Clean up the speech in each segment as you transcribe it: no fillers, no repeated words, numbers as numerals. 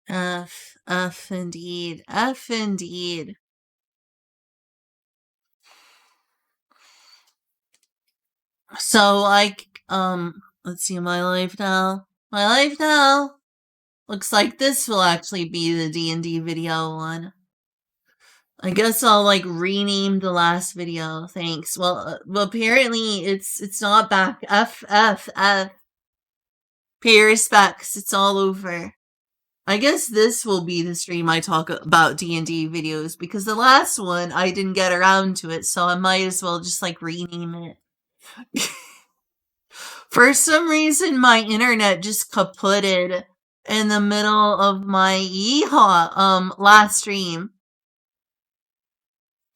F indeed. F indeed. So, let's see my life now. My life now. Looks like this will actually be the D&D video one. I guess I'll like rename the last video. Thanks. Well, apparently it's not back. F. Pay respects. It's all over. I guess this will be the stream I talk about D&D videos because the last one I didn't get around to it, so I might as well just like rename it. For some reason, my internet just kaputted in the middle of my yeehaw last stream.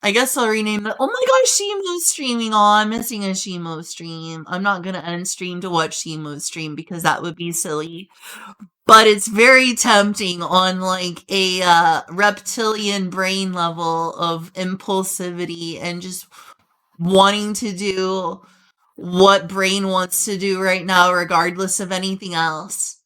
I guess I'll rename it. Oh my gosh, Shimo's streaming. Oh, I'm missing a Shimo stream. I'm not gonna end stream to watch Shimo's stream because that would be silly. But it's very tempting on like a reptilian brain level of impulsivity and just wanting to do what brain wants to do right now, regardless of anything else.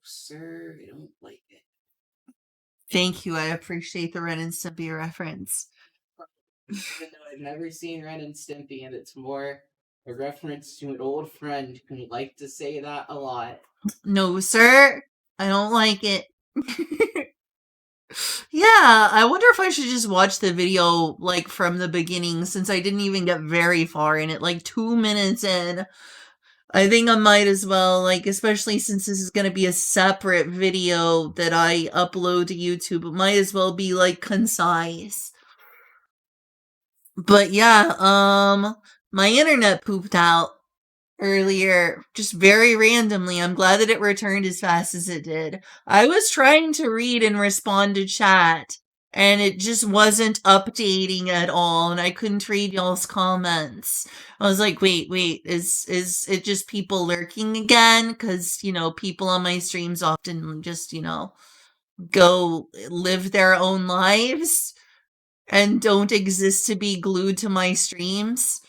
Sir, I don't like it. Thank you. I appreciate the Ren and Stimpy reference. Even though I've never seen Ren and Stimpy, and it's more a reference to an old friend who liked to say that a lot. No, sir, I don't like it. Yeah, I wonder if I should just watch the video like from the beginning since I didn't even get very far in it, like 2 minutes in. I think I might as well, like, especially since this is gonna be a separate video that I upload to YouTube, it might as well be like concise. But yeah, my internet pooped out earlier, just very randomly. I'm glad that it returned as fast as it did. I was trying to read and respond to chat, and it just wasn't updating at all, and I couldn't read y'all's comments. I was like, wait, is it just people lurking again? Because, people on my streams often just, go live their own lives and don't exist to be glued to my streams.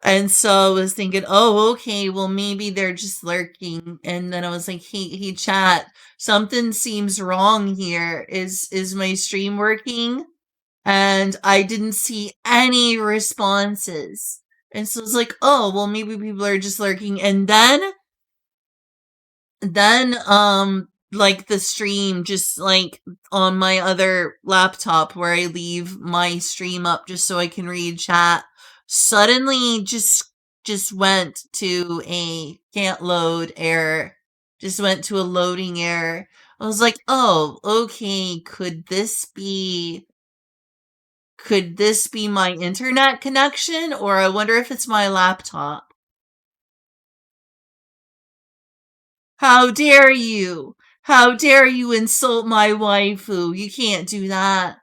And so I was thinking, oh, okay, well, maybe they're just lurking. And then I was like, hey, chat, something seems wrong here. Is my stream working? And I didn't see any responses. And so I was like, oh, well, maybe people are just lurking. And then, like the stream just like on my other laptop where I leave my stream up just so I can read chat suddenly just went to a can't load error. Just went to a loading error. I was like, "Oh, okay, could this be my internet connection or I wonder if it's my laptop?" How dare you? How dare you insult my waifu? You can't do that.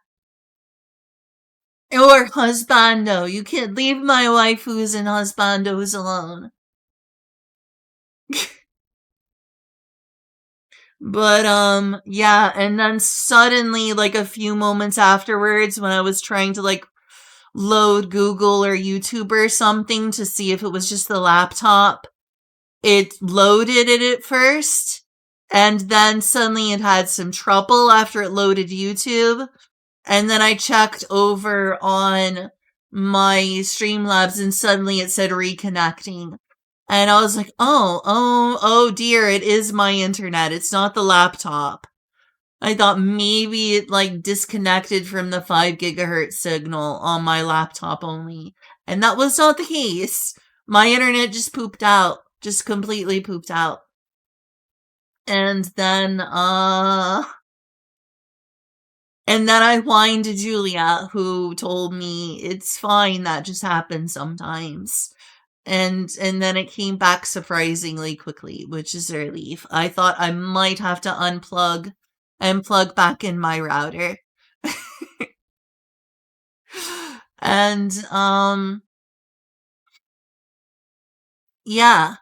Or husbando. You can't leave my waifus and husbandos alone. But, yeah, and then suddenly, like, a few moments afterwards, when I was trying to, like, load Google or YouTube or something to see if it was just the laptop, it loaded it at first, and then suddenly it had some trouble after it loaded YouTube, and then I checked over on my Streamlabs and suddenly it said reconnecting. And I was like, oh dear, it is my internet. It's not the laptop. I thought maybe it like disconnected from the 5 gigahertz signal on my laptop only. And that was not the case. My internet just pooped out. Just completely pooped out. And then, And then I whined to Julia, who told me it's fine, that just happens sometimes. And then it came back surprisingly quickly, which is a relief. I thought I might have to unplug and plug back in my router. And yeah.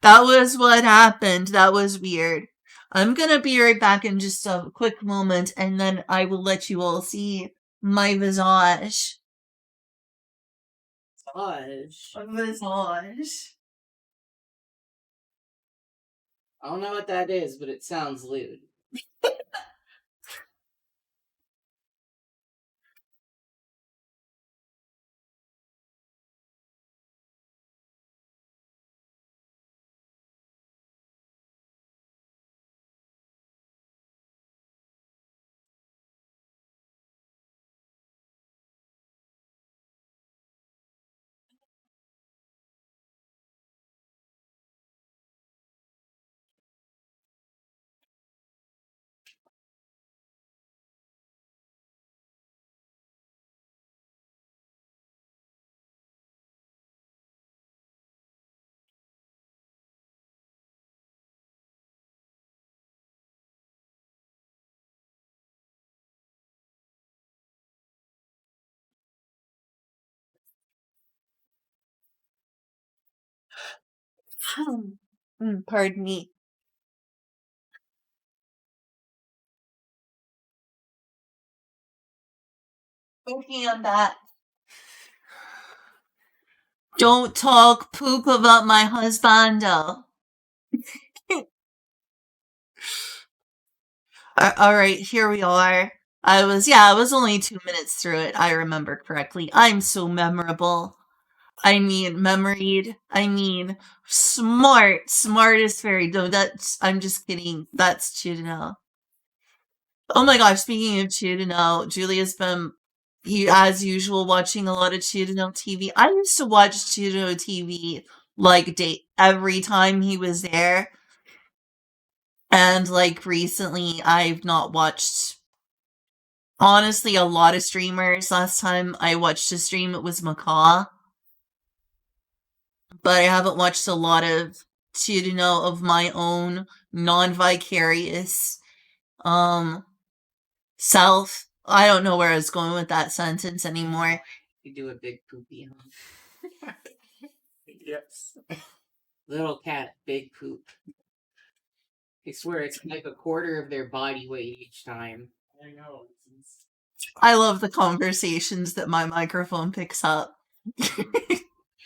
That was what happened. That was weird. I'm gonna be right back in just a quick moment, and then I will let you all see my visage. Gosh. Visage. I don't know what that is, but it sounds lewd. Pardon me. Okay, I'm back. Don't talk poop about my husbando. Alright, here we are. I was only 2 minutes through it, I remember correctly. I'm so memorable. I mean, memoried. I mean, smart. Smartest fairy. No, I'm just kidding. That's Chudino. Oh my gosh, speaking of Chudino, Julia's been, as usual, watching a lot of Chudino TV. I used to watch Chudino TV like every time he was there. And like recently, I've not watched, honestly, a lot of streamers. Last time I watched a stream, it was Macaw. But I haven't watched a lot of Chudino of my own non-vicarious self. I don't know where I was going with that sentence anymore. You do a big poopy, huh? Yes. Little cat, big poop. I swear it's like a quarter of their body weight each time. I know. I love the conversations that my microphone picks up.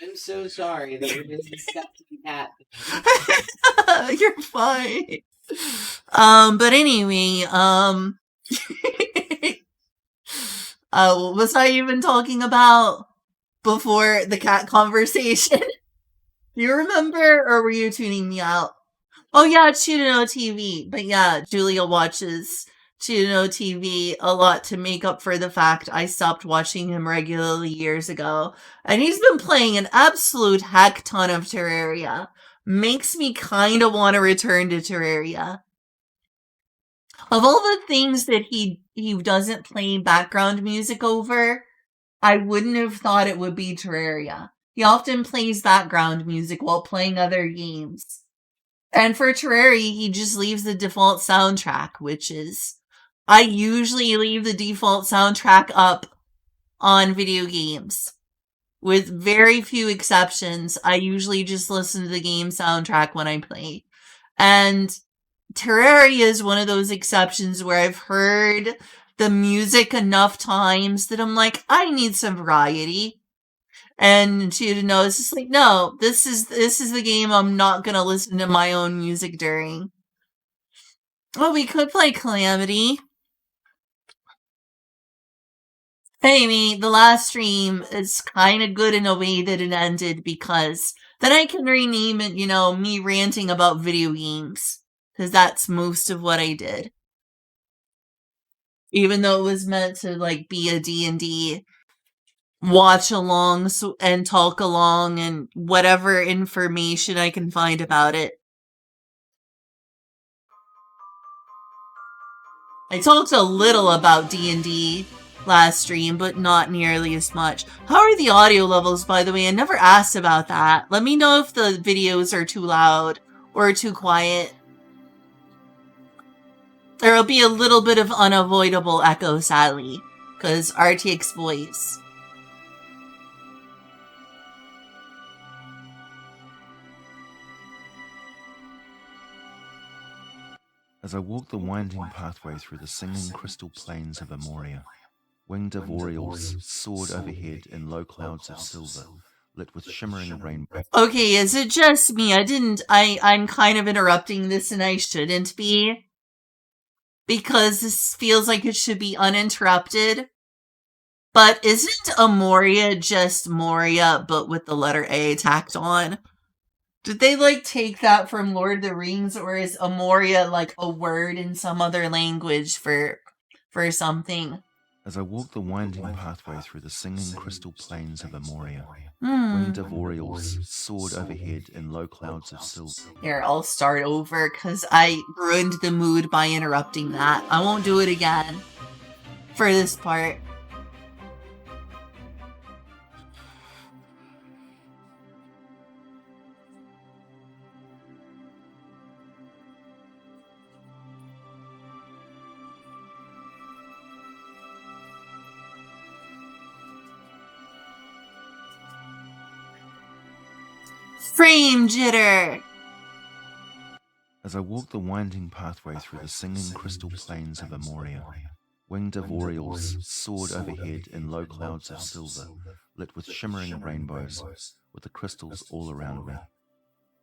I'm so sorry that it is a septic cat. You're fine. But anyway, what was I even talking about before the cat conversation? You remember, or were you tuning me out? Oh yeah, Chudino TV. But yeah, Julia watches Chudino TV a lot to make up for the fact I stopped watching him regularly years ago. And he's been playing an absolute heck ton of Terraria. Makes me kind of want to return to Terraria. Of all the things that he doesn't play background music over, I wouldn't have thought it would be Terraria. He often plays background music while playing other games. And for Terraria, he just leaves the default soundtrack, which is, I usually leave the default soundtrack up on video games. With very few exceptions, I usually just listen to the game soundtrack when I play. And Terraria is one of those exceptions where I've heard the music enough times that I'm like, I need some variety. And Chudino is just like, no, this is the game I'm not gonna listen to my own music during. Well, we could play Calamity. Anyway, the last stream is kind of good in a way that it ended because then I can rename it, me ranting about video games. Because that's most of what I did. Even though it was meant to, like, be a D&D watch along and talk along and whatever information I can find about it. I talked a little about D&D last stream, but not nearly as much. How are the audio levels, by the way? I never asked about that. Let me know if the videos are too loud or too quiet. There'll be a little bit of unavoidable echo, sadly, because RTX voice. As I walked the winding pathway through the singing crystal plains of Amoria, winged Orioles soared overhead in low clouds of silver, lit with shimmering rainbow. Okay, is it just me? I'm kind of interrupting this and I shouldn't be. Because this feels like it should be uninterrupted. But isn't Amoria just Moria, but with the letter A tacked on? Did they, like, take that from Lord of the Rings, or is Amoria, like, a word in some other language for something? As I walked the winding pathway through the singing crystal plains of Amoria, winged Orioles soared overhead in low clouds of silver. Here, I'll start over, because I ruined the mood by interrupting that. I won't do it again. For this part. Frame jitter! As I walked the winding pathway through the singing crystal plains of Amoria, winged Orioles soared overhead in low clouds of silver, lit with shimmering rainbows, with the crystals all around me.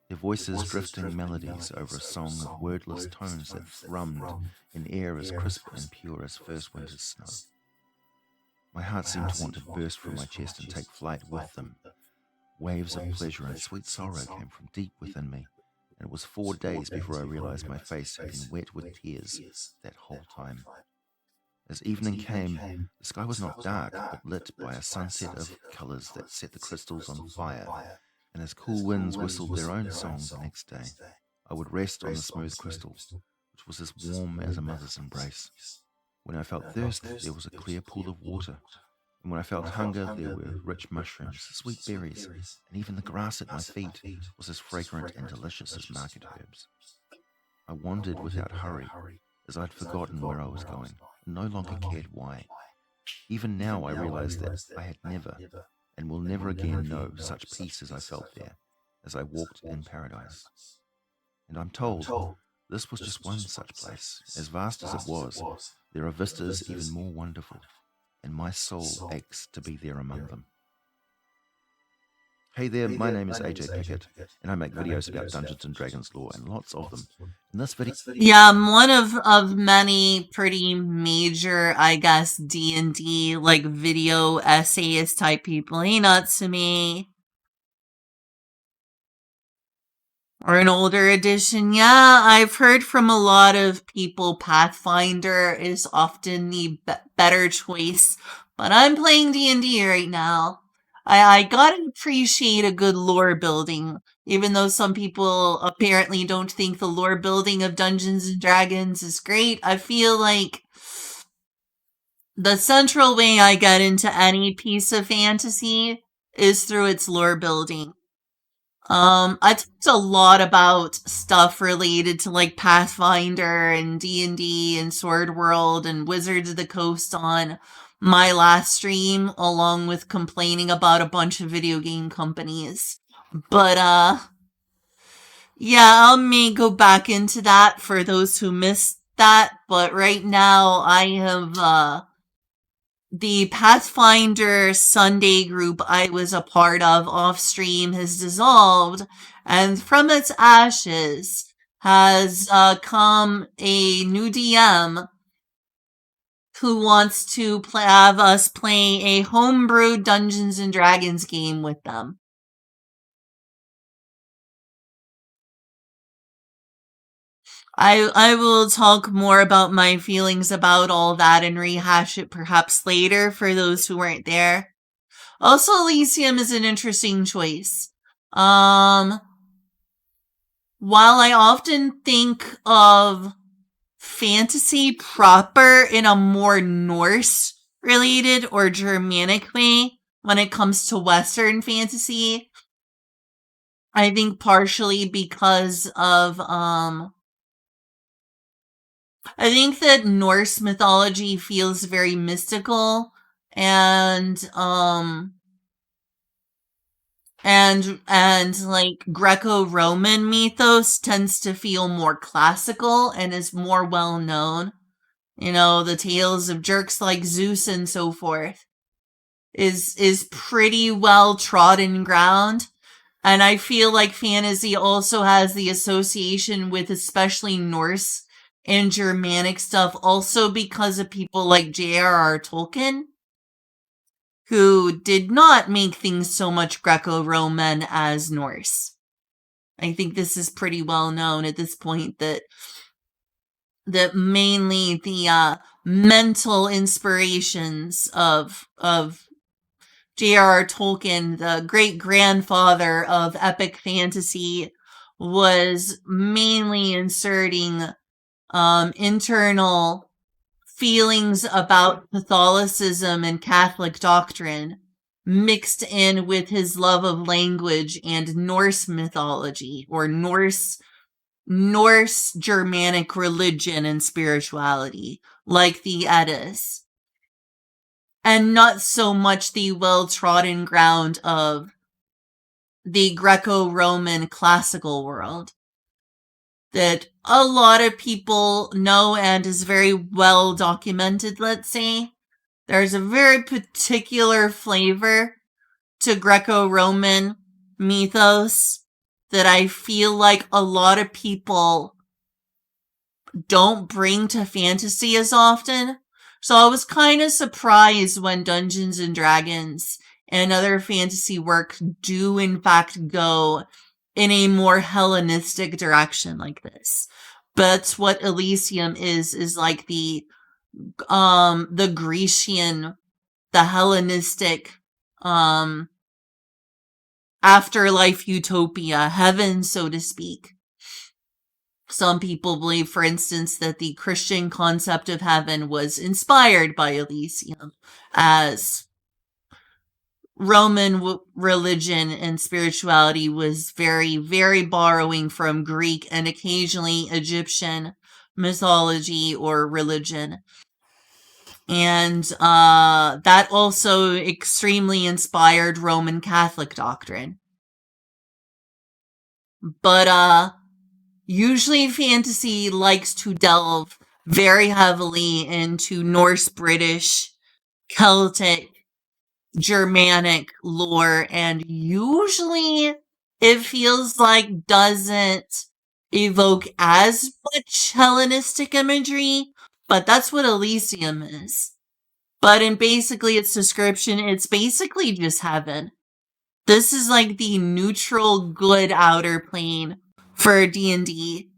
Their voices drifting melodies over a song of wordless tones that thrummed in air as crisp and pure as first winter's snow. My heart seemed to want to burst from my chest and take flight with them. Waves of pleasure and sweet sorrow came from deep within me, and it was 4 days before I realized my face had been wet with tears that whole time. As evening came, the sky was not dark, but lit by a sunset of colors that set the crystals on fire, and as cool winds whistled their own song the next day, I would rest on the smooth crystals, which was as warm as a mother's embrace. When I felt thirst, there was a clear pool of water, and when I felt hunger, there were rich mushrooms, sweet berries, and even the grass at my feet was as fragrant and delicious as market herbs. I wandered without hurry, as I'd forgotten where I was going, and no longer cared why. Even now I realized that I had never, and will never again know such peace as I felt there, as I walked in paradise. And I'm told, this was just one such place. As vast as it was, there are vistas even more wonderful, and my soul aches to be there among them. Hey there, my name is AJ Pickett, and I make videos about Dungeons & Dragons lore, and lots of them. In this video... Yeah, I'm one of many pretty major, I guess, D&D, like, video essayist type people. Hey, Natsumi. Or an older edition. Yeah, I've heard from a lot of people Pathfinder is often the better choice, but I'm playing D&D right now. I gotta appreciate a good lore building, even though some people apparently don't think the lore building of Dungeons & Dragons is great. I feel like the central way I get into any piece of fantasy is through its lore building. I talked a lot about stuff related to, like, Pathfinder and D&D and Sword World and Wizards of the Coast on my last stream, along with complaining about a bunch of video game companies. But, yeah, I may go back into that for those who missed that, but right now I have, the Pathfinder Sunday group I was a part of off stream has dissolved, and from its ashes has come a new DM who wants to have us play a homebrew Dungeons & Dragons game with them. I will talk more about my feelings about all that and rehash it perhaps later for those who weren't there. Also, Elysium is an interesting choice. While I often think of fantasy proper in a more Norse related or Germanic way when it comes to Western fantasy. I think partially because of I think that Norse mythology feels very mystical and like Greco-Roman mythos tends to feel more classical and is more well known. You know, the tales of jerks like Zeus and so forth is pretty well trodden ground. And I feel like fantasy also has the association with especially Norse and Germanic stuff also because of people like J.R.R. Tolkien, who did not make things so much Greco-Roman as Norse. I think this is pretty well known at this point that mainly the mental inspirations of J.R.R. Tolkien, the great-grandfather of epic fantasy, was mainly inserting internal feelings about Catholicism and Catholic doctrine mixed in with his love of language and Norse mythology, or Norse Germanic religion and spirituality, like the Eddas. And not so much the well-trodden ground of the Greco-Roman classical world that a lot of people know and is very well documented, let's say. There's a very particular flavor to Greco-Roman mythos that I feel like a lot of people don't bring to fantasy as often. So I was kind of surprised when Dungeons and Dragons and other fantasy works do in fact go in a more Hellenistic direction like this. But what Elysium is like the Grecian, the Hellenistic afterlife utopia, heaven, so to speak. Some people believe, for instance, that the Christian concept of heaven was inspired by Elysium, as Roman religion and spirituality was very, very borrowing from Greek and occasionally Egyptian mythology or religion. And that also extremely inspired Roman Catholic doctrine. But usually fantasy likes to delve very heavily into Norse, British, Celtic, Germanic lore, and usually it feels like doesn't evoke as much Hellenistic imagery, but that's what Elysium is. But in basically its description, it's basically just heaven. This is like the neutral good outer plane for D&D.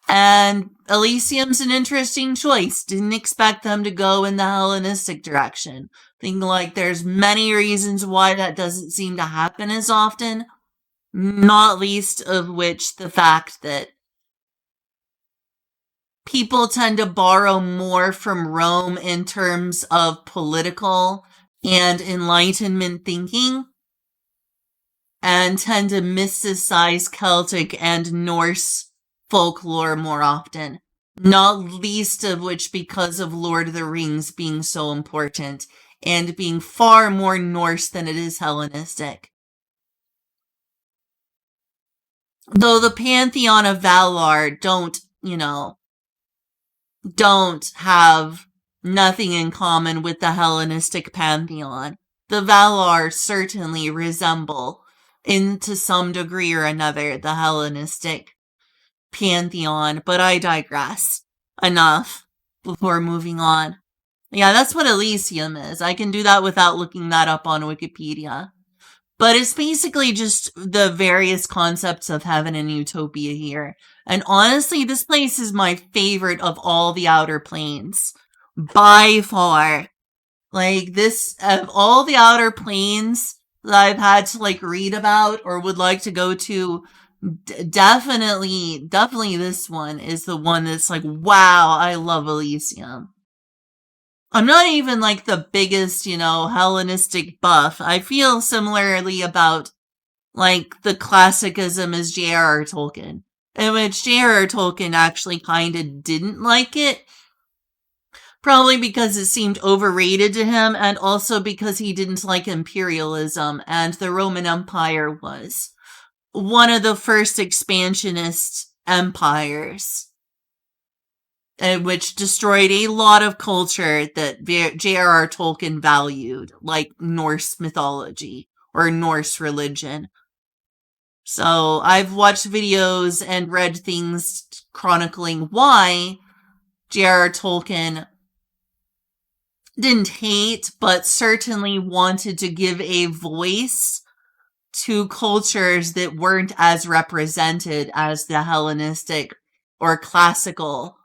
And Elysium's an interesting choice. Didn't expect them to go in the Hellenistic direction. Think like there's many reasons why that doesn't seem to happen as often, not least of which the fact that people tend to borrow more from Rome in terms of political and Enlightenment thinking, and tend to mysticize Celtic and Norse folklore more often, not least of which because of Lord of the Rings being so important and being far more Norse than it is Hellenistic. Though the pantheon of Valar don't have nothing in common with the Hellenistic pantheon. The Valar certainly resemble, to some degree or another, the Hellenistic pantheon, but I digress. Enough before moving on. Yeah, that's what Elysium is. I can do that without looking that up on Wikipedia. But it's basically just the various concepts of heaven and utopia here. And honestly, this place is my favorite of all the Outer Planes. By far. Like, this, of all the Outer Planes that I've had to, read about or would like to go to, Definitely this one is the one that's like, wow, I love Elysium. I'm not even like the biggest, Hellenistic buff. I feel similarly about like the classicism as J.R.R. Tolkien, in which J.R.R. Tolkien actually kind of didn't like it, probably because it seemed overrated to him, and also because he didn't like imperialism, and the Roman Empire was one of the first expansionist empires, which destroyed a lot of culture that J.R.R. Tolkien valued, like Norse mythology or Norse religion. So I've watched videos and read things chronicling why J.R.R. Tolkien didn't hate, but certainly wanted to give a voice to cultures that weren't as represented as the Hellenistic or classical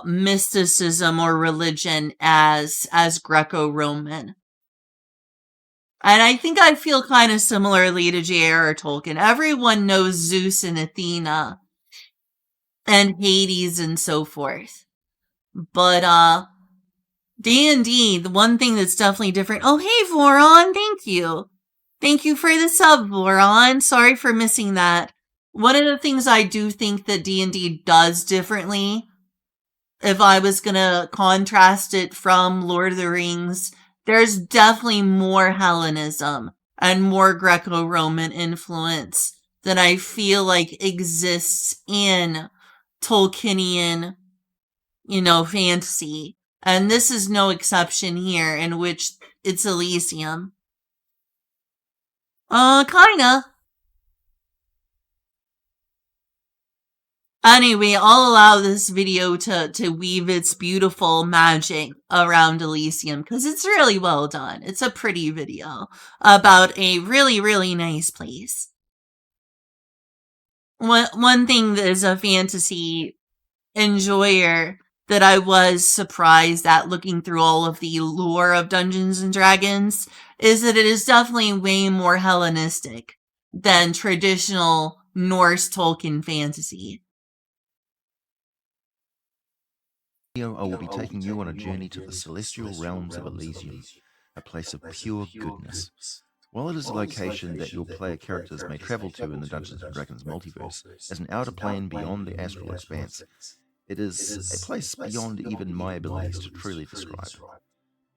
mysticism or religion as Greco-Roman. And I think I feel kind of similarly to J.R.R. Tolkien. Everyone knows Zeus and Athena and Hades and so forth. But D&D, the one thing that's definitely different. Oh, hey, Voron, thank you. Thank you for the sub, Voron. Sorry for missing that. One of the things I do think that D&D does differently, if I was going to contrast it from Lord of the Rings, there's definitely more Hellenism and more Greco-Roman influence than I feel like exists in Tolkienian, fantasy. And this is no exception here, in which it's Elysium. Kinda. Anyway, I'll allow this video to weave its beautiful magic around Elysium, because it's really well done. It's a pretty video about a really, really nice place. One thing that is a fantasy enjoyer that I was surprised at looking through all of the lore of Dungeons and Dragons is that it is definitely way more Hellenistic than traditional Norse Tolkien fantasy. Here I will be taking you on a journey to the celestial realms of Elysium, a place of pure goodness. While it is a location that your player characters may travel to in the Dungeons & Dragons multiverse, as an outer plane beyond the astral expanse, it is a place beyond even my abilities to truly describe.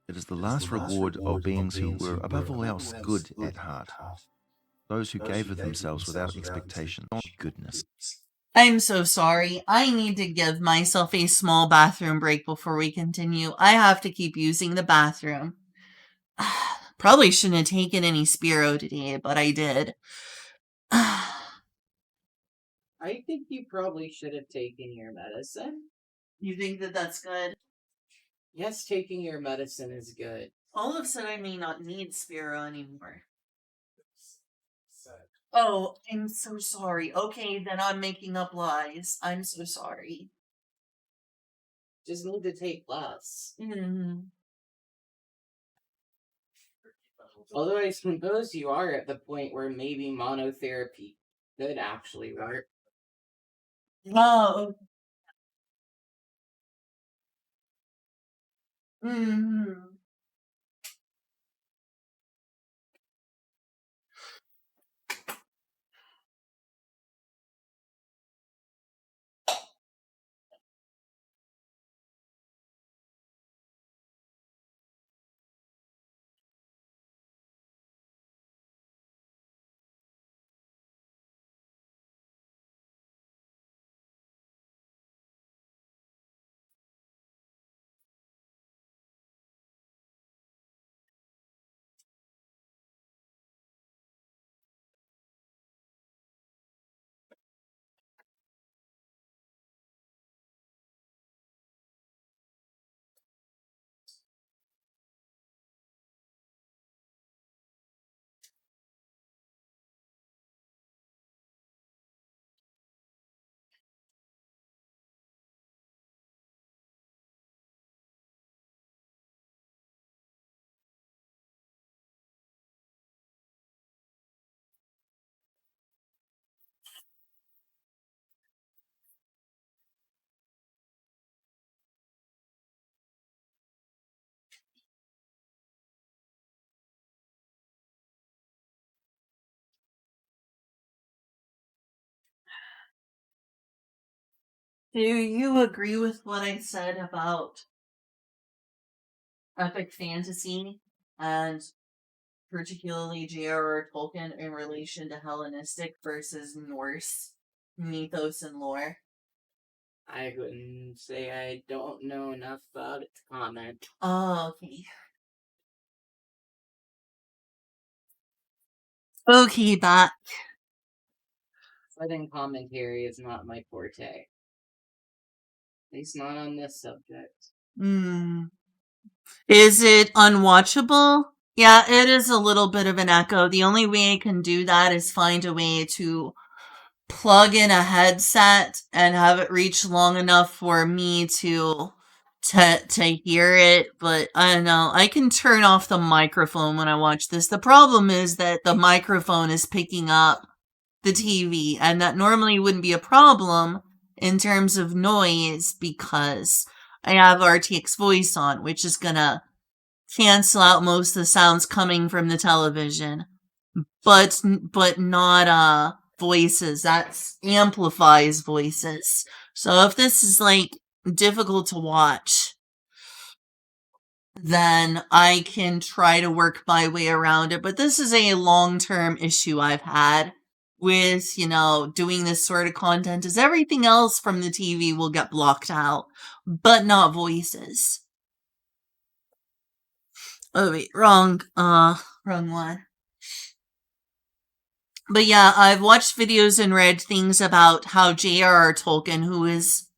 It is the last reward of beings who were above all else good at heart, those who gave of themselves without expectation of goodness. I'm so sorry. I need to give myself a small bathroom break before we continue. I have to keep using the bathroom. Probably shouldn't have taken any Spiro today, but I did. I think you probably should have taken your medicine. You think that that's good? Yes, taking your medicine is good. Olive said I may not need Spiro anymore. Oh, I'm so sorry. Okay, then I'm making up lies. I'm so sorry. Just need to take less. Mm-hmm. Although I suppose you are at the point where maybe monotherapy could actually work. Oh. Mm-hmm. Do you agree with what I said about epic fantasy and particularly J.R.R. Tolkien in relation to Hellenistic versus Norse mythos and lore? I wouldn't say I don't know enough about it to comment. Oh, okay. Okay, back. Setting commentary is not my forte. At least not on this subject. Is it unwatchable? Yeah, it is a little bit of an echo. The only way I can do that is find a way to plug in a headset and have it reach long enough for me to hear it, but I don't know. I can turn off the microphone when I watch this. The problem is that the microphone is picking up the TV, and that normally wouldn't be a problem in terms of noise because I have RTX voice on, which is gonna cancel out most of the sounds coming from the television, but not voices. That amplifies voices. So if this is like difficult to watch, then I can try to work my way around it. But this is a long-term issue I've had with, doing this sort of content, is everything else from the TV will get blocked out, but not voices. Oh wait, wrong one. But yeah, I've watched videos and read things about how J.R.R. Tolkien, who is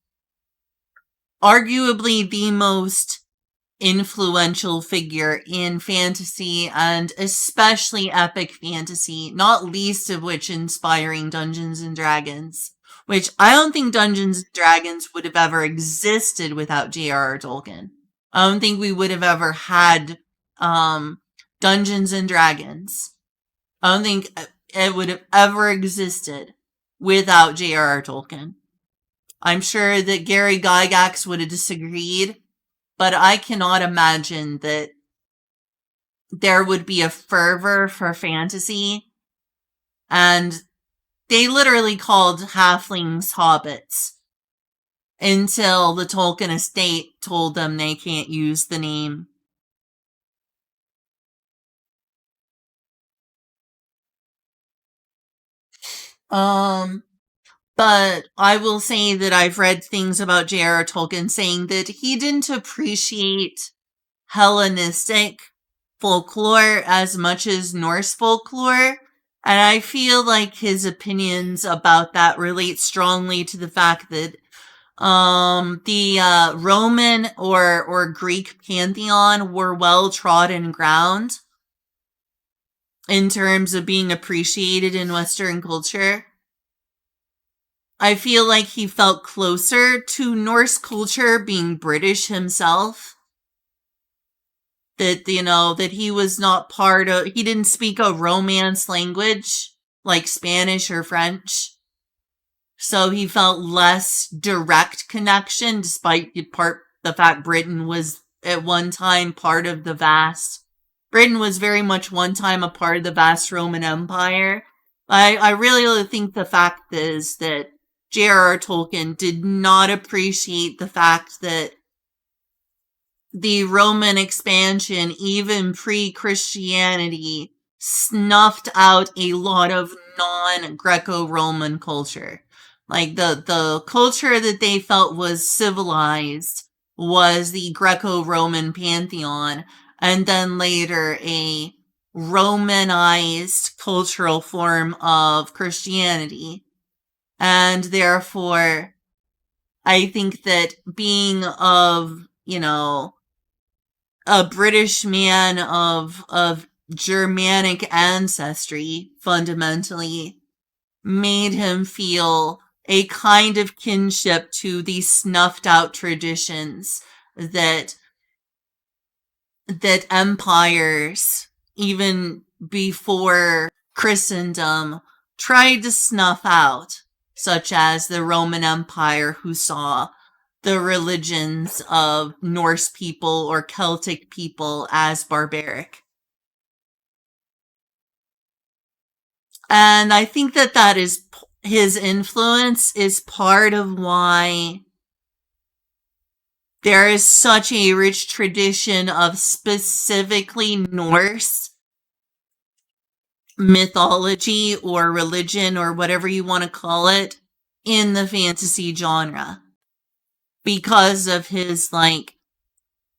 arguably the most influential figure in fantasy and especially epic fantasy, not least of which inspiring Dungeons and Dragons, which I don't think Dungeons and Dragons would have ever existed without J.R.R. Tolkien. I don't think we would have ever had Dungeons and Dragons. I don't think it would have ever existed without J.R.R. Tolkien. I'm sure that Gary Gygax would have disagreed, but I cannot imagine that there would be a fervor for fantasy. And they literally called halflings hobbits until the Tolkien estate told them they can't use the name. But I will say that I've read things about J.R.R. Tolkien saying that he didn't appreciate Hellenistic folklore as much as Norse folklore. And I feel like his opinions about that relate strongly to the fact that the Roman or Greek pantheon were well trodden ground in terms of being appreciated in Western culture. I feel like he felt closer to Norse culture being British himself. That, that he was not he didn't speak a Romance language like Spanish or French. So he felt less direct connection despite the fact Britain was at one time part of the Britain was very much one time a part of the vast Roman Empire. I really think the fact is that J.R.R. Tolkien did not appreciate the fact that the Roman expansion, even pre-Christianity, snuffed out a lot of non-Greco-Roman culture. Like the culture that they felt was civilized was the Greco-Roman pantheon, and then later a Romanized cultural form of Christianity. And therefore, I think that being of, a British man of Germanic ancestry, fundamentally, made him feel a kind of kinship to these snuffed out traditions that empires, even before Christendom, tried to snuff out, such as the Roman Empire, who saw the religions of Norse people or Celtic people as barbaric. And I think that is his influence is part of why there is such a rich tradition of specifically Norse mythology or religion or whatever you want to call it in the fantasy genre because of his like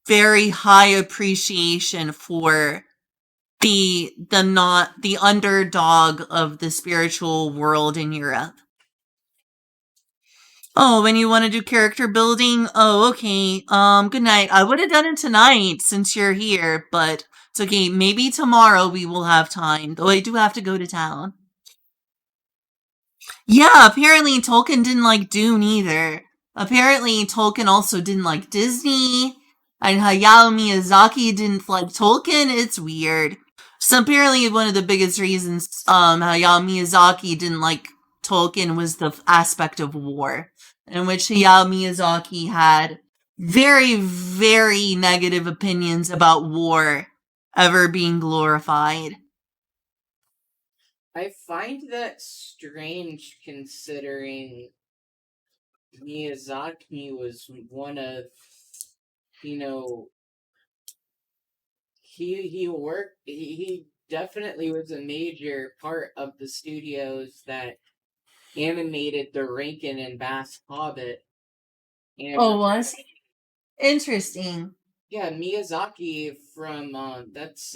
very high appreciation for the underdog of the spiritual world in Europe. Oh, when you want to do character building? Oh, okay. Good night. I would have done it tonight since you're here, but it's okay. Maybe tomorrow we will have time, though I do have to go to town. Yeah, apparently Tolkien didn't like Dune either. Apparently Tolkien also didn't like Disney, and Hayao Miyazaki didn't like Tolkien. It's weird. So apparently one of the biggest reasons Hayao Miyazaki didn't like Tolkien was the aspect of war, in which Hayao Miyazaki had very, very negative opinions about war ever being glorified. I find that strange considering Miyazaki was one of, he definitely was a major part of the studios that animated the Rankin and Bass Hobbit. And was he? Interesting. yeah, Miyazaki from that's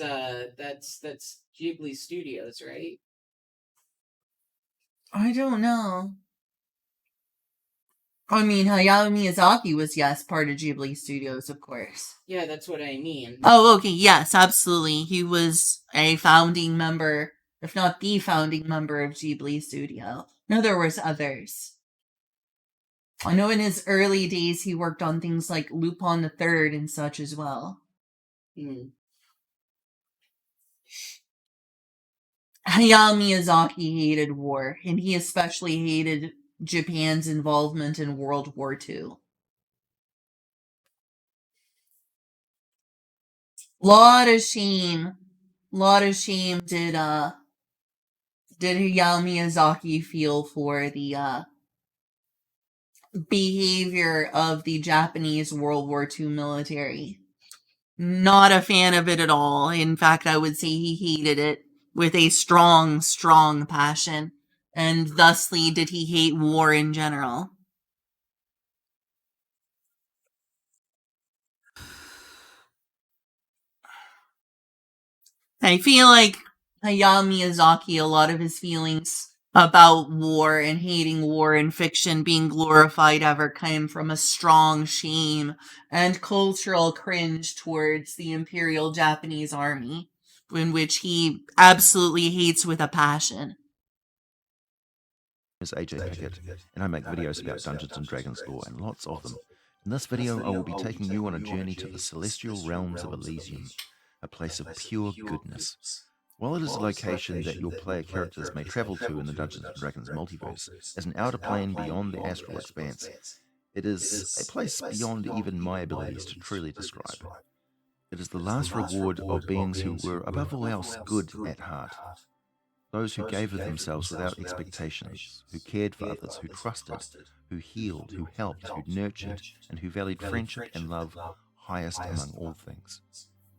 Ghibli Studios, right? I don't know. I mean, Hayao Miyazaki was, yes, part of Ghibli Studios, of course. Yeah, that's what I mean. Oh, okay, yes, absolutely. He was a founding member, if not the founding member of Ghibli Studio. No, there was others. I know in his early days he worked on things like Lupin the Third and such as well. Hmm. Hayao Miyazaki hated war, and he especially hated Japan's involvement in World War II. Lot of shame did Hayao Miyazaki feel for the behavior of the Japanese World War II military. Not a fan of it at all. In fact, I would say he hated it with a strong, strong passion, and thusly did he hate war in general. I feel like Hayao Miyazaki, a lot of his feelings about war and hating war in fiction being glorified ever came from a strong shame and cultural cringe towards the Imperial Japanese Army, in which he absolutely hates with a passion. Is AJ Pickett, and I make videos about Dungeons and Dragons lore, and lots of them. In this video, I will be taking you on a journey to the celestial realms of Elysium, a place of pure goodness. While it is a location that your player characters may travel to in the Dungeons & Dragons multiverse, as an outer plane beyond the astral expanse, it is a place beyond even my abilities to truly describe. It is the last reward of beings who were above all else good at heart. Those who gave of themselves without expectations, who cared for others, who trusted, who healed, who helped, who nurtured, and who valued friendship and love highest among all things.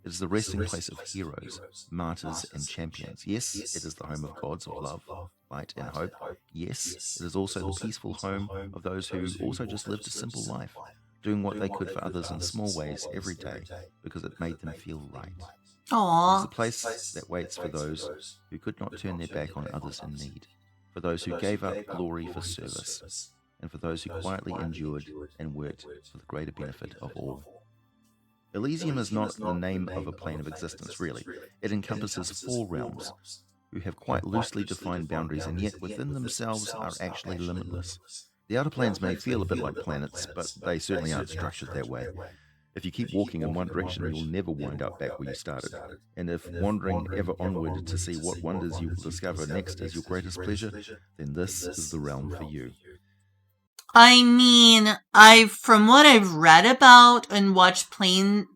It is the resting place of heroes, martyrs, and champions. Yes, it is the home of gods of love, light, and hope. Yes, it is also the peaceful home of those who also just lived a simple life, doing what they could for others in small ways every day because it made them feel right. It is the place that waits for those who could not turn their back on others in need, for those who gave up glory for service, and for those who quietly endured and worked for the greater benefit of all. Elysium is not the name of a plane of existence, really. It encompasses 4 realms, who have quite loosely defined boundaries and yet within themselves are actually limitless. The outer planes may feel a bit like planets, but they certainly aren't structured that way. If you keep walking in one direction, you'll never wind up back where you started. And if wandering ever onward to see what wonders you will discover next is your greatest pleasure, then this is the realm for you. I mean, from what I've read about and largely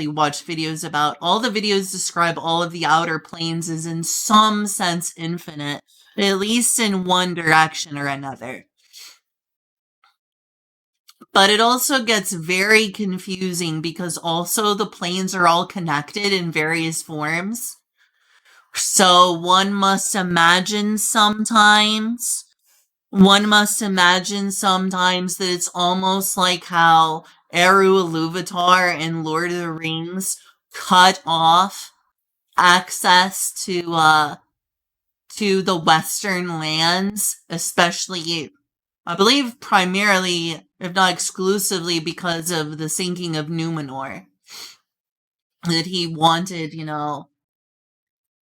watched videos about, all the videos describe all of the outer planes as in some sense infinite, at least in one direction or another. But it also gets very confusing because also the planes are all connected in various forms. So one must imagine sometimes that it's almost like how Eru Iluvatar in Lord of the Rings cut off access to the Western lands, especially, I believe, primarily, if not exclusively, because of the sinking of Numenor. That he wanted,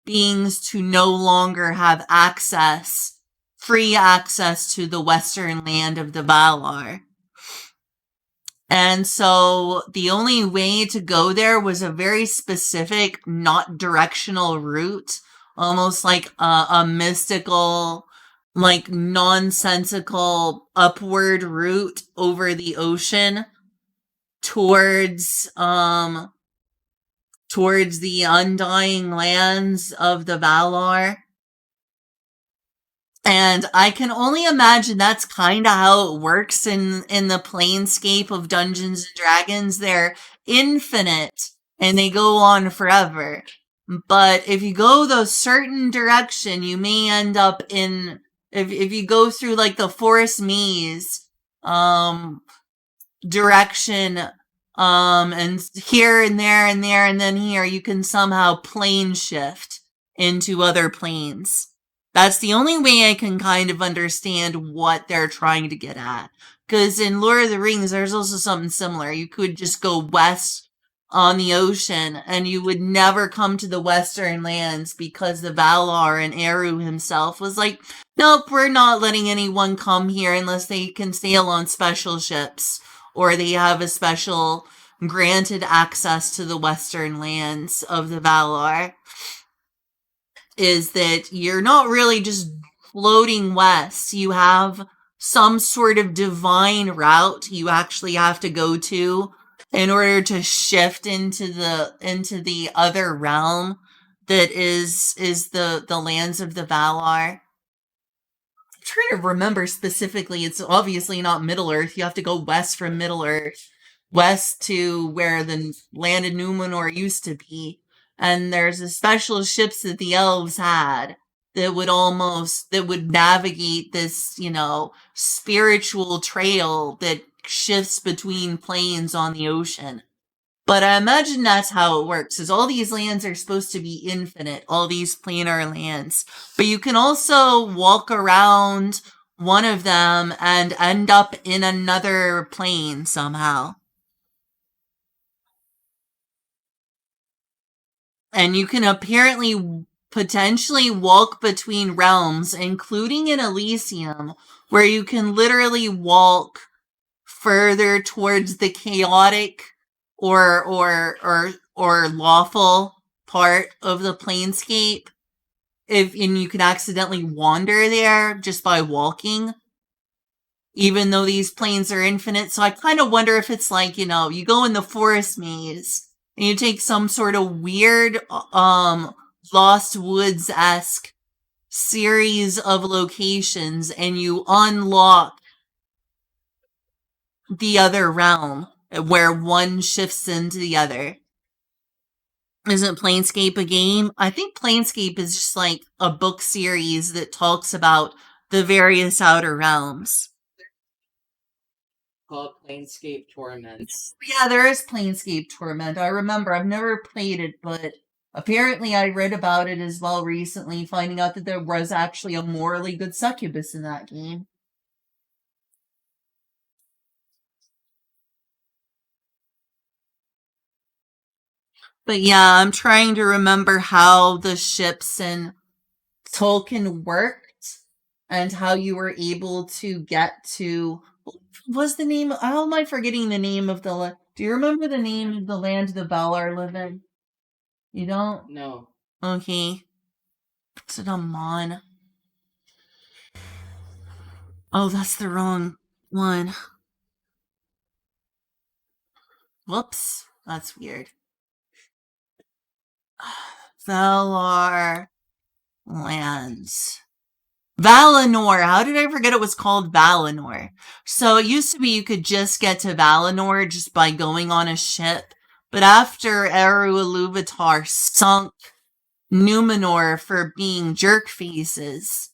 beings to no longer have free access to the Western land of the Valar. And so the only way to go there was a very specific, not directional route, almost like a mystical, like nonsensical upward route over the ocean towards the undying lands of the Valar. And I can only imagine that's kind of how it works in the planescape of Dungeons and Dragons. They're infinite and they go on forever. But if you go the certain direction, you may end up in, if you go through like the Forest Maze direction, and here and there and there and then here, you can somehow plane shift into other planes. That's the only way I can kind of understand what they're trying to get at. Because in Lord of the Rings, there's also something similar. You could just go west on the ocean and you would never come to the Western lands because the Valar and Eru himself was like, nope, we're not letting anyone come here unless they can sail on special ships or they have a special granted access to the Western lands of the Valar. Is that you're not really just floating west. You have some sort of divine route you actually have to go to in order to shift into the other realm that is the lands of the Valar. I'm trying to remember specifically. It's obviously not Middle Earth. You have to go west from Middle Earth, west to where the land of Numenor used to be. And there's the special ships that the elves had that would navigate this, spiritual trail that shifts between planes on the ocean. But I imagine that's how it works, is all these lands are supposed to be infinite, all these planar lands. But you can also walk around one of them and end up in another plane somehow. And you can apparently potentially walk between realms, including in Elysium, where you can literally walk further towards the chaotic or lawful part of the planescape. And you can accidentally wander there just by walking, even though these planes are infinite. So I kind of wonder if it's like, you go in the Forest Maze and you take some sort of weird, Lost Woods-esque series of locations and you unlock the other realm where one shifts into the other. Isn't Planescape a game? I think Planescape is just like a book series that talks about the various outer realms. Called Planescape Torment. Yeah, there is Planescape Torment. I remember. I've never played it, but apparently I read about it as well recently, finding out that there was actually a morally good succubus in that game. But yeah, I'm trying to remember how the ships in Tolkien worked and how you were able to get to... What's the name? How am I forgetting the name of the... Do you remember the name of the land the Valar live in? You don't? No. Okay. What's it on? Oh, that's the wrong one. Whoops. That's weird. Valar lands. Valinor. How did I forget it was called Valinor? So it used to be you could just get to Valinor just by going on a ship. But after Eru Iluvatar sunk Numenor for being jerk faces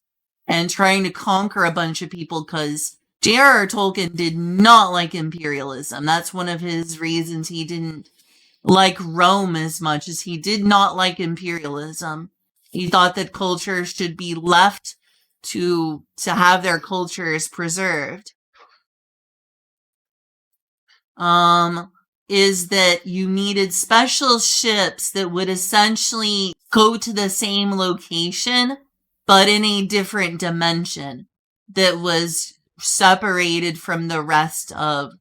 and trying to conquer a bunch of people, because J.R.R. Tolkien did not like imperialism. That's one of his reasons he didn't like Rome as much as he did not like imperialism. He thought that cultures should be left to have their cultures preserved. Is that you needed special ships that would essentially go to the same location, but in a different dimension that was separated from the rest of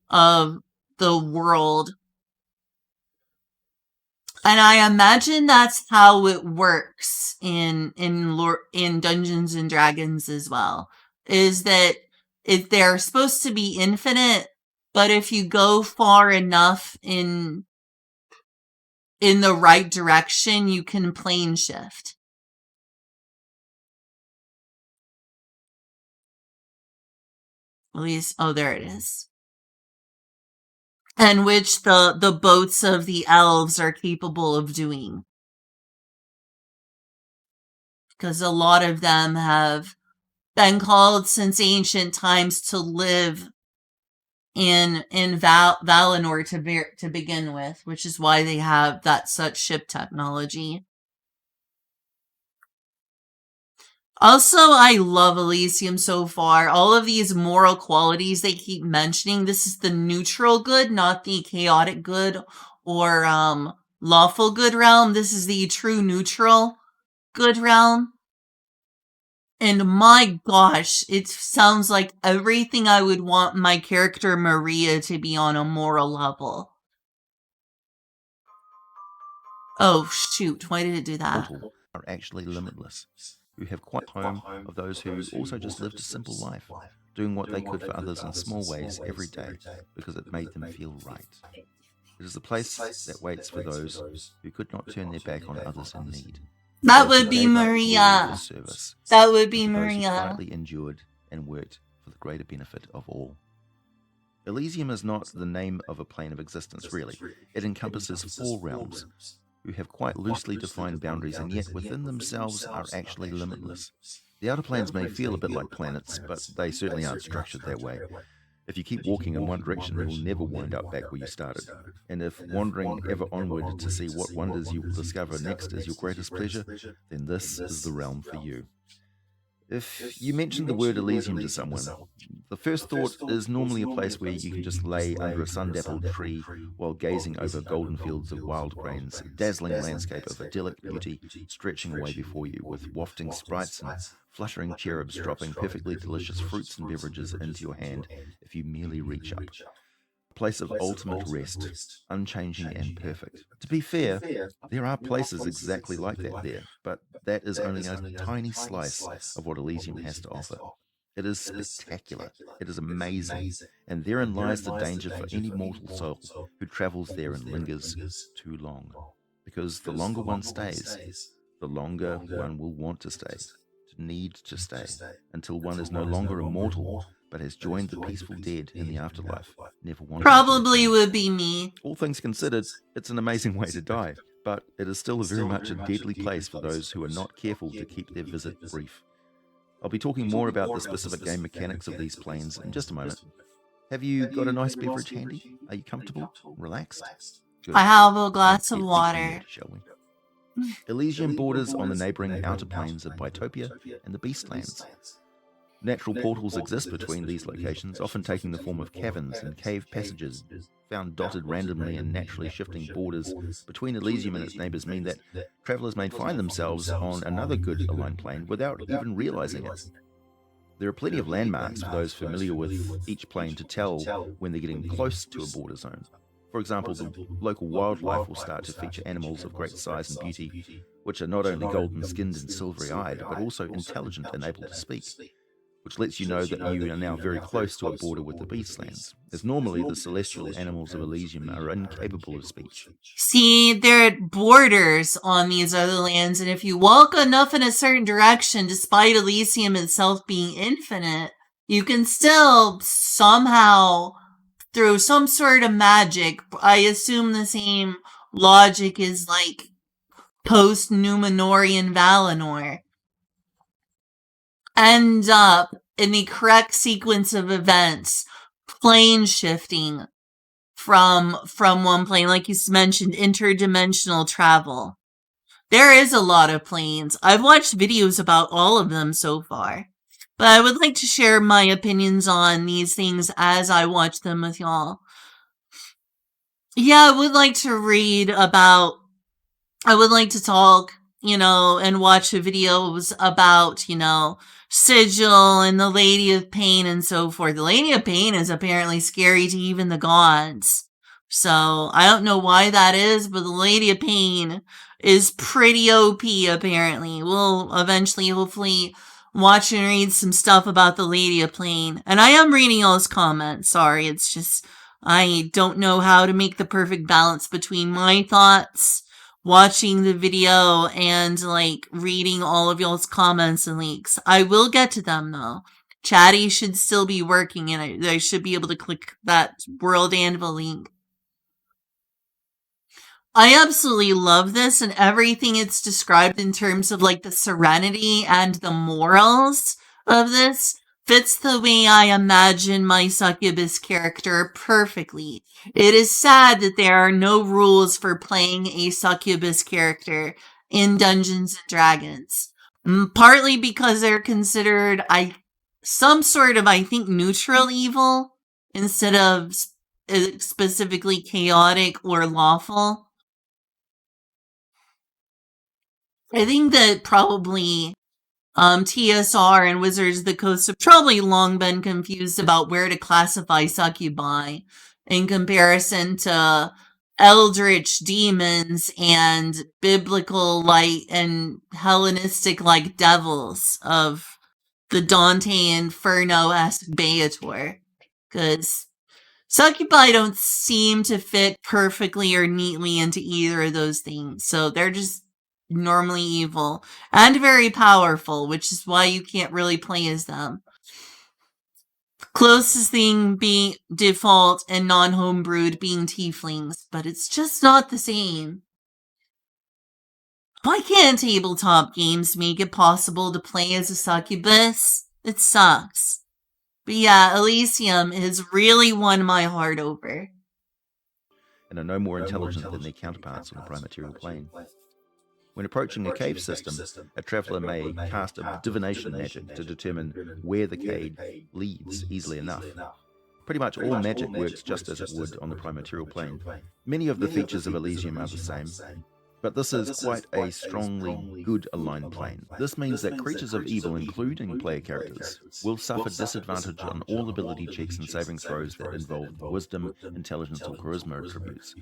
the world. And I imagine that's how it works in Dungeons and Dragons as well. Is that they're supposed to be infinite, but if you go far enough in the right direction, you can plane shift. At least, oh, there it is. And which the boats of the elves are capable of doing. Because a lot of them have been called since ancient times to live in Valinor to begin with, which is why they have that such ship technology. Also, I love Elysium so far. All of these moral qualities they keep mentioning. This is the neutral good, not the chaotic good or lawful good realm. This is the true neutral good realm. And my gosh, it sounds like everything I would want my character Maria to be on a moral level. Oh shoot, why did it do that? Are actually limitless, who have quite home of those who also just lived a simple life, doing what they could for others in small ways every day because it made them feel right. It is a place that waits for those who could not turn their back on others in need. That would be Maria. That would be Maria. Quietly endured and worked for the greater benefit of all. Elysium is not the name of a plane of existence, really. It encompasses 4 realms, who have quite loosely defined boundaries and yet within themselves are actually limitless. The outer planes may feel a bit like planets, but they certainly aren't structured that way. If you keep walking in one direction, you will never wind up back where you started. And if wandering ever onward to see what wonders you will discover next is your greatest pleasure, then this is the realm for you. If you mention the word Elysium to someone, the first thought is normally a place where you can just lay under a sun-dappled tree while gazing over golden fields of wild grains, a dazzling landscape of idyllic beauty stretching away before you, with wafting sprites and fluttering cherubs dropping perfectly delicious fruits and beverages into your hand if you merely reach up. A place of ultimate rest, unchanging and perfect. To be fair, there are places exactly like that there, but that is only a tiny slice of what Elysium has to offer. It is spectacular, it is amazing, and therein lies the danger for any mortal soul who travels there and lingers too long. Because the longer one stays, the longer one will want to stay, to need to stay, until one is no longer immortal, but has joined the peaceful dead in the afterlife, never wanting Probably would be me. All things considered, it's an amazing way to die, but it is still very much a deadly place for those who are not careful to keep their visit brief. I'll be talking more about the specific game mechanics of these planes in just a moment. Have you got a nice beverage handy? Are you comfortable? Relaxed? Good. I have a glass Let's of get water. thinking here, shall we? Elysium borders on the neighbouring outer planes of Bytopia and the Beastlands. Natural portals exist between these locations, often taking the form of caverns and cave passages found dotted randomly in naturally shifting borders between Elysium and its neighbours mean that travellers may find themselves on another good aligned plane without even realising it. There are plenty of landmarks for those familiar with each plane to tell when they're getting close to a border zone. For example, the local wildlife will start to feature animals of great size and beauty, which are not only golden-skinned and silvery-eyed, but also intelligent and able to speak. which lets you know that you are now very close to a border with the Beastlands, as normally the celestial animals of Elysium are incapable of speech. See, there are borders on these other lands, and if you walk enough in a certain direction, despite Elysium itself being infinite, you can still somehow, through some sort of magic, I assume the same logic is like post-Numenorian Valinor, end up in the correct sequence of events, plane shifting from one plane, like you mentioned, interdimensional travel. There is a lot of planes. I've watched videos about all of them so far, but I would like to share my opinions on these things as I watch them with y'all. Yeah, I would like to read about, I would like to talk, and watch videos about, Sigil and the Lady of Pain and so forth. The Lady of Pain is apparently scary to even the gods. So, I don't know why that is, but the Lady of Pain is pretty OP apparently. We'll eventually, hopefully, watch and read some stuff about the Lady of Pain. And I am reading all his comments. Sorry, it's just, I don't know how to make the perfect balance between my thoughts, watching the video, and reading all of y'all's comments and leaks. I will get to them though. Chatty should still be working, and I should be able to click that World Anvil link. I absolutely love this, and everything it's described in terms of the serenity and the morals of this fits the way I imagine my succubus character perfectly. It is sad that there are no rules for playing a succubus character in Dungeons and Dragons. Partly because they're considered some sort of, I think, neutral evil instead of specifically chaotic or lawful. I think that probably TSR and Wizards of the Coast have probably long been confused about where to classify succubi in comparison to eldritch demons and biblical and Hellenistic devils of the Dante Inferno-esque Beator. Because succubi don't seem to fit perfectly or neatly into either of those things. So they're just normally evil and very powerful, which is why you can't really play as them. Closest thing being default and non-homebrewed being tieflings, but it's just not the same. Why can't tabletop games make it possible to play as a succubus? It sucks. But yeah, Elysium has really won my heart over. And are no more intelligent than their counterparts on the prime-material plane. When approaching a cave system, a traveller may cast a divination magic to determine where the cave leads easily enough. Pretty much all magic works just as it would on the prime-material plane. Many of the features of Elysium are the same, but this is quite a strongly good-aligned plane. This means that creatures of evil, including player characters, will suffer disadvantage on all ability checks and saving throws that involve wisdom, intelligence, or charisma attributes.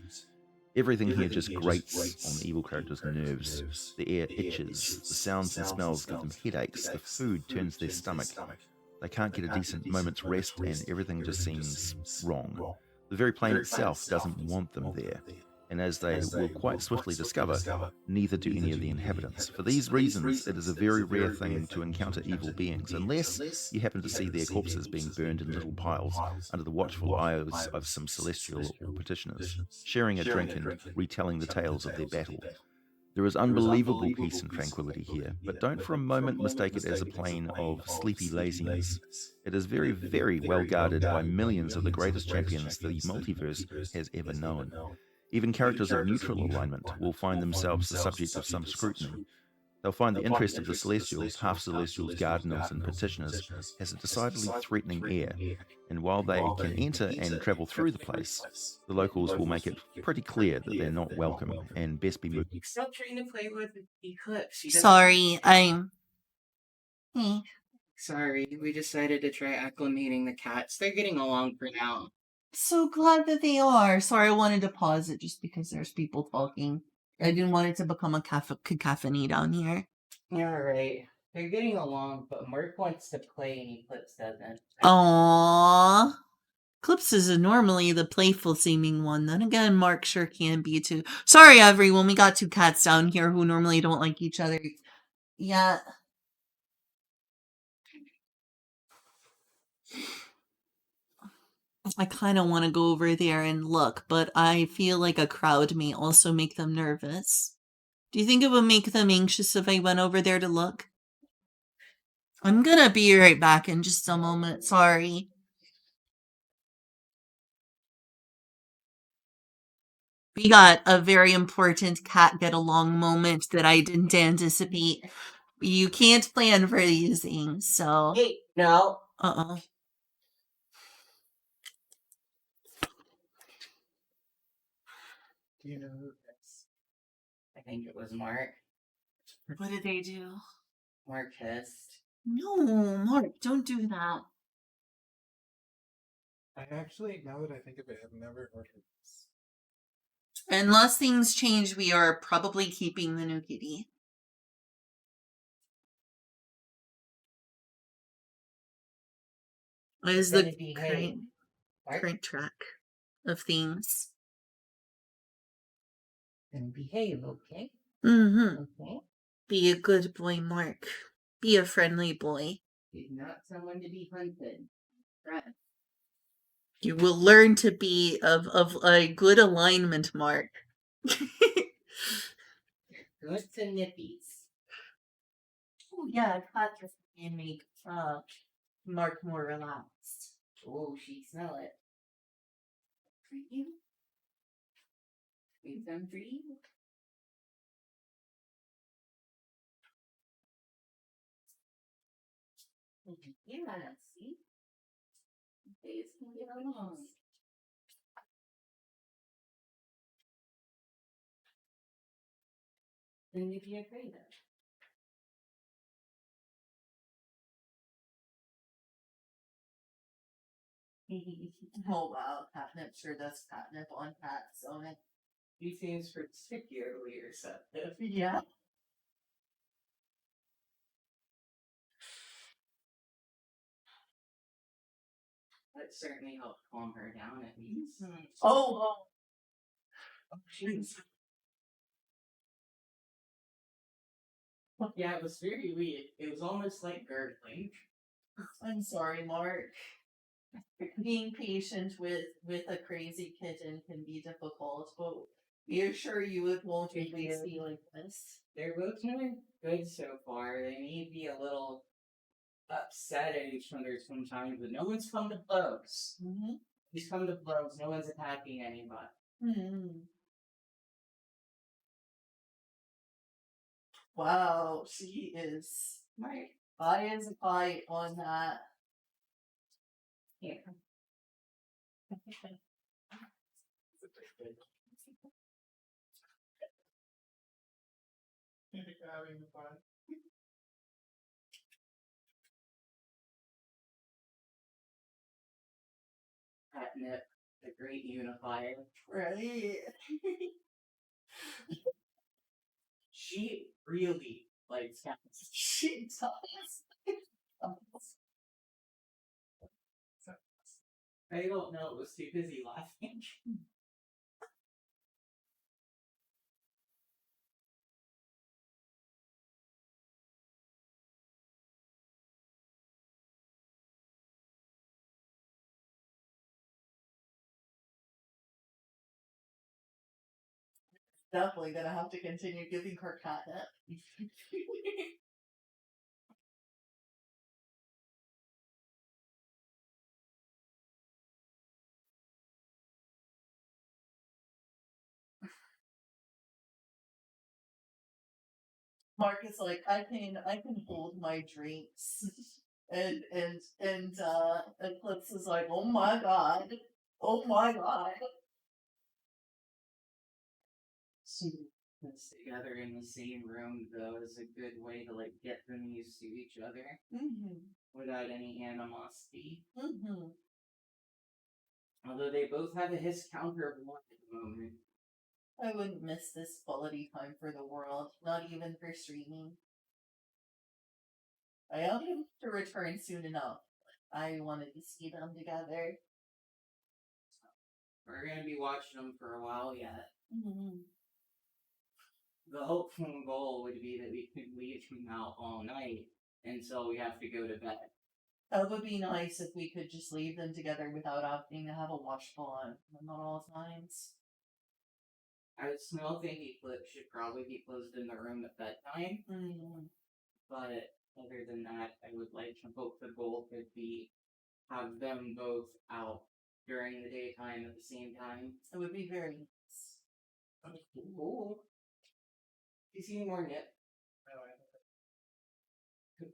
Everything here just grates on the evil characters' nerves. The air itches, the sounds and smells give them headaches, the food turns their stomach. They can't get a decent moment's rest, and everything just seems wrong. The very plane itself doesn't want them there, and as they will quite swiftly discover, neither do any of the inhabitants. For these reasons, it is a very rare thing to encounter evil beings, unless you happen to see their corpses being burned in little piles under the watchful eyes of some celestial petitioners, sharing a drink and retelling the tales of their battle. There is unbelievable peace and tranquility here, but don't for a moment mistake it as a plane of sleepy laziness. It is very, very well guarded by millions of the greatest champions the multiverse has ever known. Even characters of neutral alignment will find themselves the subject of some scrutiny. They'll find the interest of the Celestials, half-Celestials, Gardeners, and Petitioners has a decidedly threatening air, and while they can enter and travel through the place, the locals will make it pretty clear that they're not welcome and best be moved. Stop trying to play with Eclipse. Sorry, Sorry, we decided to try acclimating the cats. They're getting along for now. So glad that they are. Sorry, I wanted to pause it just because there's people talking. I didn't want it to become a cacophony down here. You're right. They're getting along, but Mark wants to play and Eclipse doesn't. Aww. Eclipse is normally the playful seeming one. Then again, Mark sure can be too. Sorry, everyone. We got two cats down here who normally don't like each other. Yeah. I kind of want to go over there and look, but I feel like a crowd may also make them nervous. Do you think it would make them anxious if I went over there to look? I'm gonna be right back in just a moment. Sorry. We got a very important cat get along moment that I didn't anticipate. You can't plan for these things, so. Hey, no. Uh-oh. Do you know who this? I think it was Mark. What did they do? Mark kissed. No, Mark, don't do that. I actually, now that I think of it, have never heard of this. Unless things change, we are probably keeping the new kitty. What is the Gonna behave. current, Mark, current track of things? and behave, okay? Mm-hmm. Okay. Be a good boy, Mark. Be a friendly boy. He's not someone to be hunted. Right. You will learn to be of a good alignment, Mark. Good to nippies. Oh yeah, Patrick can make Mark more relaxed. Oh, she smell it. For you. Make them for you. Yeah, see? They just can get along. Then you'd be afraid of. Oh wow, catnip sure does catnip on cats, so These things particularly receptive. yeah. That certainly helped calm her down at least. Oh, Jeez. Yeah, it was very weird. It was almost like gurgling. I'm sorry, Mark. Being patient with a crazy kitten can be difficult, but we assure you it won't always be like this. They're both doing good so far. They may be a little upset at each other sometimes, but no one's come to blows. Mm-hmm. He's come to blows. No one's attacking anybody. Mm-hmm. Wow, she is. Right. Eye is a fight on that. Yeah. Having fun. Catnip, the great unifier. Right. She really likes cats. She does. I don't know. It was too busy laughing. Definitely gonna have to continue giving her catnip. Mark is like, I can hold my drinks. And Eclipse is like, oh my god. Oh my god. Us together in the same room, though, is a good way to like get them used to each other Mm-hmm. without any animosity. Mm-hmm. Although they both have a his counter of one at the moment. I wouldn't miss this quality time for the world, not even for streaming. I want him to return soon enough. I wanted to see them together. We're gonna be watching them for a while yet. Mm-hmm. The hopeful goal would be that we could leave him out all night until we have to go to bed. That would be nice if we could just leave them together without having to have a watchful on them at all times. I would still think Eclipse should probably be closed in the room at bedtime, but other than that, I would like to hope the goal could be have them both out during the daytime at the same time. It would be very nice. Cool. Do you see more nip?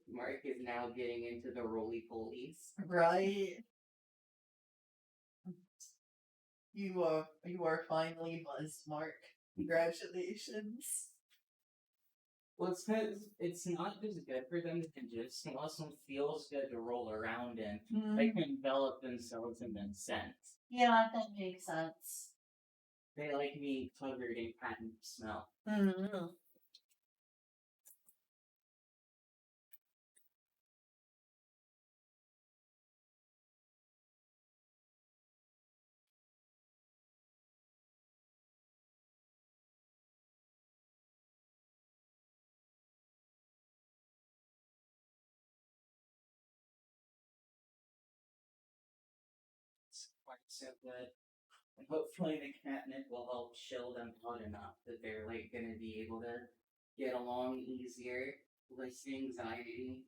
Mark is now getting into the roly-polies. Right? You are finally buzzed, Mark. Congratulations. Well, it's because it's not just good for them to just, it also feels good to roll around in. They can envelop themselves in that sense. Yeah, that makes sense. They like being covered in patent smell. Mm-hmm. Like I said, that and hopefully the catnip will help chill them out enough that they're like gonna be able to get along easier, less anxiety.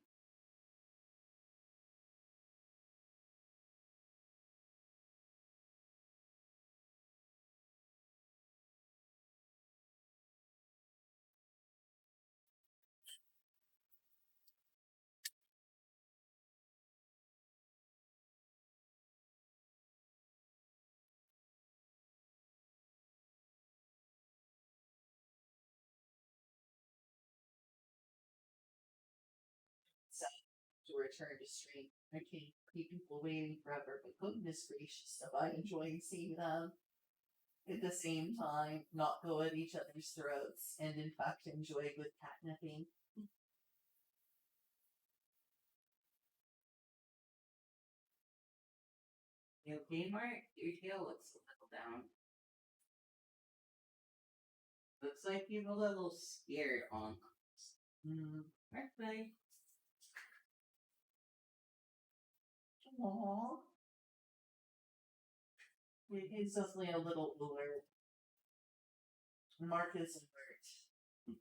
To return to stream. I can't keep people waiting forever, but goodness gracious, am I enjoying seeing them at the same time, not go at each other's throats, and in fact enjoy good catnipping. You okay, Mark? Your tail looks a little down. Looks like you're a little scared almost. Okay. Aww. He's definitely a little alert. Mark is alert.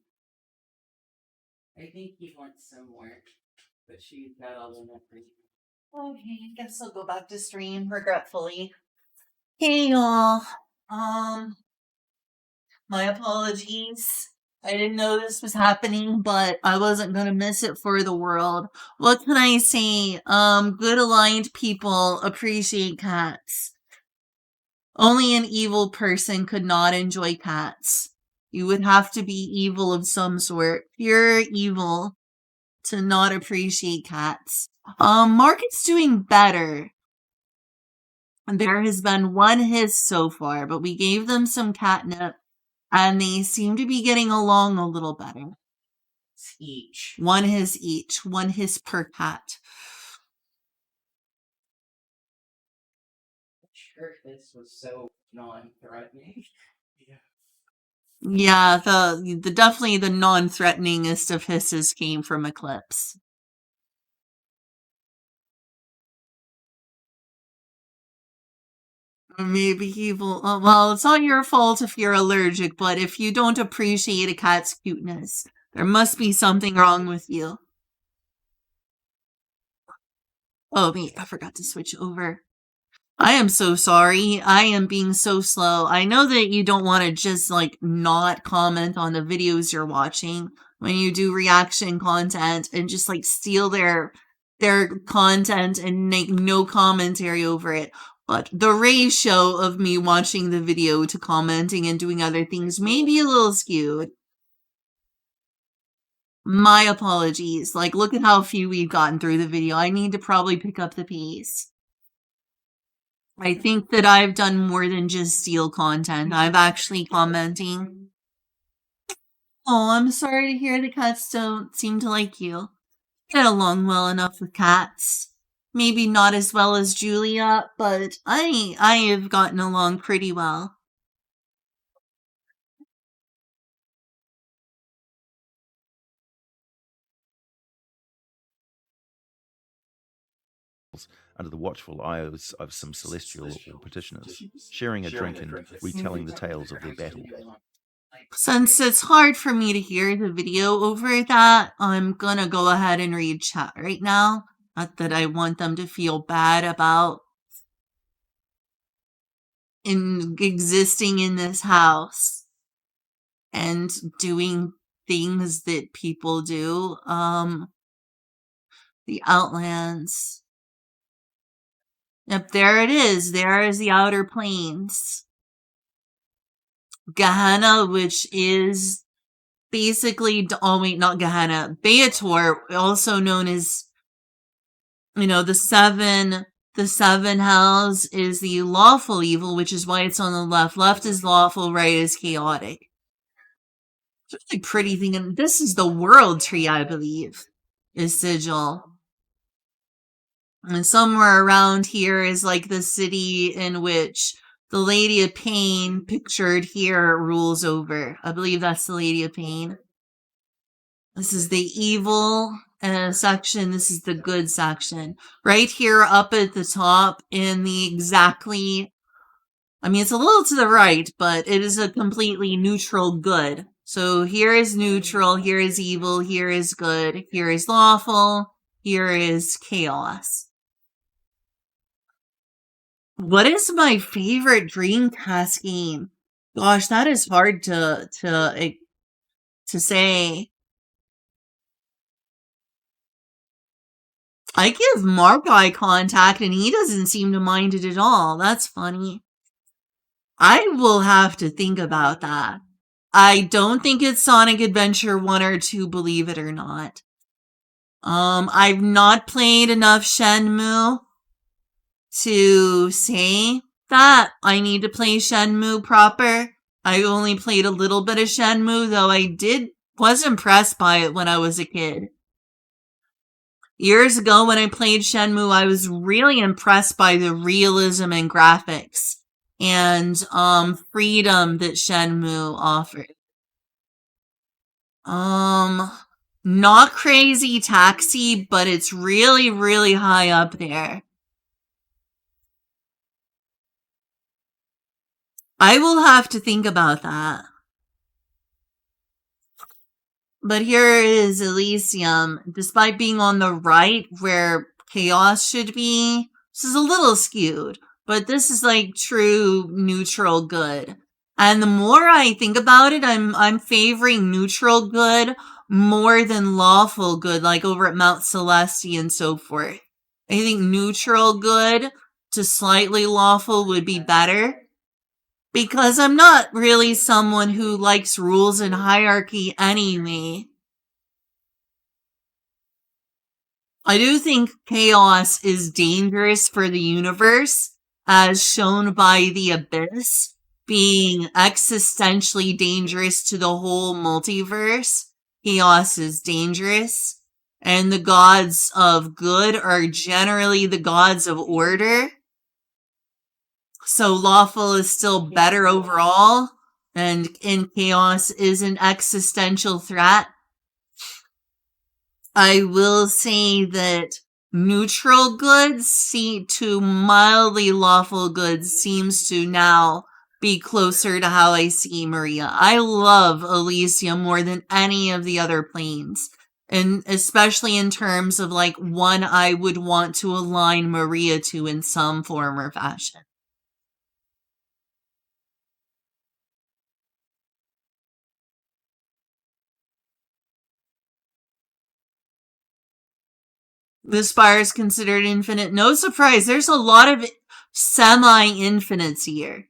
I think he wants some work, but she's got all the memories. Okay, guess I'll go back to stream regretfully. Hey y'all. My apologies. I didn't know this was happening, but I wasn't gonna miss it for the world. What can I say? Good aligned people appreciate cats. Only an evil person could not enjoy cats. You would have to be evil of some sort, pure evil, to not appreciate cats. Mark is doing better. There has been one hiss so far, but we gave them some catnip, and they seem to be getting along a little better. Each. One hiss each, one hiss per cat. Sure, this was so non-threatening. Yeah, the definitely the non-threateningest of hisses came from Eclipse. Maybe evil. Well, it's not your fault if you're allergic, but if you don't appreciate a cat's cuteness, there must be something wrong with you. Oh, wait, I forgot to switch over. I am so sorry. I am being so slow. I know that you don't want to just, like, not comment on the videos you're watching when you do reaction content and just, like, steal their content and make no commentary over it. But the ratio of me watching the video to commenting and doing other things may be a little skewed. My apologies. Like, look at how few we've gotten through the video. I need to probably pick up the pace. I think that I've done more than just steal content. I'm actually commenting. Oh, I'm sorry to hear the cats don't seem to like you. get along well enough with cats. Maybe not as well as Julia, but I have gotten along pretty well. under the watchful eyes of some celestial or petitioners, sharing a drink and retelling the tales of their battle. Since it's hard for me to hear the video over that, I'm gonna go ahead and read chat right now. Not that I want them to feel bad about existing in this house and doing things that people do. The Outlands. Yep, there it is. There is the Outer Plains. Gehenna, which is basically, oh wait, not Gehenna, Beator, also known as, the seven hells, is the lawful evil, which is why it's on the left. Left is lawful, right is chaotic. It's a really pretty thing, and this is the world tree, I believe, is Sigil. And somewhere around here is like the city in which the Lady of Pain, pictured here, rules over. I believe that's the Lady of Pain. This is the evil section. This is the good section. Right here up at the top in the it's a little to the right, but it is a completely neutral good. So here is neutral, here is evil, here is good, here is lawful, here is chaos. What is my favorite Dreamcast game? Gosh, that is hard to say. I give Mark eye contact and he doesn't seem to mind it at all. That's funny. I will have to think about that. I don't think it's Sonic Adventure 1 or 2, believe it or not. I've not played enough Shenmue to say that I need to play Shenmue proper. I only played a little bit of Shenmue, though I was impressed by it when I was a kid. Years ago when I played Shenmue, I was really impressed by the realism and graphics and freedom that Shenmue offered. Not Crazy Taxi, but it's really, really high up there. I will have to think about that. But here is Elysium. Despite being on the right where chaos should be, this is a little skewed, but this is like true neutral good. And the more I think about it, I'm favoring neutral good more than lawful good, like over at Mount Celeste and so forth. I think neutral good to slightly lawful would be better. Because I'm not really someone who likes rules and hierarchy anyway. I do think chaos is dangerous for the universe, as shown by the Abyss being existentially dangerous to the whole multiverse. Chaos is dangerous, and the gods of good are generally the gods of order. So lawful is still better overall, and in chaos is an existential threat. I will say that neutral goods to mildly lawful goods seems to now be closer to how I see Maria. I love Elysium more than any of the other planes, and especially in terms of like one I would want to align Maria to in some form or fashion. The spire is considered infinite. No surprise, there's a lot of semi-infinites here.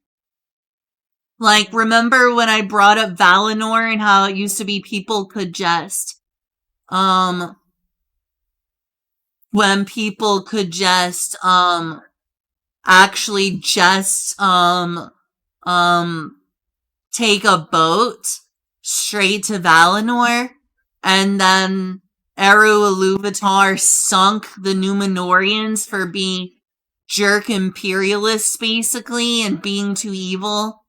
Like, remember when I brought up Valinor and how it used to be people could just, when people could just, actually just, take a boat straight to Valinor and then Eru Iluvatar sunk the Numenorians for being jerk imperialists, basically, and being too evil.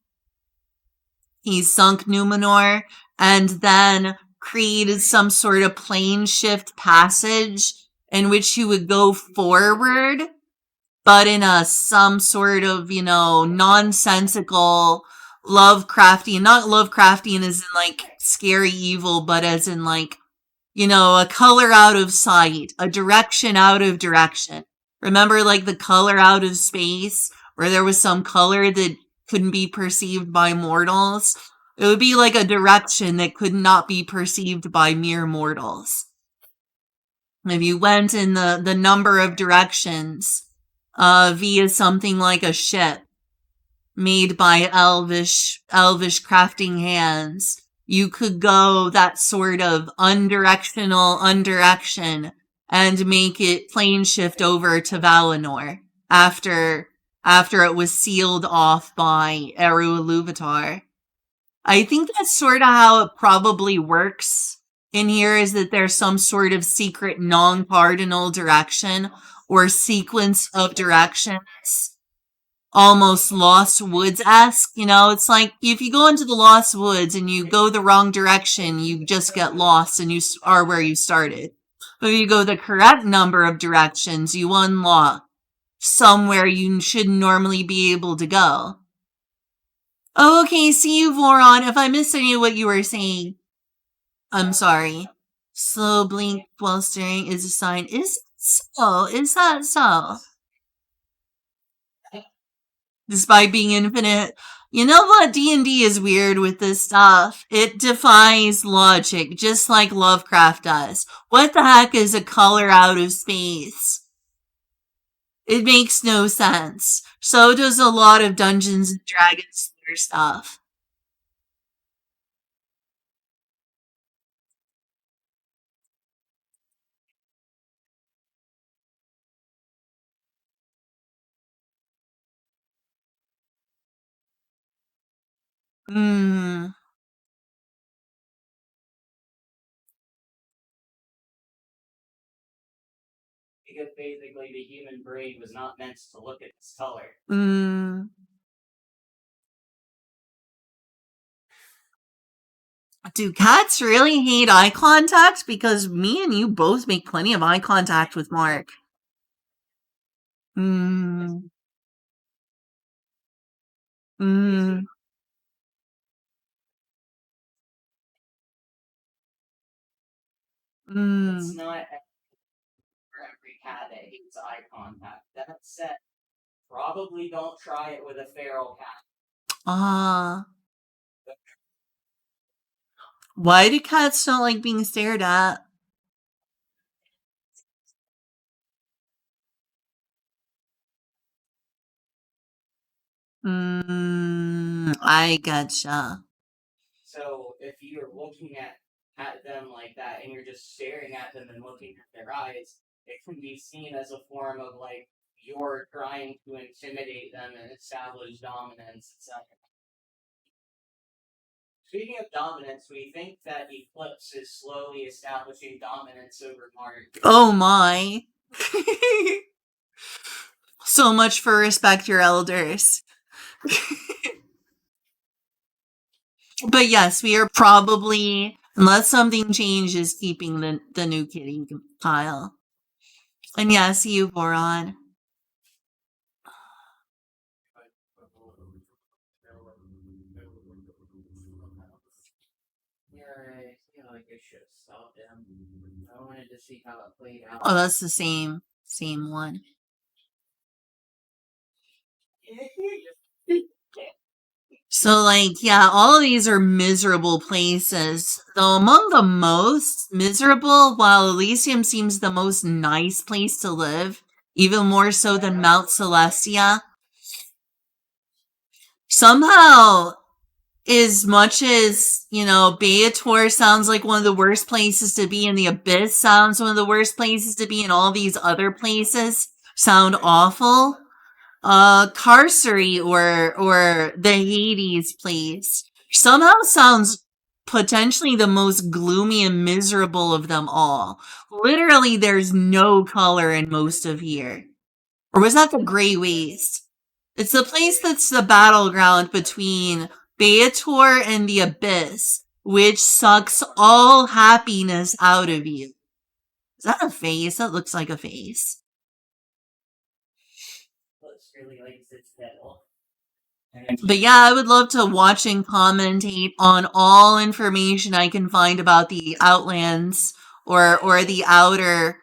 He sunk Numenor and then created some sort of plane shift passage in which you would go forward, but in some sort of, nonsensical Lovecraftian, not Lovecraftian as in like scary evil, but as in like, a color out of sight, a direction out of direction. Remember like the color out of space where there was some color that couldn't be perceived by mortals? It would be like a direction that could not be perceived by mere mortals. If you went in the number of directions via something like a ship made by elvish crafting hands, you could go that sort of undirection and make it plane shift over to Valinor after it was sealed off by Eru Iluvatar. I think that's sort of how it probably works in here, is that there's some sort of secret non-cardinal direction or sequence of directions. Almost Lost Woods-esque, it's like if you go into the Lost Woods and you go the wrong direction, you just get lost and you are where you started. But if you go the correct number of directions, you unlock somewhere you shouldn't normally be able to go. Oh, okay, see you, Voron. If I missed any of what you were saying, I'm sorry. Slow blink while staring is a sign. Is that so? Despite being infinite. You know what? D&D is weird with this stuff. It defies logic, just like Lovecraft does. What the heck is a color out of space? It makes no sense. So does a lot of Dungeons and Dragons stuff. Hmm. Because basically the human brain was not meant to look at this color. Hmm. Do cats really hate eye contact? Because me and you both make plenty of eye contact with Mark. Hmm. Hmm. Hmm. It's not for every cat that hates eye contact. That said, probably don't try it with a feral cat. Why do cats don't like being stared at? I gotcha. So if you're looking at them like that and you're just staring at them and looking at their eyes, it can be seen as a form of like you're trying to intimidate them and establish dominance, etc. Speaking of dominance, we think that Eclipse is slowly establishing dominance over Mark. Oh my. So much for respect your elders. But yes, we are probably, unless something changes, keeping the new kitty pile. And yeah, see you, Voron. I feel like I should have stopped him. I wanted to see how it played out. Oh, that's the same one. So, like, yeah, all of these are miserable places. Though among the most miserable, while Elysium seems the most nice place to live, even more so than Mount Celestia, somehow, as much as, Beator sounds like one of the worst places to be, and the Abyss sounds one of the worst places to be, and all these other places sound awful, Carcery or the Hades place somehow sounds potentially the most gloomy and miserable of them all. Literally, there's no color in most of here. Or was that the Grey Waste? It's the place that's the battleground between Beator and the Abyss, which sucks all happiness out of you. Is that a face? That looks like a face. Looks really like Citadel. But yeah, I would love to watch and commentate on all information I can find about the Outlands or the outer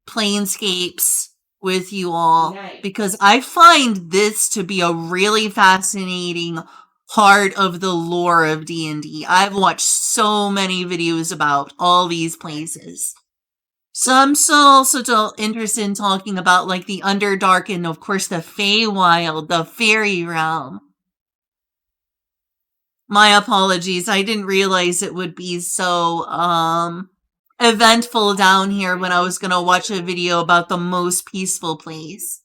planescapes with you all, Nice. because I find this to be a really fascinating part of the lore of D&D. I've watched so many videos about all these places. So I'm also interested in talking about like the Underdark and of course the Feywild, the fairy realm. My apologies, I didn't realize it would be so eventful down here when I was gonna watch a video about the most peaceful place.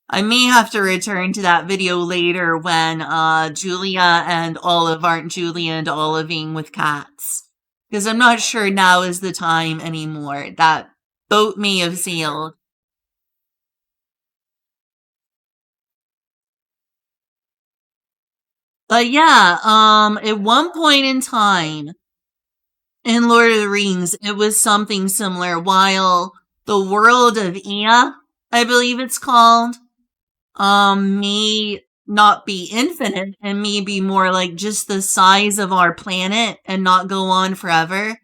I may have to return to that video later when Julia and Olive aren't Julia and Oliving with cats. Because I'm not sure now is the time anymore. That boat may have sailed. But yeah, at one point in time in Lord of the Rings, it was something similar. While the world of Ea, I believe it's called, may not be infinite and may be more like just the size of our planet and not go on forever.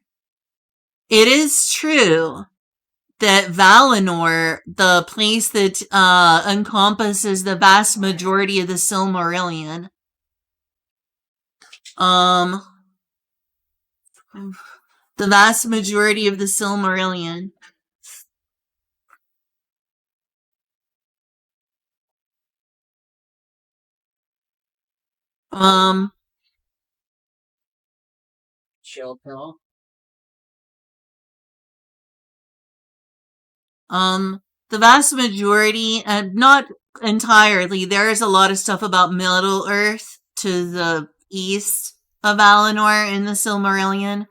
It is true that Valinor, the place that encompasses the vast majority of the Silmarillion, the vast majority of the Silmarillion, Chill pill. the vast majority, and not entirely, there is a lot of stuff about Middle Earth to the east of Valinor in the Silmarillion.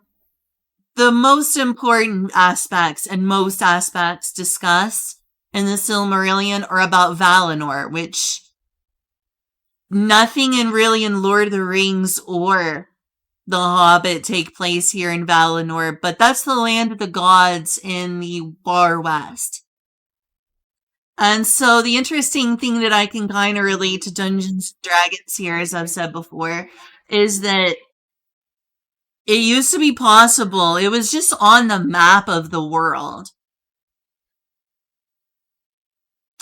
The most important aspects and most aspects discussed in the Silmarillion are about Valinor, which nothing in Lord of the Rings or The Hobbit take place here in Valinor, but that's the land of the gods in the far west. And so the interesting thing that I can kind of relate to Dungeons & Dragons here, as I've said before, is that it used to be possible. It was just on the map of the world.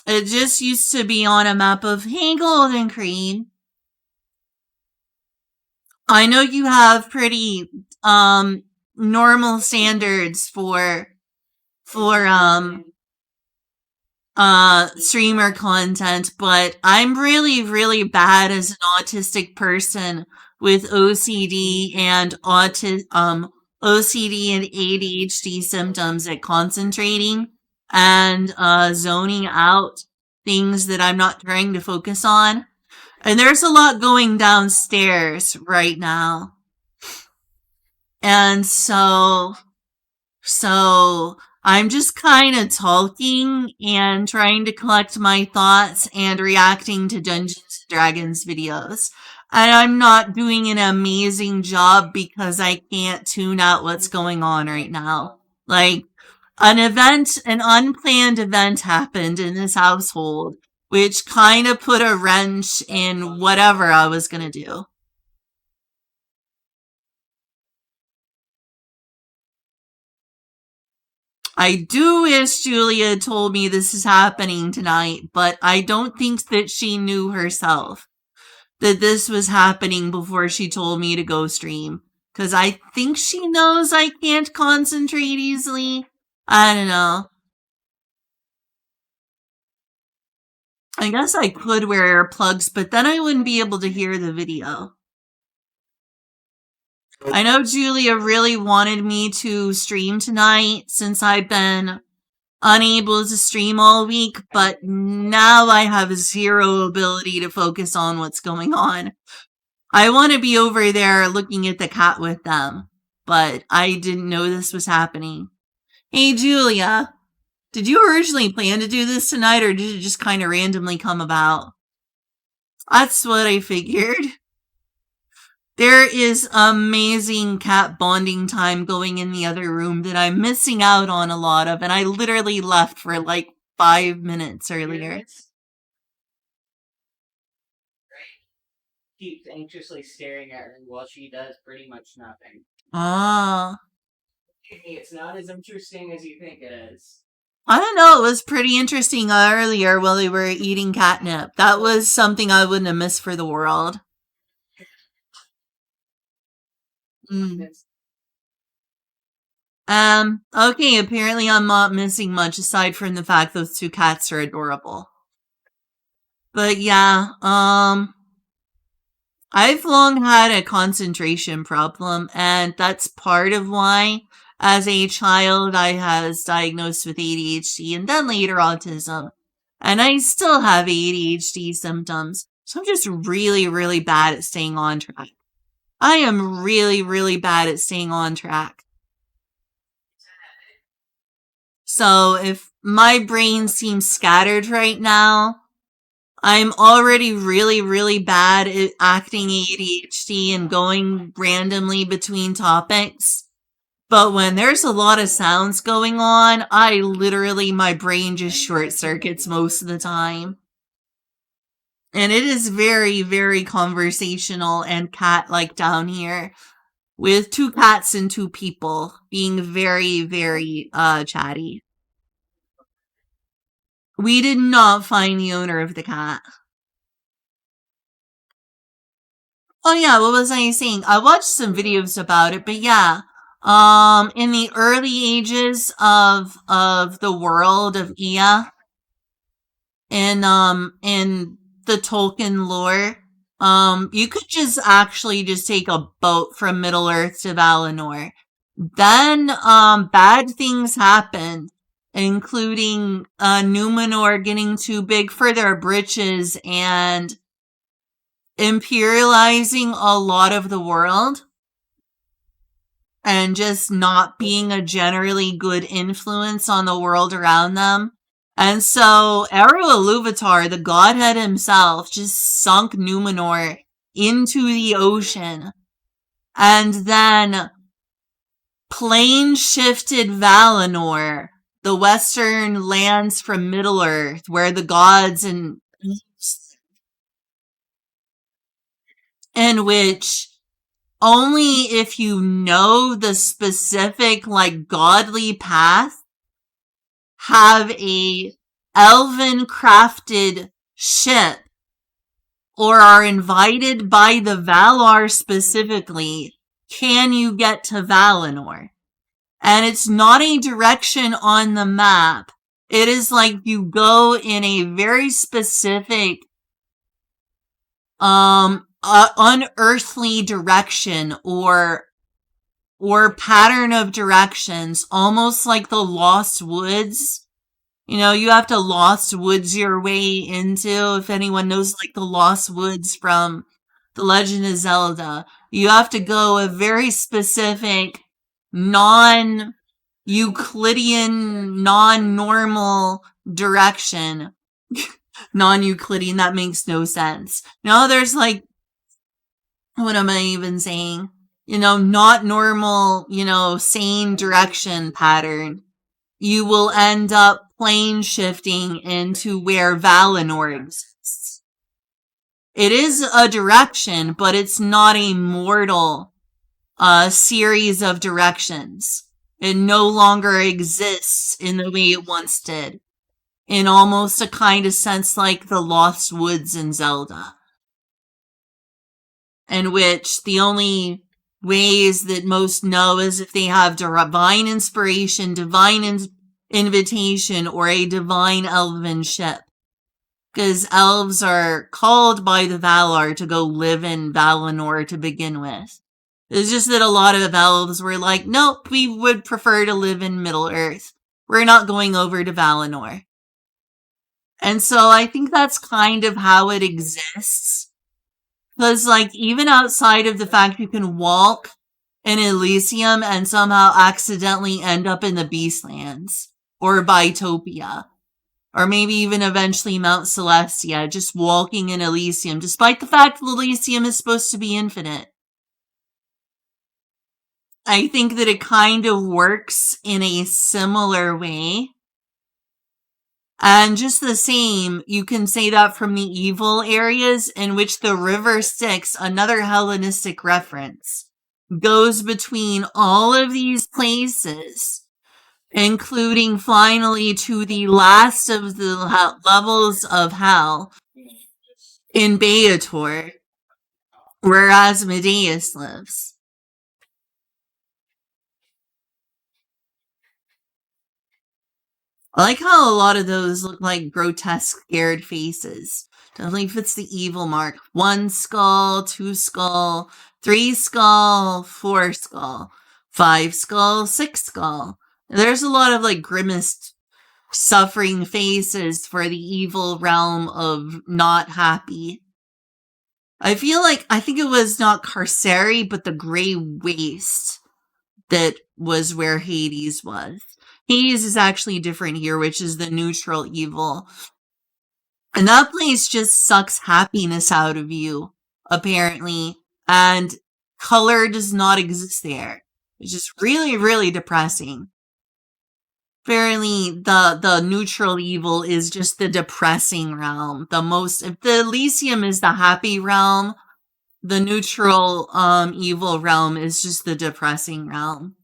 It just used to be on a map of, hey, Golden Creed, I know you have pretty normal standards for streamer content, but I'm really bad as an autistic person with OCD and OCD and ADHD symptoms at concentrating and zoning out things that I'm not trying to focus on. And there's a lot going downstairs right now. And so I'm just kind of talking and trying to collect my thoughts and reacting to Dungeons & Dragons videos. And I'm not doing an amazing job because I can't tune out what's going on right now. Like, an unplanned event happened in this household, which kind of put a wrench in whatever I was going to do. I do wish Julia told me this is happening tonight, but I don't think that she knew herself that this was happening before she told me to go stream. Because I think she knows I can't concentrate easily. I don't know. I guess I could wear earplugs, but then I wouldn't be able to hear the video. I know Julia really wanted me to stream tonight since I've been unable to stream all week, but now I have zero ability to focus on what's going on. I want to be over there looking at the cat with them, but I didn't know this was happening. Hey, Julia, did you originally plan to do this tonight, or did it just kind of randomly come about? That's what I figured. There is amazing cat bonding time going in the other room that I'm missing out on a lot of, and I literally left for like 5 minutes earlier. Keeps anxiously staring at her while she does pretty much nothing. Ah. It's not as interesting as you think it is. I don't know, it was pretty interesting earlier while they were eating catnip. That was something I wouldn't have missed for the world. Okay, apparently I'm not missing much aside from the fact those two cats are adorable. But yeah, I've long had a concentration problem, and that's part of why, as a child, I was diagnosed with ADHD and then later autism. And I still have ADHD symptoms, so I'm just really, really bad at staying on track. I am really, really bad at staying on track. So if my brain seems scattered right now, I'm already really, really bad at acting ADHD and going randomly between topics. But when there's a lot of sounds going on, my brain just short circuits most of the time. And it is very, very conversational and cat-like down here, with 2 cats and 2 people being very, very chatty. We did not find the owner of the cat. Oh yeah, what was I saying? I watched some videos about it, but yeah. In the early ages of the world of Ea, in the Tolkien lore, you could just take a boat from Middle-earth to Valinor. Then, bad things happened, including, Numenor getting too big for their britches and imperializing a lot of the world, and just not being a generally good influence on the world around them. And so Eru Ilúvatar, the godhead himself, just sunk Numenor into the ocean, and then plane shifted Valinor, the western lands from Middle-earth, where the gods and in which only if you know the specific, like, godly path, have a elven crafted ship, or are invited by the Valar specifically, can you get to Valinor. And it's not a direction on the map. It is like you go in a very specific, unearthly direction or pattern of directions, almost like the Lost Woods. You know, you have to Lost Woods your way into, if anyone knows, like, the Lost Woods from The Legend of Zelda. You have to go a very specific, non-Euclidean, non-normal direction. Non-Euclidean, that makes no sense. No, there's, like, what am I even saying? You know, not normal, sane direction pattern. You will end up plane shifting into where Valinor exists. It is a direction, but it's not a mortal series of directions. It no longer exists in the way it once did. In almost a kind of sense like the Lost Woods in Zelda. In which the only ways that most know is if they have divine inspiration, divine invitation, or a divine elven ship. Because elves are called by the Valar to go live in Valinor to begin with. It's just that a lot of elves were like, nope, we would prefer to live in Middle-earth. We're not going over to Valinor. And so I think that's kind of how it exists. Because, like, even outside of the fact you can walk in Elysium and somehow accidentally end up in the Beastlands or Bitopia, or maybe even eventually Mount Celestia, just walking in Elysium, despite the fact that Elysium is supposed to be infinite. I think that it kind of works in a similar way. And just the same, you can say that from the evil areas in which the River Styx, another Hellenistic reference, goes between all of these places, including finally to the last of the levels of hell in Beator, where Asmodeus lives. I like how a lot of those look like grotesque, scared faces. Definitely fits the evil mark. 1 skull, 2 skull, 3 skull, 4 skull, 5 skull, 6 skull. There's a lot of like grimaced, suffering faces for the evil realm of not happy. I think it was not Carceri, but the Grey Waste that was where Hades was. Hades is actually different here, which is the neutral evil. And that place just sucks happiness out of you, apparently. And color does not exist there. It's just really, really depressing. Apparently, the neutral evil is just the depressing realm. If the Elysium is the happy realm, the neutral evil realm is just the depressing realm.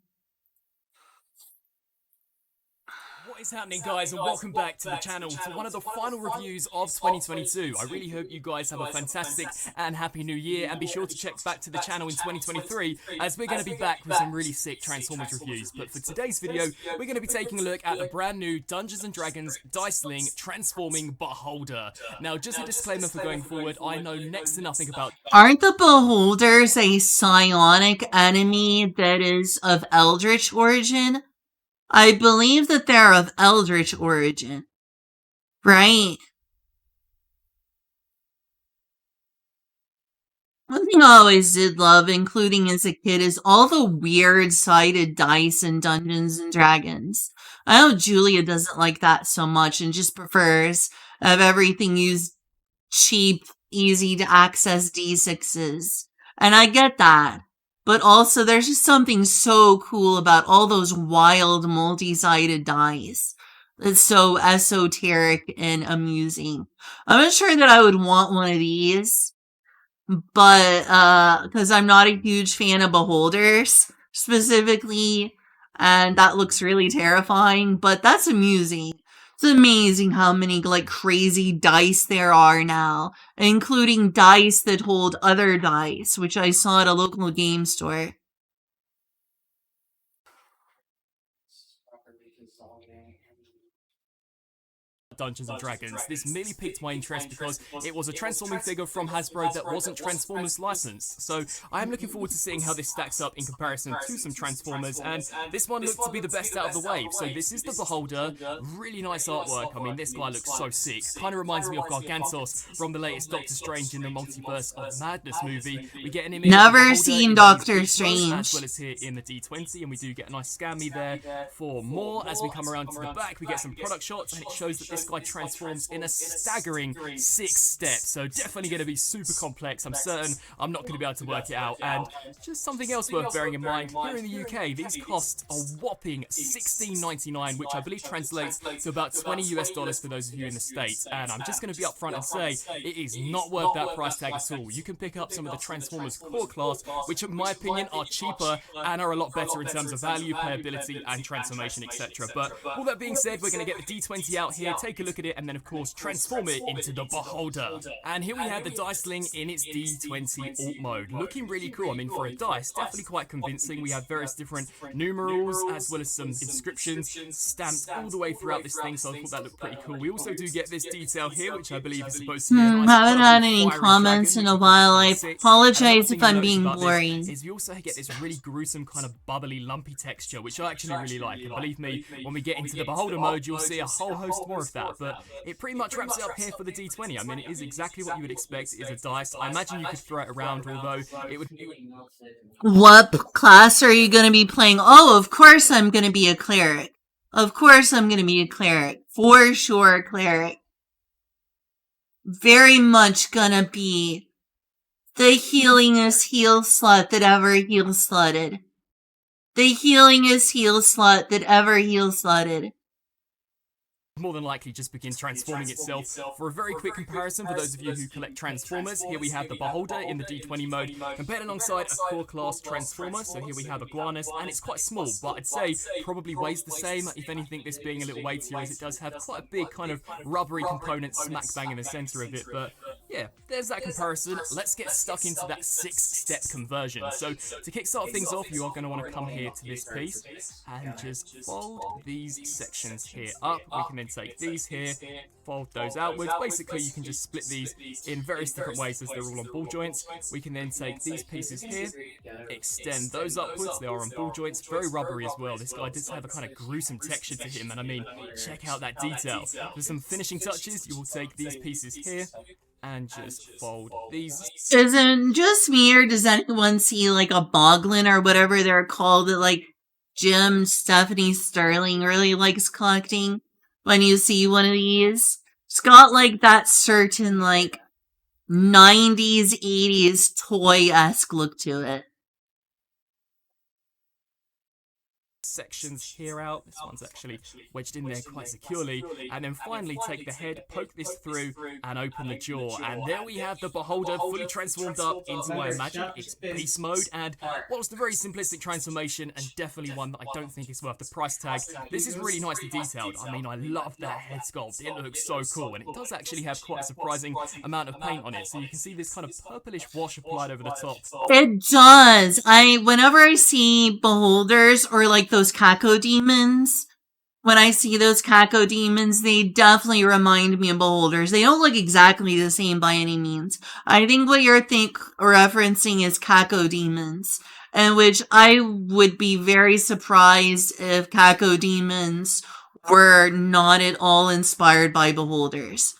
What is happening, guys, and welcome back to the channel to one of the final reviews of 2022. I really hope you guys have a fantastic and happy new year, and be sure to check back to the channel in 2023 as we're going to be back with some really sick Transformers reviews. But for today's video, we're going to be taking a look at the brand new Dungeons & Dragons Diceling Transforming Beholder. Now, just a disclaimer for going forward, I know next to nothing about... Aren't the Beholders a psionic enemy that is of Eldritch origin? I believe that they're of Eldritch origin, right? One thing I always did love, including as a kid, is all the weird-sided dice in Dungeons & Dragons. I know Julia doesn't like that so much and just prefers have everything use cheap, easy-to-access D6s. And I get that. But also, there's just something so cool about all those wild, multi-sided dice. It's so esoteric and amusing. I'm not sure that I would want one of these, but, because I'm not a huge fan of Beholders, specifically, and that looks really terrifying, but that's amusing. It's amazing how many, like, crazy dice there are now, including dice that hold other dice, which I saw at a local game store. Dungeons & Dragons. This merely piqued my interest because it was a transforming figure from Hasbro that wasn't Transformers licensed. So I am looking forward to seeing how this stacks up in comparison to some Transformers, and this one looked to be the best out of the wave. So this is the Beholder. Really nice artwork. I mean, this guy looks so sick. Kind of reminds me of Gargantos from the latest Doctor Strange in the Multiverse of Madness movie. We get an image Never seen Doctor Strange. As well as here in the D20, and we do get a nice scan me there for more. As we come around to the back, we get some product shots, and it shows that this guy transforms in a staggering 6 steps, so definitely going to be super complex. I'm certain I'm not going to be able to work it out. And just something else worth bearing in mind, here in the UK, these cost a whopping $16.99, which I believe translates to about $20 US for those of you in the States. And I'm just going to be upfront and say, it is not worth that price tag at all. You can pick up some of the Transformers core class, which in my opinion are cheaper and are a lot better in terms of value, playability, and transformation, etc. But all that being said, we're going to get the D20 out here, take a look at it, and then of course transform it into the Beholder. And here we have the Diceling in its D20 alt mode, looking really cool. I mean, for a dice, definitely quite convincing. We have various different numerals as well as some inscriptions stamped all the way throughout this thing, so I thought that looked pretty cool. We also do get this detail here, which I believe is supposed to be a nice haven't had any comments in a while. I apologize if I'm being boring. Is we also get this really gruesome kind of bubbly, lumpy texture, which I actually really like. And believe me, when we get into the Beholder mode, you'll see a whole host more of that. that, but it pretty much wraps it up here for the D20. I mean, it is exactly what you would expect. It is a dice. I imagine you could throw it around, although it would... What class are you going to be playing? Oh, of course I'm going to be a cleric. Of course I'm going to be a cleric. For sure, cleric. Very much gonna be the healingest heal slut that ever heal slutted. The healingest heal slut that ever heal slutted. more than likely just begin transforming itself. For a very quick comparison, for those of you who collect Transformers, here we have the Beholder in the D20 mode, compared alongside a core class Transformer. So here we have Iguanus, and it's quite small, but I'd say probably weighs the same, if anything, this being a little weightier, as it does have quite a big kind of rubbery component smack bang in the center of it. But yeah, there's that comparison. Let's get stuck into that 6-step conversion. So to kickstart things off, you are going to want to come here to this piece and just fold these sections here up. We can then take these here, fold those outwards. Basically, you can just split these in various different ways as they're all on ball joints. We can then take these pieces here, extend those upwards. They are on ball joints, very rubbery as well. This guy does have a kind of gruesome texture to him, and I mean, check out that detail. For some finishing touches, you will take these pieces here and just fold these. Isn't just me, or does anyone see like a boglin or whatever they're called that like Jim Stephanie Sterling really likes collecting? When you see one of these, it's got like that certain like 90s, 80s toy-esque look to it. Sections here out. This one's actually wedged in there quite securely. And then finally take the head, poke this through, and open the jaw. And there we have the Beholder fully transformed up into, I imagine, its beast mode. And whilst a very simplistic transformation, and definitely one that I don't think is worth the price tag, this is really nicely detailed. I mean, I love that head sculpt. It looks so cool. And it does actually have quite a surprising amount of paint on it. So you can see this kind of purplish wash applied over the top. It does. Whenever I see Beholders or like those Cacodemons, when I see those Cacodemons, they definitely remind me of Beholders. They don't look exactly the same by any means. I think what you're referencing is Cacodemons, in which I would be very surprised if Cacodemons were not at all inspired by Beholders.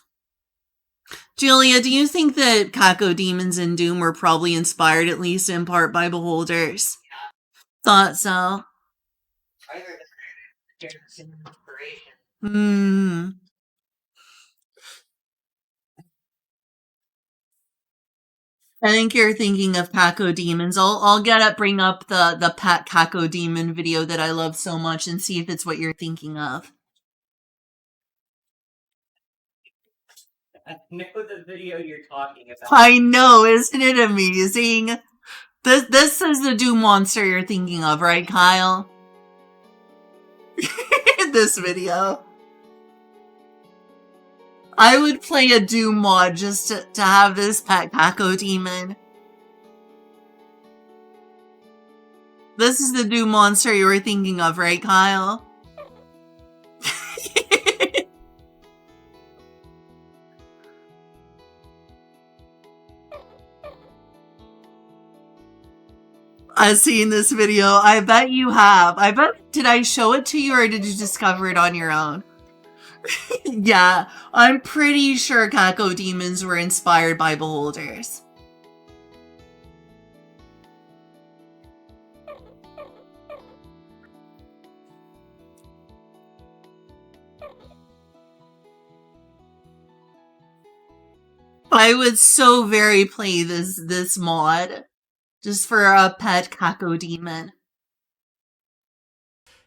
Julia, do you think that Cacodemons in Doom were probably inspired at least in part by Beholders? Thought so. I think you're thinking of Cacodemons. I'll bring up the Pat Cacodemon video that I love so much and see if it's what you're thinking of. I know the video you're talking about. I know, isn't it amazing? This is the Doom monster you're thinking of, right, Kyle? This video. I would play a Doom mod just to have this pet Cacodemon. This is the Doom monster you were thinking of, right, Kyle? I've seen this video. I bet you have. Did I show it to you or did you discover it on your own? Yeah, I'm pretty sure Cacodemons were inspired by Beholders. I would so very play this mod. Just for a pet Cacodemon.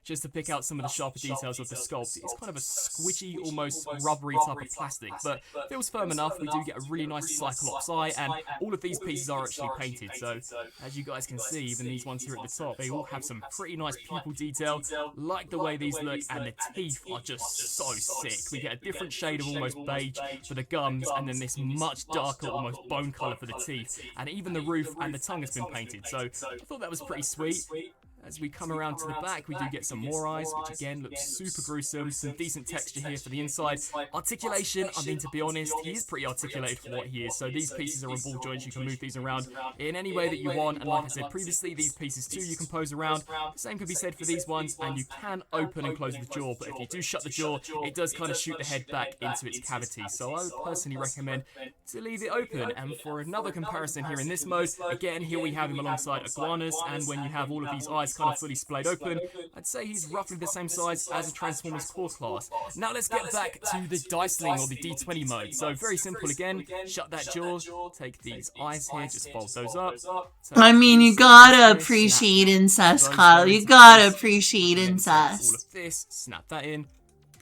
Just to pick out some of the sharper details of the sculpt, it's kind of a squishy, almost rubbery type of plastic, but feels firm enough. We do get a really nice Cyclops eye, and all of these pieces are actually painted, so as you guys can see, even these ones here at the top, they all have some pretty nice pupil detail. Like the way these look, and the teeth are just so sick. We get a different shade of almost beige for the gums, and then this much darker, almost bone colour for the teeth, and even the roof and the tongue has been painted, so I thought that was pretty sweet. As we come around to the back, we do get some more eyes, which again looks super gruesome. Some decent texture here for the inside. Articulation, I mean, to be honest, he is pretty articulated for what he is. So these pieces are on ball joints. You can move these around in any way that you want. And like I said previously, these pieces too you can pose around. The same can be said for these ones, and you can open and close the jaw. But if you do shut the jaw, it does kind of shoot the head back into its cavity. So I would personally recommend to leave it open. And for another comparison here in this mode, again, here we have him alongside iguanas. And when you have all of these eyes kind of fully splayed open, I'd say he's roughly the same size as a Transformers core class. Now let's get back to the Diceling or the D20 mode. So very simple again, shut that jaw, take these eyes here, just fold those up. I mean, you gotta appreciate incest, Kyle. You gotta appreciate incest. All of this, snap that in,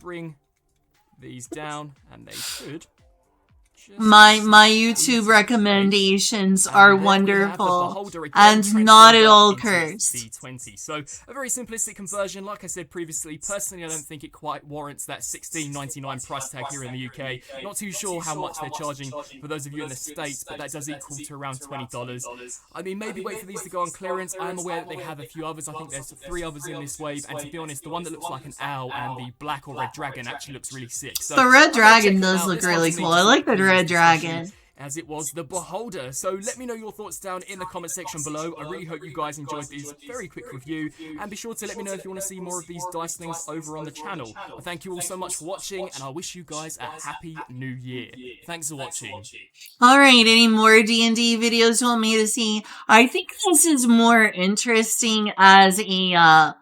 bring these down, and they should. My YouTube recommendations are wonderful and not at all cursed. D20. So a very simplistic conversion. Like I said previously, personally I don't think it quite warrants that $16.99 price tag here in the UK. Not too sure how much they're charging for those of you in the States, but that does equal to around $20. I mean, maybe wait for these to go on clearance. I am aware that they have a few others. I think there's 3 others in this wave, and to be honest, the one that looks like an owl and the black or red dragon actually looks really sick. So the red dragon does look really cool. I like the red dragon. As it was the Beholder. So let me know your thoughts down in the comment section below. I really hope you guys enjoyed this very quick review, and be sure to let me know if you want to see more of these Dicelings over on the channel. I thank you all so much for watching, and I wish you guys a happy new year. Thanks for watching. Alright, any more D&D videos you want me to see? I think this is more interesting as a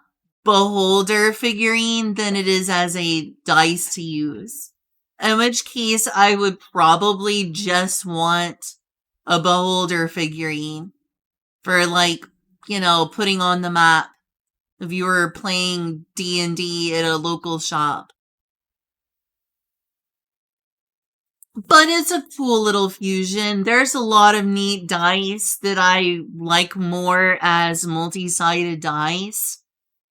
Beholder figurine than it is as a dice to use. In which case, I would probably just want a Beholder figurine for, like, you know, putting on the map if you were playing D&D at a local shop. But it's a cool little fusion. There's a lot of neat dice that I like more as multi-sided dice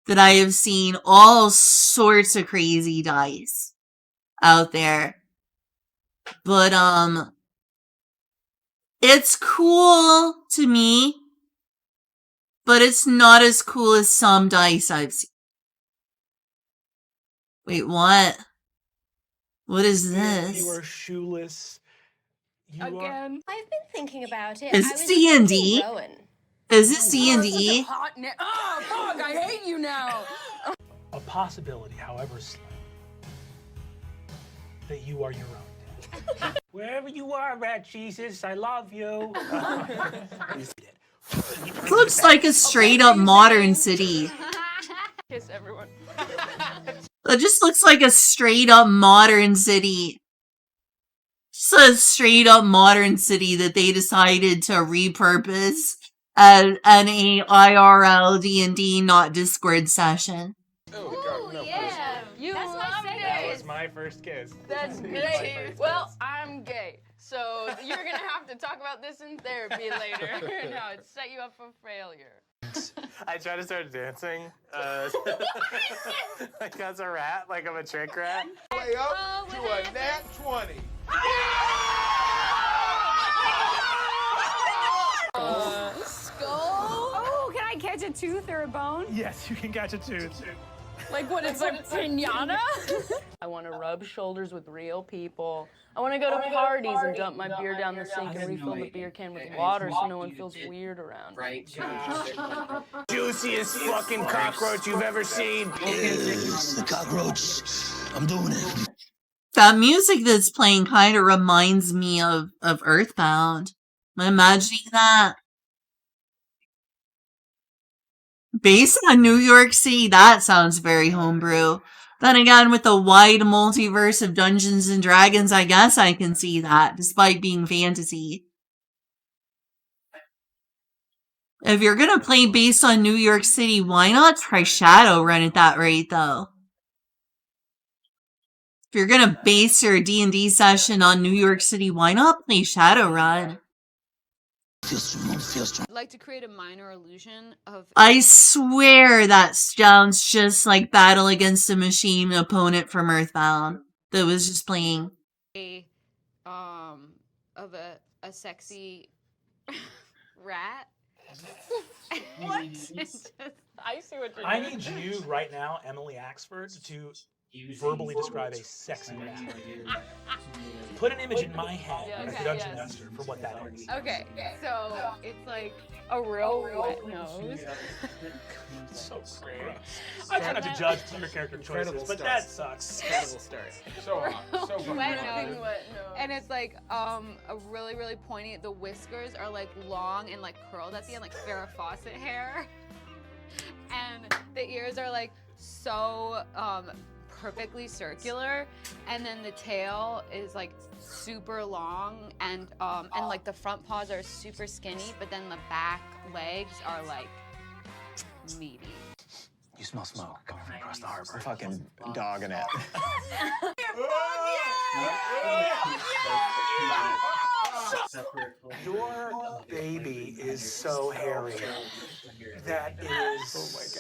that I have seen. All sorts of crazy dice out there. But it's cool to me, but it's not as cool as some dice I've seen. Wait, what? What is this? You are shoeless. Again. I've been thinking about it. Is I this was D&D? thinking Rowan. Is this D&D? Oh, fuck, I hate you now. A possibility, however slim, that you are your own. Wherever you are, Rat Jesus, I love you. Looks like a straight up modern city. Kiss everyone. It just looks like a straight up modern city. Just a straight up modern city that they decided to repurpose as an IRL D&D, not Discord session. Ooh, yeah. You That's my love second. That it. was my first kiss. That's great. Well, I'm gay, so you're gonna have to talk about this in therapy later. No, it set you up for failure. I tried to start dancing. Like as a rat, like I'm a trick rat. Way up to a nat 20. Skull? Oh, can I catch a tooth or a bone? Yes, you can catch a tooth. Like what? It's like pinata? I want to rub shoulders with real people. I want to go to parties and dump my beer down the sink and refill the beer can with water so no one feels weird around. Right. Juiciest fucking cockroach you've ever seen. It's the cockroach. I'm doing it. That music that's playing kind of reminds me of Earthbound. Am I imagining that? Based on New York City, that sounds very homebrew. Then again, with the wide multiverse of Dungeons and Dragons, I guess I can see that, despite being fantasy. If you're gonna play based on New York City, why not try Shadowrun at that rate, though? If you're gonna base your D&D session on New York City, why not play Shadowrun? I'd like to create a minor illusion of I swear that sounds just like Battle Against the Machine opponent from Earthbound that was just playing. of a sexy rat. What? It's just I see what you're I doing. need you right now, Emily Axford, to verbally describe a sexy man. Put an image in my head as the dungeon master for what that is. Okay, so it's like a real wet nose. So great. I try not to judge your character choices, but that sucks. Incredible start. So hot. So fun. Wet nose. And it's like a really, really pointy. The whiskers are like long and like curled at the end, like Farrah Fawcett hair. And the ears are like so perfectly circular, and then the tail is like super long, and like the front paws are super skinny, but then the back legs are like meaty. You smell smoke coming from across the harbor. Fucking dogging it. Your baby is so hairy that is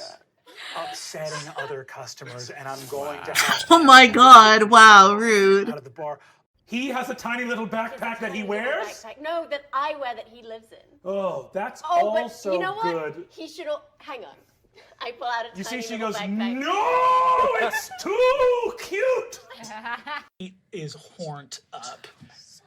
upsetting other customers, and I'm going to have Oh my god, wow, rude. out of the bar. He has a tiny little backpack that he wears? No, that I wear that he lives in. Oh, that's Oh, but also you know what? good. He should. Hang on. I pull out a You see, tiny she little goes, backpack. no, it's too cute. He is horned up.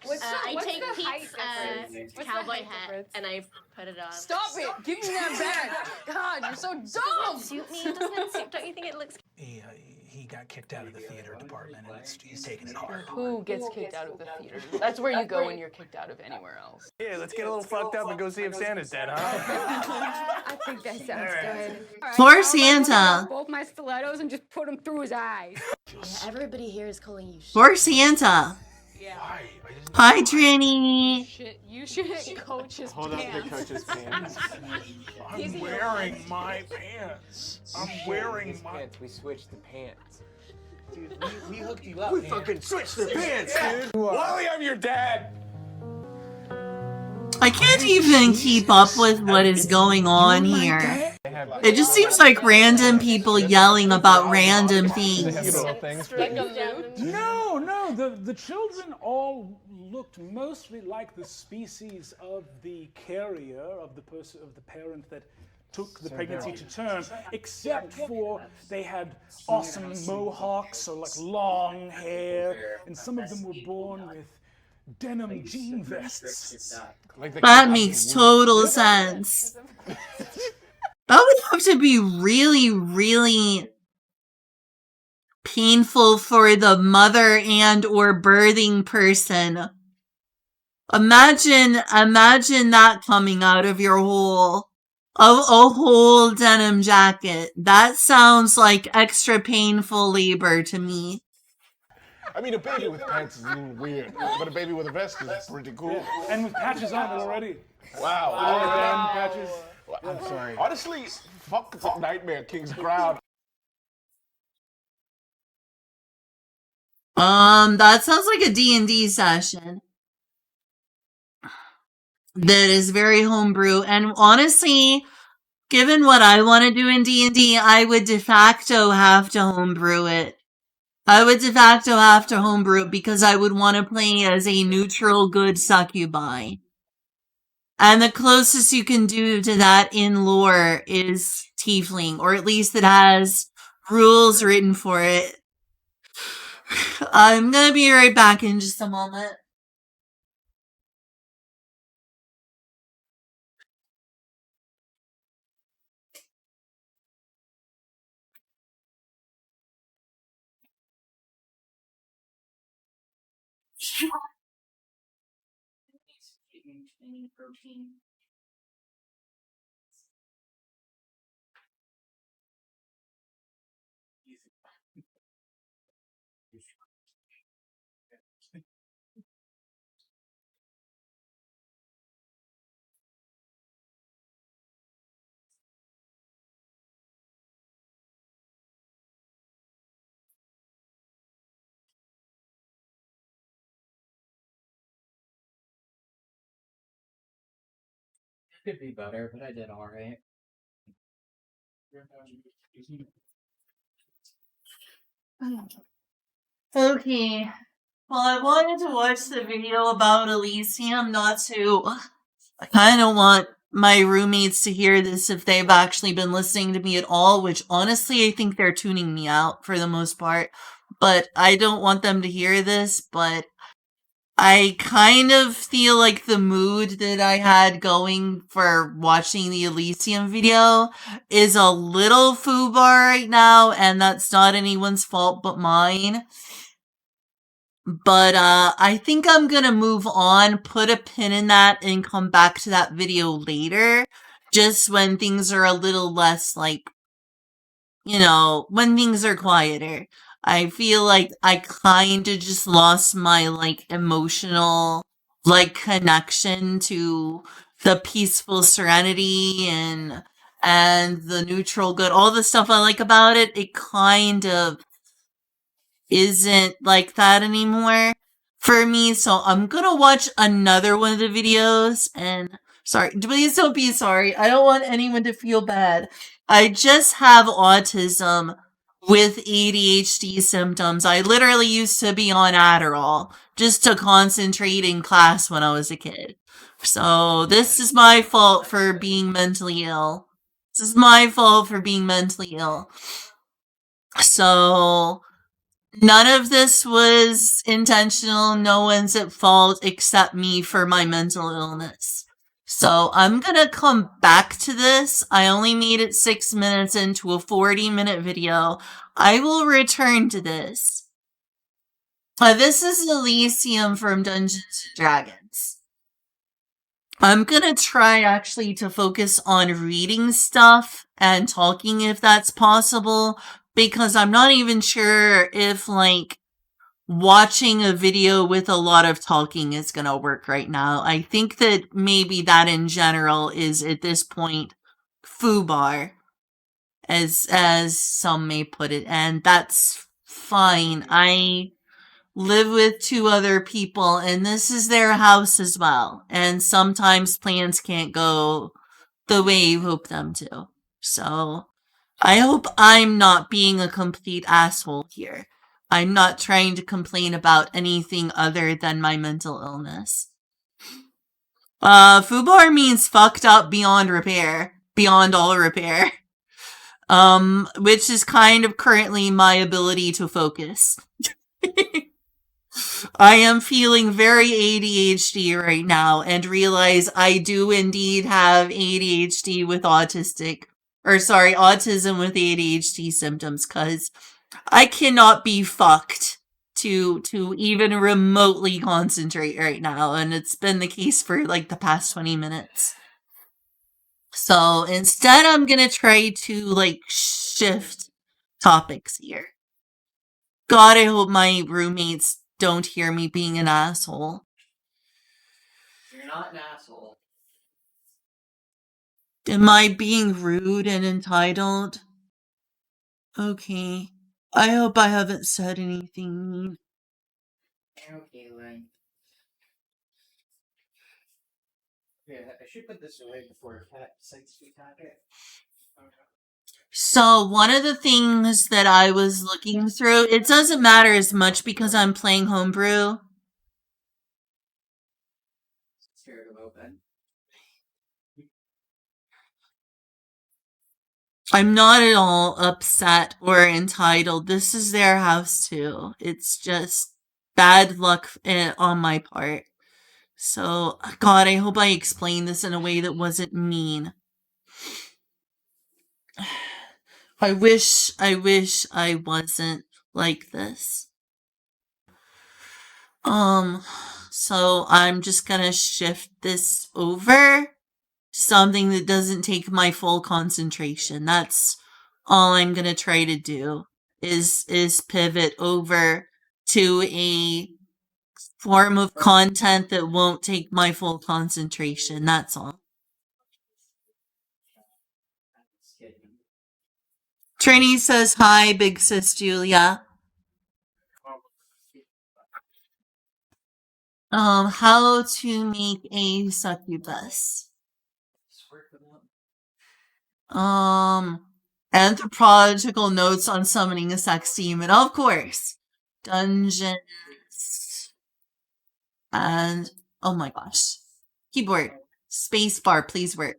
I what's take the height Pete's difference? What's the cowboy height hat difference? and I put it on. Stop it! Give me that back! God, you're so dumb! Suit me? Doesn't it suit? Don't you think it looks? He got kicked out of the theater department, and he's taking it hard. Who gets kicked out of the theater? That's where you go when you're kicked out of anywhere else. Yeah, let's get a little fucked up and go see if Santa's dead, huh? I think that sounds good. Poor Santa. Both my stilettos and just put them through his eyes. Yeah, everybody here is calling you shit. Poor Santa. Yeah. Hi, Trini. Shit, you should hit Coach's Hold up the pants. coach's pants. I'm wearing my pants. I'm wearing my pants. We switched the pants. Dude, we hooked you up. We man. fucking switched the pants, dude. Wally, I'm your dad. I can't even keep up with what is going on here. It just seems like random people yelling about random things. No, the children all looked mostly like the species of the carrier of the person of the parent that took the pregnancy to term, except for they had awesome mohawks or like long hair, and some of them were born with denim jean vests. That makes total sense. That would have to be really, really painful for the mother and or birthing person. Imagine that coming out of your a whole denim jacket. That sounds like extra painful labor to me. I mean, a baby with pants is a little weird, but a baby with a vest is pretty cool. And with patches on it already. Wow. Patches. I'm sorry. Honestly, fuck Nightmare King's crowd. That sounds like a D&D session. That is very homebrew, and honestly, given what I want to do in D&D, I would de facto have to homebrew it. Because I would want to play as a neutral good succubi. And the closest you can do to that in lore is tiefling, or at least it has rules written for it. I'm gonna be right back in just a moment. Could be better, but I did alright. Okay. Well, I wanted to watch the video about Elysium, not to. I kind of want my roommates to hear this if they've actually been listening to me at all, which honestly I think they're tuning me out for the most part. But I don't want them to hear this, but I kind of feel like the mood that I had going for watching the Elysium video is a little foobar right now, and that's not anyone's fault but mine. But I think I'm gonna move on, put a pin in that, and come back to that video later, just when things are a little less, like, when things are quieter. I feel like I kind of just lost my, like, emotional, like, connection to the peaceful serenity and the neutral good, all the stuff I like about it. It kind of isn't like that anymore for me, so I'm gonna watch another one of the videos, and sorry, please don't be sorry. I don't want anyone to feel bad. I just have autism with ADHD symptoms. I literally used to be on Adderall just to concentrate in class when I was a kid. So this is my fault for being mentally ill. This is my fault for being mentally ill. So none of this was intentional. No one's at fault except me for my mental illness. So I'm gonna come back to this. I only made it 6 minutes into a 40-minute video. I will return to this. This is Elysium from Dungeons & Dragons. I'm gonna try actually to focus on reading stuff and talking if that's possible, because I'm not even sure if, like, watching a video with a lot of talking is gonna work right now. I think that maybe that in general is, at this point, foobar, as some may put it, and that's fine. I live with 2 other people, and this is their house as well, and sometimes plans can't go the way you hope them to. So I hope I'm not being a complete asshole here. I'm not trying to complain about anything other than my mental illness. Foobar means fucked up beyond repair. Beyond all repair. Which is kind of currently my ability to focus. I am feeling very ADHD right now and realize I do indeed have ADHD with autism with ADHD symptoms, cause I cannot be fucked to even remotely concentrate right now, and it's been the case for like the past 20 minutes. So instead I'm gonna try to like shift topics here. God, I hope my roommates don't hear me being an asshole. You're not an asshole. Am I being rude and entitled? Okay. I hope I haven't said anything mean. Okay, then. Yeah, I should put this away before Cat decides to attack it. Okay. So one of the things that I was looking through, it doesn't matter as much because I'm playing homebrew. Scared of open. I'm not at all upset or entitled. This is their house too. It's just bad luck on my part. So, God, I hope I explained this in a way that wasn't mean. I wish I wasn't like this. So I'm just gonna shift this over to something that doesn't take my full concentration. That's all I'm gonna try to do is pivot over to a form of content that won't take my full concentration. That's all. Trini says hi, big sis Julia. How to make a succubus. Anthropological notes on summoning a sex demon, of course. Dungeons. And, oh my gosh. Keyboard. Spacebar, please work.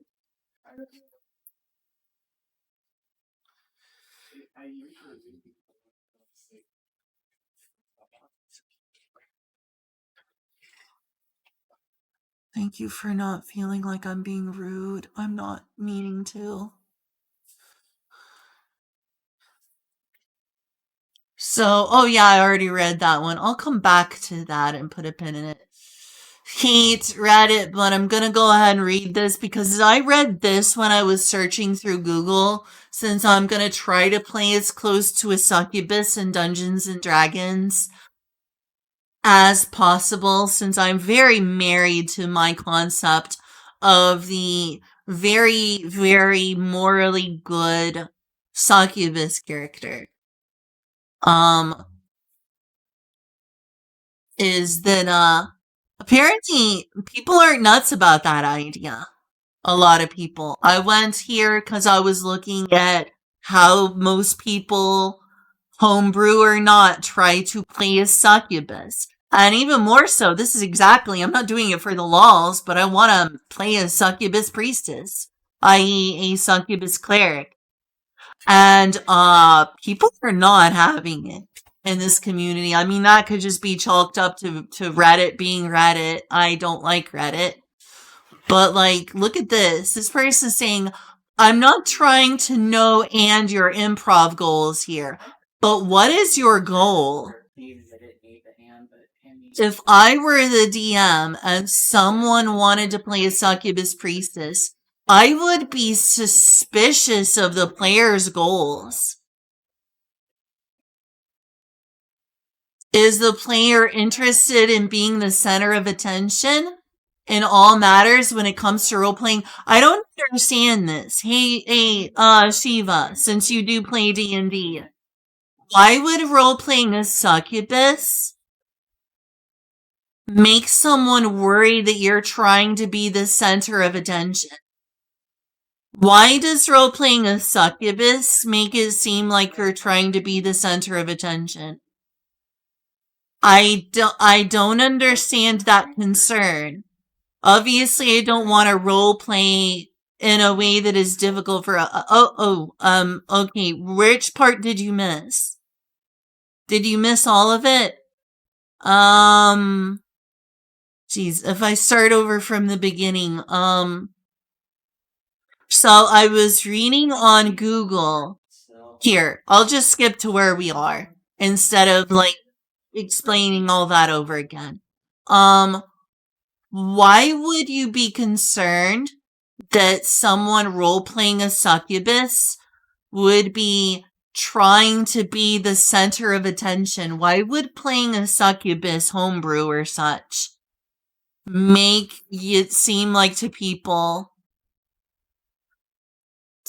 Thank you for not feeling like I'm being rude. I'm not meaning to. So, oh yeah, I already read that one. I'll come back to that and put a pin in it. Hate Reddit, but I'm gonna go ahead and read this because I read this when I was searching through Google, since I'm gonna try to play as close to a succubus in Dungeons and Dragons as possible, since I'm very married to my concept of the very, very morally good succubus character. Is that, apparently people aren't nuts about that idea. A lot of people. I went here because I was looking at how most people, homebrew or not, try to play a succubus. And even more so, this is exactly, I'm not doing it for the lols, but I want to play a succubus priestess, i.e. a succubus cleric. And people are not having it in this community. I mean, that could just be chalked up to Reddit being Reddit. I don't like Reddit. But, like, look at this. This person's saying, I'm not trying to know and your improv goals here, but what is your goal? If I were the DM and someone wanted to play a succubus priestess, I would be suspicious of the player's goals. Is the player interested in being the center of attention in all matters when it comes to role-playing? I don't understand this. Hey, Shiva, since you do play D&D, why would role-playing a succubus make someone worry that you're trying to be the center of attention? Why does role-playing a succubus make it seem like you're trying to be the center of attention? I don't understand that concern. Obviously, I don't want to role-play in a way that is difficult for... okay, which part did you miss? Did you miss all of it? Geez, if I start over from the beginning, so I was reading on Google. Here, I'll just skip to where we are instead of, like, explaining all that over again. Why would you be concerned that someone role-playing a succubus would be trying to be the center of attention? Why would playing a succubus homebrew or such make it seem like to people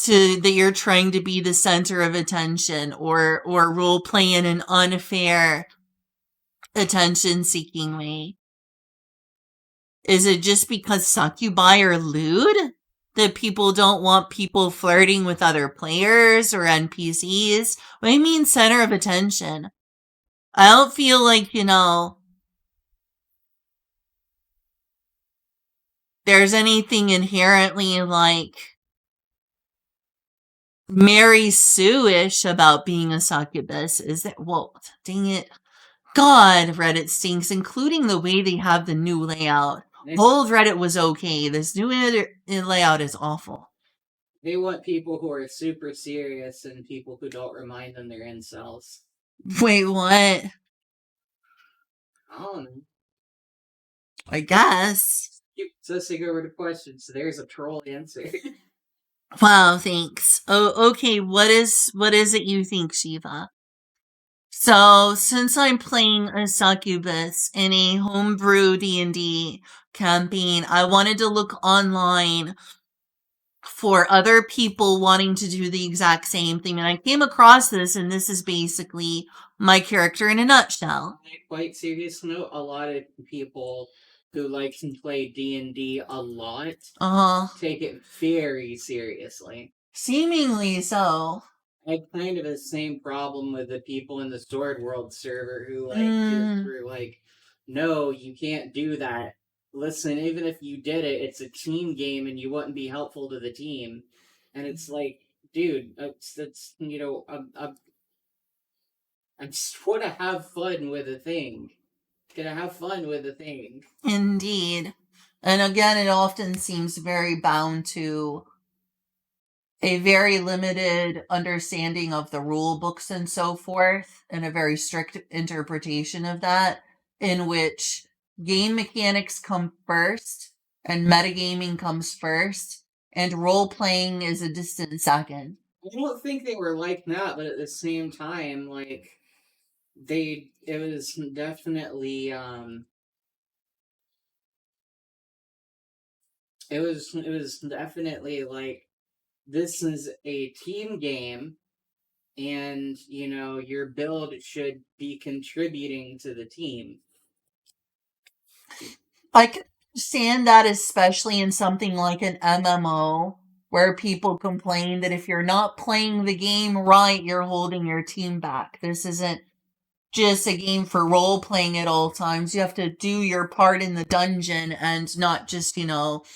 that you're trying to be the center of attention or role-play in an unfair attention-seeking way? Is it just because succubi are lewd that people don't want people flirting with other players or NPCs? What do you mean center of attention? I don't feel like, there's anything inherently, like, Mary Sue-ish about being a succubus. Is that, well, dang it. God, Reddit stinks, including the way they have the new layout. Old Reddit was okay. This new layout is awful. They want people who are super serious and people who don't remind them they're incels. Wait, what? I don't know. I guess. Keep sussing over the questions, so there's a troll answer. Wow, thanks. Oh, okay, what is it you think, Shiva? So, since I'm playing a succubus in a homebrew D&D campaign, I wanted to look online for other people wanting to do the exact same thing, and I came across this, and this is basically my character in a nutshell. Quite serious note, a lot of people who like to play D&D a lot take it very seriously. Seemingly so. I had kind of the same problem with the people in the Sword World server who just were like, no, you can't do that. listen, even if you did it, it's a team game and you wouldn't be helpful to the team. And it's like, dude, that's you know, I just want to have fun with a thing. Gonna have fun with a thing. Indeed. And again, it often seems very bound to a very limited understanding of the rule books and so forth, and a very strict interpretation of that, in which game mechanics come first, and metagaming comes first, and role playing is a distant second. I don't think they were like that, but at the same time, like it was definitely it was definitely like, this is a team game, and you know your build should be contributing to the team. I can understand that, especially in something like an MMO, where people complain that if you're not playing the game right, you're holding your team back. This isn't just a game for role playing at all times. You have to do your part in the dungeon and not just, Well,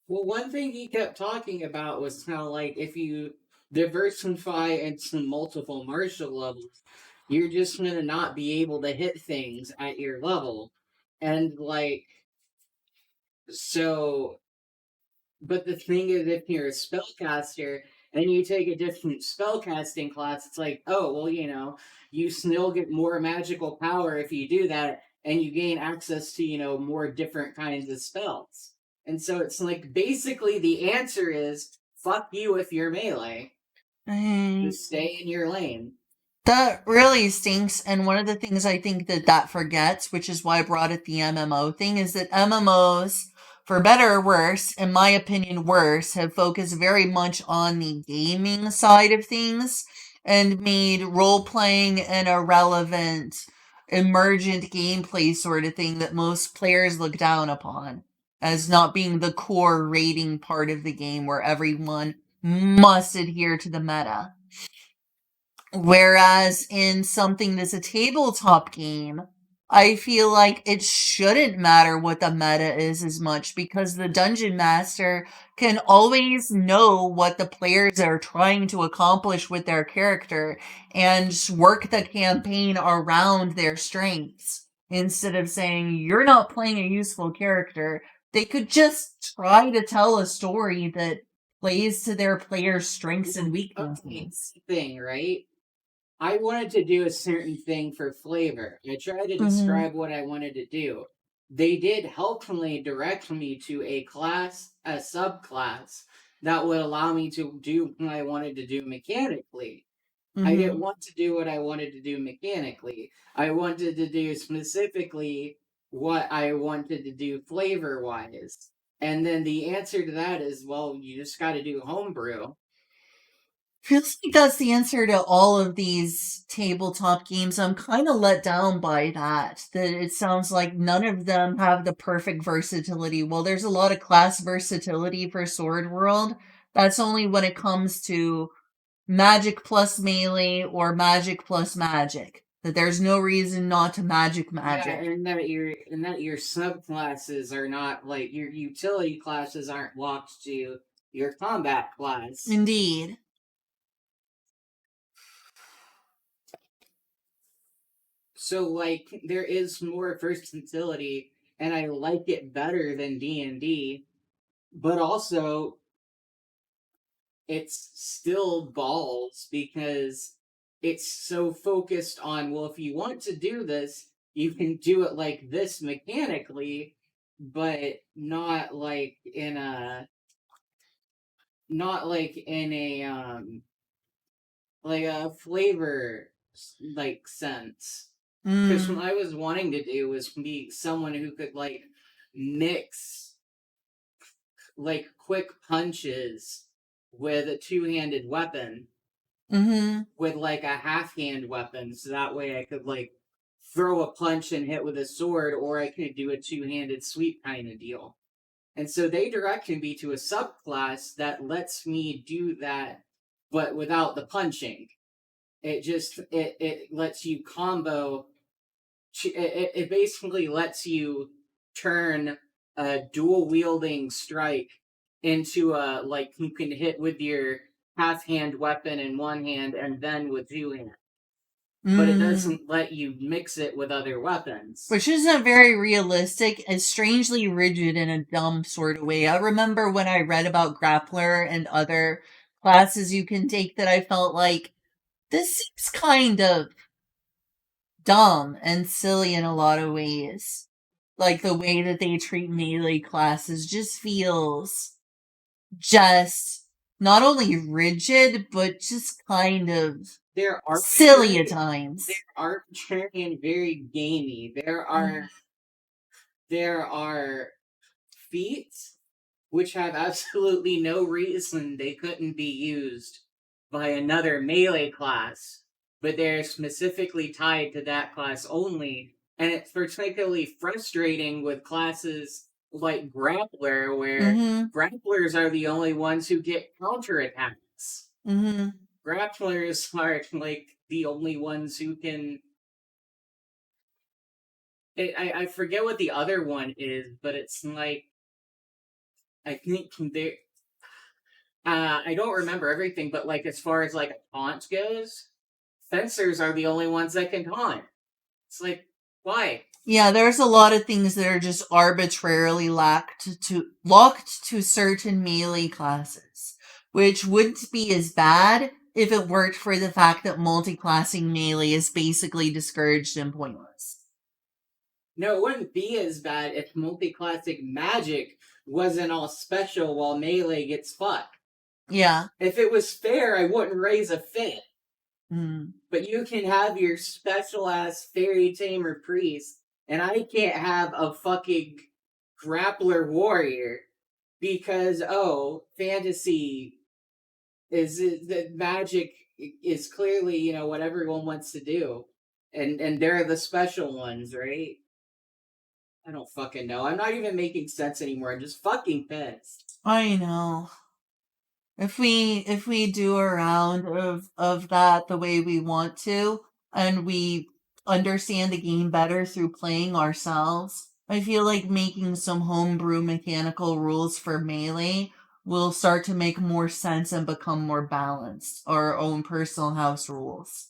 one thing he kept talking about was how, like, if you diversify into multiple martial levels, you're just gonna not be able to hit things at your level. And, like, so, but the thing is, if you're a spellcaster and you take a different spellcasting class, it's like, oh, well, you know, you still get more magical power if you do that, and you gain access to, you know, more different kinds of spells. And so it's like, basically the answer is, fuck you if you're melee. Just stay in your lane. That really stinks, and one of the things I think that forgets, which is why I brought it the MMO thing, is that MMOs, for better or worse, in my opinion worse, have focused very much on the gaming side of things, and made role-playing an irrelevant, emergent gameplay sort of thing that most players look down upon, as not being the core rating part of the game where everyone must adhere to the meta. Whereas in something that's a tabletop game, I feel like it shouldn't matter what the meta is as much, because the dungeon master can always know what the players are trying to accomplish with their character and work the campaign around their strengths. Instead of saying, you're not playing a useful character, they could just try to tell a story that plays to their players' strengths and weaknesses. Thing, right? I wanted to do a certain thing for flavor. I tried to describe what I wanted to do. They did helpfully direct me to a subclass that would allow me to do what I wanted to do mechanically. I didn't want to do what I wanted to do mechanically. I wanted to do specifically what I wanted to do flavor-wise. And then the answer to that is, well, you just gotta do homebrew. Feels like that's the answer to all of these tabletop games. I'm kind of let down by that it sounds like none of them have the perfect versatility. Well, there's a lot of class versatility for Sword World. That's only when it comes to magic plus melee or magic plus magic. That there's no reason not to magic. Yeah, and that your subclasses are not, like, your utility classes aren't locked to your combat class. Indeed. So, like, there is more versatility, and I like it better than D&D, but also, it's still balls, because it's so focused on, well, if you want to do this, you can do it like this mechanically, but not like in a flavor, like, sense. Because what I was wanting to do was be someone who could, like, mix, like, quick punches with a two-handed weapon. With, like, a half-hand weapon, so that way I could, like, throw a punch and hit with a sword, or I could do a two-handed sweep kind of deal. And so they directed me to a subclass that lets me do that, but without the punching. It lets you combo. It basically lets you turn dual wielding strike into a like you can hit with your half hand weapon in one hand and then with two hands. But it doesn't let you mix it with other weapons. Which isn't very realistic. It's strangely rigid in a dumb sort of way. I remember when I read about Grappler and other classes you can take that I felt like this seems kind of dumb and silly in a lot of ways. Like the way that they treat melee classes just feels just not only rigid, but just kind of They're silly at times. They're arbitrary and very gamey. There are feats which have absolutely no reason they couldn't be used by another melee class, but they're specifically tied to that class only, and it's particularly frustrating with classes like Grappler, where grapplers are the only ones who get counterattacks. Grapplers are like the only ones who can. I forget what the other one is, but it's like I think they. I don't remember everything, but like as far as like a taunt goes, fencers are the only ones that can taunt. It's like why? Yeah, there's a lot of things that are just arbitrarily locked to certain melee classes, which wouldn't be as bad if it worked for the fact that multi-classing melee is basically discouraged and pointless. No, it wouldn't be as bad if multi-classic magic wasn't all special while melee gets fucked. Yeah. If it was fair, I wouldn't raise a fit. But you can have your special-ass fairy tamer priest, and I can't have a fucking grappler warrior because, fantasy is that magic is clearly, you know, what everyone wants to do. And they're the special ones, right? I don't fucking know. I'm not even making sense anymore. I'm just fucking pissed. I know. If we do a round of that the way we want to, and we understand the game better through playing ourselves, I feel like making some homebrew mechanical rules for melee will start to make more sense and become more balanced. Our own personal house rules.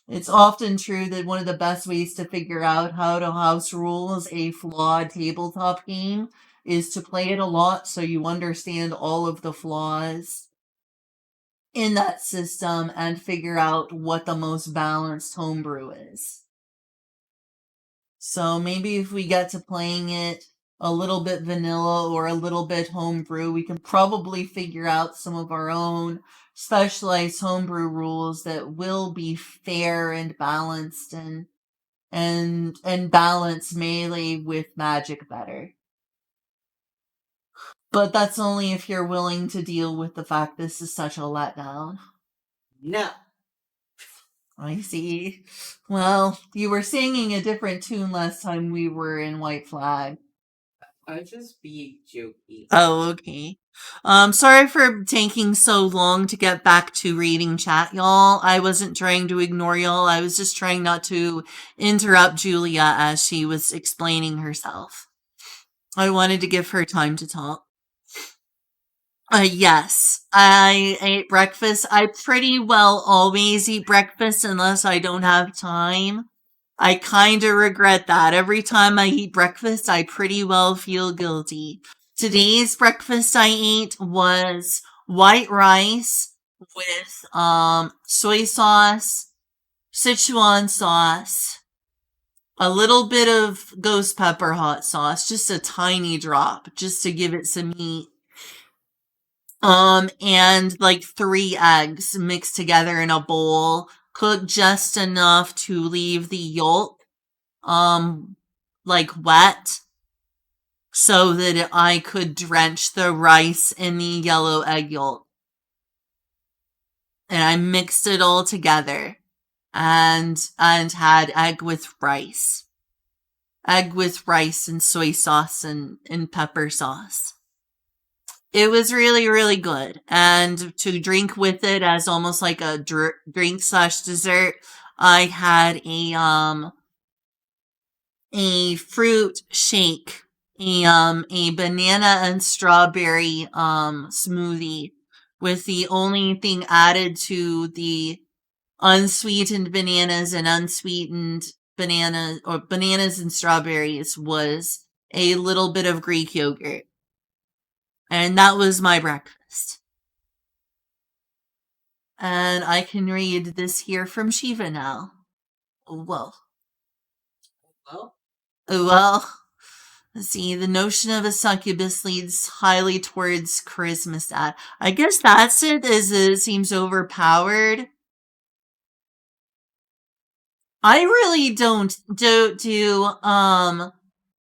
It's often true that one of the best ways to figure out how to house rules a flawed tabletop game is to play it a lot so you understand all of the flaws in that system and figure out what the most balanced homebrew is. So maybe if we get to playing it a little bit vanilla or a little bit homebrew, we can probably figure out some of our own specialized homebrew rules that will be fair and balanced and balance melee with magic better. But that's only if you're willing to deal with the fact this is such a letdown. No. I see. Well, you were singing a different tune last time we were in White Flag. I was just being jokey. Oh, okay. Sorry for taking so long to get back to reading chat, y'all. I wasn't trying to ignore y'all. I was just trying not to interrupt Julia as she was explaining herself. I wanted to give her time to talk. Yes, I ate breakfast. I pretty well always eat breakfast unless I don't have time. I kind of regret that. Every time I eat breakfast, I pretty well feel guilty. Today's breakfast I ate was white rice with soy sauce, Sichuan sauce, a little bit of ghost pepper hot sauce, just a tiny drop, just to give it some heat. And like 3 eggs mixed together in a bowl, cooked just enough to leave the yolk, like wet, so that I could drench the rice in the yellow egg yolk. And I mixed it all together and had egg with rice. Egg with rice and soy sauce and pepper sauce. It was really, really good. And to drink with it as almost like a drink / dessert, I had a fruit shake a banana and strawberry smoothie with the only thing added to the unsweetened bananas and unsweetened bananas or bananas and strawberries was a little bit of Greek yogurt. And that was my breakfast. And I can read this here from Shiva now. Well. See, the notion of a succubus leads highly towards charisma stat. I guess that's it, as it seems overpowered. I really don't do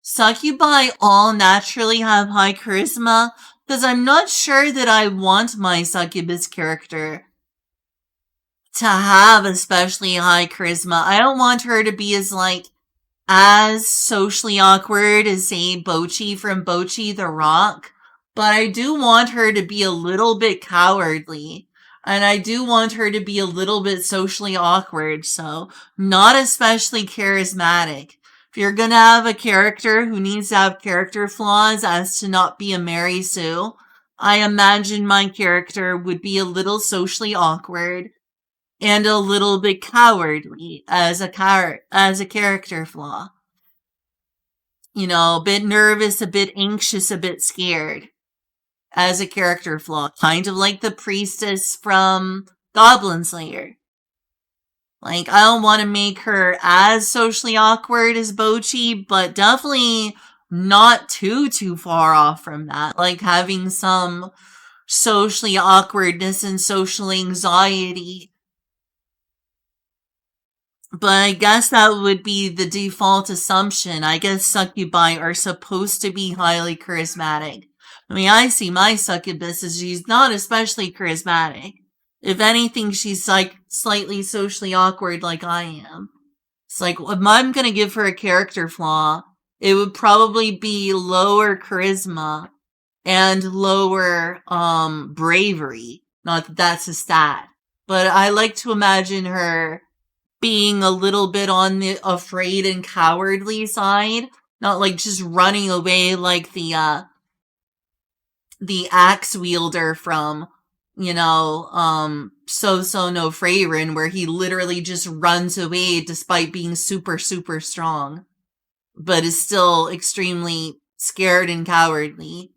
succubi all naturally have high charisma, because I'm not sure that I want my succubus character to have especially high charisma. I don't want her to be as socially awkward as, say, Bocchi from Bocchi the Rock, but I do want her to be a little bit cowardly, and I do want her to be a little bit socially awkward, so not especially charismatic. If you're gonna have a character who needs to have character flaws as to not be a Mary Sue, I imagine my character would be a little socially awkward and a little bit cowardly as a character flaw. You know, a bit nervous, a bit anxious, a bit scared as a character flaw. Kind of like the priestess from Goblin Slayer. I don't want to make her as socially awkward as Bocchi, but definitely not too far off from that. Having some socially awkwardness and social anxiety. But I guess that would be the default assumption. I guess succubi are supposed to be highly charismatic. I mean, I see my succubus as she's not especially charismatic. If anything, she's slightly socially awkward like I am. It's if I'm gonna give her a character flaw, it would probably be lower charisma and lower bravery. Not that that's a stat. But I like to imagine her being a little bit on the afraid and cowardly side, not just running away like the axe wielder from, So No Freyrin, where he literally just runs away despite being super strong, but is still extremely scared and cowardly.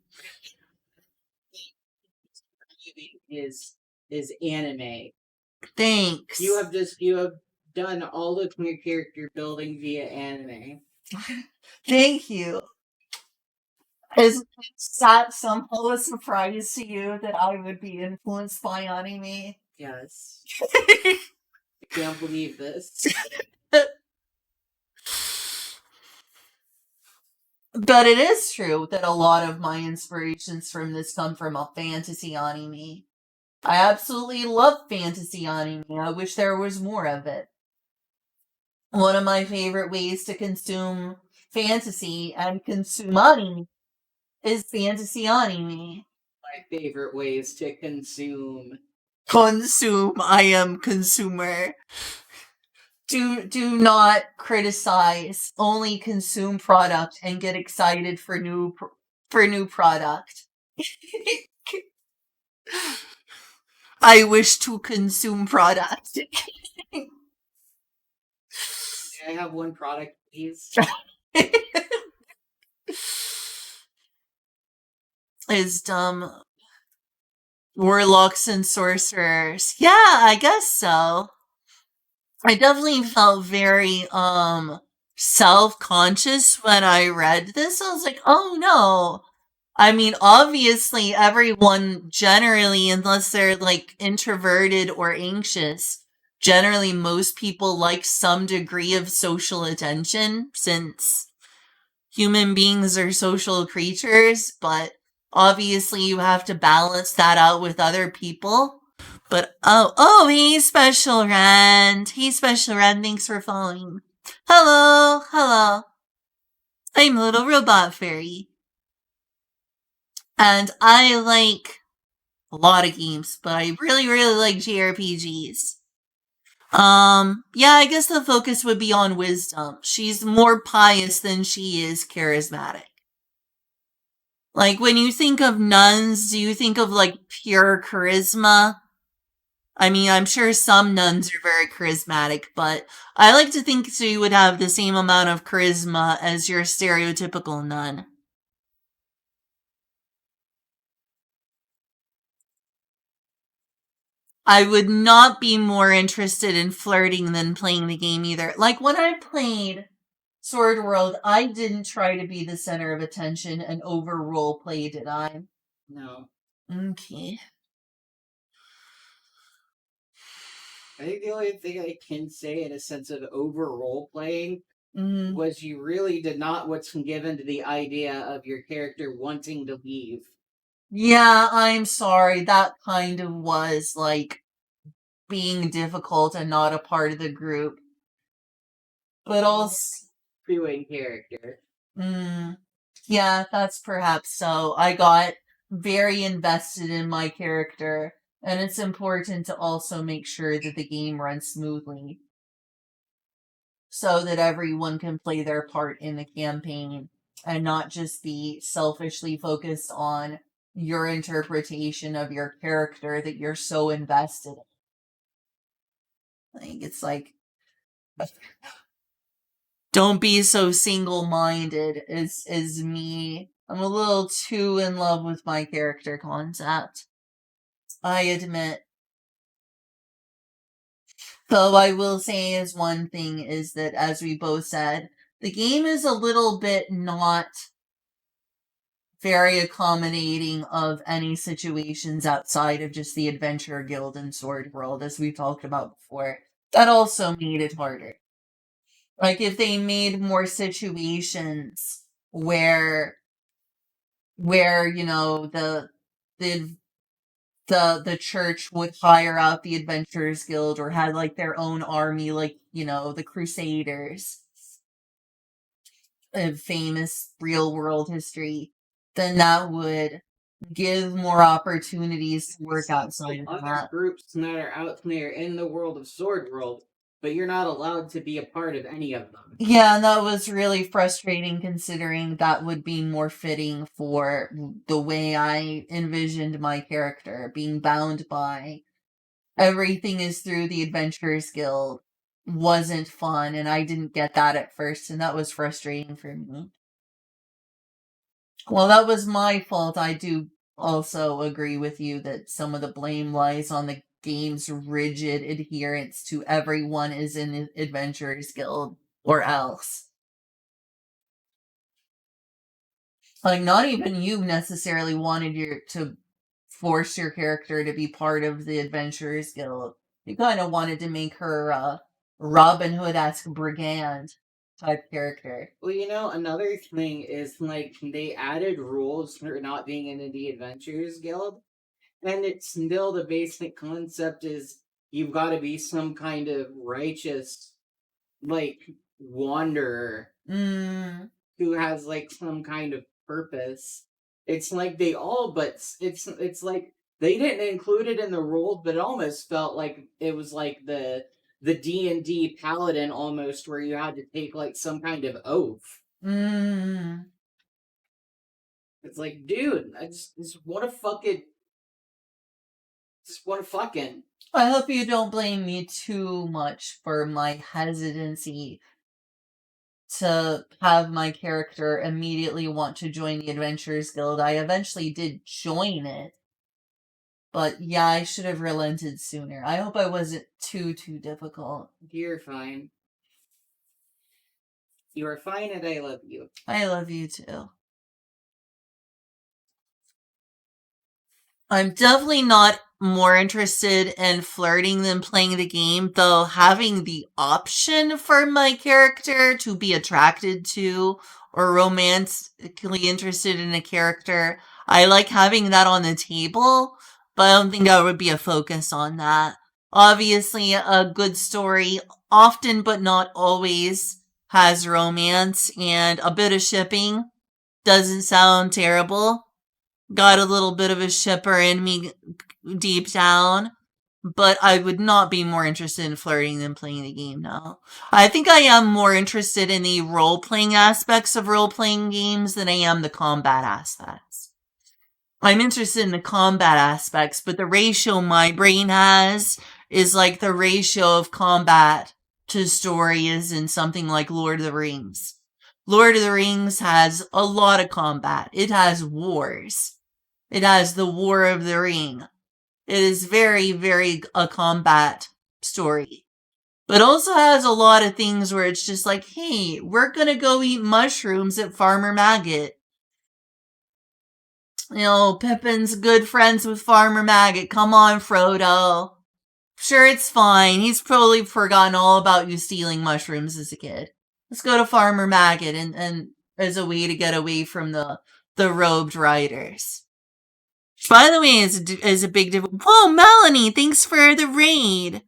Is anime. Thanks. You have done all of your character building via anime. Thank you. Is that somehow a surprise to you that I would be influenced by anime? Yes. I can't believe this. But it is true that a lot of my inspirations from this come from a fantasy anime. I absolutely love fantasy anime. I wish there was more of it. One of my favorite ways to consume fantasy and consume anime is fantasy anime. My favorite ways to consume. I am consumer. Do not criticize. Only consume product and get excited for new product. I wish to consume product. May I have one product, please? Is warlocks and sorcerers. Yeah, I guess so. I definitely felt very self-conscious when I read this. I was like, oh no. I mean, obviously everyone generally, unless they're introverted or anxious, generally most people like some degree of social attention, since human beings are social creatures, but obviously you have to balance that out with other people. But oh, hey Special Rand. Hey Special Rand, thanks for following. Hello. I'm Little Robot Fairy. And I like a lot of games, but I really like JRPGs. Yeah, I guess the focus would be on wisdom. She's more pious than she is charismatic. Like, when you think of nuns, do you think of, like, pure charisma? I mean, I'm sure some nuns are very charismatic, but I like to think so you would have the same amount of charisma as your stereotypical nun. I would not be more interested in flirting than playing the game either. Like, when I played Sword World, I didn't try to be the center of attention and over role play, did I? No. Okay. I think the only thing I can say in a sense of over role playing was you really did not what's given to the idea of your character wanting to leave. Yeah, I'm sorry. That kind of was, like, being difficult and not a part of the group. But also... Crewing character. Yeah, that's perhaps so. I got very invested in my character, and it's important to also make sure that the game runs smoothly, so that everyone can play their part in the campaign, and not just be selfishly focused on your interpretation of your character that you're so invested in. Like, it's like... Don't be so single-minded as me. I'm a little too in love with my character concept, I admit. Though I will say is one thing is that, as we both said, the game is a little bit not very accommodating of any situations outside of just the Adventure Guild and Sword World, as we talked about before. That also made it harder. Like, if they made more situations where you know, the church would hire out the Adventurers Guild or had, like, their own army, like, you know, the Crusaders of famous real-world history, then that would give more opportunities to work outside of Other that. groups that are out there in the world of Sword World, but you're not allowed to be a part of any of them. Yeah, and that was really frustrating considering that would be more fitting for the way I envisioned my character, being bound by everything is through the Adventurers Guild wasn't fun, and I didn't get that at first, and that was frustrating for me. Well, that was my fault. I do also agree with you that some of the blame lies on the game's rigid adherence to everyone is in the Adventurers Guild or else. Like, not even you necessarily wanted to force your character to be part of the Adventurers Guild. You kind of wanted to make her a Robin Hood-esque brigand type character. Well, you know, another thing is, like, they added rules for not being in the Adventurers Guild, and it's still the basic concept is you've got to be some kind of righteous, like, wanderer who has, like, some kind of purpose. It's like they all, but it's like they didn't include it in the rules, but it almost felt like it was like the D&D paladin almost, where you had to take like some kind of oath. It's like, dude, I just want to fucking. I hope you don't blame me too much for my hesitancy to have my character immediately want to join the Adventurers Guild. I eventually did join it. But yeah, I should have relented sooner. I hope I wasn't too difficult. You're fine. You are fine and I love you. I love you too. I'm definitely not more interested in flirting than playing the game, though having the option for my character to be attracted to or romantically interested in a character, I like having that on the table, but I don't think that would be a focus on that. Obviously, a good story often but not always has romance, and a bit of shipping doesn't sound terrible. Got a little bit of a shipper in me deep down, but I would not be more interested in flirting than playing the game now. I think I am more interested in the role-playing aspects of role-playing games than I am the combat aspects. I'm interested in the combat aspects, but the ratio my brain has is like the ratio of combat to story is in something like Lord of the Rings. Lord of the Rings has a lot of combat. It has wars. It has the War of the Ring. It is very, very a combat story. But also has a lot of things where it's just like, hey, we're gonna go eat mushrooms at Farmer Maggot. You know, Pippin's good friends with Farmer Maggot. Come on, Frodo. Sure, it's fine. He's probably forgotten all about you stealing mushrooms as a kid. Let's go to Farmer Maggot and as a way to get away from the robed riders. By the way, is a big difference. Whoa, Melanie, thanks for the raid.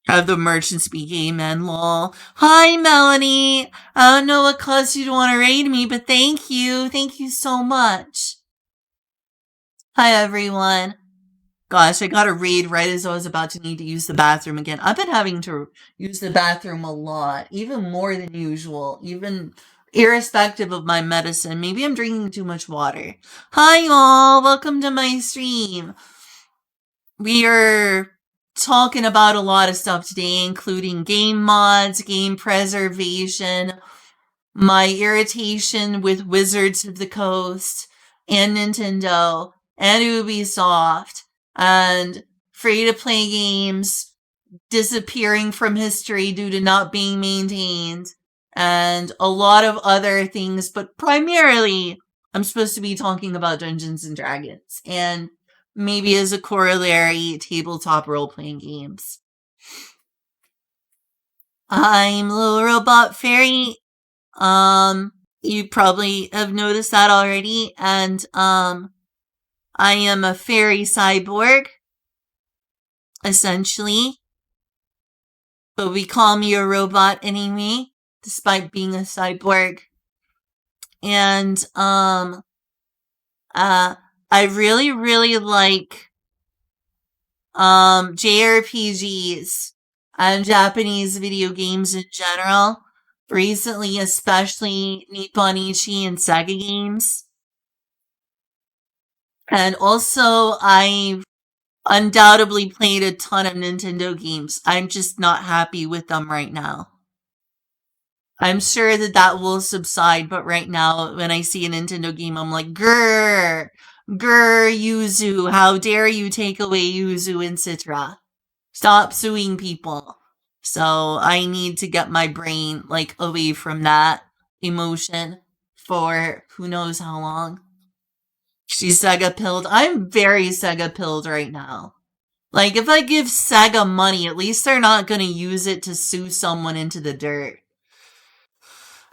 Have the merchants speak amen, lol. Hi, Melanie. I don't know what caused you to want to raid me, but thank you. Thank you so much. Hi, everyone. Gosh, I got a raid right as I was about to need to use the bathroom again. I've been having to use the bathroom a lot, even more than usual, even irrespective of my medicine. Maybe I'm drinking too much water. Hi, y'all. Welcome to my stream. We are talking about a lot of stuff today, including game mods, game preservation, my irritation with Wizards of the Coast, and Nintendo, and Ubisoft, and free-to-play games disappearing from history due to not being maintained, and a lot of other things, but primarily, I'm supposed to be talking about Dungeons & Dragons, and maybe as a corollary, tabletop role-playing games. I'm Little Robot Fairy. You probably have noticed that already, and, I am a fairy cyborg, essentially. But we call me a robot anyway, despite being a cyborg. And, I really, really like, JRPGs and Japanese video games in general. Recently, especially Nipponichi and Sega games. And also, I've undoubtedly played a ton of Nintendo games. I'm just not happy with them right now. I'm sure that will subside, but right now, when I see a Nintendo game, I'm like, grrr, Yuzu, how dare you take away Yuzu and Citra? Stop suing people. So I need to get my brain, like, away from that emotion for who knows how long. She's Sega-pilled. I'm very Sega-pilled right now. Like, if I give Sega money, at least they're not gonna use it to sue someone into the dirt.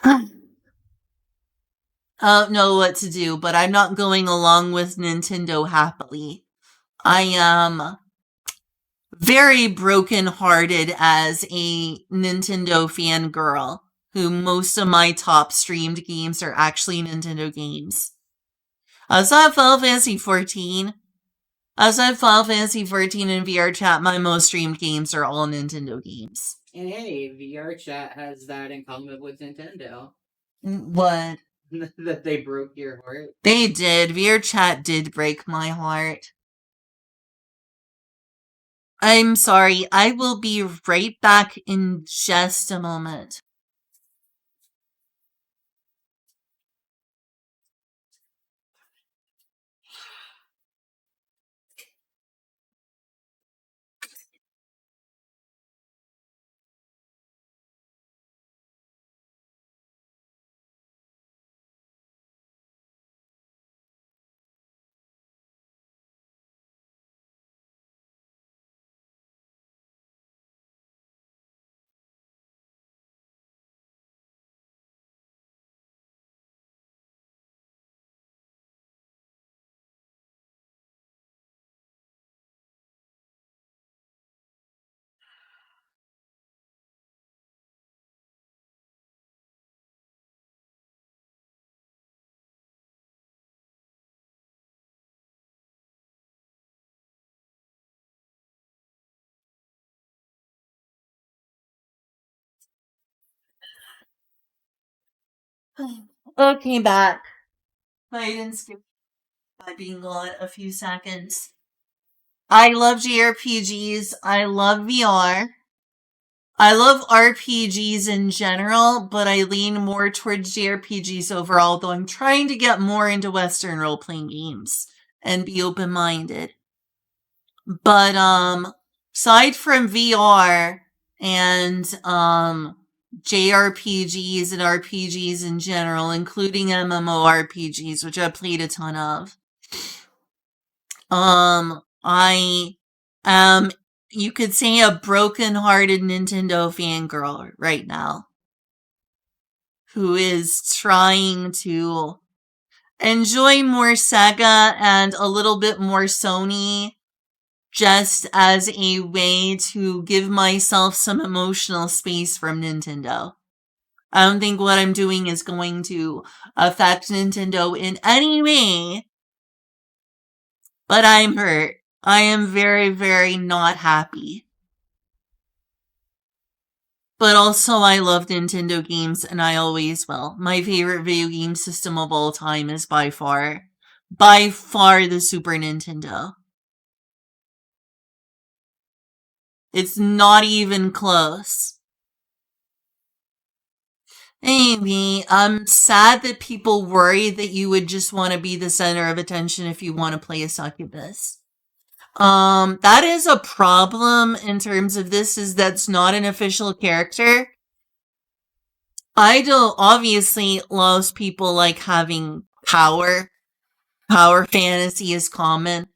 I don't know what to do, but I'm not going along with Nintendo happily. I am very broken-hearted as a Nintendo fangirl, who most of my top streamed games are actually Nintendo games. Outside of Final Fantasy XIV, in VR chat, my most streamed games are all Nintendo games. And hey, VR chat has that in common with Nintendo. What? That they broke your heart. They did. VR chat did break my heart. I'm sorry. I will be right back in just a moment. Okay, back. I didn't skip by being gone a few seconds. I love JRPGs. I love VR. I love RPGs in general, but I lean more towards JRPGs overall, though I'm trying to get more into Western role-playing games and be open-minded. But, aside from VR and, JRPGs and RPGs in general, including MMORPGs, which I've played a ton of, I am, you could say, a broken-hearted Nintendo fangirl right now who is trying to enjoy more Sega and a little bit more Sony just as a way to give myself some emotional space from Nintendo. I don't think what I'm doing is going to affect Nintendo in any way, but I'm hurt. I am very, very not happy. But also, I love Nintendo games, and I always will. My favorite video game system of all time is by far the Super Nintendo. It's not even close. Maybe. I'm sad that people worry that you would just want to be the center of attention if you want to play a succubus. That is a problem in terms of this, is that's not an official character. Idol obviously loves people like having power. Power fantasy is common.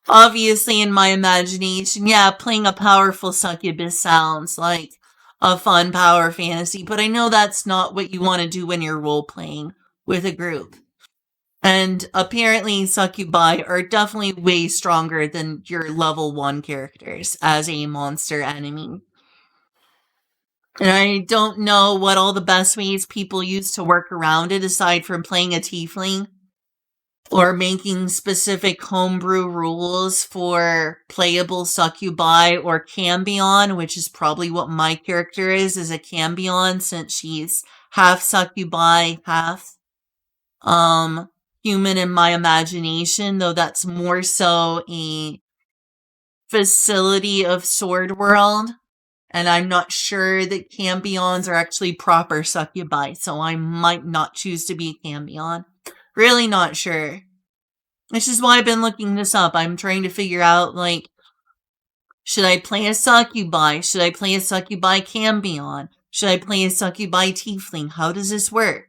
Obviously, in my imagination, yeah, playing a powerful succubus sounds like a fun power fantasy, but I know that's not what you want to do when you're role-playing with a group. And apparently, succubi are definitely way stronger than your level 1 characters as a monster enemy. And I don't know what all the best ways people use to work around it, aside from playing a tiefling or making specific homebrew rules for playable succubi or cambion, which is probably what my character is a cambion, since she's half succubi, half human in my imagination, though that's more so a facility of Sword World, and I'm not sure that cambions are actually proper succubi, so I might not choose to be a cambion. Really not sure. Which is why I've been looking this up. I'm trying to figure out, like, should I play a succubi? Should I play a succubi cambion? Should I play a succubi tiefling? How does this work?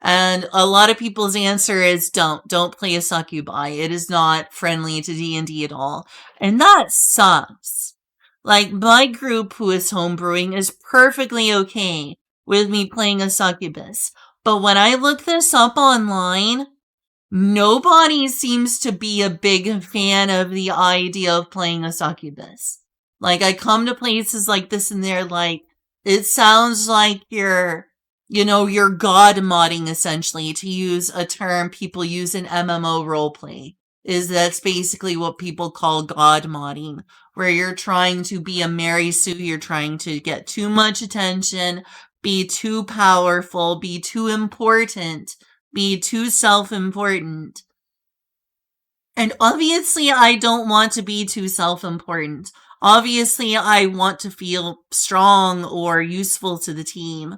And a lot of people's answer is don't play a succubi. It is not friendly to D&D at all. And that sucks. Like, my group who is homebrewing is perfectly okay with me playing a succubus. But when I look this up online, nobody seems to be a big fan of the idea of playing a succubus. Like, I come to places like this and they're like, it sounds like you're god modding, essentially, to use a term people use in MMO roleplay. That's basically what people call god modding, where you're trying to be a Mary Sue, you're trying to get too much attention, be too powerful, be too important, be too self-important. And obviously, I don't want to be too self-important. Obviously, I want to feel strong or useful to the team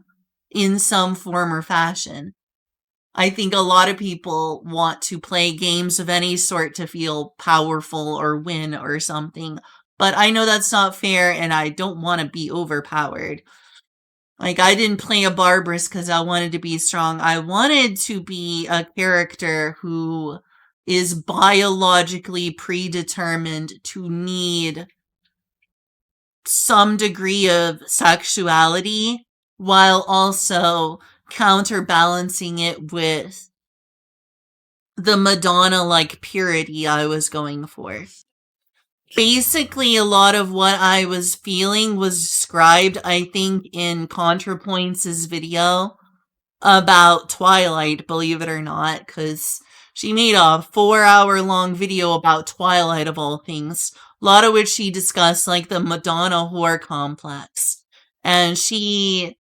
in some form or fashion. I think a lot of people want to play games of any sort to feel powerful or win or something, but I know that's not fair, and I don't want to be overpowered. Like, I didn't play a Barbarous because I wanted to be strong. I wanted to be a character who is biologically predetermined to need some degree of sexuality, while also counterbalancing it with the Madonna-like purity I was going for. Basically, a lot of what I was feeling was described, I think, in ContraPoints' video about Twilight, believe it or not, because she made a 4-hour-long video about Twilight, of all things, a lot of which she discussed, like, the Madonna whore complex. And she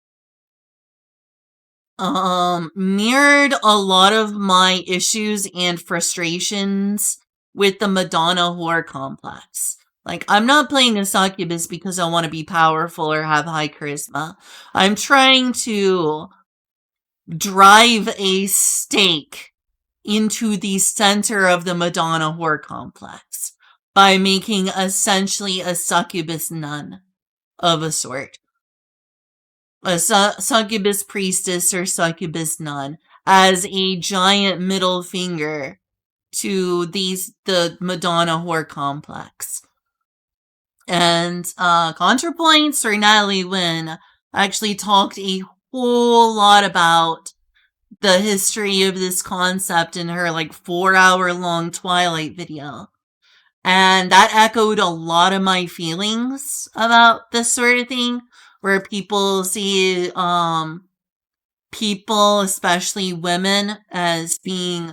mirrored a lot of my issues and frustrations with the Madonna whore complex. Like, I'm not playing a succubus because I want to be powerful or have high charisma. I'm trying to drive a stake into the center of the Madonna whore complex by making essentially a succubus nun of a sort. A succubus priestess or succubus nun as a giant middle finger to the Madonna whore complex. And ContraPoints or Natalie Wynn actually talked a whole lot about the history of this concept in her 4-hour-long Twilight video. And that echoed a lot of my feelings about this sort of thing, where people see people, especially women, as being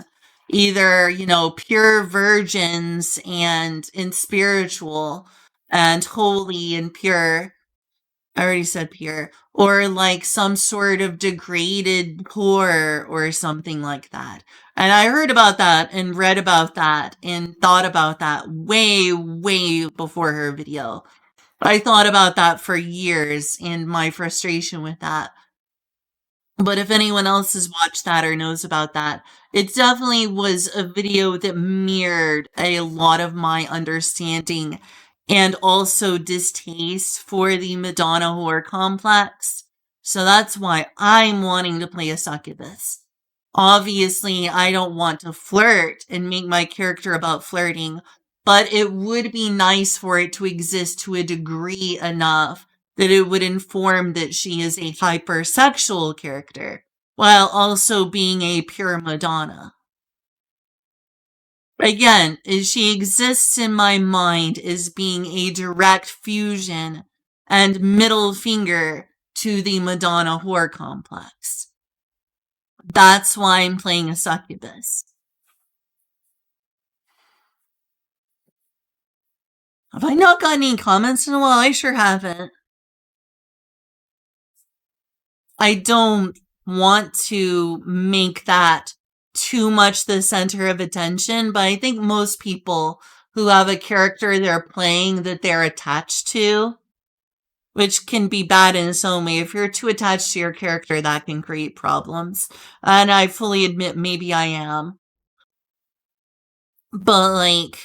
either, pure virgins and spiritual and holy and pure. I already said pure. Or some sort of degraded whore or something like that. And I heard about that and read about that and thought about that way, way before her video. I thought about that for years and my frustration with that. But if anyone else has watched that or knows about that, it definitely was a video that mirrored a lot of my understanding and also distaste for the Madonna whore complex. So that's why I'm wanting to play a succubus. Obviously, I don't want to flirt and make my character about flirting, but it would be nice for it to exist to a degree enough that it would inform that she is a hypersexual character, while also being a pure Madonna. Again, she exists in my mind as being a direct fusion and middle finger to the Madonna whore complex. That's why I'm playing a succubus. Have I not gotten any comments in a while? I sure haven't. I don't want to make that too much the center of attention, but I think most people who have a character they're playing that they're attached to, which can be bad in its own way. If you're too attached to your character, that can create problems. And I fully admit maybe I am. But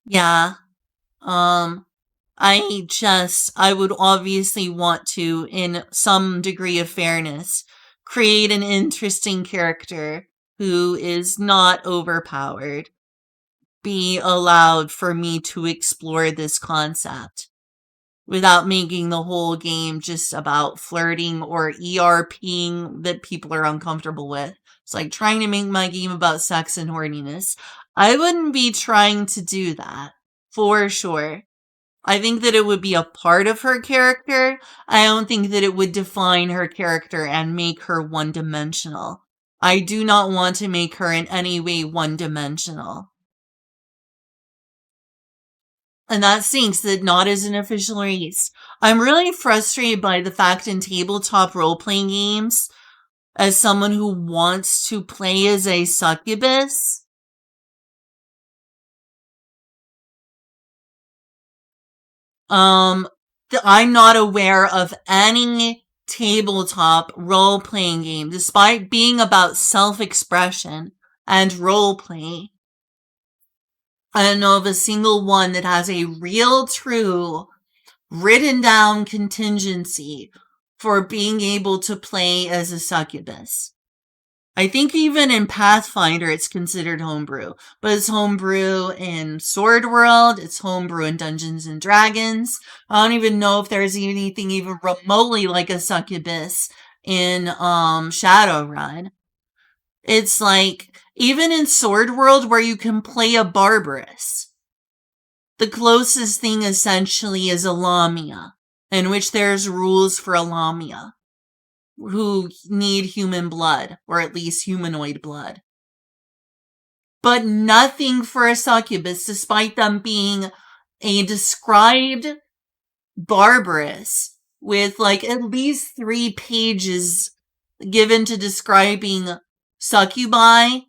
yeah. I would obviously want to, in some degree of fairness, create an interesting character who is not overpowered. Be allowed for me to explore this concept without making the whole game just about flirting or ERPing that people are uncomfortable with. It's like trying to make my game about sex and horniness. I wouldn't be trying to do that, for sure. I think that it would be a part of her character. I don't think that it would define her character and make her one-dimensional. I do not want to make her in any way one-dimensional. And that stinks that not as an official race. I'm really frustrated by the fact in tabletop role-playing games, as someone who wants to play as a succubus, I'm not aware of any tabletop role-playing game, despite being about self-expression and role-play. I don't know of a single one that has a real, true, written down contingency for being able to play as a succubus. I think even in Pathfinder it's considered homebrew, but it's homebrew in Sword World, it's homebrew in Dungeons and Dragons. I don't even know if there's anything even remotely like a succubus in Shadowrun. It's even in Sword World where you can play a barbarous, the closest thing essentially is a Lamia, in which there's rules for a Lamia who need human blood, or at least humanoid blood. But nothing for a succubus, despite them being a described barbarous with at least 3 pages given to describing succubi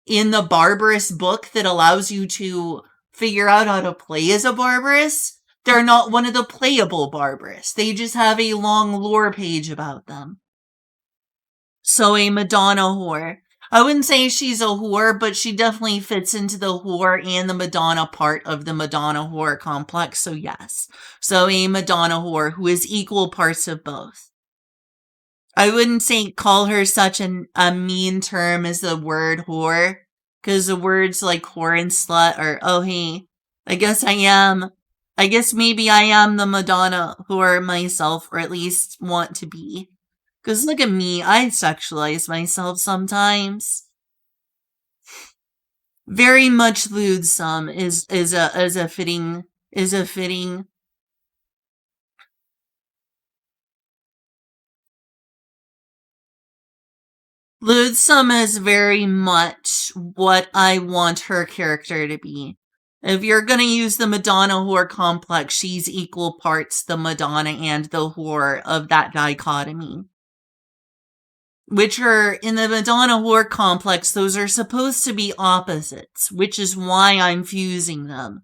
in the barbarous book that allows you to figure out how to play as a barbarous. They're not one of the playable barbarous. They just have a long lore page about them. So a Madonna whore. I wouldn't say she's a whore, but she definitely fits into the whore and the Madonna part of the Madonna whore complex, so yes. So a Madonna whore who is equal parts of both. I wouldn't call her such a mean term as the word whore, because the words like whore and slut are, oh hey, I guess maybe I am the Madonna whore myself, or at least want to be. Because look at me, I sexualize myself sometimes. Very much lewdsome is a fitting. Lewdsome is very much what I want her character to be. If you're gonna use the Madonna whore complex, she's equal parts the Madonna and the whore of that dichotomy. Which are, in the Madonna whore complex, those are supposed to be opposites, which is why I'm fusing them.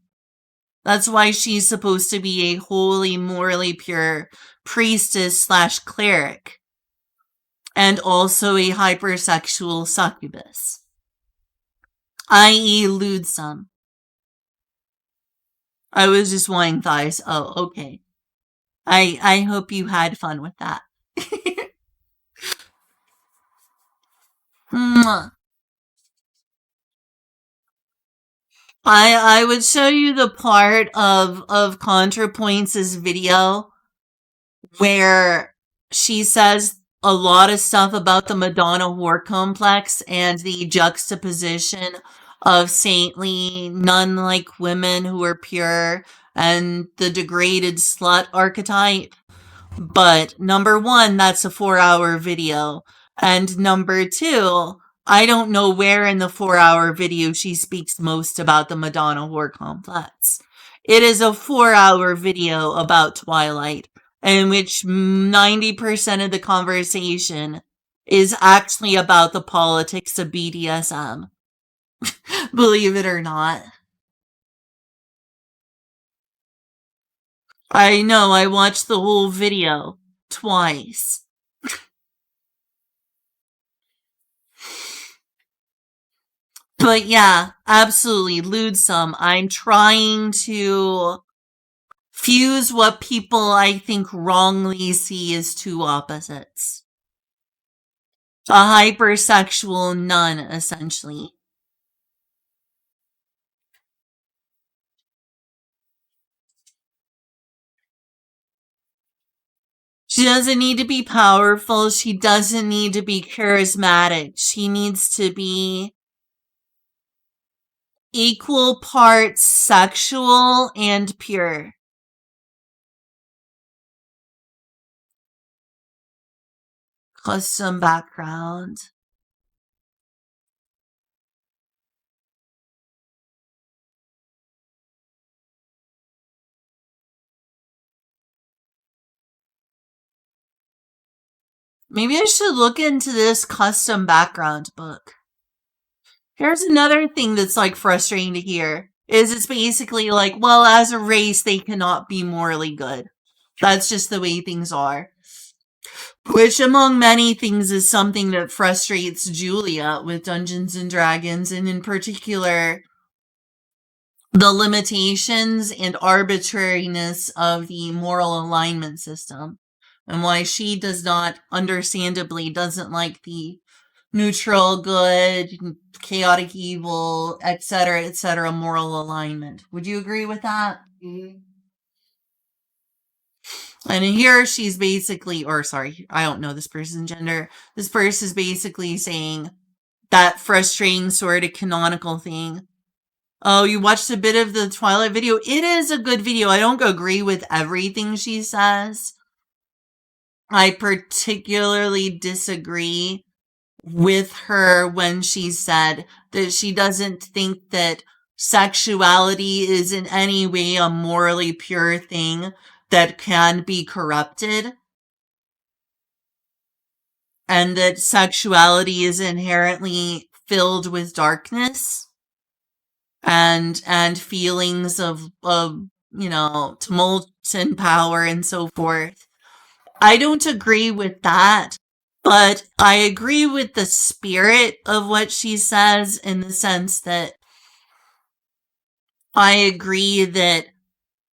That's why she's supposed to be a holy, morally pure priestess / cleric. And also a hypersexual succubus. I.e. lewdsome. I was just wanting thighs. Oh, okay. I hope you had fun with that. I would show you the part of ContraPoints' video where she says a lot of stuff about the Madonna whore complex and the juxtaposition of saintly, nun-like women who are pure and the degraded slut archetype. But number one, that's a 4-hour video. And number two, I don't know where in the 4-hour video she speaks most about the Madonna whore complex. It is a 4-hour video about Twilight, in which 90% of the conversation is actually about the politics of BDSM. Believe it or not. I know, I watched the whole video twice. But yeah, absolutely, lewdsome. I'm trying to fuse what people, I think, wrongly see as two opposites. A hypersexual nun, essentially. She doesn't need to be powerful. She doesn't need to be charismatic. She needs to be equal parts sexual and pure. Custom background. Maybe I should look into this custom background book. Here's another thing that's like frustrating to hear. Is it's basically like, well, as a race, they cannot be morally good. That's just the way things are. Which, among many things, is something that frustrates Julia with Dungeons and Dragons, and in particular, the limitations and arbitrariness of the moral alignment system. And why she understandably doesn't like the neutral good, chaotic evil, etc. moral alignment. Would you agree with that? Mm-hmm. And here she's basically, I don't know this person's gender. This person is basically saying that frustrating sort of canonical thing. Oh, you watched a bit of the Twilight video? It is a good video. I don't agree with everything she says. I particularly disagree with her when she said that she doesn't think that sexuality is in any way a morally pure thing that can be corrupted. and that sexuality is inherently filled with darkness and feelings of tumult and power and so forth. I don't agree with that, but I agree with the spirit of what she says, in the sense that I agree that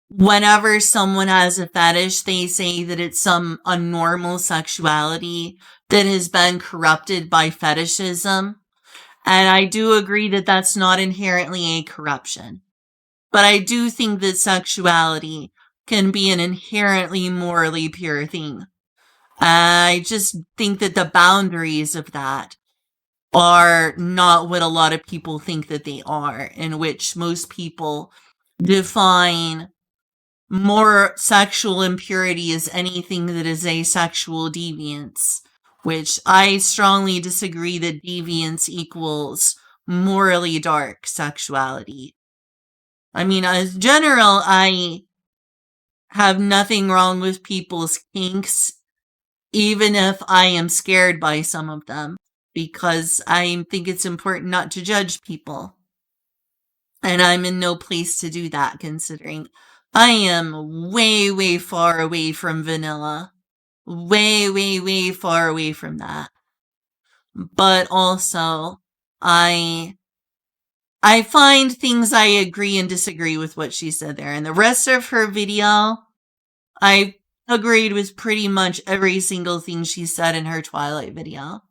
whenever someone has a fetish, they say that it's some abnormal sexuality that has been corrupted by fetishism. And I do agree that that's not inherently a corruption. But I do think that sexuality can be an inherently morally pure thing. I just think that the boundaries of that are not what a lot of people think that they are, in which most people define more sexual impurity as anything that is a sexual deviance, which I strongly disagree that deviance equals morally dark sexuality. I mean, as general, I have nothing wrong with people's kinks, even if I am scared by some of them, because I think it's important not to judge people. And I'm in no place to do that, considering I am way, way far away from vanilla. Way, way, way far away from that. But also, I find things I agree and disagree with what she said there. And the rest of her video, I agreed with pretty much every single thing she said in her Twilight video.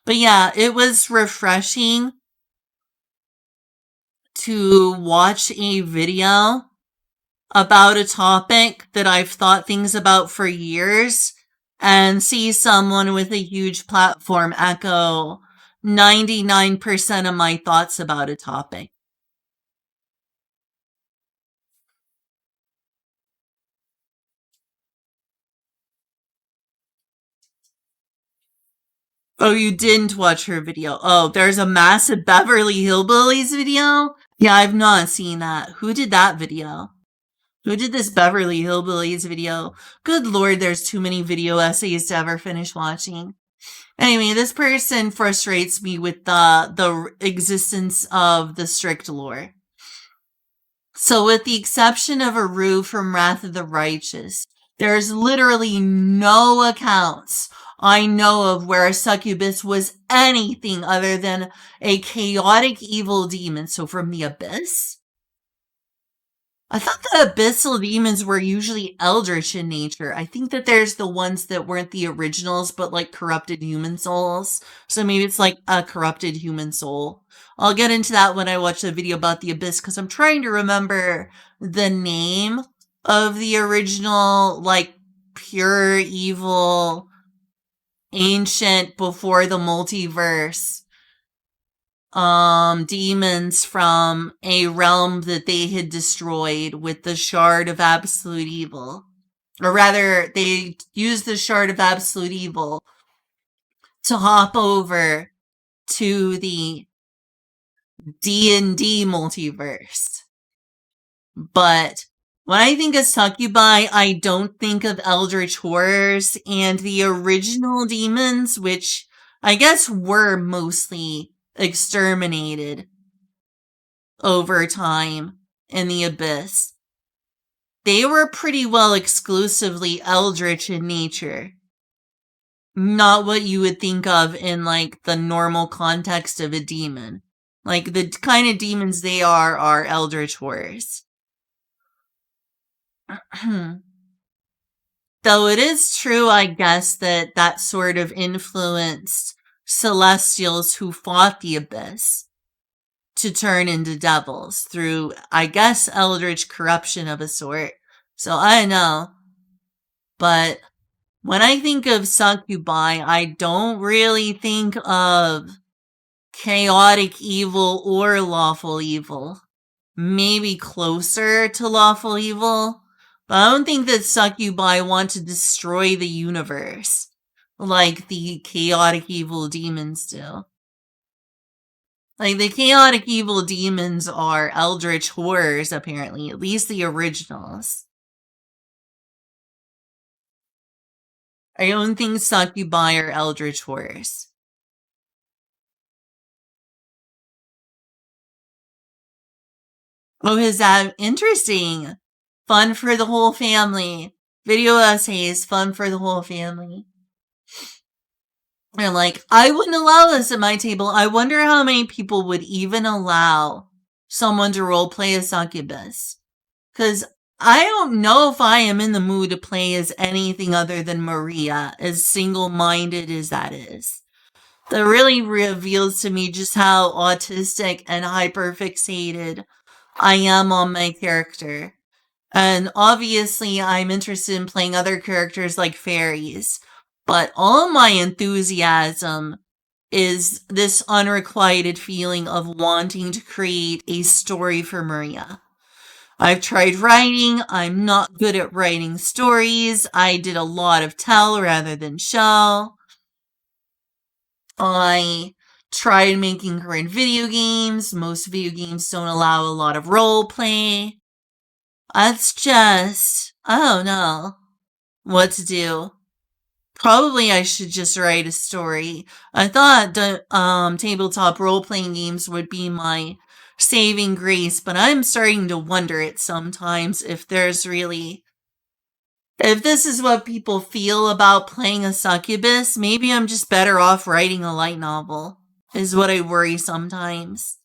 But yeah, it was refreshing to watch a video about a topic that I've thought things about for years and see someone with a huge platform echo 99% of my thoughts about a topic. Oh, you didn't watch her video. Oh, there's a massive Beverly Hillbillies video? Yeah, I've not seen that. Who did that video? Who did this Beverly Hillbillies video? Good lord, there's too many video essays to ever finish watching. Anyway, this person frustrates me with the existence of the strict lore. So with the exception of Aru from Wrath of the Righteous, there's literally no accounts I know of where a succubus was anything other than a chaotic evil demon. So from the abyss? I thought the abyssal demons were usually eldritch in nature. I think that there's the ones that weren't the originals, but like corrupted human souls. So maybe it's like a corrupted human soul. I'll get into that when I watch the video about the abyss, because I'm trying to remember the name of the original, like, pure evil, ancient, before the multiverse demons from a realm that they had destroyed with the Shard of Absolute Evil. Or rather, they used the Shard of Absolute Evil to hop over to the D&D multiverse. But when I think of succubi, I don't think of eldritch horrors, and the original demons, which I guess were mostly exterminated over time in the abyss, they were pretty well exclusively eldritch in nature. Not what you would think of in like the normal context of a demon. Like the kind of demons they are eldritch horrors. Though it is true, I guess, that sort of influenced celestials who fought the abyss to turn into devils through, I guess, eldritch corruption of a sort. So I don't know. But when I think of succubi, I don't really think of chaotic evil or lawful evil. Maybe closer to lawful evil. But I don't think that succubi want to destroy the universe like the chaotic evil demons do. Like, the chaotic evil demons are eldritch horrors, apparently, at least the originals. I don't think succubi are eldritch horrors. Oh, is that interesting? Fun for the whole family. Video essays, fun for the whole family. And like, I wouldn't allow this at my table. I wonder how many people would even allow someone to roleplay a succubus. Because I don't know if I am in the mood to play as anything other than Maria, as single-minded as that is. That really reveals to me just how autistic and hyper-fixated I am on my character. And obviously, I'm interested in playing other characters like fairies. But all my enthusiasm is this unrequited feeling of wanting to create a story for Maria. I've tried writing. I'm not good at writing stories. I did a lot of tell rather than show. I tried making her in video games. Most video games don't allow a lot of role play. That's just, I don't know what to do. Probably I should just write a story. I thought tabletop role-playing games would be my saving grace, but I'm starting to wonder it sometimes if this is what people feel about playing a succubus. Maybe I'm just better off writing a light novel, is what I worry sometimes.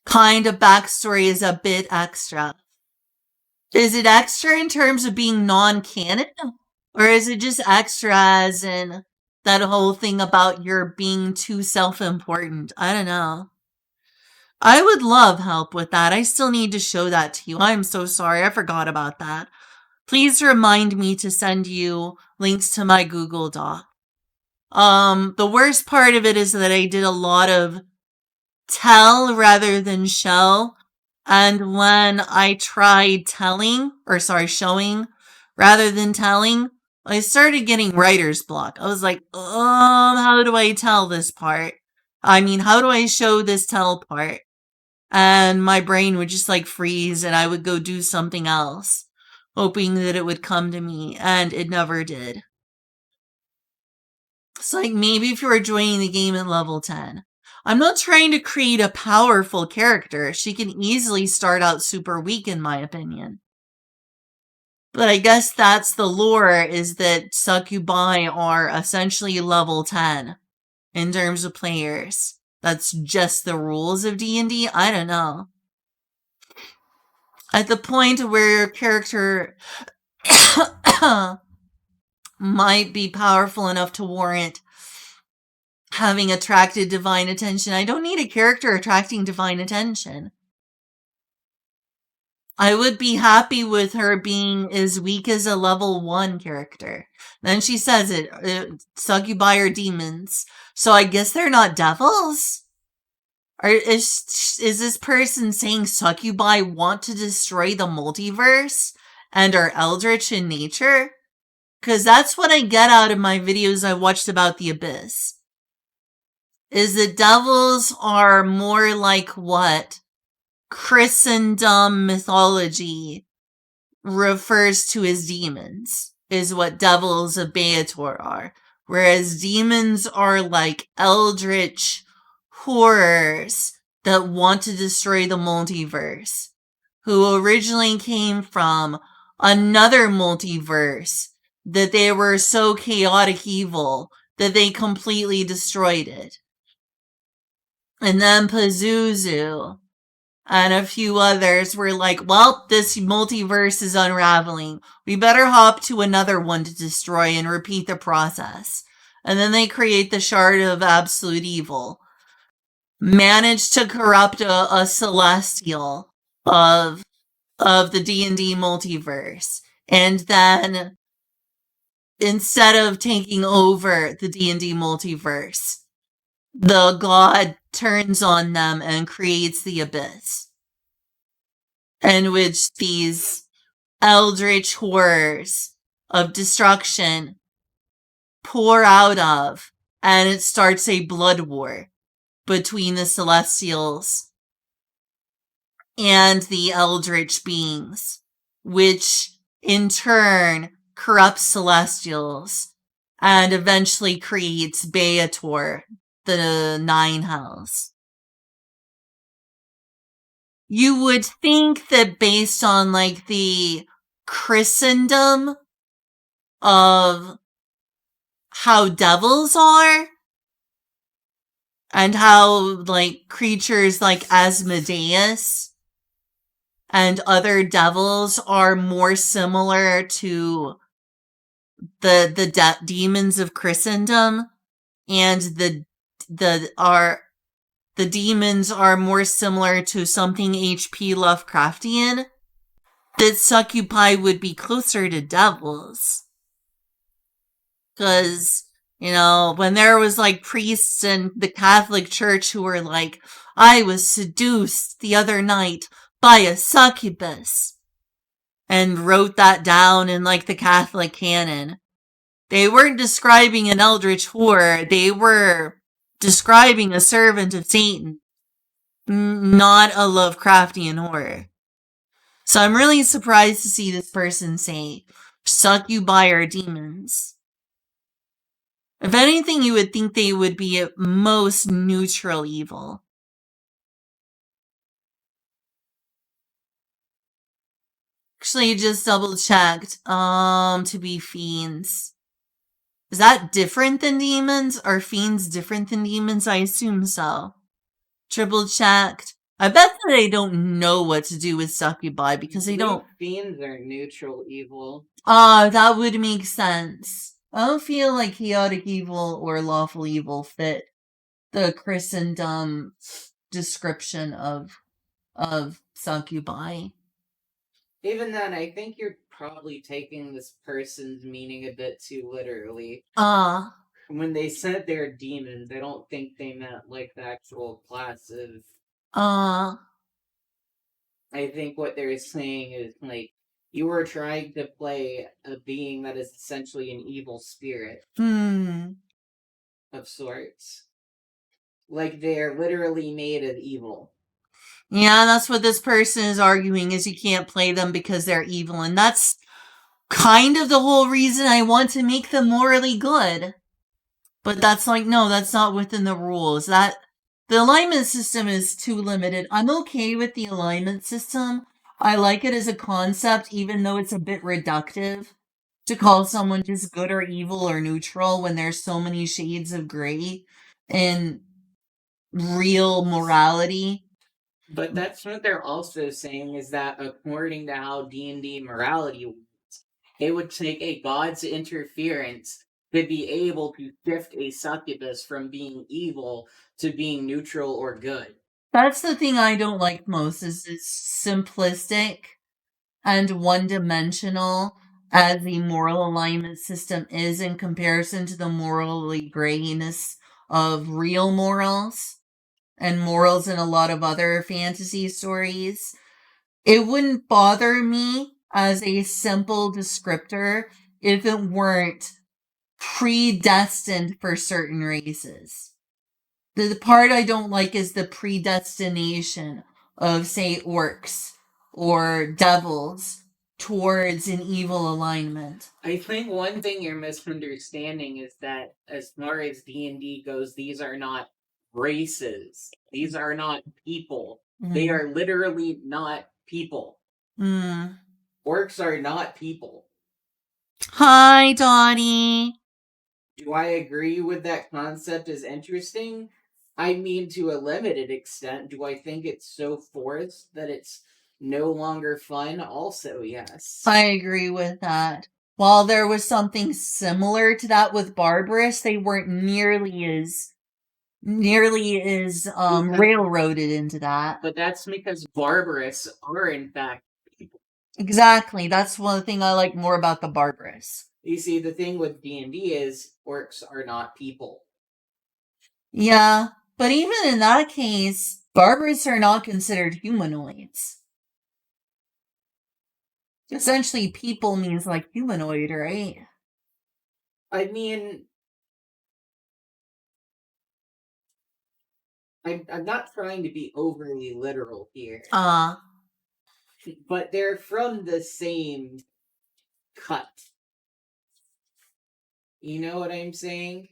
Kind of backstory is a bit extra. Is it extra in terms of being non-canon? Or is it just extra as in that whole thing about your being too self-important? I don't know. I would love help with that. I still need to show that to you. I'm so sorry. I forgot about that. Please remind me to send you links to my Google Doc. The worst part of it is that I did a lot of tell rather than show. And when I tried showing rather than telling, I started getting writer's block. I was like, how do I tell this part? I mean, how do I show this tell part? And my brain would just like freeze and I would go do something else, hoping that it would come to me, and it never did. It's like maybe if you were joining the game at level 10. I'm not trying to create a powerful character. She can easily start out super weak, in my opinion. But I guess that's the lore, is that succubi are essentially level 10 in terms of players. That's just the rules of D&D? I don't know. At the point where your character might be powerful enough to warrant having attracted divine attention, I don't need a character attracting divine attention. I would be happy with her being as weak as a level 1 character. Then she says it, succubi are demons. So I guess they're not devils? Or is this person saying succubi want to destroy the multiverse and are eldritch in nature? Because that's what I get out of my videos I watched about the Abyss. Is that devils are more like what Christendom mythology refers to as demons, is what devils of Beator are. Whereas demons are like eldritch horrors that want to destroy the multiverse, who originally came from another multiverse that they were so chaotic evil that they completely destroyed it. And then Pazuzu and a few others were like, well, this multiverse is unraveling. We better hop to another one to destroy and repeat the process. And then they create the Shard of Absolute Evil. Manage to corrupt a celestial of the D&D multiverse. And then, instead of taking over the D&D multiverse, the god turns on them and creates the Abyss, in which these eldritch horrors of destruction pour out of, and it starts a blood war between the Celestials and the eldritch beings, which in turn corrupts celestials and eventually creates Beator, the Nine Hells. You would think that based on like the Christendom of how devils are and how like creatures like Asmodeus and other devils are more similar to the demons of Christendom, and the demons are more similar to something H.P. Lovecraftian, that succubi would be closer to devils. Because, you know, when there was like priests in the Catholic Church who were like, I was seduced the other night by a succubus, and wrote that down in like the Catholic canon, they weren't describing an eldritch horror, they were describing a servant of Satan, not a Lovecraftian horror. So I'm really surprised to see this person say succubi are demons. If anything, you would think they would be at most neutral evil. Actually, just double checked. To be fiends. Is that different than demons? Are fiends different than demons? I assume so. Triple checked. I bet that they don't know what to do with succubi because they don't. Fiends are neutral evil. That would make sense. I don't feel like chaotic evil or lawful evil fit the Christendom description of succubi. Even then, I think you're probably taking this person's meaning a bit too literally. When they said they're demons, I don't think they meant like the actual class of. I think what they're saying is like, you were trying to play a being that is essentially an evil spirit. Of sorts. Like they're literally made of evil. Yeah, that's what this person is arguing, is you can't play them because they're evil, and that's kind of the whole reason I want to make them morally good. But that's like, no, that's not within the rules. That the alignment system is too limited. I'm okay with the alignment system. I like it as a concept, even though it's a bit reductive to call someone just good or evil or neutral when there's so many shades of gray in real morality. But that's what they're also saying, is that according to how D&D morality works, it would take a god's interference to be able to shift a succubus from being evil to being neutral or good. That's the thing I don't like most, is it's simplistic and one-dimensional as the moral alignment system is in comparison to the morally grayness of real morals and morals in a lot of other fantasy stories. It wouldn't bother me as a simple descriptor if it weren't predestined for certain races. The part I don't like is the predestination of, say, orcs or devils towards an evil alignment. I think one thing you're misunderstanding is that as far as D&D goes, these are not races. These are not people. They are literally not people. Orcs are not people. Hi, Donnie. Do I agree with that concept as interesting? I mean, to a limited extent. Do I think it's so forced that it's no longer fun? Also, yes. I agree with that. While there was something similar to that with Barbarous, they weren't nearly as railroaded into that. But that's because Barbarous are in fact people. Exactly. That's one thing I like more about the Barbarous. You see, the thing with D&D is orcs are not people. Yeah, but even in that case, Barbarous are not considered humanoids. Essentially, people means like humanoid, right? I mean, I'm not trying to be overly literal here. But they're from the same cut. You know what I'm saying?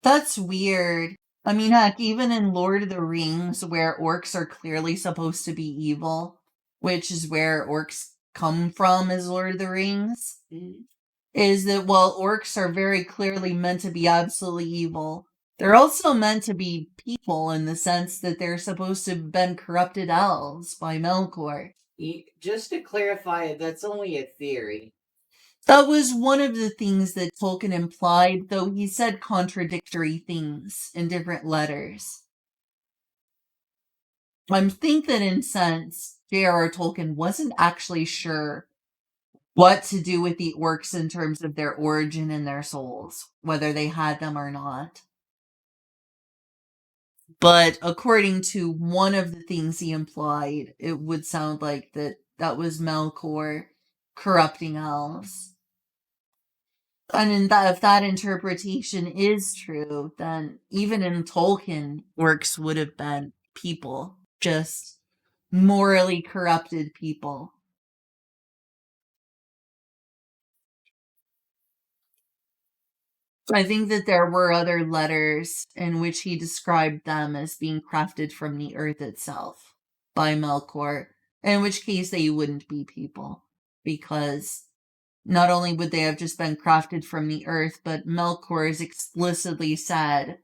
That's weird. I mean, heck, even in Lord of the Rings, where orcs are clearly supposed to be evil, which is where orcs come from as Lord of the Rings, is that while orcs are very clearly meant to be absolutely evil, they're also meant to be people in the sense that they're supposed to have been corrupted elves by Melkor. Just to clarify, that's only a theory. That was one of the things that Tolkien implied, though he said contradictory things in different letters. I think that in sense, J.R.R. Tolkien wasn't actually sure what to do with the orcs in terms of their origin and their souls, whether they had them or not. But according to one of the things he implied, it would sound like that was Melkor corrupting elves. And if that interpretation is true, then even in Tolkien, orcs would have been people, just morally corrupted people. I think that there were other letters in which he described them as being crafted from the earth itself by Melkor, in which case they wouldn't be people, because not only would they have just been crafted from the earth, but Melkor has explicitly said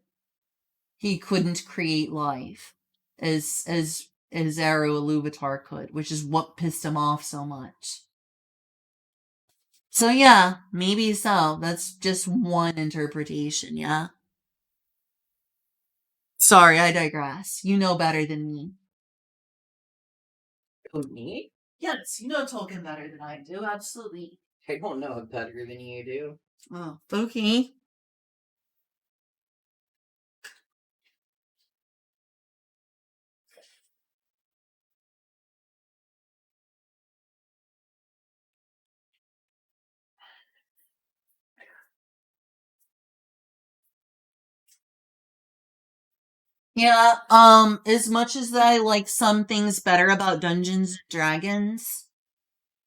he couldn't create life as Eru Ilúvatar could, which is what pissed him off so much. So yeah, maybe so. That's just one interpretation, yeah? Sorry, I digress. You know better than me. Oh, me? Yes, you know Tolkien better than I do, absolutely. I don't know it better than you do. Oh, okay. Yeah, as much as I like some things better about Dungeons & Dragons,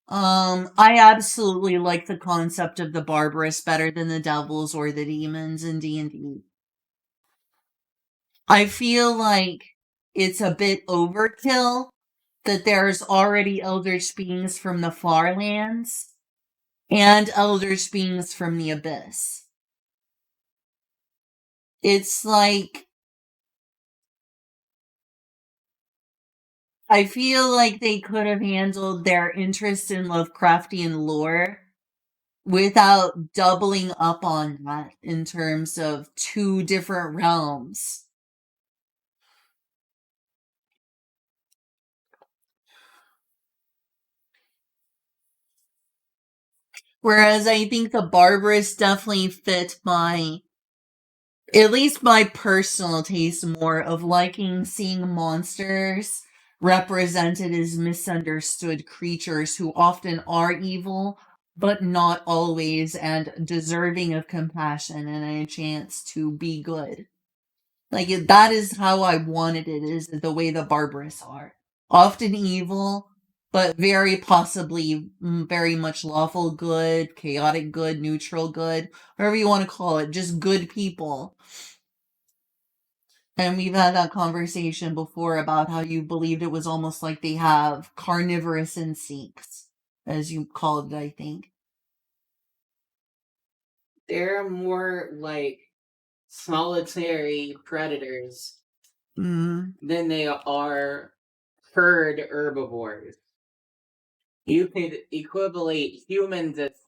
I absolutely like the concept of the barbarous better than the devils or the demons in D&D. I feel like it's a bit overkill that there's already eldritch beings from the far lands and eldritch beings from the abyss. It's like, I feel like they could have handled their interest in Lovecraftian lore without doubling up on that in terms of two different realms. Whereas I think the barbarous definitely fit at least my personal taste more of liking seeing monsters represented as misunderstood creatures who often are evil, but not always, and deserving of compassion and a chance to be good. Like, that is how I wanted it, is the way the barbarous are. Often evil, but very possibly very much lawful good, chaotic good, neutral good, whatever you want to call it, just good people. And we've had that conversation before about how you believed it was almost like they have carnivorous instincts, as you called it, I think. They're more like solitary predators than they are herd herbivores. You could equivalate humanoids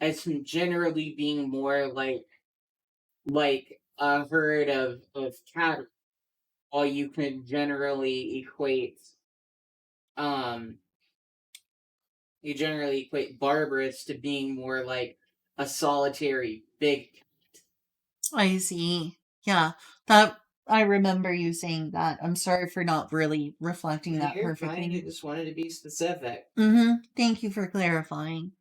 as generally being more like a herd of cattle, or you could generally equate barbarous to being more like a solitary big cat. I see. Yeah, that I remember you saying that. I'm sorry for not really reflecting that You're perfectly. fine, I just wanted to be specific. Thank you for clarifying.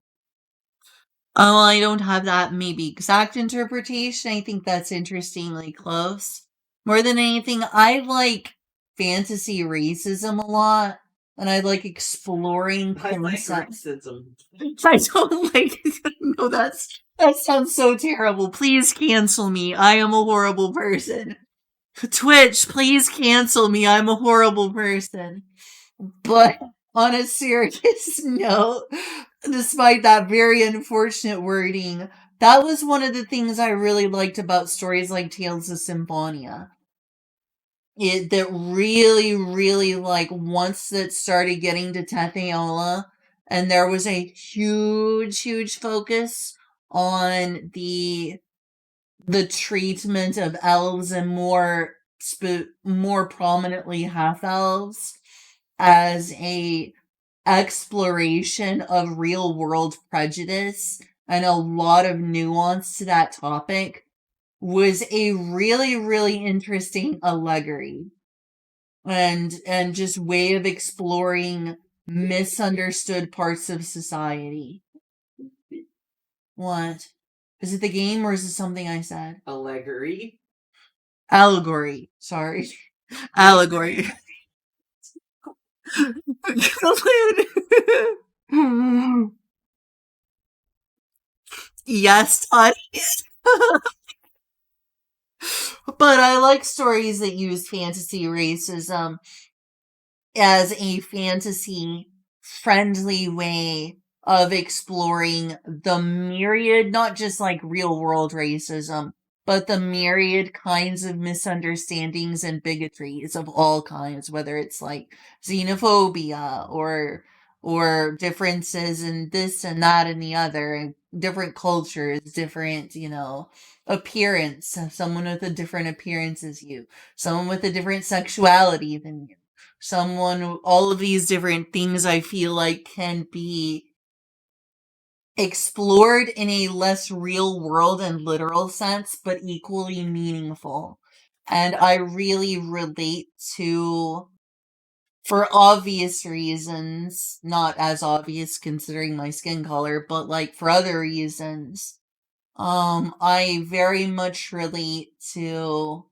Oh, I don't have that maybe exact interpretation. I think that's interestingly close. More than anything, I like fantasy racism a lot, and I like exploring I like concepts. racism. I don't like no, that sounds so terrible. Please cancel me. I am a horrible person. Twitch, please cancel me. I'm a horrible person. But on a serious note, despite that very unfortunate wording, that was one of the things I really liked about stories like Tales of Symphonia. That really, really, like, once it started getting to Tetheola, and there was a huge focus on the treatment of elves and more prominently half elves as a exploration of real world prejudice and a lot of nuance to that topic, was a really, really interesting allegory and just way of exploring misunderstood parts of society. What? Is it the game or is it something I said? Allegory? Allegory. Sorry. Allegory. Yes, Todd. But I like stories that use fantasy racism as a fantasy friendly way of exploring the myriad, not just like real world racism, but the myriad kinds of misunderstandings and bigotries of all kinds, whether it's like xenophobia or differences in this and that and the other, and different cultures, different, appearance, someone with a different appearance as you, someone with a different sexuality than you, all of these different things I feel like can be explored in a less real world and literal sense, but equally meaningful. And I really relate to, for obvious reasons, not as obvious considering my skin color, but like for other reasons, I very much relate to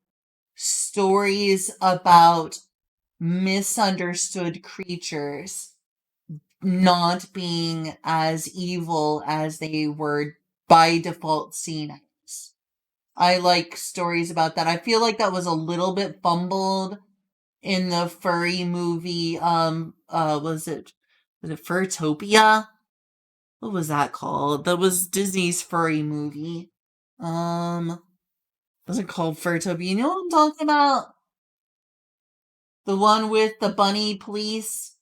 stories about misunderstood creatures not being as evil as they were by default seen as. I like stories about that. I feel like that was a little bit fumbled in the furry movie. Was it Furtopia? What was that called? That was Disney's furry movie. Was it called Furtopia? You know what I'm talking about? The one with the bunny police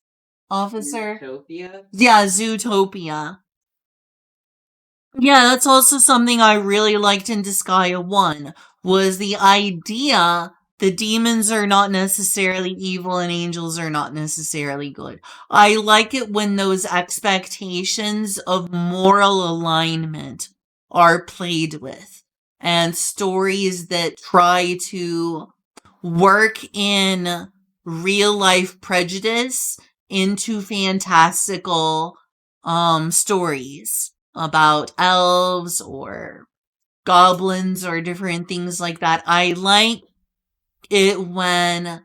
officer? Zootopia? Yeah, Zootopia. Yeah, that's also something I really liked in Disgaea 1, was the idea that demons are not necessarily evil and angels are not necessarily good. I like it when those expectations of moral alignment are played with, and stories that try to work in real life prejudice into fantastical stories about elves or goblins or different things like that. I like it when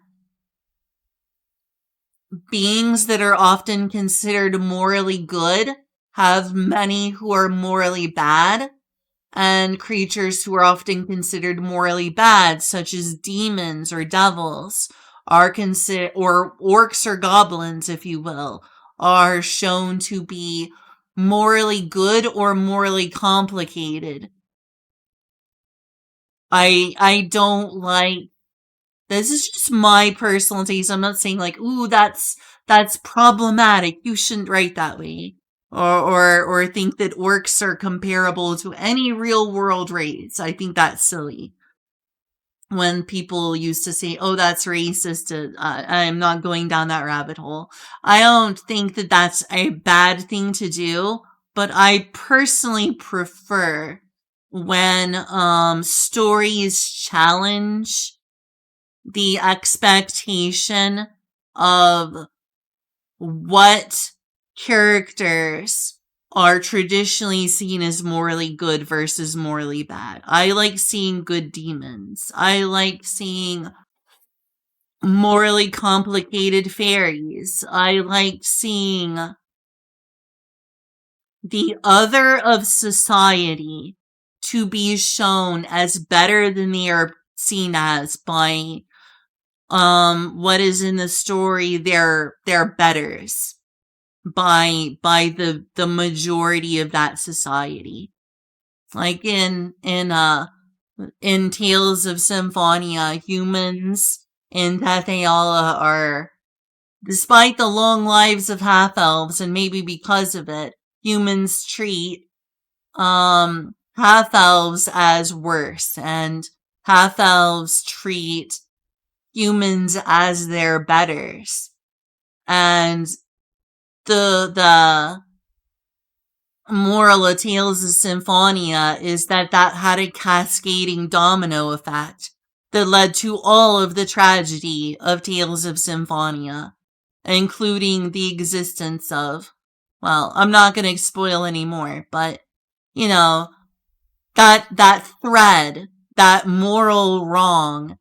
beings that are often considered morally good have many who are morally bad, and creatures who are often considered morally bad, such as demons or devils, are considered, or orcs or goblins, if you will, are shown to be morally good or morally complicated. I don't like, this is just my personal taste. I'm not saying like, ooh, that's problematic. You shouldn't write that way. Or think that orcs are comparable to any real world race. I think that's silly. When people used to say, oh, that's racist, I'm not going down that rabbit hole. I don't think that that's a bad thing to do, but I personally prefer when stories challenge the expectation of what characters are traditionally seen as morally good versus morally bad. I like seeing good demons. I like seeing morally complicated fairies. I liked seeing the other of society to be shown as better than they are seen as by what is in the story their betters, by the majority of that society. Like in Tales of Symphonia, humans in Tetheala are, despite the long lives of half-elves, and maybe because of it, humans treat half-elves as worse, and half-elves treat humans as their betters. And the moral of Tales of Symphonia is that had a cascading domino effect that led to all of the tragedy of Tales of Symphonia, including the existence of, well, I'm not going to spoil anymore, but, you know, that thread, that moral wrong,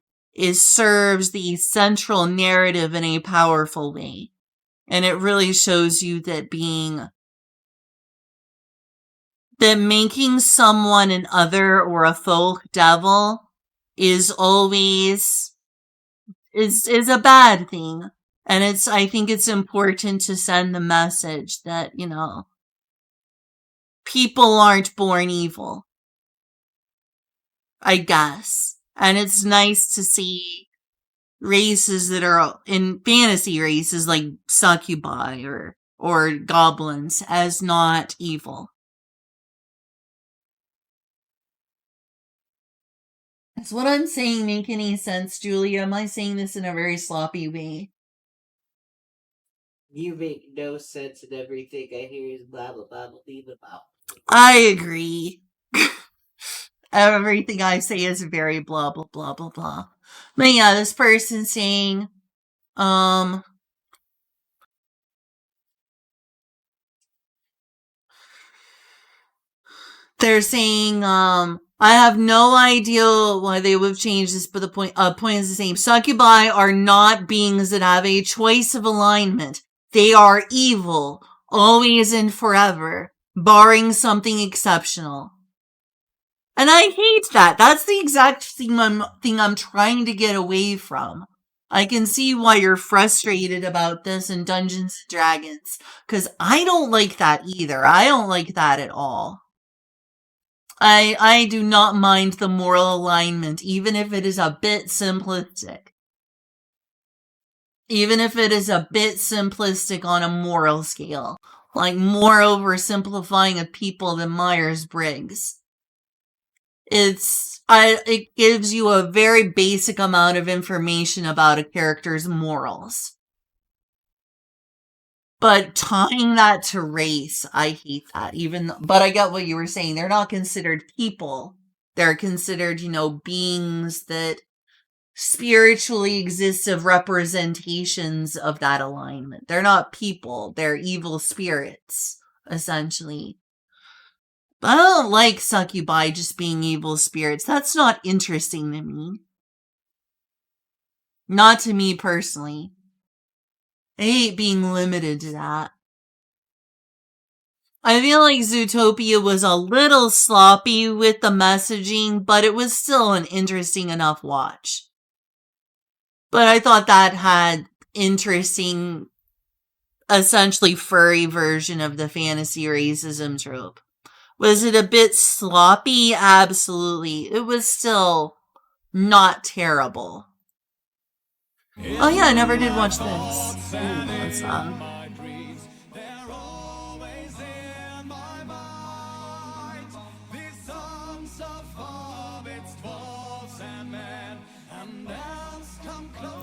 serves the central narrative in a powerful way. And it really shows you that making someone an other or a folk devil is always is a bad thing. And I think it's important to send the message that, you know, people aren't born evil, I guess. And it's nice to see races that are in fantasy races like succubi or goblins as not evil. Does what I'm saying make any sense, Julia? Am I saying this in a very sloppy way? You make no sense, and everything I hear is blah blah blah blah blah blah. I agree. Everything I say is very blah blah blah blah blah. But yeah, this person saying, they're saying, I have no idea why they would have changed this, but the point is the same. Succubi are not beings that have a choice of alignment. They are evil, always and forever, barring something exceptional. And I hate that. That's the exact thing I'm trying to get away from. I can see why you're frustrated about this in Dungeons & Dragons, because I don't like that either. I don't like that at all. I do not mind the moral alignment, even if it is a bit simplistic. Even if it is a bit simplistic on a moral scale. Like more oversimplifying of people than Myers-Briggs. It gives you a very basic amount of information about a character's morals. But tying that to race, I hate that. But I get what you were saying. They're not considered people. They're considered, you know, beings that spiritually exist of representations of that alignment. They're not people. They're evil spirits, essentially. But I don't like succubi just being evil spirits. That's not interesting to me. Not to me personally. I hate being limited to that. I feel like Zootopia was a little sloppy with the messaging, but it was still an interesting enough watch. But I thought that had interesting, essentially furry version of the fantasy racism trope. Was it a bit sloppy? Absolutely. It was still not terrible. Oh yeah, I never did watch this. What's up?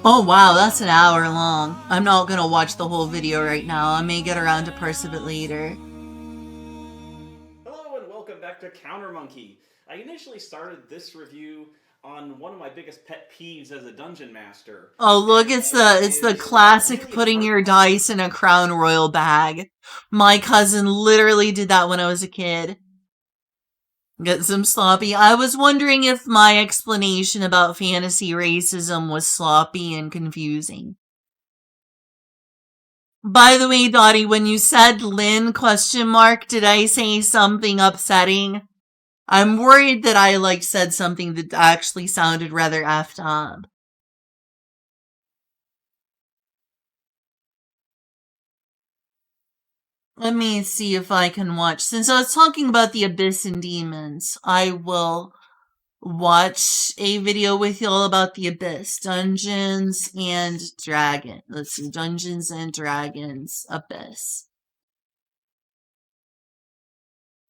Oh wow, that's an hour long. I'm not gonna watch the whole video right now. I may get around to parts of it later. Hello and welcome back to Counter Monkey. I initially started this review on one of my biggest pet peeves as a dungeon master. Oh look, it's the classic putting your dice in a Crown Royal bag. My cousin literally did that when I was a kid. Get some sloppy. I was wondering if my explanation about fantasy racism was sloppy and confusing. By the way, Dottie, when you said Lynn ? Did I say something upsetting? I'm worried that I said something that actually sounded rather effed up. Let me see if I can watch. Since I was talking about the Abyss and Demons, I will watch a video with y'all about the Abyss. Dungeons and Dragons. Let's see. Dungeons and Dragons Abyss.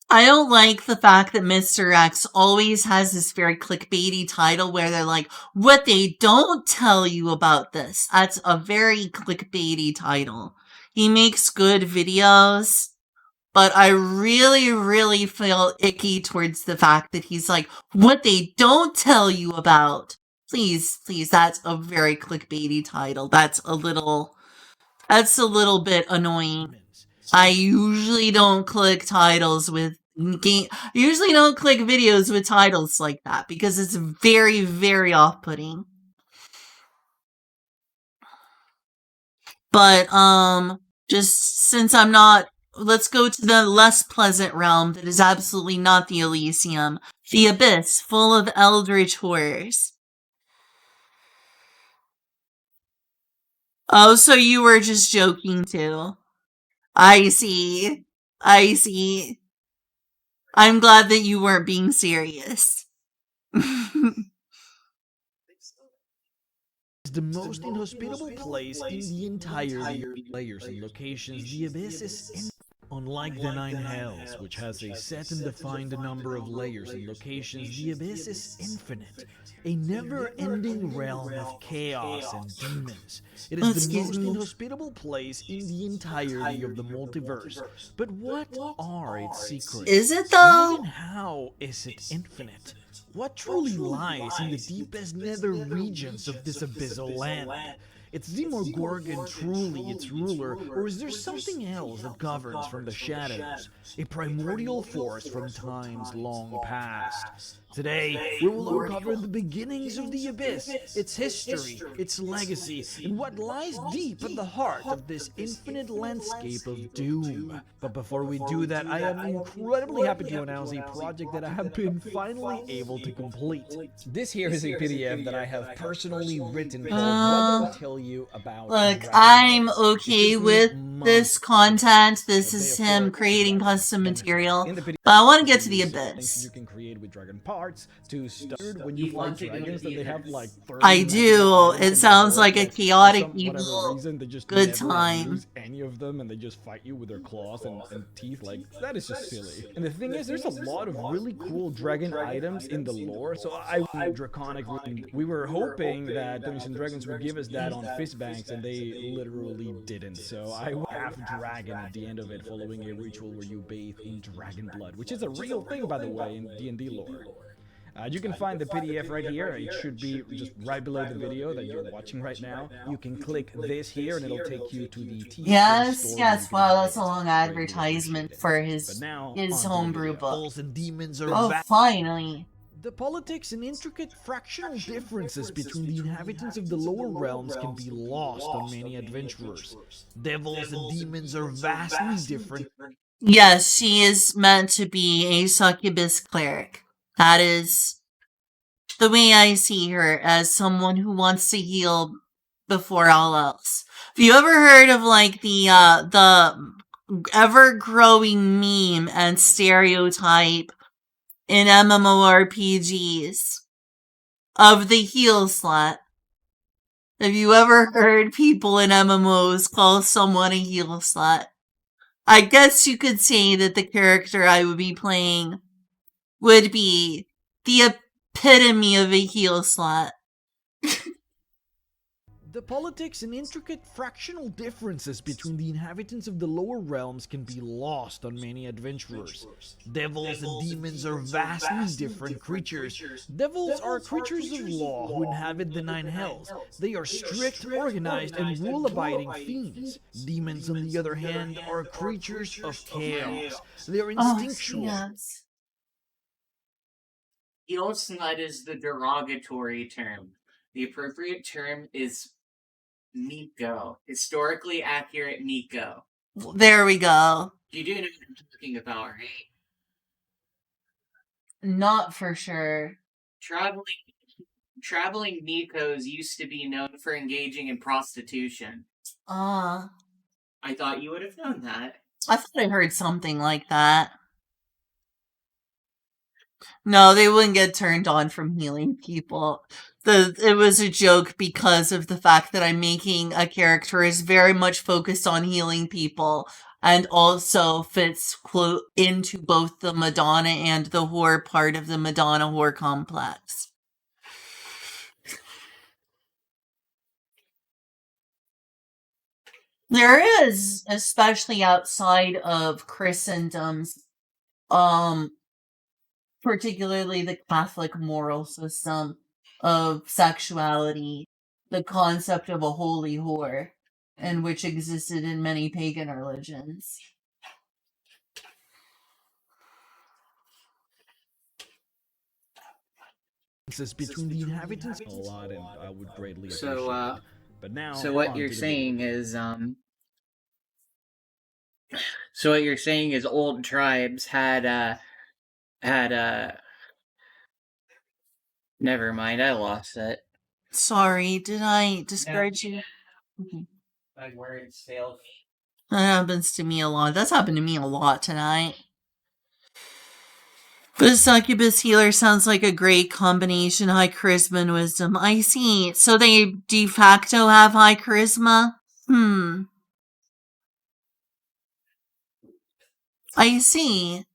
I don't like the fact that Mr. X always has this very clickbaity title where they're like, what they don't tell you about this. That's a very clickbaity title. He makes good videos, but I really, really feel icky towards the fact that he's like, what they don't tell you about. Please, that's a very clickbaity title. That's a little bit annoying. I usually don't click videos with titles like that because it's very, very off-putting. But, just since I'm not, let's go to the less pleasant realm that is absolutely not the Elysium. The Abyss, full of eldritch horrors. Oh, so you were just joking too. I see. I'm glad that you weren't being serious. The most inhospitable place in the entirety of layers and locations. The Abyss is unlike the Nine Hells, which has a set and defined number of layers and locations. The Abyss is infinite, a never-ending realm of chaos and demons. It is the most inhospitable place in the entirety of the multiverse. But what are its secrets? Is it though? Why and how is it infinite? What truly lies in the deepest nether regions of this abyssal land? Is Demogorgon truly its ruler, or is there something else that governs from the shadows? A primordial force from times long past. Today, we will uncover the beginnings of the Abyss, its history, its legacy, and what lies deep at the heart of this infinite landscape of doom. But before we do that, I am incredibly happy to announce a project that I have been finally able to complete. This here is a PDF that I have personally written called What I'll Tell You About. Look, I'm okay with this content. This is him creating custom material. But I want to get to the Abyss. You can create with Dragon Parts to start when you fight dragons that they have like 30 I do. It sounds like a chaotic, evil, good time. Use any of them and they just fight you with their claws and teeth. Like, that is just silly. And the thing is, there's a lot of really cool dragon items in the lore. So I went Draconic. We were hoping that Dungeons & Dragons would give us that on Fistbanks, and they literally didn't. So I went half dragon at the end of it, following a ritual where you bathe in dragon blood, which is a real thing, by the way, in D&D lore. You can find the PDF right here. It should be just right below the video that you're watching right now. You can click this here and it'll take you to the Yes, wow, that's a long advertisement for his homebrew book. And demons are oh, finally. The politics and intricate fractional differences between the inhabitants of the lower realms can be lost on many adventurers. Devils and demons are vastly different. Yes, she is meant to be a succubus cleric. That is the way I see her, as someone who wants to heal before all else. Have you ever heard of like the ever-growing meme and stereotype in MMORPGs of the heal slut? Have you ever heard people in MMOs call someone a heal slut? I guess you could say that the character I would be playing would be the epitome of a heal slut. The politics and intricate fractional differences between the inhabitants of the lower realms can be lost on many adventurers. Devils and demons are vastly different creatures. Devils are creatures of law who inhabit the Nine Hells. They are strict, organized, and rule-abiding fiends. Demons, on the other hand, are creatures of chaos. They are instinctual. Yes. heel slut is the derogatory term. The appropriate term is Nico. Historically accurate Nico. There we go. You do know what I'm talking about, right? Not for sure. Traveling Nikos used to be known for engaging in prostitution. I thought you would have known that. thought I heard something like that. No, they wouldn't get turned on from healing people. It was a joke because of the fact that I'm making a character is very much focused on healing people and also fits into both the Madonna and the whore part of the Madonna whore complex. There is, especially outside of Christendom's, particularly the Catholic moral system of sexuality, the concept of a holy whore, and which existed in many pagan religions. Between the inhabitants a lot, and I would greatly appreciate So, it. But now, so what on you're to the saying is, so what you're saying is old tribes had, never mind, I lost it. Sorry, did I discourage you? Okay. My words failed me. That happens to me a lot. That's happened to me a lot tonight. The succubus healer sounds like a great combination, high charisma and wisdom. I see. So they de facto have high charisma? I see.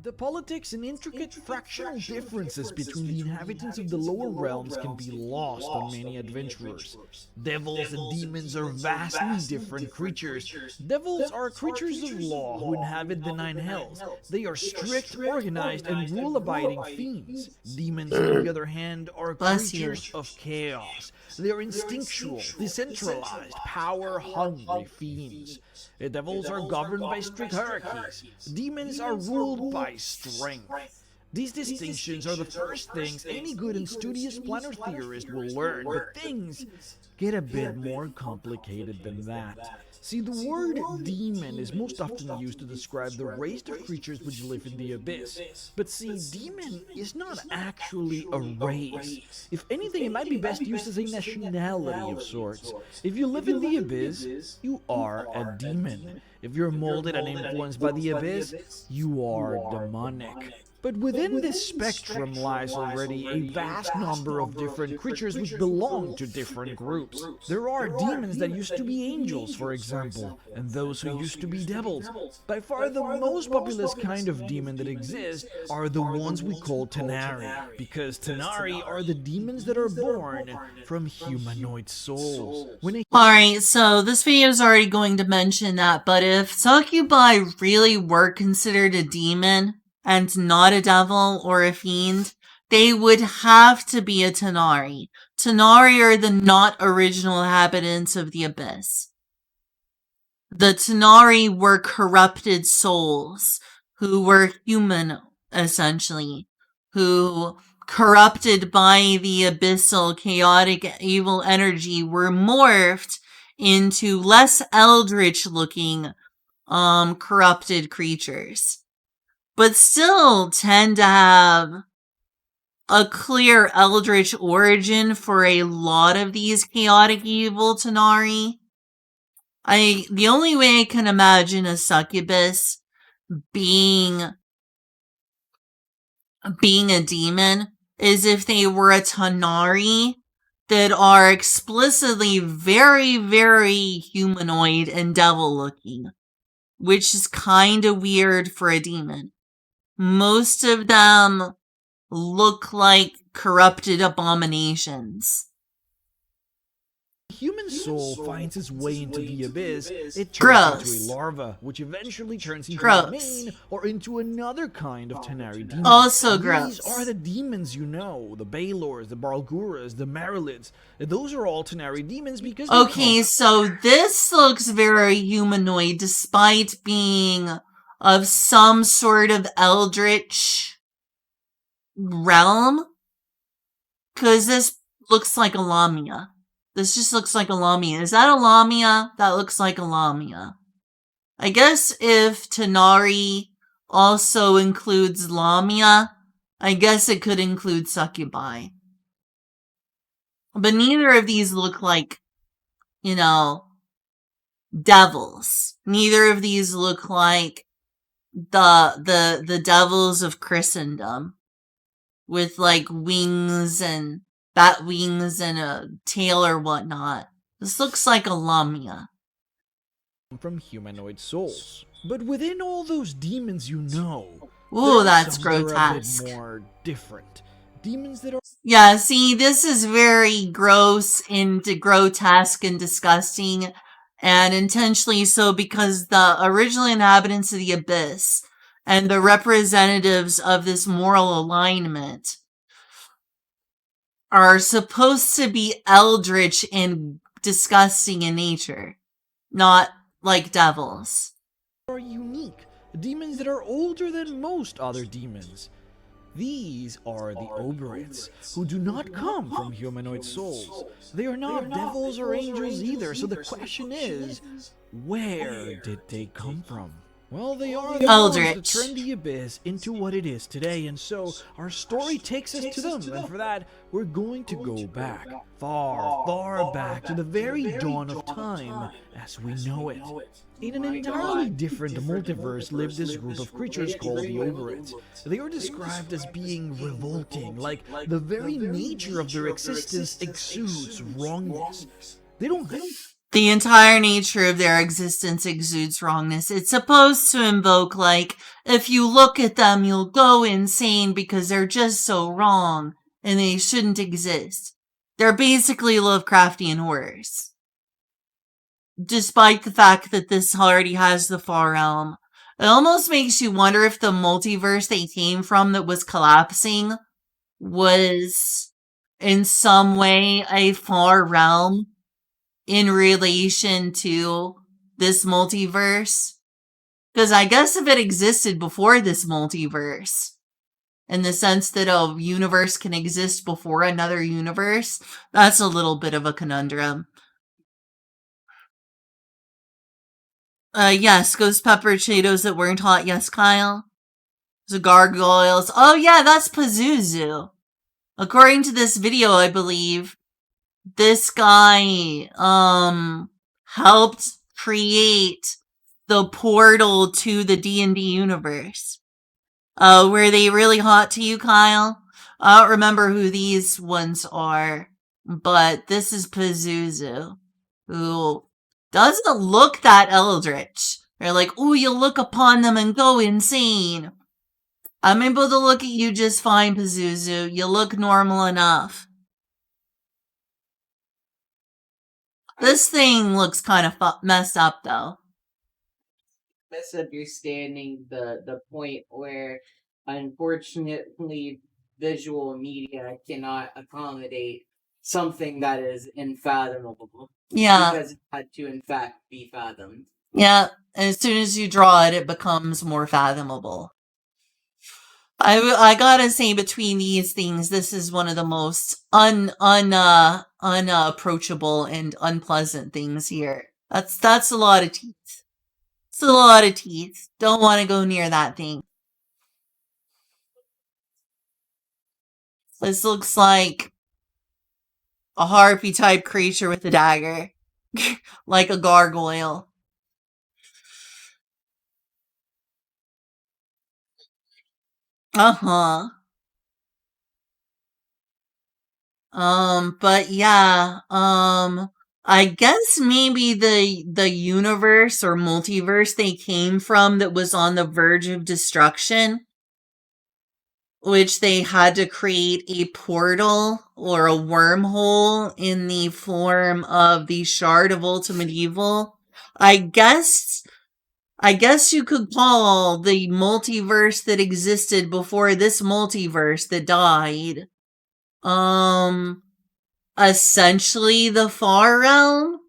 The politics and intricate fractional differences between the inhabitants of the lower realms can be lost on many adventurers. Devils and demons are vastly different creatures. Devils are creatures of law who inhabit the nine hells. They are strict, organized, and rule-abiding fiends. Demons, on the other hand, are creatures of chaos. They are instinctual, decentralized, power-hungry fiends. The devils are governed by strict hierarchies. Demons are ruled by strength. These distinctions are the first things any good and studious planar theorist will learn, but things get a bit more complicated than that. See, the word demon is most often used to describe the race of creatures which live in the abyss. But see, demon is not actually a race. If anything, it might be best used as a nationality of sorts. If you live in the abyss, you are a demon. If you're molded and influenced by the abyss, you are demonic. But within this spectrum lies already a vast number of different creatures which belong to different groups. There are demons that used to be angels, for example, and those who used to be devils. By far the most populous kind of demon that exists are the ones we call Tanari, because Tanari are the demons that are born from humanoid souls. Alright, so this video is already going to mention that, but if succubi really were considered a demon, and not a devil or a fiend, they would have to be a Tanari. Tanari are the not original inhabitants of the abyss. The Tanari were corrupted souls who were human, essentially, who, corrupted by the abyssal, chaotic, evil energy, were morphed into less eldritch-looking, corrupted creatures, but still tend to have a clear eldritch origin for a lot of these chaotic evil Tanari. The only way I can imagine a succubus being a demon is if they were a Tanari that are explicitly very, very humanoid and devil looking, which is kind of weird for a demon. Most of them look like corrupted abominations. Human soul finds its way into the abyss, it turns into a larva, which eventually turns into a main or into another kind of Tanari demon. Also gross. These are the demons you know, the Baelors, the Barlguras, the Marilids. Those are all Tanari demons because okay, so this looks very humanoid despite being of some sort of eldritch realm. Because this looks like a Lamia. This just looks like a Lamia. Is that a Lamia? That looks like a Lamia. I guess if Tanari also includes Lamia, I guess it could include succubi. But neither of these look like, you know, devils. Neither of these look like the devils of Christendom with like wings and bat wings and a tail or whatnot. This looks like a Lamia. From humanoid souls. But within all those demons you know, ooh, that's some that are a grotesque. bit more different. Demons that are Yeah, see, this is very gross and grotesque and disgusting, and intentionally so because the original inhabitants of the Abyss and the representatives of this moral alignment are supposed to be eldritch and disgusting in nature, not like devils. are unique. Demons that are older than most other demons. These are the Oberites, who do not come from humanoid souls. They are not devils or angels either, so the question is, where did they come from? Well, they are the ones that turned the Abyss into what it is today, and so our story takes us to them, and for that, we're going to go back, far, far back to the very dawn of time as we know it. In an entirely different multiverse lived this group of creatures called the Oberites. They are described as being revolting, like the very nature of their existence exudes wrongness. They don't have the entire nature of their existence exudes wrongness. It's supposed to invoke, like, if you look at them, you'll go insane because they're just so wrong and they shouldn't exist. They're basically Lovecraftian horrors. Despite the fact that this already has the Far Realm. It almost makes you wonder if the multiverse they came from that was collapsing was in some way a Far Realm in relation to this multiverse. Because I guess if it existed before this multiverse, in the sense that a universe can exist before another universe, that's a little bit of a conundrum. Yes, ghost pepper potatoes that weren't hot. Yes, Kyle. The gargoyles. Oh yeah, that's Pazuzu. According to this video, I believe, this guy, helped create the portal to the D&D universe. Were they really hot to you, Kyle? I don't remember who these ones are, but this is Pazuzu, who doesn't look that eldritch. They're like, ooh, you look upon them and go insane. I'm able to look at you just fine, Pazuzu. You look normal enough. This thing looks kind of messed up, though. Misunderstanding the point where, unfortunately, visual media cannot accommodate something that is unfathomable. Yeah. Because it had to, in fact, be fathomed. Yeah, and as soon as you draw it, it becomes more fathomable. I gotta say, between these things, this is one of the most unapproachable and unpleasant things here. That's a lot of teeth. It's a lot of teeth. Don't want to go near that thing. This looks like a harpy-type creature with a dagger. Like a gargoyle. Uh-huh. But yeah, I guess maybe the universe or multiverse they came from that was on the verge of destruction, which they had to create a portal or a wormhole in the form of the Shard of Ultimate Evil. I guess you could call the multiverse that existed before this multiverse that died, essentially the Far Realm?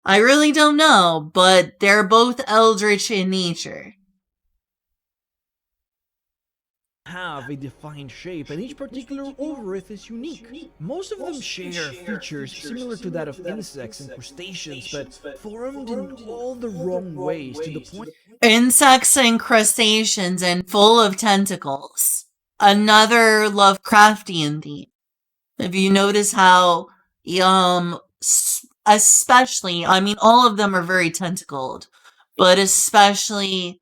I really don't know, but they're both eldritch in nature. Have a defined shape, and each particular overith is unique. Most of them share features similar to that of insects and crustaceans, but formed in all the wrong ways to the point. Insects and crustaceans and full of tentacles. Another Lovecraftian theme. If you notice how, especially, I mean, all of them are very tentacled, but especially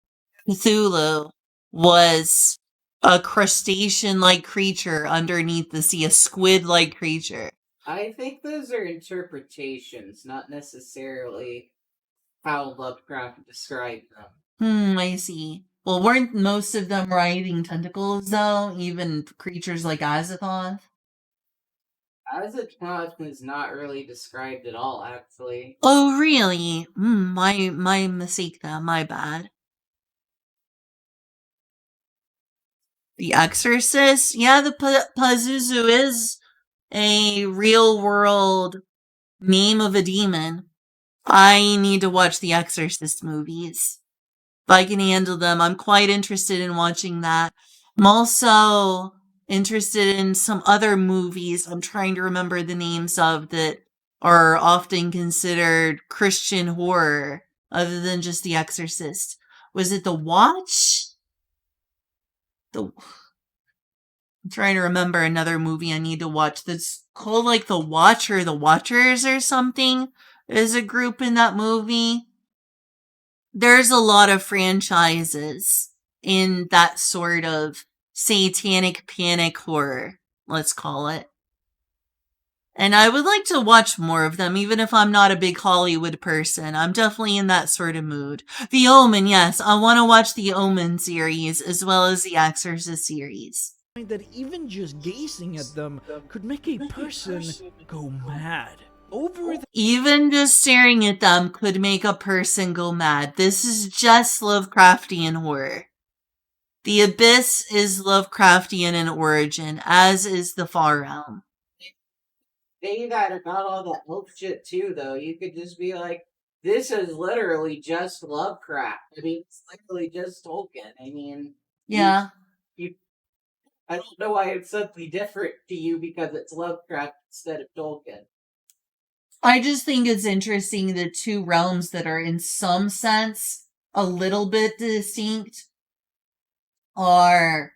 Cthulhu was a crustacean-like creature underneath the sea, a squid-like creature. I think those are interpretations, not necessarily how Lovecraft described them. I see. Well, weren't most of them writhing tentacles, though? Even creatures like Azathoth? Azathoth was not really described at all, actually. Oh, really? My mistake then, my bad. The Exorcist? Yeah, the Pazuzu is a real-world name of a demon. I need to watch the Exorcist movies. If I can handle them, I'm quite interested in watching that. I'm also interested in some other movies I'm trying to remember the names of that are often considered Christian horror, other than just The Exorcist. Was it The Watch? I'm trying to remember another movie I need to watch that's called like The Watch or The Watchers or something. There's a group in that movie. There's a lot of franchises in that sort of satanic panic horror, let's call it. And I would like to watch more of them, even if I'm not a big Hollywood person. I'm definitely in that sort of mood. The Omen, yes. I want to watch the Omen series as well as the Exorcist series. That even just gazing at them could make a person go mad. Even just staring at them could make a person go mad. This is just Lovecraftian horror. The Abyss is Lovecraftian in origin, as is the Far Realm. Say that about all that elf shit too, though. You could just be like, this is literally just Lovecraft. I mean, it's literally just Tolkien. I mean, yeah. I don't know why it's something different to you because it's Lovecraft instead of Tolkien. I just think it's interesting the two realms that are in some sense a little bit distinct are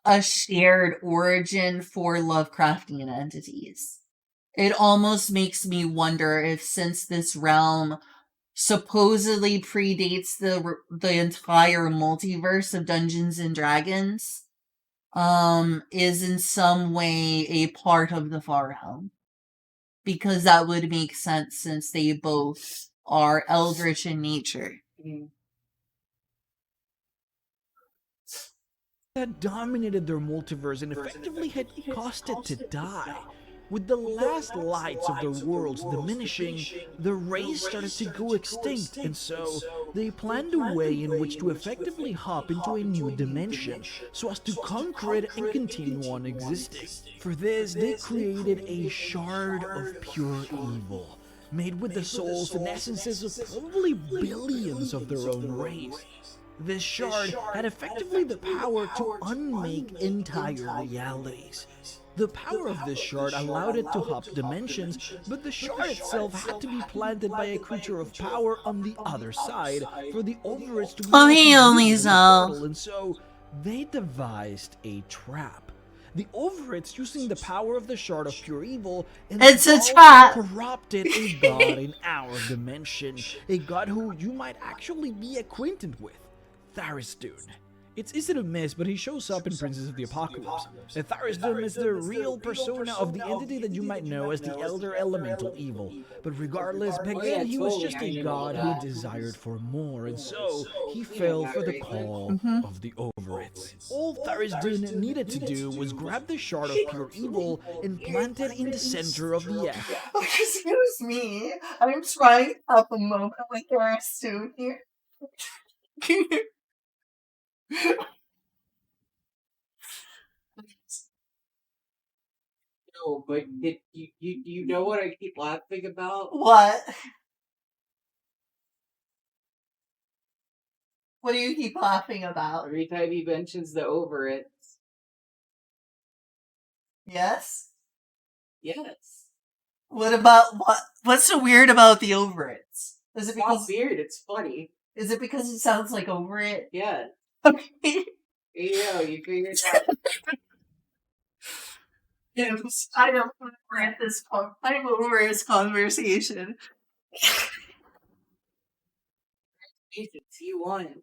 a shared origin for Lovecraftian entities. It almost makes me wonder if, since this realm supposedly predates the entire multiverse of Dungeons and Dragons, is in some way a part of the Far Realm. Because that would make sense since they both are eldritch in nature. That dominated their multiverse and effectively had caused it to die. With the last lights of their worlds diminishing, the race started to go extinct, and so they planned a way in which to effectively hop into a new dimension, so as to conquer it and continue on existing. For this, they created a shard of pure evil, made with the souls and essences of probably billions of their own race. This shard had effectively the power to unmake entire realities. The power of this shard allowed it to hop dimensions, but the shard itself had to be planted by a creature of power on the other side for the overits to be portal, and so they devised a trap. The overits, using the power of the shard of pure evil, and it's a trap, corrupted a god in our dimension, a god who you might actually be acquainted with, Tharizdun. It's easy to miss, but he shows up in Princess of the Apocalypse. Tharizdun is the real persona of the entity that you might know as the Elder Elemental Evil. But regardless, back then he was just a god who desired for more, and so he fell for the call of the Overits. All Tharizdun needed to do was grab the shard of pure evil and plant it in the center of the earth. Excuse me, I'm trying to have a moment with Tharizdun here. No, but you know what I keep laughing about? What? What do you keep laughing about? Every time he mentions the over it. Yes? Yes. What about what's so weird about the over it's? Is it It's not because weird, it's funny. is it because it sounds like over it? Yeah. Okay. You figured it out. I don't want to rant this. I'm over his conversation. Patience, you won.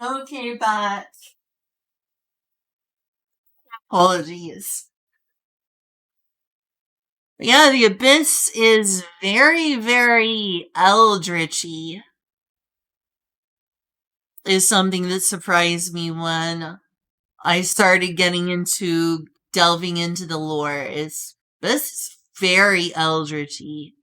Okay, back. Apologies. Yeah, the Abyss is very, very eldritchy. Is something that surprised me when I started getting into delving into the lore. This is very eldritchy.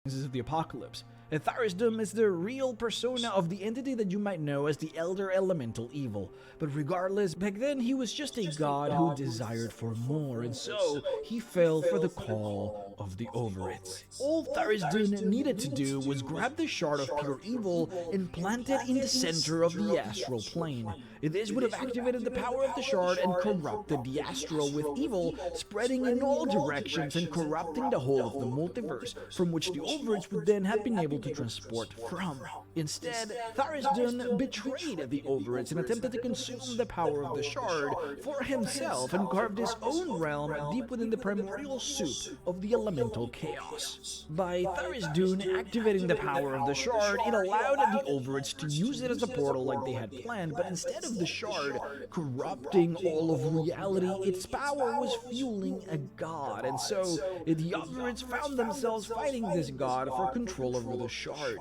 Of the apocalypse. Tharisdom is the real persona of the entity that you might know as the Elder Elemental Evil. But regardless, back then he was just a god who desired for more, and so he fell for the call of the Overits. All Tharisdun needed to do was grab the shard of pure evil and plant it in the center of the astral plane. This would have activated the power of the shard and corrupted the astral with evil, spreading in all directions and corrupting the whole of the multiverse, from which the Overits would then have been able to transport from. Instead, Tharisdun betrayed the Overits and attempted to consume the power of the shard for himself and carved his own realm deep within the primordial soup of the elemental chaos. By Tharisdun activating the power of the shard, it allowed the Overits to use it as a portal like they had planned, but instead of the shard corrupting all of reality, its power was fueling a god, and so the Overits found themselves fighting this god for control over the shard.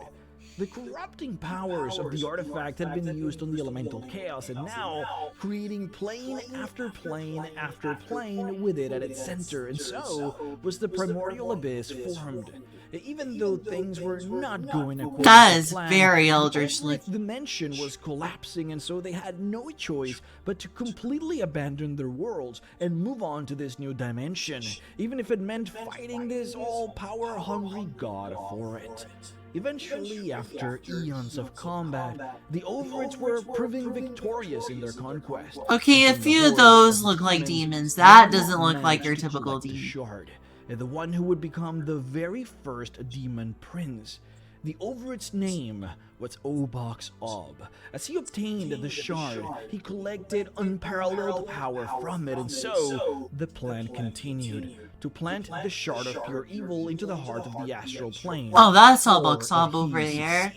The corrupting powers of the artifact had been used on the elemental chaos, and now creating plane after plane after plane with it at its center, and so was the primordial abyss formed. Even though things were not going according to plan, very the eldritch. dimension was collapsing, and so they had no choice but to completely abandon their worlds and move on to this new dimension, even if it meant fighting this all-power-hungry god for it. Eventually, after eons of combat, the Overits were proving victorious in their conquest. Okay, a few of those look like demons. That doesn't look like your typical demon. Shard, the one who would become the very first demon prince. The Overit's name was Obox Ob. As he obtained the shard, he collected unparalleled power from it, and so the plan continued to plant the shard of pure evil into the heart of the astral plane. Oh, that's Obox Ob over there.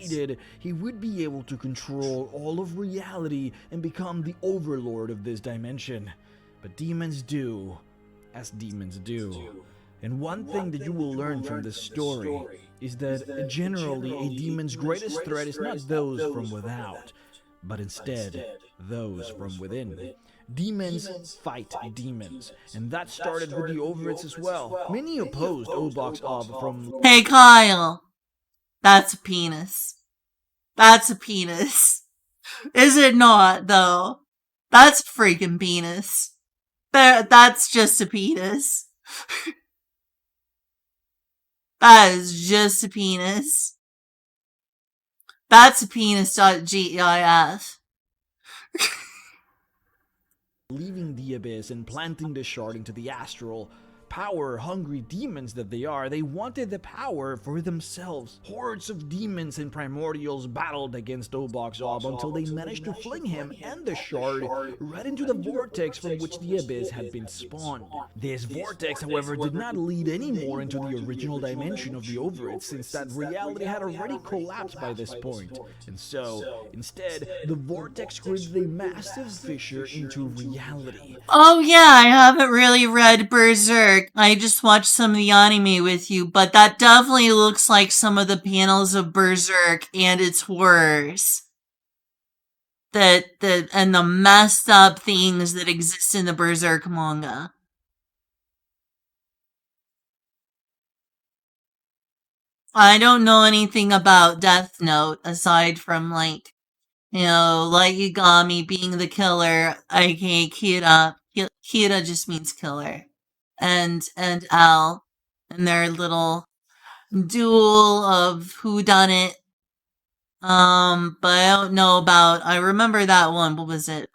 He would be able to control all of reality and become the overlord of this dimension. But demons do as demons do. And one thing that you will learn from this story is that generally a demon's greatest threat is not those from without, but instead those from within. Demons fight demons, and that started with the Overits as well. Many opposed Obox Ob from... Hey Kyle, that's a penis. That's a penis. Is it not, though? That's a freaking penis. That's just a penis. That is just a penis. That's a penis.gif. Leaving the abyss and planting the shard into the astral, power-hungry demons that they are, they wanted the power for themselves. Hordes of demons and primordials battled against Obok-Zob until they managed to fling him and the shard right into the vortex from which the abyss had been spawned. This vortex, however, did not lead any more into the original dimension of the Overit, since that reality had already collapsed by this point. And so, instead, the vortex created a massive fissure into reality. Oh yeah, I haven't really read Berserk. I just watched some of the anime with you, but that definitely looks like some of the panels of Berserk and its horrors. And the messed up things that exist in the Berserk manga. I don't know anything about Death Note aside from, like, you know, Light Yagami being the killer, aka Kira. Kira just means killer. And L. And their little duel of whodunit. But I don't know about, I remember that one, what was it?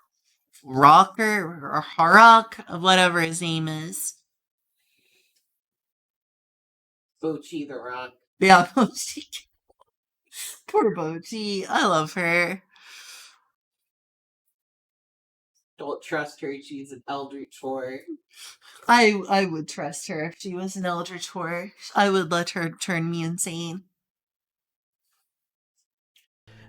Rocker or Harak? Whatever his name is. Bochi the Rock. Yeah, Bochi. Poor Bochi. I love her. Don't trust her, she's an eldritch horror. I would trust her if she was an eldritch horror. I would let her turn me insane.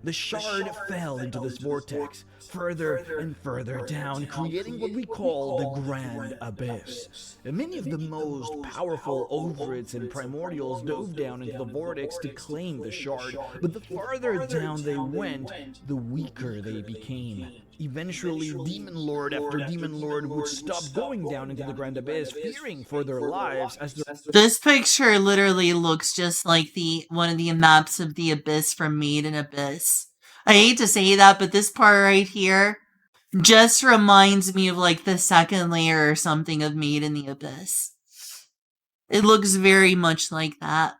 The shard fell into this vortex, further and further down, creating what we call the Grand Abyss. And many of the most powerful Overits and Primordials dove down into the vortex to claim the shard, but the farther down they went, the weaker they became. Eventually, Demon Lord after Demon Lord would stop going down into the Grand Abyss, fearing for their lives as This picture literally looks just like one of the maps of the Abyss from Made in Abyss. I hate to say that, but this part right here just reminds me of, like, the second layer or something of Made in the Abyss. It looks very much like that.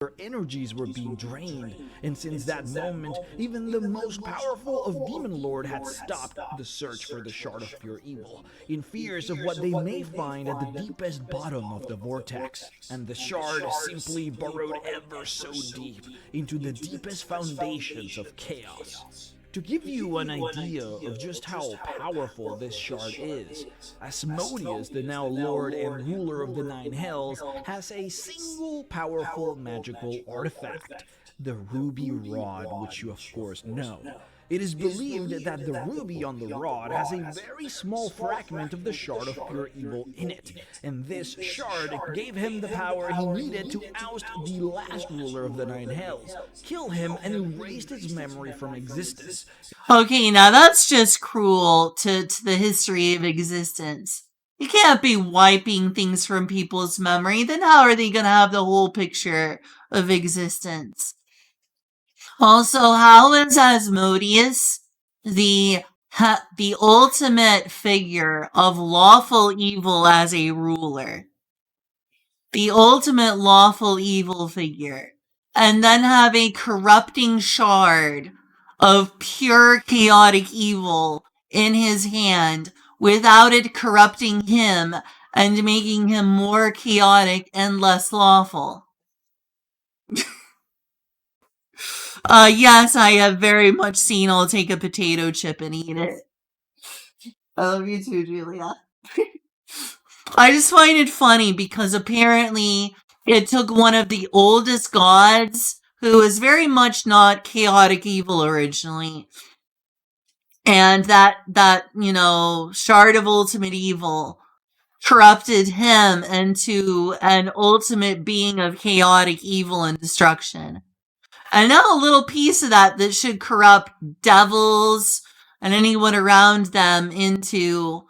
Their energies were being drained, and since that moment, even the most powerful of Demon Lord had stopped the search for the Shard of Pure Evil, in fears of what they may find at the deepest bottom of the vortex. And the Shard simply burrowed ever so deep into the deepest foundations of chaos. To give you an idea of just how powerful this shard is, Asmodeus, the now Lord and ruler of the Nine Hells, has a single powerful magical artifact, the Ruby Rod, which you of course know. It is believed that the ruby on the rod has a very small fragment of the Shard of Pure Evil in it, and this shard gave him the power he needed to oust the last ruler of the Nine Hells, kill him, and erase his memory from existence. Okay, now that's just cruel to the history of existence. You can't be wiping things from people's memory, then how are they gonna have the whole picture of existence? Also, how is Asmodeus the ultimate figure of lawful evil as a ruler? The ultimate lawful evil figure. And then have a corrupting shard of pure chaotic evil in his hand without it corrupting him and making him more chaotic and less lawful. Yes, I have very much seen I'll take a potato chip and eat it. I love you too, Julia. I just find it funny because apparently it took one of the oldest gods who was very much not chaotic evil originally. And that, you know, shard of ultimate evil corrupted him into an ultimate being of chaotic evil and destruction. And now a little piece of that should corrupt devils and anyone around them into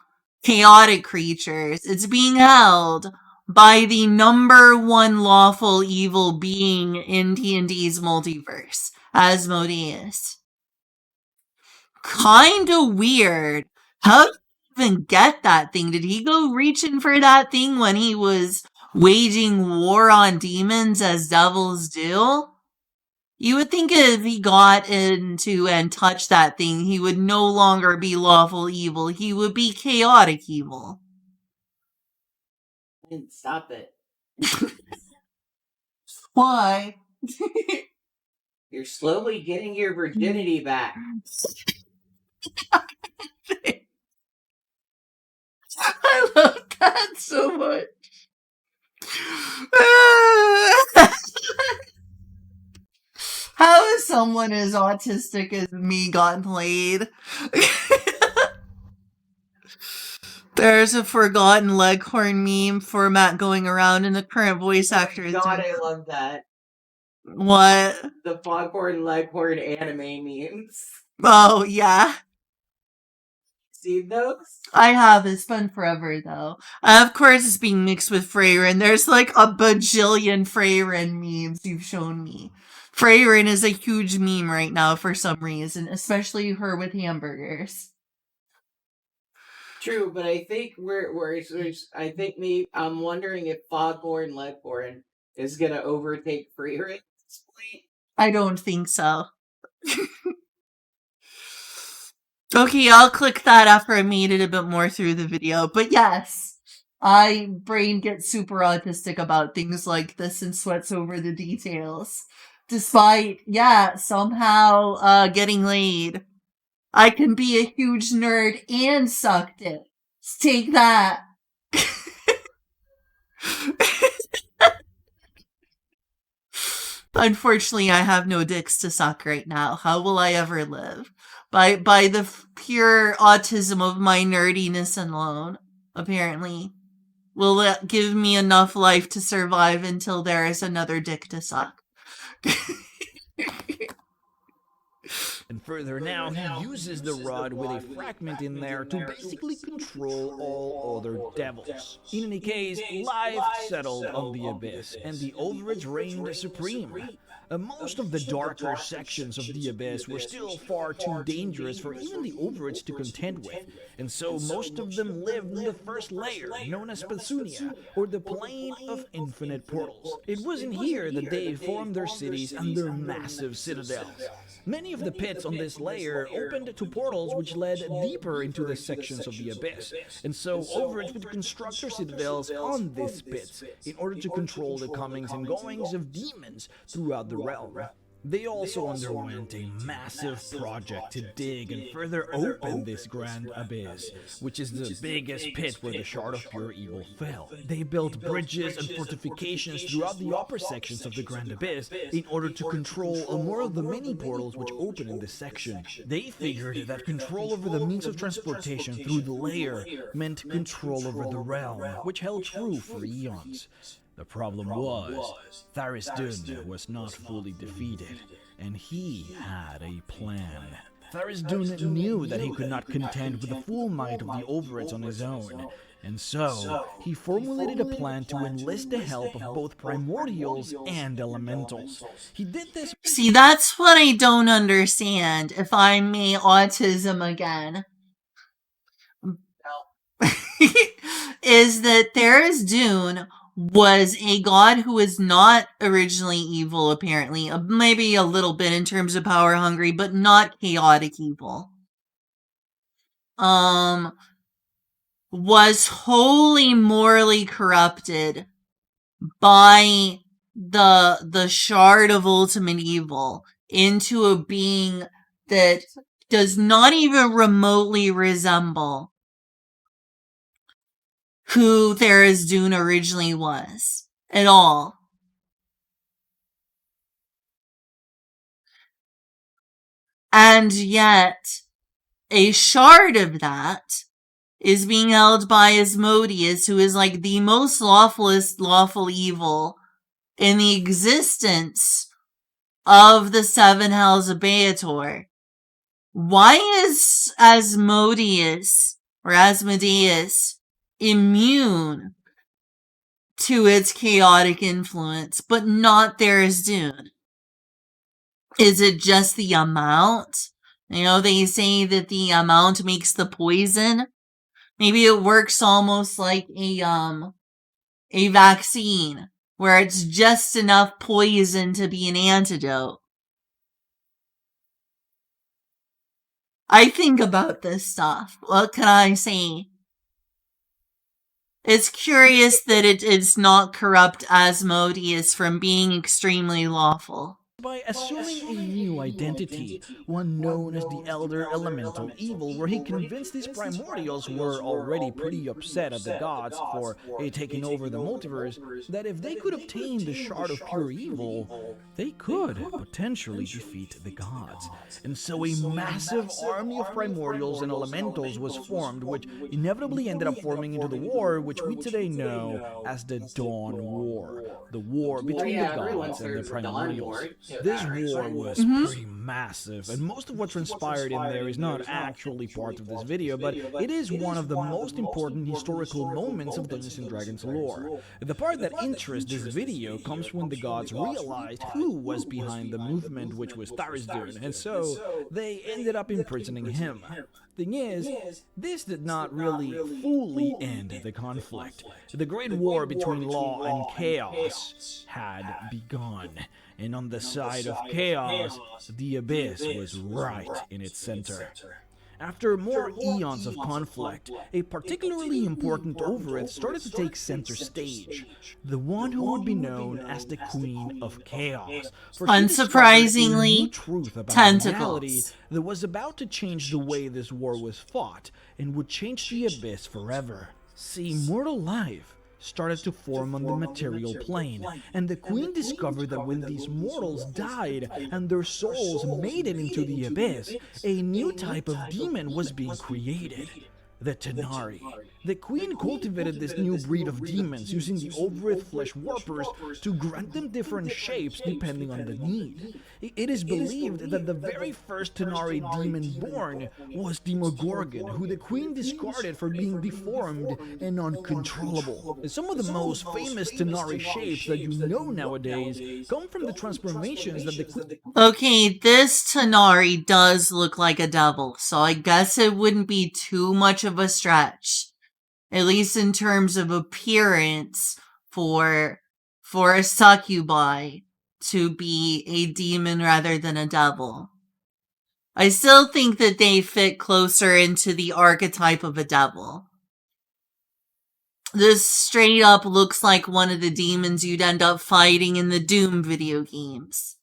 chaotic creatures. It's being held by the #1 lawful evil being in D&D's multiverse, Asmodeus. Kinda weird. How did he even get that thing? Did he go reaching for that thing when he was waging war on demons as devils do? You would think if he got into and touched that thing, he would no longer be lawful evil. He would be chaotic evil. Stop it. Why? You're slowly getting your virginity back. I love that so much. How has someone as autistic as me gotten laid? There's a forgotten Leghorn meme format going around in the current voice actors. God, I love that. What? The Foghorn Leghorn anime memes. Oh, yeah. Seen those? I have. It's been forever, though. Of course, it's being mixed with Freyrin. There's like a bajillion Freyrin memes you've shown me. Freyrin is a huge meme right now for some reason, especially her with hamburgers. True, but I think I think maybe I'm wondering if Foghorn Leghorn is gonna overtake Freyrin at this point. I don't think so. Okay, I'll click that after I made it a bit more through the video. But yes, brain gets super autistic about things like this and sweats over the details. Despite, somehow getting laid. I can be a huge nerd and suck dick. Take that. Unfortunately, I have no dicks to suck right now. How will I ever live? By the pure autism of my nerdiness alone, apparently. Will that give me enough life to survive until there is another dick to suck? And further now, he uses the rod with a fragment in there to basically control all other devils. In any case, life settled on the Abyss, and the Overage reigned supreme. Most of the darker sections of the Abyss were still far too dangerous for even the Overage to contend with, and so most of them lived in the first layer, known as Pesunia, or the Plane of Infinite Portals. It was in here that they formed their cities and their massive citadels. Many of the pits on this layer opened to portals which led deeper into the sections of the Abyss, and so Overage would construct their citadels on these pits in order to control the comings and goings of demons throughout the realm. They also underwent a massive project to dig and further open this Grand Abyss, which is the biggest pit where the Shard of Pure Evil fell. They built bridges and fortifications throughout the upper sections of the Grand Abyss in order to control more of the many portals which open in this section. They figured that control over the means of transportation through the layer meant control over the realm, which held true for eons. The problem was, Tharizdun was not fully defeated, and he had a plan. Tharizdun knew that he could not contend with the full might of the Overage on his own, and so he formulated a plan to enlist the help of both primordials and elementals. He did this. See, that's what I don't understand, if I may autism again. Is that Tharizdun was a god who was not originally evil, apparently. Maybe a little bit in terms of power hungry, but not chaotic evil. Was wholly morally corrupted by the shard of ultimate evil into a being that does not even remotely resemble who Tharizdun originally was at all. And yet, a shard of that is being held by Asmodeus, who is like the most lawful evil in the existence of the seven hells of Beator. Why is Asmodeus immune to its chaotic influence, but not Tharizdun? Is it just the amount? You know, they say that the amount makes the poison. Maybe it works almost like a vaccine, where it's just enough poison to be an antidote. I think about this stuff. What can I say? It's curious that it is not corrupt Asmodeus from being extremely lawful. By assuming a new identity, one known as the Elder Elemental Evil, where he convinced these primordials were already pretty upset at the gods for taking over the multiverse, that if they could obtain the Shard of Pure Evil, they could potentially defeat the gods. And so a massive army of primordials and elementals was formed, which inevitably ended up forming into the war which we today know as the Dawn War. The war between the gods and the primordials. This war was pretty massive, and most of what transpired in there is not actually part of this video, but it is one of the most important historical moments of Dungeons & Dragons lore. The part that interests this video comes when the gods realized who was behind the movement, which was Tharizdun, and so they ended up imprisoning him. Thing is, this did not really fully end the conflict. The Great War between Law and Chaos had begun, and on the side of Chaos, the Abyss was right in its center. After more eons of conflict, a particularly important Overith started to take center stage. The one who would be known as the Queen of Chaos. For unsurprisingly, truth about tentacles. reality that was about to change the way this war was fought, and would change the Abyss forever. See, mortal life started to form on the material plane, and the Queen discovered that when these mortals died and their souls made it into the Abyss, a new type of demon was being created. The Tanari. The Queen cultivated this new breed of demons using the Overith flesh warpers to grant them different shapes depending on the need. It is believed that the very first Tanari demon born was Demogorgon, who the Queen discarded for being deformed and uncontrollable. Some of the most famous Tanari shapes that you know nowadays come from the transformations that the Queen... Okay, this Tanari does look like a devil, so I guess it wouldn't be too much of a stretch. At least in terms of appearance for a succubi to be a demon rather than a devil. I still think that they fit closer into the archetype of a devil. This straight up looks like one of the demons you'd end up fighting in the Doom video games.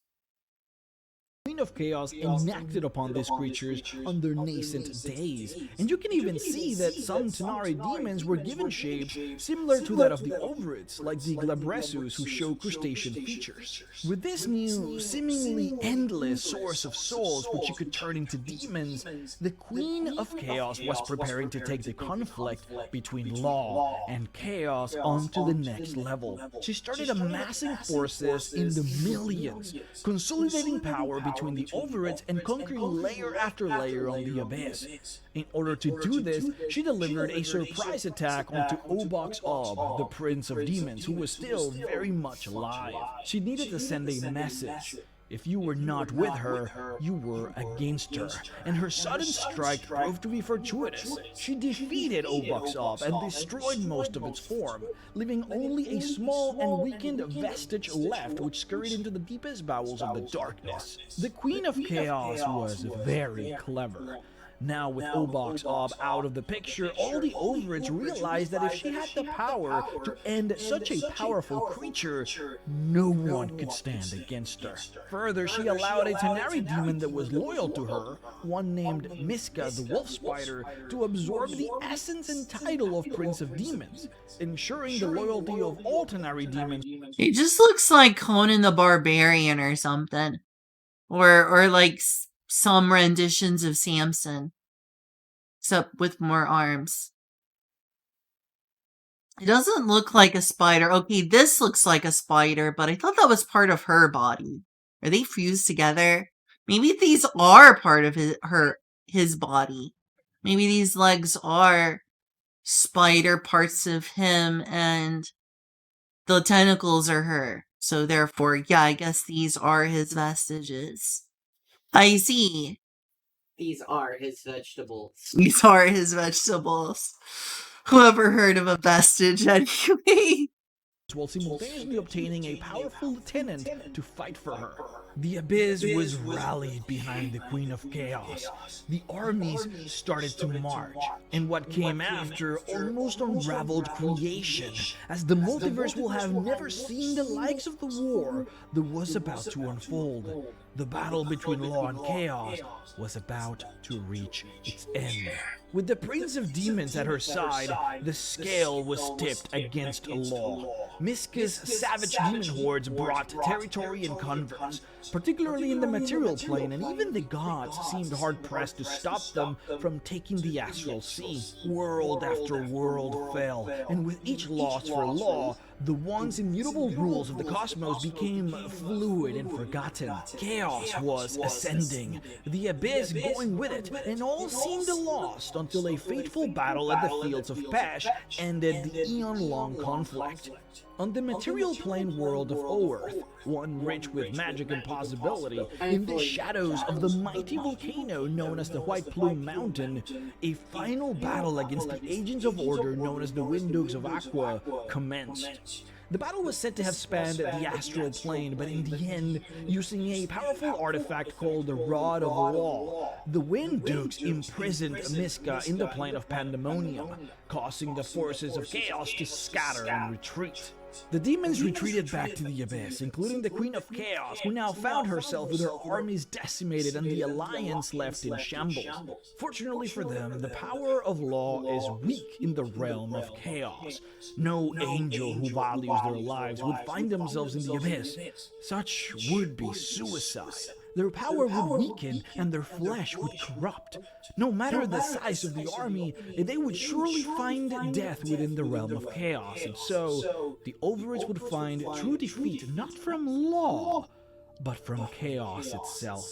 Queen of Chaos enacted upon these creatures on their nascent days, and you can even see that some Tanari demons were given shapes similar to that of the Overiths, like the Glabresus, who show crustacean features. With this new, seemingly endless source of souls which you could turn into demons, the Queen of Chaos was preparing to take the conflict between Law and Chaos onto the next level. She started amassing forces in the millions, consolidating power between the Overiths and conquering layer after layer on the Abyss. In order to do this, she delivered a surprise attack onto Obox Ob, the Prince of Demons, who was still very much alive. She needed to send a message. If you were not with her, you were against her, and her sudden strike proved to be fortuitous. She defeated Obox Ob and destroyed most of its form, leaving only a small and weakened vestige left which scurried into the deepest bowels of the darkness. The Queen of Chaos was very clever. Now, with Obox Ob out of the picture, all the Overiths realized that if she had the power to end such a powerful creature, no one could stand against her. Further, she allowed a Tanari demon that was loyal to her, one named Miska the Wolf Spider, to absorb the essence and title of Prince of Demons, ensuring the loyalty of all Tanari demons. He just looks like Conan the Barbarian or something. Or like some renditions of Samson, except with more arms. It doesn't look like a spider. Okay, this looks like a spider, but I thought that was part of her body. Are they fused together? Maybe these are part of his body. Maybe these legs are spider parts of him, and the tentacles are her. So therefore, yeah, I guess these are his vestiges. I see. These are his vegetables. These are his vegetables. Whoever heard of a vestige anyway? while simultaneously obtaining a powerful lieutenant to fight for her. The Abyss was rallied behind the Queen of Chaos. The armies started to march, and what came after almost unraveled creation, as the multiverse will have never seen the likes of the war that was about to unfold. The battle between Law and Chaos was about to reach its end. With the Prince of Demons at her side, the scale was tipped against Law. Miska's savage demon hordes brought territory and converts, particularly in the material plane, and even the gods seemed hard-pressed to stop them from taking the astral sea. World after world fell, and with each loss for Law, the once immutable rules of the cosmos became fluid and forgotten. Chaos was ascending, the Abyss going with it, and all seemed lost until a fateful battle at the Fields of Pesh ended the eon-long conflict. On the material plane world of Oerth, one rich with magic and possibility, in the shadows of the mighty volcano known as the White Plume Mountain, a final battle against the Agents of Order known as the Windows of Aqua commenced. The battle was said to have spanned the astral plane, but in the end, using a powerful artifact called the Rod of Law, the Wind Dukes imprisoned Miska in the plane of Pandemonium, causing the forces of Chaos to scatter and retreat. The demons retreated back to the Abyss, including the Queen of Chaos, who now found herself with her armies decimated and the Alliance left in shambles. Fortunately for them, the power of Law is weak in the realm of Chaos. No angel who values their lives would find themselves in the Abyss. Such would be suicide. Their power would weaken and their flesh would corrupt. No matter the size of the army, they would surely find death within the realm of Chaos, and so the Overwrits would find true defeat not from Law, but from Chaos itself.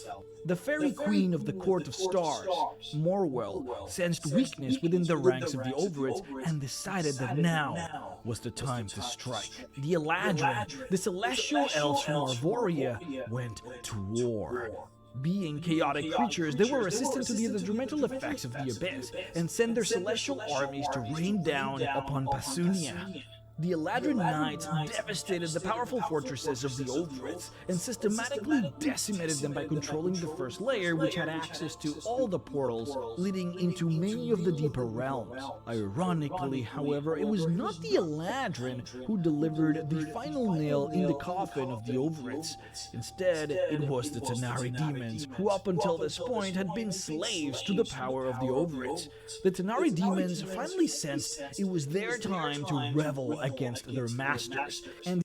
The Fairy Queen of the Court of Stars, Morwell, sensed weakness within the ranks of the Overwrits and decided that now was the time to strike. The Eladrin, the celestial elves from Arvoria, went to war. Being chaotic creatures, they were resistant to the detrimental effects of the Abyss and sent their celestial armies to rain down upon Pasunia. The Eladrin Knights devastated the powerful fortresses of the Overwrits and systematically decimated them by controlling the first layer, which had access to all the portals leading into many of the deeper realms. Ironically, however, it was not the Eladrin who delivered the final nail in the coffin of the Overwrits. Instead, it was the Tanar'ri demons, who up until this point had been slaves to the power of the Overwrits. The Tanar'ri demons finally sensed it was their time to revel against their masters, and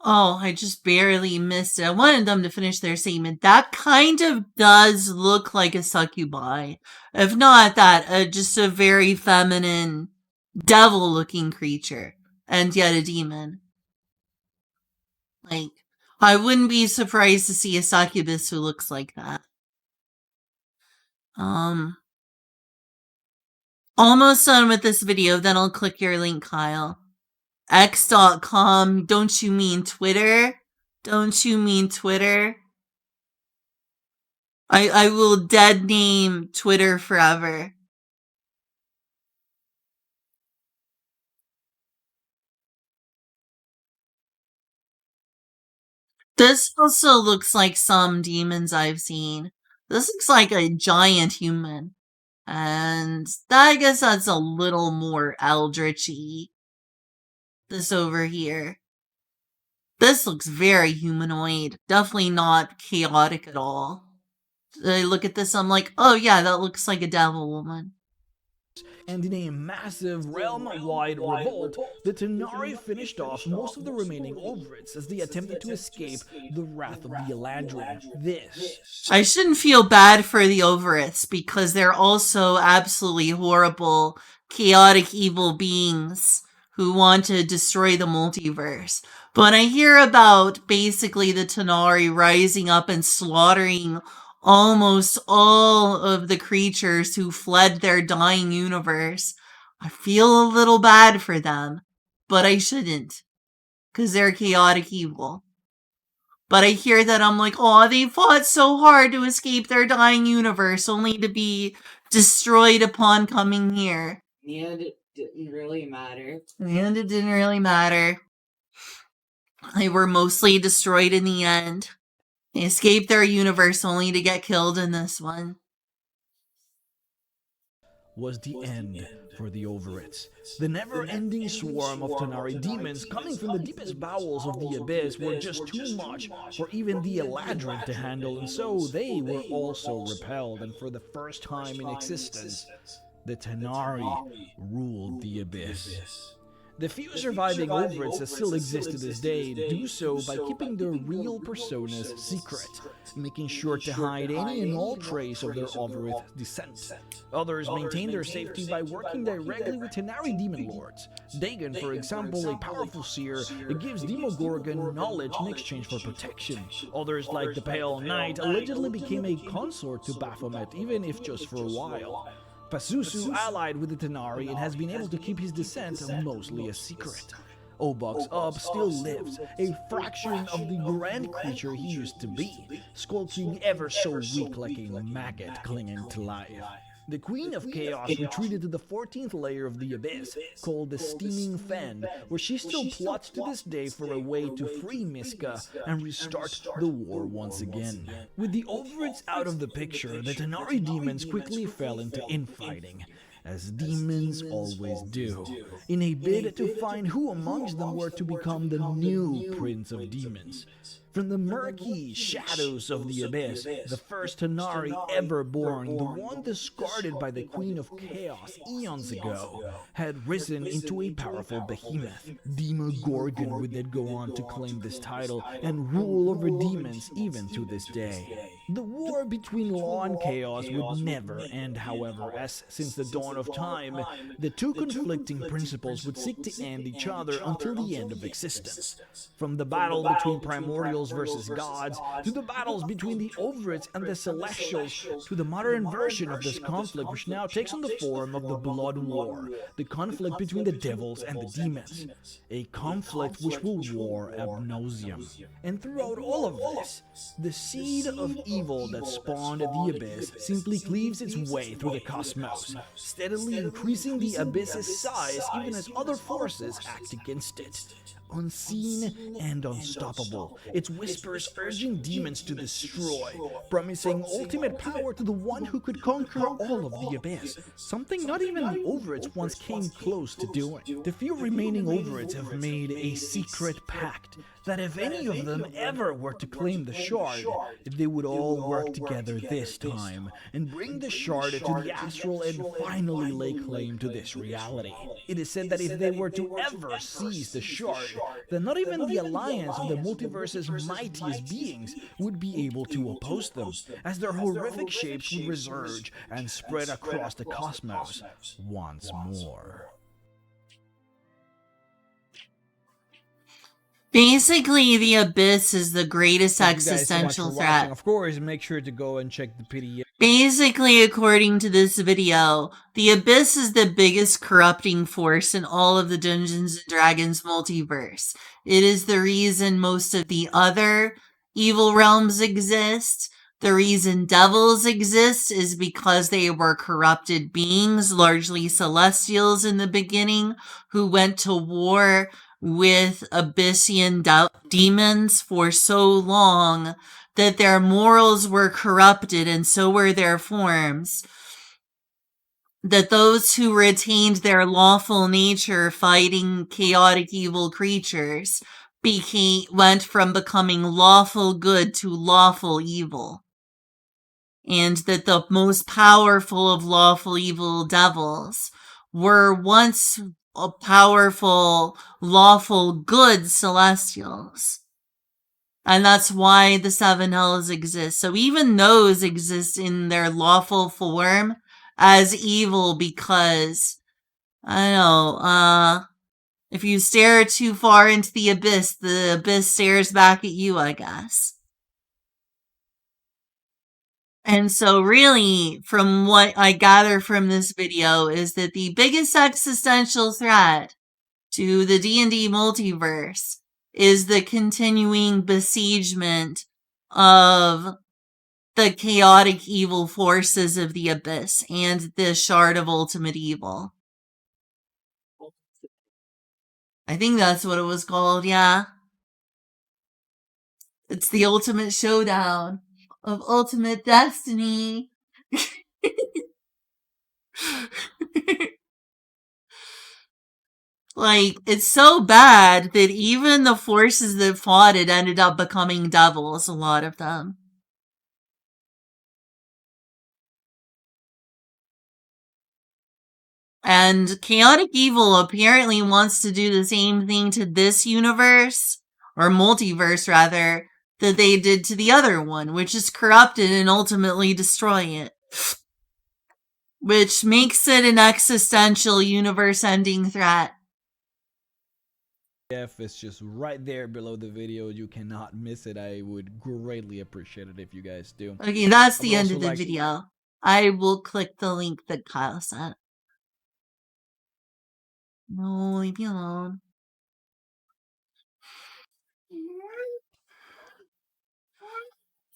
oh, I just barely missed it. I wanted them to finish their statement. That kind of does look like a succubi. If not that, just a very feminine, devil-looking creature. And yet a demon. Like, I wouldn't be surprised to see a succubus who looks like that. Almost done with this video, then I'll click your link, Kyle. X.com, don't you mean Twitter? Don't you mean Twitter? I will dead name Twitter forever. This also looks like some demons I've seen. This looks like a giant human. And I guess that's a little more eldritchy. This over here. This looks very humanoid. Definitely not chaotic at all. I look at this, I'm like, oh yeah, that looks like a devil woman. And in a massive realm-wide revolt, the Tanar'ri finished off most of the remaining Overwrits as they attempted to escape the wrath of the Eladrin. I shouldn't feel bad for the Overwrits because they're also absolutely horrible, chaotic, evil beings who want to destroy the multiverse. But I hear about basically the Tanar'ri rising up and slaughtering almost all of the creatures who fled their dying universe. I feel a little bad for them, but I shouldn't, because they're chaotic evil. But I hear that I'm like, oh, they fought so hard to escape their dying universe, only to be destroyed upon coming here. And it didn't really matter. And it didn't really matter. They were mostly destroyed in the end. They escaped their universe only to get killed in this one. Was the end for the Overits. The never-ending swarm of Tanar'ri demons coming from the deepest bowels of the abyss were just too much for even the Eladrin to handle, and so they were also repelled, and for the first time in existence, the Tanar'ri ruled the abyss. The few surviving Overits that still exist to this day do so by keeping their real personas secret, making sure to hide any and all trace of their Overit descent. Others maintain their safety by working directly with Tanar'ri demon lords. Dagon, for example, a powerful seer that gives Demogorgon knowledge in exchange for protection. Others, like the Pale Knight, allegedly became a consort to Baphomet, even if just for a while. Pazuzu allied with the Tanar'ri and has been able to keep his descent mostly a secret. Obox Up still lives, a fraction of the grand creature he used to be, skulking ever so weak like a maggot clinging to life. The Queen of Chaos retreated to the 14th layer of the Abyss, called the Steaming Fen, where she still plots to this day for a way to free Miska and restart the war once again. With the Overits out of the picture, the Tanar'ri demons quickly fell into infighting, as demons always do, in a bid to find who amongst them were to become the new Prince of Demons. From the murky shadows of the abyss, the first Tanar'ri ever born, the one discarded by the Queen of Chaos eons ago, had risen into a powerful behemoth. Demogorgon would then go on to claim this title and rule over demons even to this day. The war between law and chaos would never end, however, as since the dawn of time, the two conflicting principles would seek to end each other until the end of existence. From the battle between primordials versus gods, to the battles between the Overits and the Celestials, to the modern version of this conflict which now takes on the form of the Blood War, the conflict between the devils and the demons. A conflict which will war ab nauseam. And throughout all of this, the seed of evil that spawned the abyss simply cleaves its way through the cosmos, steadily increasing the abyss's size even as other forces act against it. Unseen and unstoppable, its whispers urging demons to destroy, promising ultimate power to the one who could conquer all of the abyss, something not even the Overits once came close to doing. The few remaining Overits have made a secret pact that if any of them ever were to claim the Shard, they would all work together this time and bring the Shard to the Astral and finally lay claim to this reality. It is said that if they were to ever seize the Shard, then not even the alliance of the multiverse's mightiest beings would be able to oppose them, as their horrific shapes would resurge and spread across the cosmos once more. Basically, the Abyss is the greatest Thank you guys so much existential for threat. watching. Of course, make sure to go and check the PDF. Basically, according to this video, the Abyss is the biggest corrupting force in all of the Dungeons & Dragons multiverse. It is the reason most of the other evil realms exist. The reason devils exist is because they were corrupted beings, largely celestials in the beginning, who went to war with Abyssian demons for so long that their morals were corrupted and so were their forms, that those who retained their lawful nature fighting chaotic evil creatures went from becoming lawful good to lawful evil, and that the most powerful of lawful evil devils were once powerful lawful good celestials. And that's why the seven hells exist. So even those exist in their lawful form as evil because, I don't know, if you stare too far into the abyss stares back at you, I guess. And so really, from what I gather from this video, is that the biggest existential threat to the D&D multiverse is the continuing besiegement of the chaotic evil forces of the Abyss and the Shard of Ultimate Evil. I think that's what it was called, yeah. It's the ultimate showdown of ultimate destiny. Like, it's so bad that even the forces that fought it ended up becoming devils, a lot of them. And Chaotic Evil apparently wants to do the same thing to this universe, or multiverse rather, that they did to the other one, which is corrupt it and ultimately destroy it. Which makes it an existential universe-ending threat. If it's just right there below the video, you cannot miss it. I would greatly appreciate it if you guys do. Okay, that's the end of the video. I will click the link that Kyle sent. No, leave me alone.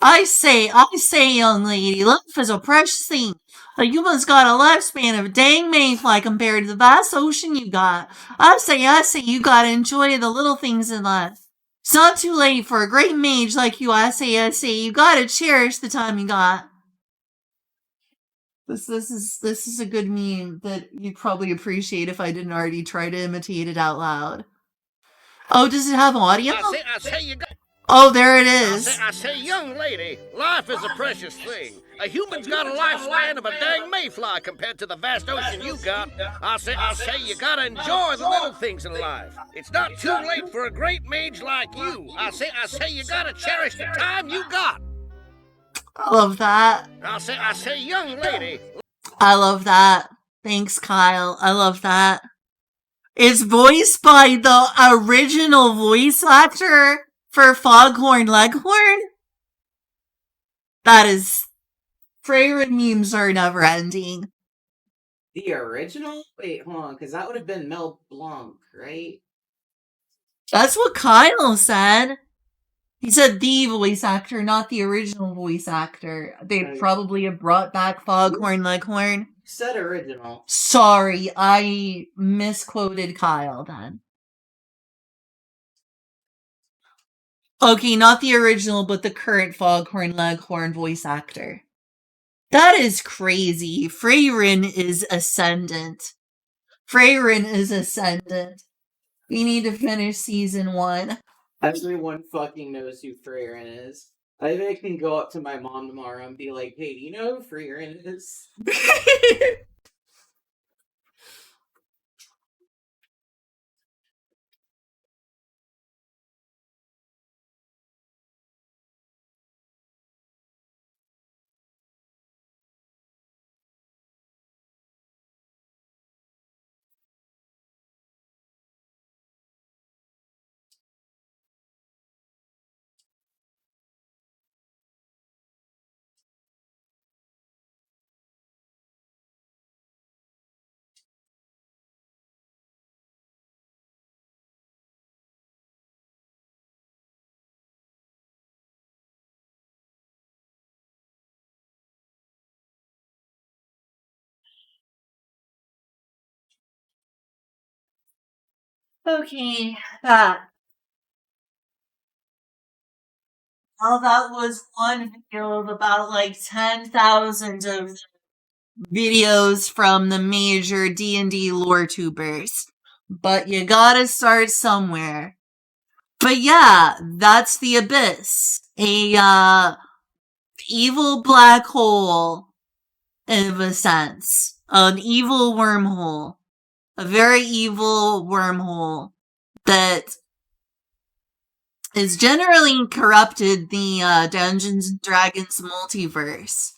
I say, young lady, life is a precious thing. A human's got a lifespan of a dang mayfly compared to the vast ocean you got. I say, you gotta enjoy the little things in life. It's not too late for a great mage like you. I say, you gotta cherish the time you got. This is a good meme that you'd probably appreciate if I didn't already try to imitate it out loud. Oh, does it have audio? I say you got. Oh, there it is. I say, young lady, life is a precious thing. A human's got a lifespan of a dang mayfly compared to the vast ocean you got. I say, you gotta enjoy the little things in life. It's not too late for a great mage like you. I say, you gotta cherish the time you got. I love that. I say, young lady. I love that. Thanks, Kyle. I love that. It's voiced by the original voice actor for Foghorn Leghorn? That is... Freyrin memes are never ending. The original? Wait, hold on, because that would have been Mel Blanc, right? That's what Kyle said. He said the voice actor, not the original voice actor. They probably have brought back Foghorn Leghorn. You said original. Sorry, I misquoted Kyle then. Okay, not the original, but the current Foghorn Leghorn voice actor. That is crazy. Freyrin is ascendant. We need to finish season 1. Everyone fucking knows who Freyrin is. I think I can go up to my mom tomorrow and be like, hey, do you know who Freyrin is? Okay, that. Well, that was one video of about like 10,000 of videos from the major D&D lore tubers. But you gotta start somewhere. But yeah, that's the Abyss. A, evil black hole, in a sense. An evil wormhole. A very evil wormhole that is generally corrupted the Dungeons & Dragons multiverse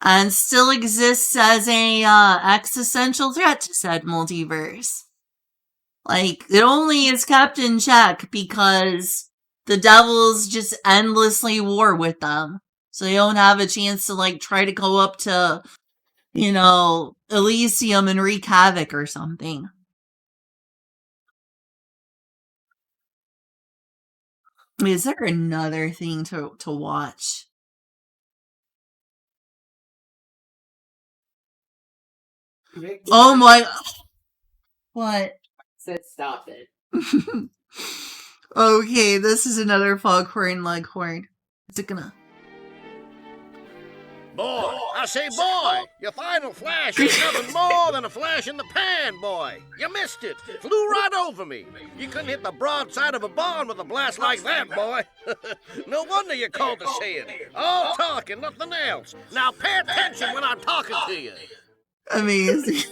and still exists as a existential threat to said multiverse. Like, it only is kept in check because the devils just endlessly war with them. So they don't have a chance to, like, try to go up to, you know, Elysium and wreak havoc or something. Is there another thing to watch? Oh my... What? Said stop it. Okay, this is another Foghorn Leghorn. Is it gonna... Boy, I say boy, your final flash is nothing more than a flash in the pan, boy. You missed it. Flew right over me. You couldn't hit the broadside of a barn with a blast like that, boy. No wonder you called the saying. All talk and nothing else. Now pay attention when I'm talking to you. Amazing.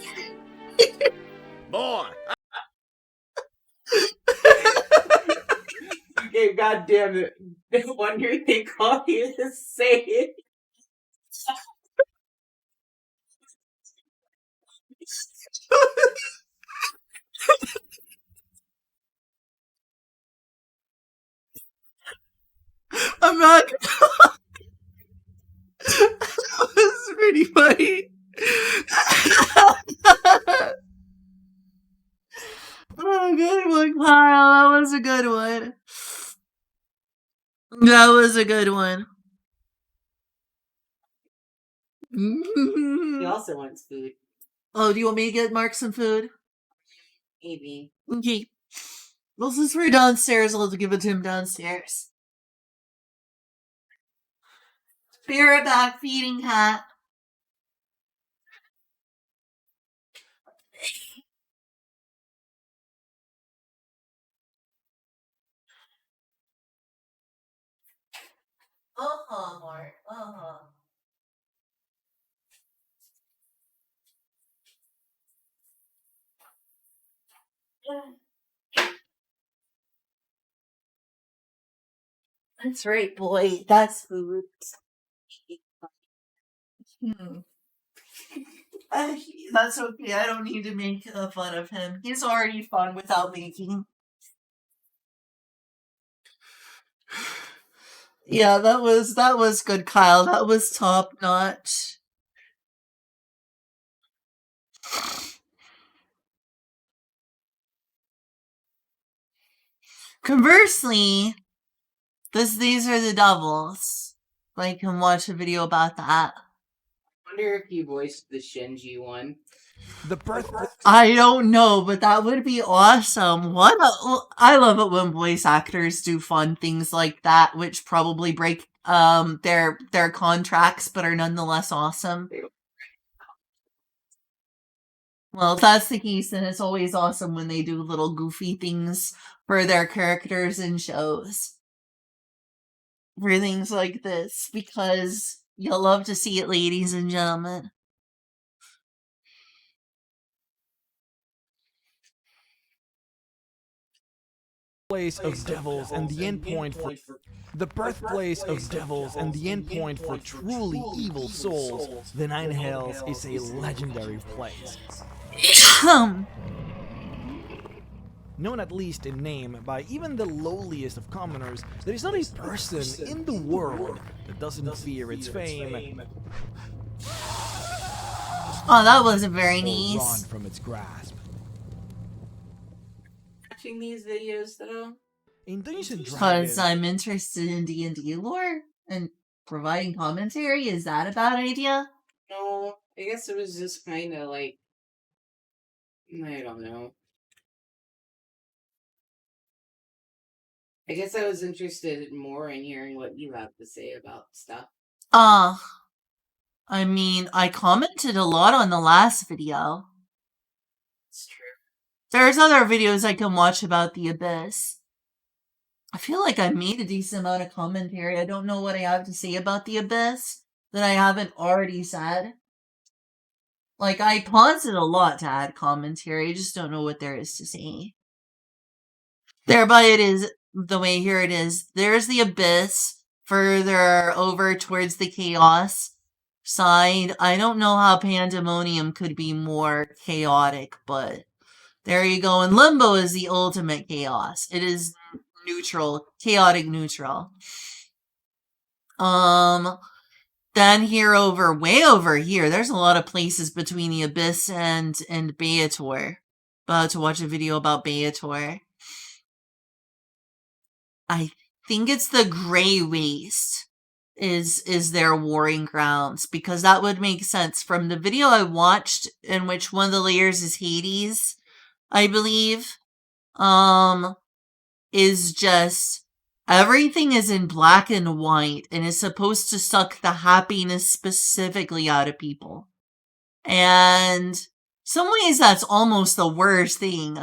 Boy. Okay, God damn it. No wonder they call you the same. I'm not that was pretty funny. Oh, good one, Kyle. That was a good one. That was a good one. He also wants food. Oh, do you want me to get Mark some food? Maybe. Okay. Well, since we're downstairs, I'll give it to him downstairs. Be right back, feeding cat. Mark. That's right, boy. That's food. That's okay. I don't need to make fun of him. He's already fun without making. Yeah, that was good, Kyle. That was top notch. Conversely, these are the doubles. I can watch a video about that. I wonder if you voiced the Shinji one. The birth. I don't know, but that would be awesome. I love it when voice actors do fun things like that, which probably break their contracts, but are nonetheless awesome. Well, if that's the case, then it's always awesome when they do little goofy things for their characters in shows. For things like this, because you'll love to see it, ladies and gentlemen. Place of devils and the endpoint for the birthplace of devils and the endpoint for truly evil souls, the Nine Hells is a legendary place. Known at least in name by even the lowliest of commoners, there is not a person in the world that doesn't fear its fame. Oh, that wasn't very nice. Run from its grasp. Watching these videos though? In Dungeons and Because Dragons, I'm interested in D&D lore and providing commentary. Is that a bad idea? No, I guess it was just kind of like, I don't know. I guess I was interested more in hearing what you have to say about stuff. I mean, I commented a lot on the last video. It's true. There's other videos I can watch about the Abyss. I feel like I made a decent amount of commentary. I don't know what I have to say about the Abyss that I haven't already said. Like, I paused it a lot to add commentary. I just don't know what there is to say. Thereby it is, the way here it is. There's the Abyss, further over towards the Chaos side. I don't know how Pandemonium could be more chaotic, but there you go. And Limbo is the ultimate chaos. It is neutral, chaotic neutral. Then way over here, there's a lot of places between the Abyss and Beator. About to watch a video about Beator. I think it's the Grey Waste is their warring grounds, because that would make sense from the video I watched in which one of the layers is Hades, I believe. is just everything is in black and white and is supposed to suck the happiness specifically out of people. And some ways that's almost the worst thing.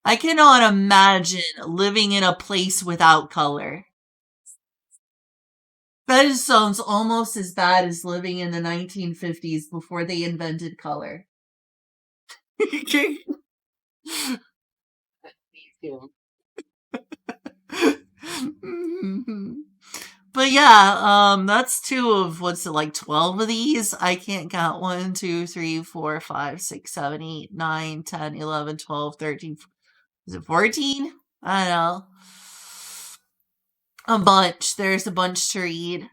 I cannot imagine living in a place without color. That just sounds almost as bad as living in the 1950s before they invented color. But yeah, that's 2 of, what's it, like 12 of these? I can't count. 1, 2, 3, 4, 5, 6, 7, 8, 9, 10, 11, 12, 13. Is it 14? I don't know. A bunch. There's a bunch to read.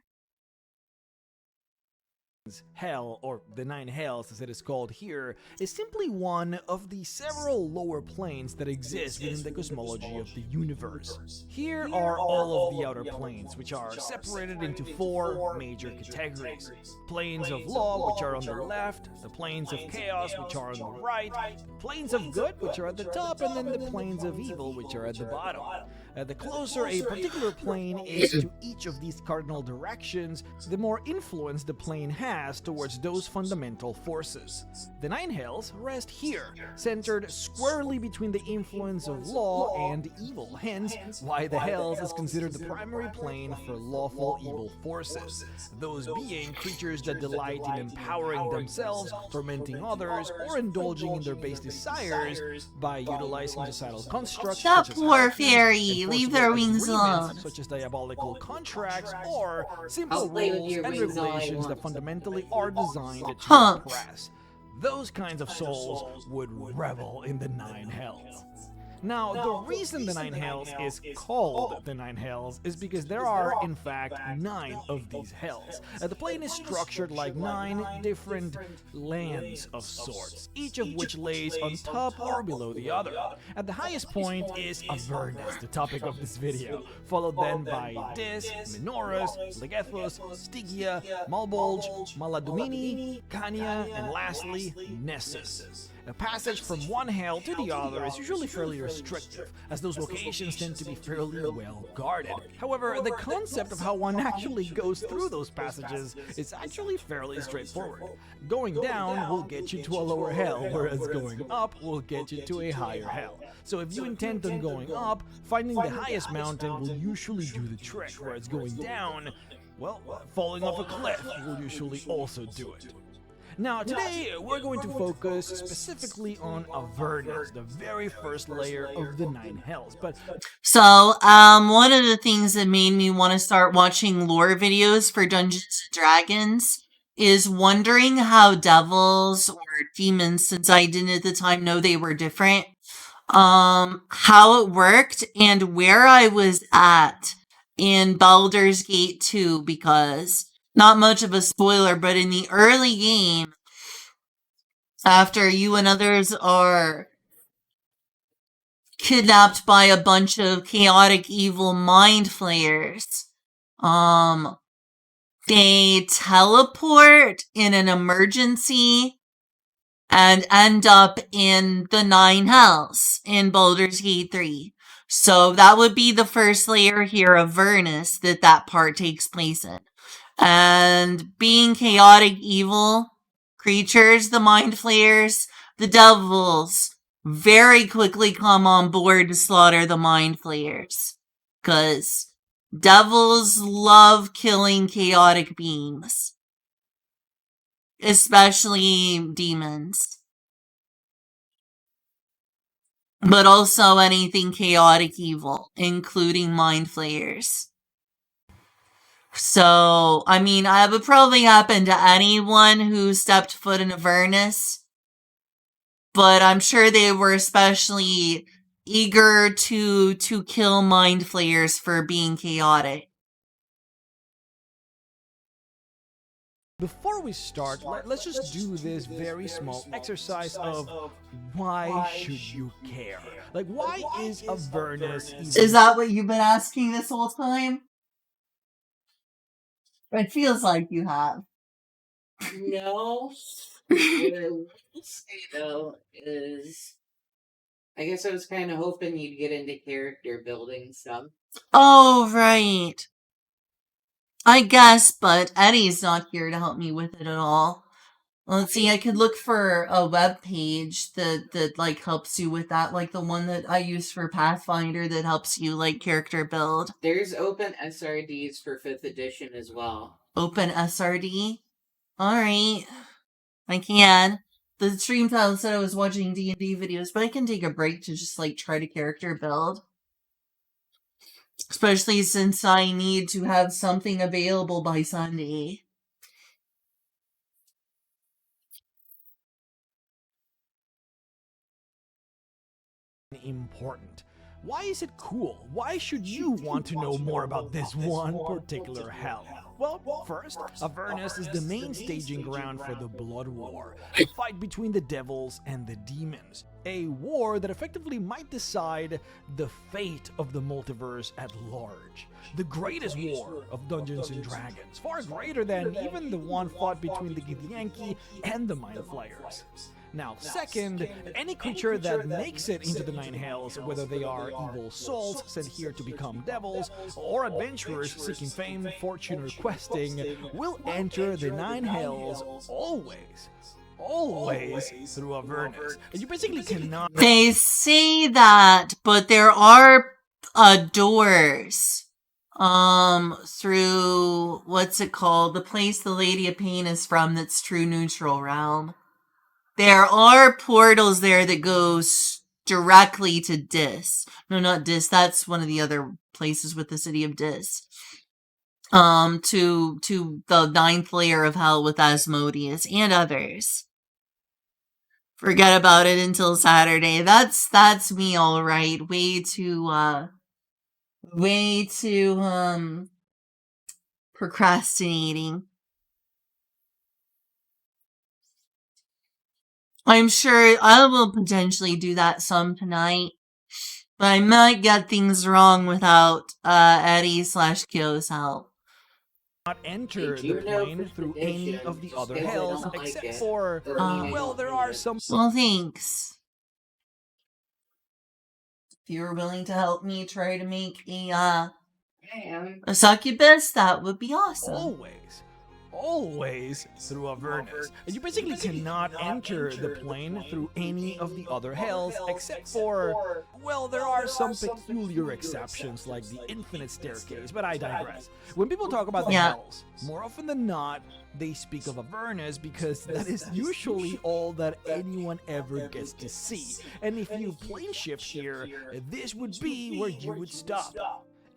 Hell, or the Nine Hells as it is called here, is simply one of the several lower planes that exist within the cosmology of the universe. Here are all of the outer planes, which are separated into 4 major categories. Planes of law, which are on the left, the planes of chaos, which are on the right, planes of good, which are at the top, and then the planes of evil, which are at the bottom. The closer a particular plane is to each of these cardinal directions, the more influence the plane has towards those fundamental forces. The Nine Hells rest here, centered squarely between the influence of law and evil, hence why the Hells is considered the primary plane for lawful evil forces, those being creatures that delight in empowering themselves, tormenting others, or indulging in their base desires by utilizing societal constructs That such as poor hierarchies, fairy, leave their wings agreements, alone. such as diabolical contracts, or simple rules and regulations that fundamentally are designed to oppress. Those kinds of souls would revel in the Nine Hells. Now, the reason the Nine Hells is called the Nine Hells is because there are, in fact, 9 of these hells. The plane is structured like 9 different lands of sorts, each of which lays on top or below the other. At the highest point is Avernus, the topic of this video, followed then by Dis, Minoros, Legethos, Stygia, Malbolge, Maladumini, Khania, and lastly, Nessus. A passage from one hell to the other is usually fairly restrictive, as those locations tend to be fairly well guarded. However, the concept of how one actually goes through those passages is actually fairly straightforward. Going down will get you to a lower hell, whereas going up will get you to a higher hell. So if you intend on going up, finding the highest mountain will usually do the trick, whereas going down, well, falling off a cliff will usually also do it. Now, today, we're going to focus specifically on Avernus, the very first layer of the Nine Hells, but... So, one of the things that made me want to start watching lore videos for Dungeons & Dragons is wondering how devils or demons, since I didn't at the time know they were different, how it worked and where I was at in Baldur's Gate 2, because... not much of a spoiler, but in the early game, after you and others are kidnapped by a bunch of chaotic evil mind flayers, they teleport in an emergency and end up in the Nine Hells in Baldur's Gate 3. So that would be the first layer here of Avernus that part takes place in. And being chaotic evil creatures, the mind flayers, the devils very quickly come on board to slaughter the mind flayers. Because devils love killing chaotic beings. Especially demons. But also anything chaotic evil, including mind flayers. So, I mean, it would probably happen to anyone who stepped foot in Avernus. But I'm sure they were especially eager to kill mind flayers for being chaotic. Before we start, let's just do this very small exercise of why should you care? Like, why is Avernus even... Is that what you've been asking this whole time? It feels like you have. No. What I will say, though, is I guess I was kind of hoping you'd get into character building stuff. Oh, right. I guess, but Eddie's not here to help me with it at all. Let's see, I could look for a web page that like helps you with that, like the one that I use for Pathfinder that helps you like character build. There's open SRDs for 5th edition as well. Open SRD? Alright. I can. The stream title said I was watching D&D videos, but I can take a break to just like try to character build. Especially since I need to have something available by Sunday. Important. Why is it cool? Why should you want to know more about this one particular hell? Well, first, Avernus is the main staging ground for the Blood War, a fight between the devils and the demons. A war that effectively might decide the fate of the multiverse at large. The greatest war of Dungeons & Dragons, far greater than even the one fought between the Githyanki and the Mind Flayers. Now, second, any creature that makes it into the Nine Hells, whether they are evil souls sent here to become devils, or adventurers seeking fame, fortune, or questing, will enter the Nine Hells always through Avernus. And you basically cannot... They say that, but there are doors through, what's it called? The place the Lady of Pain is from that's true neutral realm. There are portals there that goes directly to Dis. No, not Dis. That's one of the other places with the city of Dis. To the 9th layer of hell with Asmodeus and others. Forget about it until Saturday. That's me, all right. Way too procrastinating. I'm sure I will potentially do that some tonight, but I might get things wrong without Eddie/Kyo's help. Not enter the plane through any of the other hells, except for, well, there are some... Well, thanks. If you were willing to help me try to make a succubus, that would be awesome. Always through Avernus. And you basically cannot enter the plane through any of the other hells, except for, well, there are some peculiar exceptions, like the Infinite Staircase, but I digress. When people talk about the hells, more often than not, they speak of Avernus because that is usually all that anyone ever gets to see. And if you plane shift here, this would be where you would stop.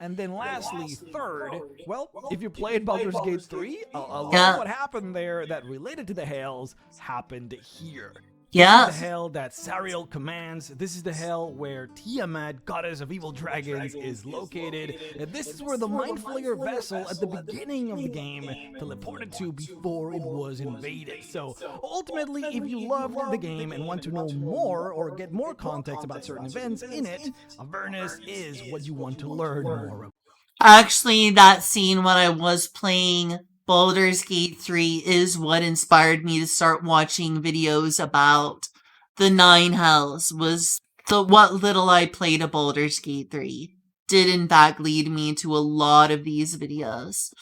And then lastly, third, well, if you played Baldur's Gate 3, a lot of what happened there that related to the Hells happened here. Yeah. This is the hell that Sariel commands. This is the hell where Tiamat, goddess of evil dragons, is located. And this is where the Mind Flayer vessel at the beginning of the game teleported to before it was invaded. So ultimately, if you loved the game and want to know more or get more context about certain events in it, Avernus is what you want to learn more about. Actually, that scene when I was playing Baldur's Gate 3 is what inspired me to start watching videos about the 9 Hells. Was what little I played of Baldur's Gate 3 did in fact lead me to a lot of these videos.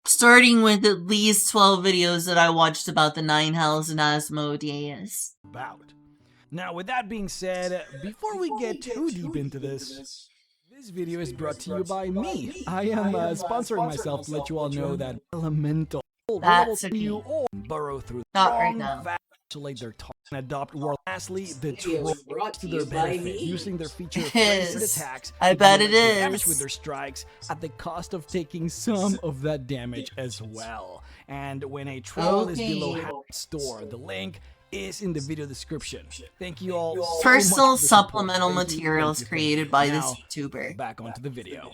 Starting with at least 12 videos that I watched about the 9 Hells and Asmodeus. Now, with that being said, before we get too deep into this video is brought to you by me. I am sponsoring myself to let you all know that Elemental That's okay. you or burrow through Not right now. Isolate their target and adopt war. Lastly, the trolls to their benefit, using their feature It frenzied is. attacks. I to bet do it extra damage is. with their strikes at the cost of taking some of that damage as well. And when a troll is below Okay. half store, the link is in the video description. Thank you all so Personal much for the support. supplemental Thank you, materials thank you, created thank you. by this Now, YouTuber. back onto the video.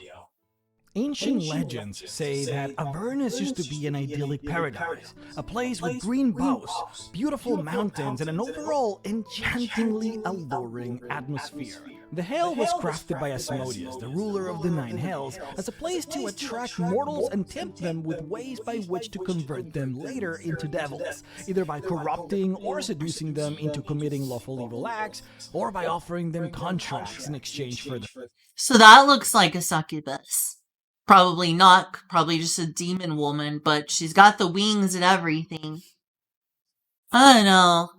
Ancient legends say that Avernus used to be an idyllic paradise, a place with green boughs, beautiful mountains, and an overall enchantingly alluring atmosphere. The Hell was crafted by Asmodeus, the ruler of the Nine Hells, as a place to attract mortals and tempt them with ways by which to convert them later into devils, either by corrupting or seducing them into committing lawful evil acts, or by offering them contracts in exchange for them. So that looks like a succubus. Probably not, probably just a demon woman, but she's got the wings and everything. I don't know.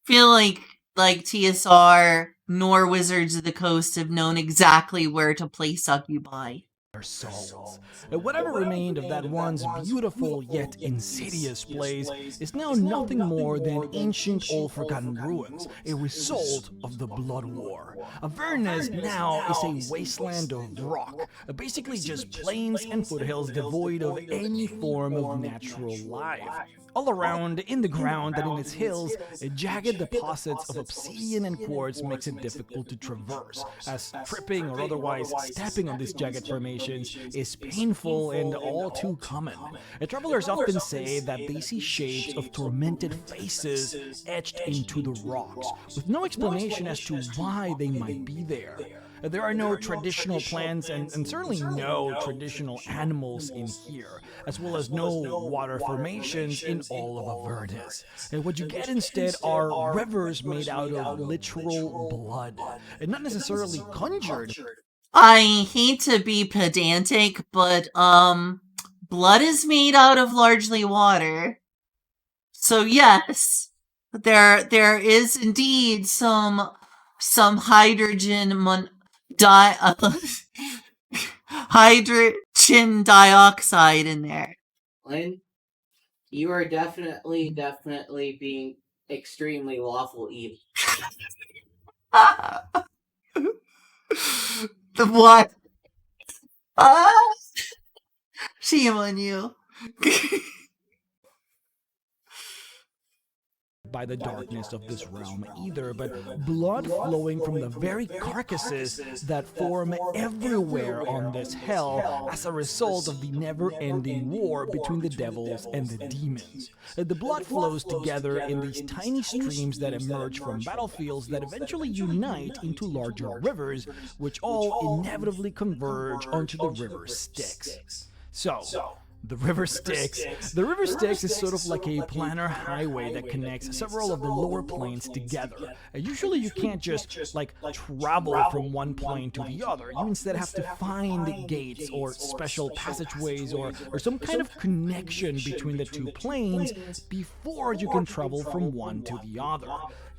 Feel like TSR nor Wizards of the Coast have known exactly where to place succubi. Their souls. Whatever remained of that once beautiful yet insidious place is now nothing more than ancient old forgotten ruins, a result of the Blood War. Avernus now is a wasteland of rock, basically just plains and foothills devoid of any form of natural life. All around, in the ground and in its hills, jagged deposits of obsidian and quartz makes it difficult to traverse, as tripping or otherwise stepping on these jagged formations is painful and all too common. Travelers often say that they see shapes of tormented faces etched into the rocks, with no explanation as to why they might be there. There are no traditional plants and certainly no traditional animals in here, as well as no water formations in all of Avernus. And what you get instead are rivers made out of literal blood, and not necessarily conjured. I hate to be pedantic, but blood is made out of largely water. So yes, there is indeed some hydrogen hydrogen dioxide in there. Lynn, you are definitely being extremely lawful evil. The what? Shame on you. By the darkness of this realm either, but blood flowing from the very carcasses that form everywhere on this hell as a result of the never-ending war between the devils and the demons. The blood flows together in these tiny streams that emerge from battlefields that eventually unite into larger rivers, which all inevitably converge onto the river Styx. So, the River Styx. The River Styx is sort of like a planar highway that connects several of the lower planes together. Usually you can't just, travel from one plane to the other. You instead have to find gates or special passageways or some kind of connection between the two planes before you can travel from one to the other.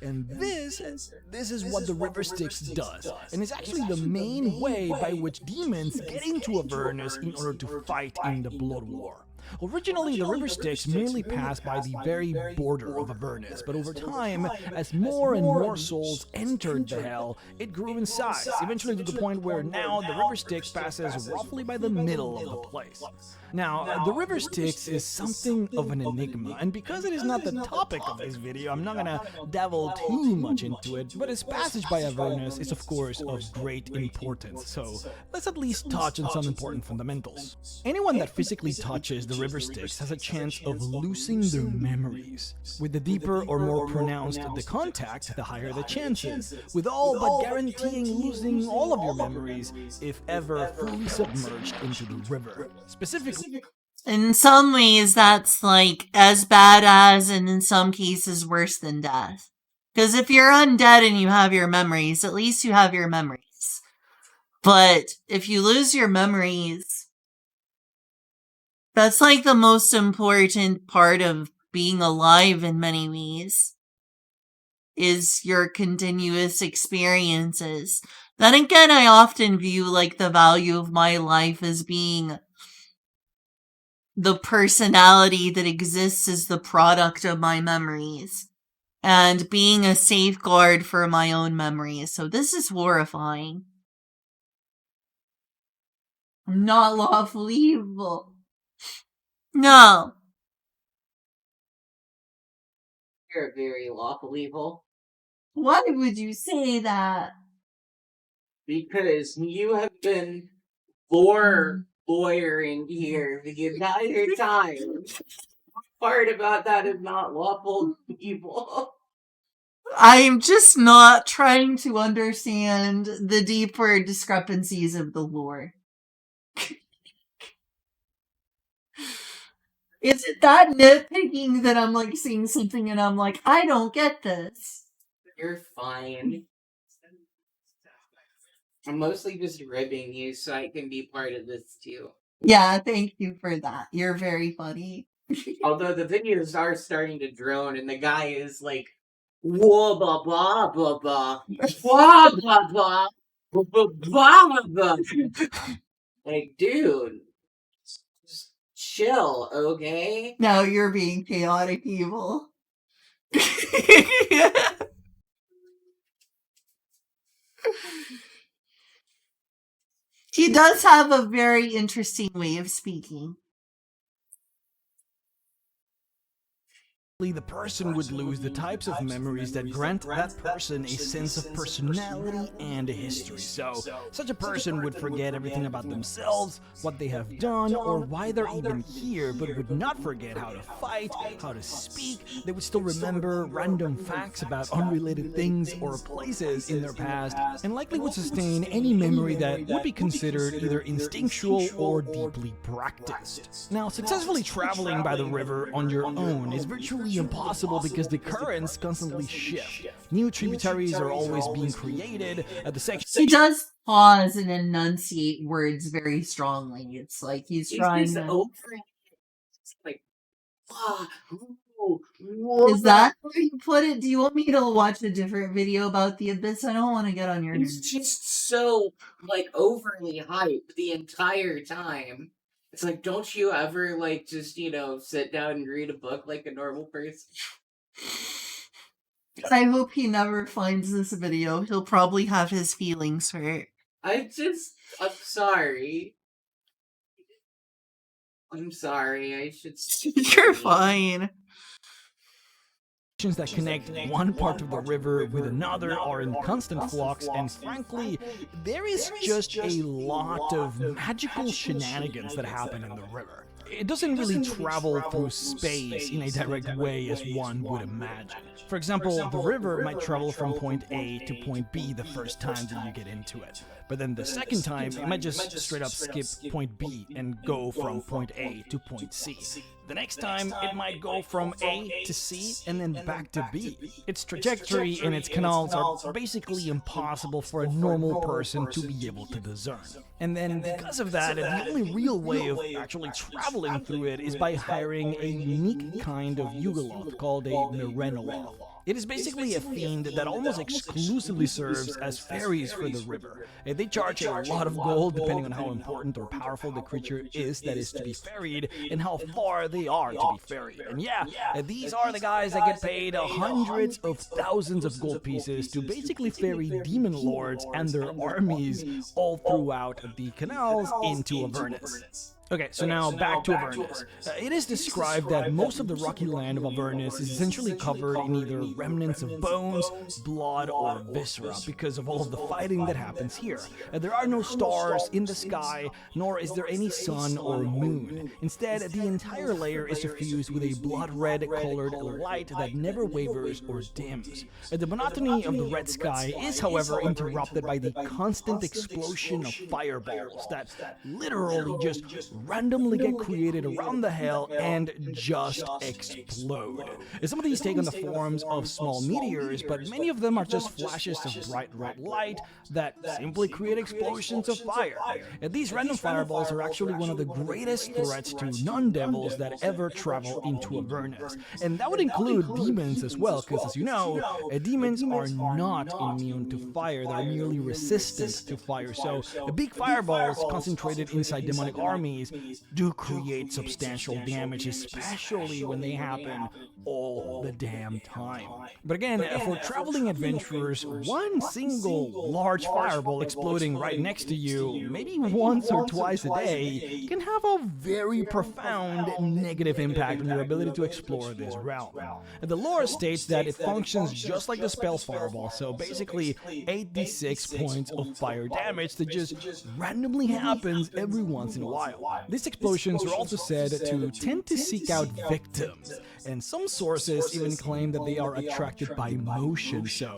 And this is what the River Styx does, and it's actually the main way by which demons get into Avernus in order to fight in the Blood War. Originally, the River Styx merely passed by the very border of Avernus, but over time, as more and more souls entered the Hell, it grew in size, eventually to the point where now the River Styx passes roughly by the middle of the place. Now, the River Styx is something of an enigma, and because it is not the topic of this video, I'm not gonna delve too much into it, but its passage by Avernus is of course of great importance, so let's at least touch on some important fundamentals. Anyone that physically touches the River Styx has a chance of losing their memories. With the deeper or more pronounced the contact, the higher the chances, with all but guaranteeing losing all of your memories if ever fully submerged into the river. Specifically, in some ways, that's like as bad as, and in some cases worse than death. Because if you're undead and you have your memories, at least you have your memories. But if you lose your memories, that's like the most important part of being alive in many ways, is your continuous experiences. Then again, I often view like the value of my life as being the personality that exists as the product of my memories, and being a safeguard for my own memories. So this is horrifying. I'm not lawfully evil. No. You're very lawful evil. Why would you say that? Because you have been lawyering here the entire time. Part about that is not lawful evil. I'm just not trying to understand the deeper discrepancies of the lore. Is it that nitpicking that I'm like seeing something and I'm like, I don't get this? You're fine. I'm mostly just ribbing you so I can be part of this too. Yeah, thank you for that. You're very funny. Although the videos are starting to drone and the guy is like, whoa, blah, blah, blah, blah, blah, blah, blah, blah, blah, blah. Like, dude, just chill, okay? Now you're being chaotic evil. He does have a very interesting way of speaking. The person would lose the types of memories that grant that person a sense of personality and a history. So, such a person would forget everything about themselves, what they have done, or why they're even here, but would not forget how to fight, how to speak. They would still remember random facts about unrelated things or places in their past, and likely would sustain any memory that would be considered either instinctual or deeply practiced. Now, successfully traveling by the river on your own is virtually impossible because the currents constantly shift. New tributaries are always being created. The section He does pause and enunciate words very strongly. It's like he's trying to. Like, Is that where you put it? Do you want me to watch a different video about the abyss? I don't want to get on your He's nerves. just so, like, overly hyped the entire time. It's like, don't you ever, like, just, you know, sit down and read a book like a normal person? I hope he never finds this video. He'll probably have his feelings hurt. I'm sorry. I'm sorry, I should... You're fine. that connect one part of the river with another are in constant flux, and frankly, there is just a lot of magical shenanigans that happen in the river. It doesn't really travel through space in a direct way as one would imagine. For example, the river might travel from point A to point B the first time that you get into it, but then the second time it might just straight up skip point B and go from point A to point C. The next time, it might go from A to C and then back to B. Its trajectory and its canals are basically impossible for a normal person to be able to discern. And then, because of that, the only real way of actually traveling through it is by hiring a unique kind of Yugoloth called a Merenoloth. It is basically a fiend that almost exclusively serves as ferries for the river. They charge a lot of gold depending on how important or powerful the creature is that is to be ferried and how far they are to be ferried. And yeah, these are the guys that get paid hundreds of thousands of gold pieces to basically ferry demon lords and their armies all throughout the canals into Avernus. Okay, so now back to Avernus. It is described that most of the rocky land of Avernus is essentially covered in either remnants of bones, blood, or viscera because of all of the fighting that happens here. There are no stars in the sky, nor is there any sun or moon. Instead, the entire layer is suffused with a blood-red colored light that never wavers or dims. The monotony of the red sky is, however, interrupted by the constant explosion of fireballs that literally just randomly get created around the hell and just explode. Some of these take on the forms of small meteors, but many of them are just flashes of bright red light that simply create explosions of fire. And these random fireballs are actually one of the greatest threats to non-devils that ever travel into Avernus. And that would include demons as well, because as you know, demons are not immune to fire, they're merely resistant to fire. So the big fireballs concentrated inside demonic armies do create substantial damage, especially when they happen all the damn time. But again, for traveling adventurers, one single large fireball exploding right next to you, maybe once or twice a day, can have a very profound negative impact on your ability to explore this realm. The lore states that it functions just like the spell fireball, so basically 8d6 points of fire damage that just randomly happens every once in a while. These explosions are also said to tend to seek out victims, and some sources even claim that they are attracted by motion, so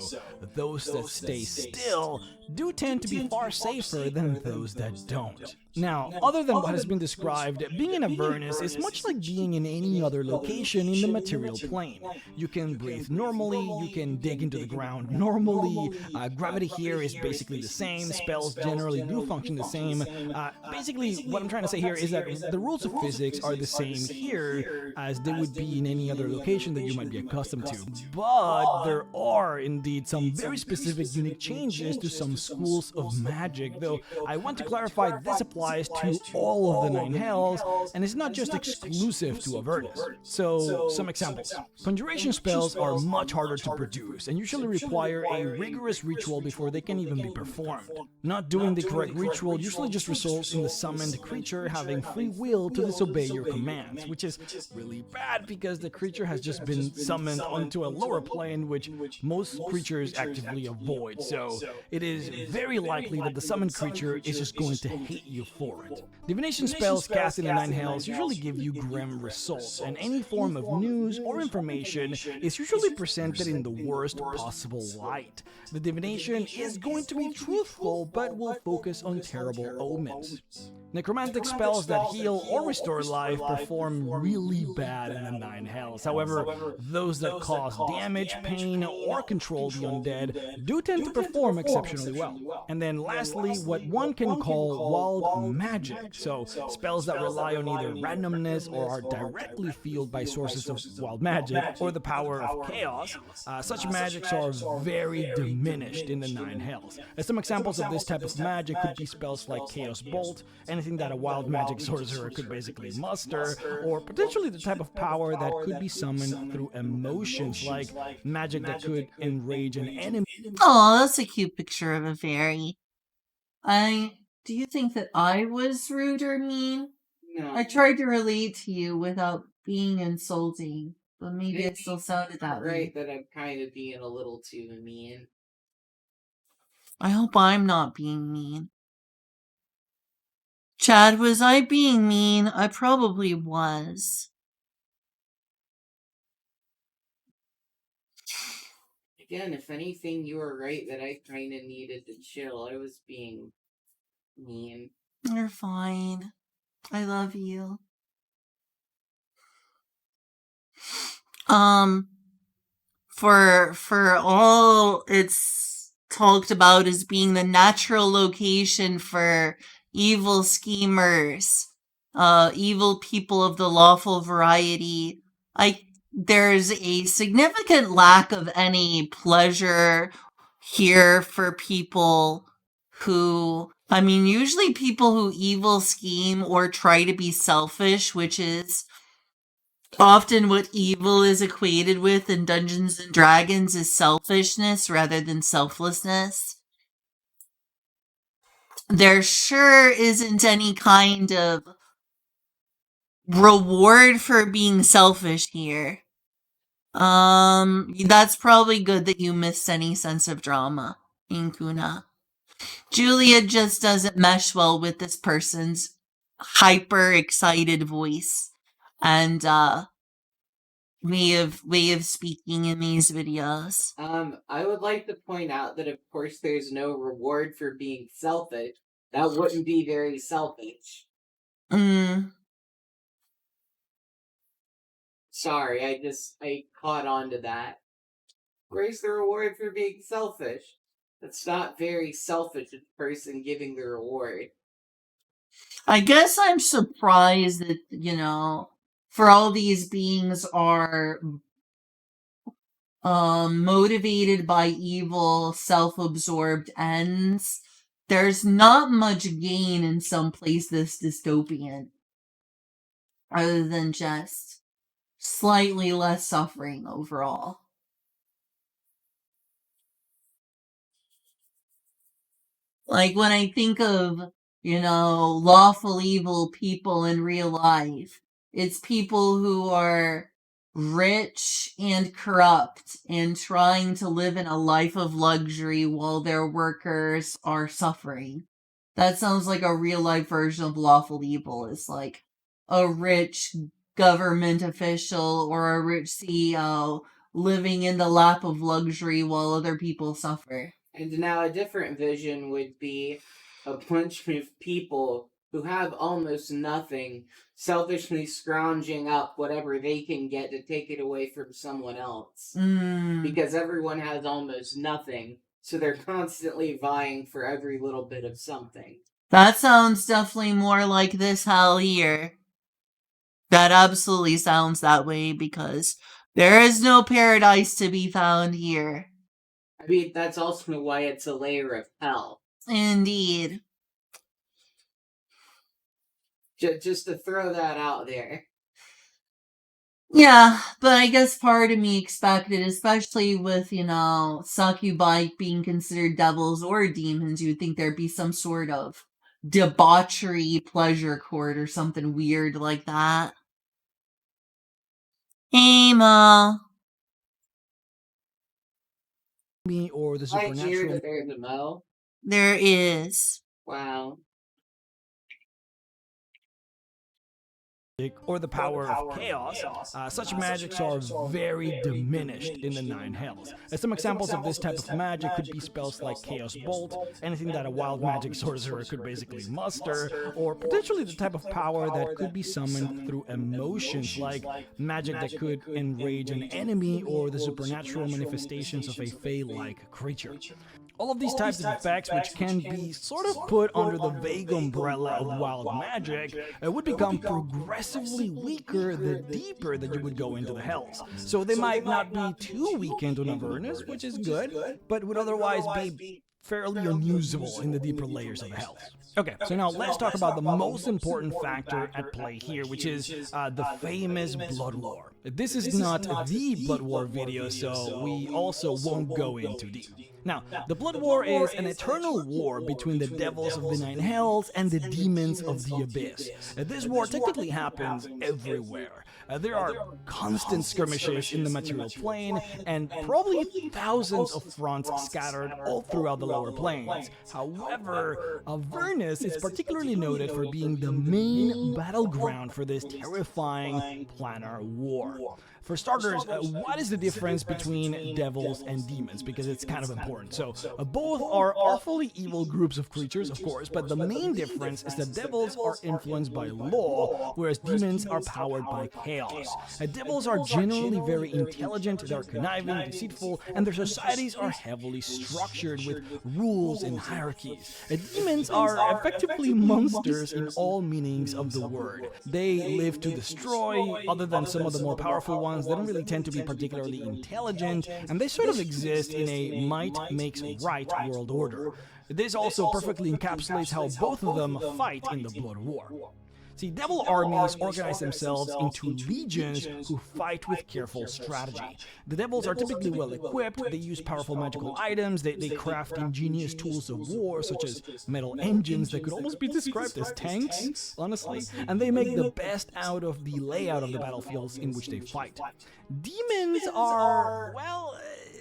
those that stay still do tend to be far safer than those that don't. Now, other than what has been described, being in Avernus is much like being in any other location in the material plane. You can breathe normally, you can dig into the ground normally, gravity here is basically the same, spells generally do function the same. Basically, what I'm trying to say here is that the rules of physics are the same here as they would be in any other location that you might be accustomed to. But there are indeed some very specific unique changes to some schools of magic, though I want to clarify this applies to all of the Nine Hells, and it's not just exclusive to Avernus. So, some examples. Conjuration spells are much harder to produce, and usually require a rigorous ritual before they can even be performed. Not doing the correct ritual usually just results in the summoned creature having free will to disobey your commands, which is really bad because the creature has just been summoned onto a lower plane, which most creatures actively avoid, so it is very likely that the summoned creature is just going to hate you for it. Divination spells cast in the Nine Hells usually give you grim results, and any form of news or information is usually presented in the worst possible light. The divination is going to be truthful, but will focus on terrible omens. Necromantic spells that heal or restore life perform really bad in the Nine Hells. However, those that cause damage, pain, or control the undead do tend to perform exceptionally well. And then lastly, what one can call wild magic, so spells that rely on either randomness or are directly fueled by sources of wild magic or the power of chaos. Such magics are very diminished in the Nine Hells. And some examples of this type of magic could be spells like Chaos Bolt, anything that a wild magic sorcerer could basically muster, or potentially the type of power that could be summoned through emotions, like magic that could enrage an enemy. Oh, that's a cute picture of a fairy. Do you think that I was rude or mean? No. I tried to relate to you without being insulting, but maybe it still sounded that way. Right, that I'm kind of being a little too mean. I hope I'm not being mean. Chad, was I being mean? I probably was. Again, if anything, you were right that I kind of needed to chill. I was being mean. You're fine. I love you. For all it's talked about as being the natural location for evil schemers, evil people of the lawful variety, there's a significant lack of any pleasure here for people who, usually people who evil scheme or try to be selfish, which is often what evil is equated with in Dungeons and Dragons, is selfishness rather than selflessness. There sure isn't any kind of reward for being selfish here. That's probably good that you missed any sense of drama, Inkuna. Julia just doesn't mesh well with this person's hyper excited voice and way of speaking in these videos. I would like to point out that of course there's no reward for being selfish. That wouldn't be very selfish. Sorry, I caught on to that. Where's the reward for being selfish? That's not very selfish, a person giving the reward. I guess I'm surprised that, for all these beings are motivated by evil, self-absorbed ends. There's not much gain in some place this dystopian, other than just slightly less suffering overall. Like, when I think of, lawful evil people in real life, it's people who are rich and corrupt and trying to live in a life of luxury while their workers are suffering. That sounds like a real life version of lawful evil. It's like a rich government official or a rich CEO living in the lap of luxury while other people suffer. And now a different vision would be a bunch of people who have almost nothing, selfishly scrounging up whatever they can get to take it away from someone else. Because everyone has almost nothing, so they're constantly vying for every little bit of something. That sounds definitely more like this hell here. That absolutely sounds that way because there is no paradise to be found here. I mean, that's also why it's a layer of hell. Indeed. Just to throw that out there. Yeah, but I guess part of me expected, especially with, succubi being considered devils or demons, you would think there'd be some sort of debauchery pleasure court or something weird like that. Hey, Ma. Me or the supernatural. I hear that there's a Mo. There is. Wow. Or the power of chaos, such magics are very diminished in the Nine Hells. Some examples of this type of magic could be spells like Chaos Bolt, anything that a wild magic sorcerer could basically muster, or potentially the type of power that could be summoned through emotions, like magic that could enrage an enemy, or the supernatural manifestations of a fae-like creature. All of these types of effects, which can be sort of put under the vague umbrella of wild magic, would become progressively weaker the deeper that you would go into the Hells. So they might not be too weakened on Avernus, which is good, but would otherwise be fairly unusable in the deeper layers of the Hells. Okay, so now let's talk about the most important factor at play here, which is the famous Blood War. This is not the Blood War video, so we also won't go in too deep. Now, the Blood War is an eternal war between the devils of the Nine Hells and the demons of the Abyss. This war technically happens everywhere. There are constant skirmishes in the material plane, and probably thousands of fronts scattered all throughout the lower planes. However, Avernus is particularly noted for being the main battleground for this terrifying planar war. For starters, what is the difference between devils and demons? Because it's kind of important. So, both are awfully evil groups of creatures, of course, but the main difference is that devils are influenced by law, whereas demons are powered by chaos. Devils are generally very intelligent, they're conniving, deceitful, and their societies are heavily structured with rules and hierarchies. Demons are effectively monsters in all meanings of the word. They live to destroy, other than some of the more powerful ones. They don't really tend to be particularly intelligent, and they sort of exist in a might makes right world order. This also perfectly encapsulates how both of them fight in the Blood War. See, devil armies organize themselves into legions who fight with careful strategy. The devils are typically well equipped, they use powerful magical items, they craft ingenious tools of war, such as metal engines that could almost be described as tanks, honestly, and they make the best out of the layout of the battlefields in which they fight. Demons are, well,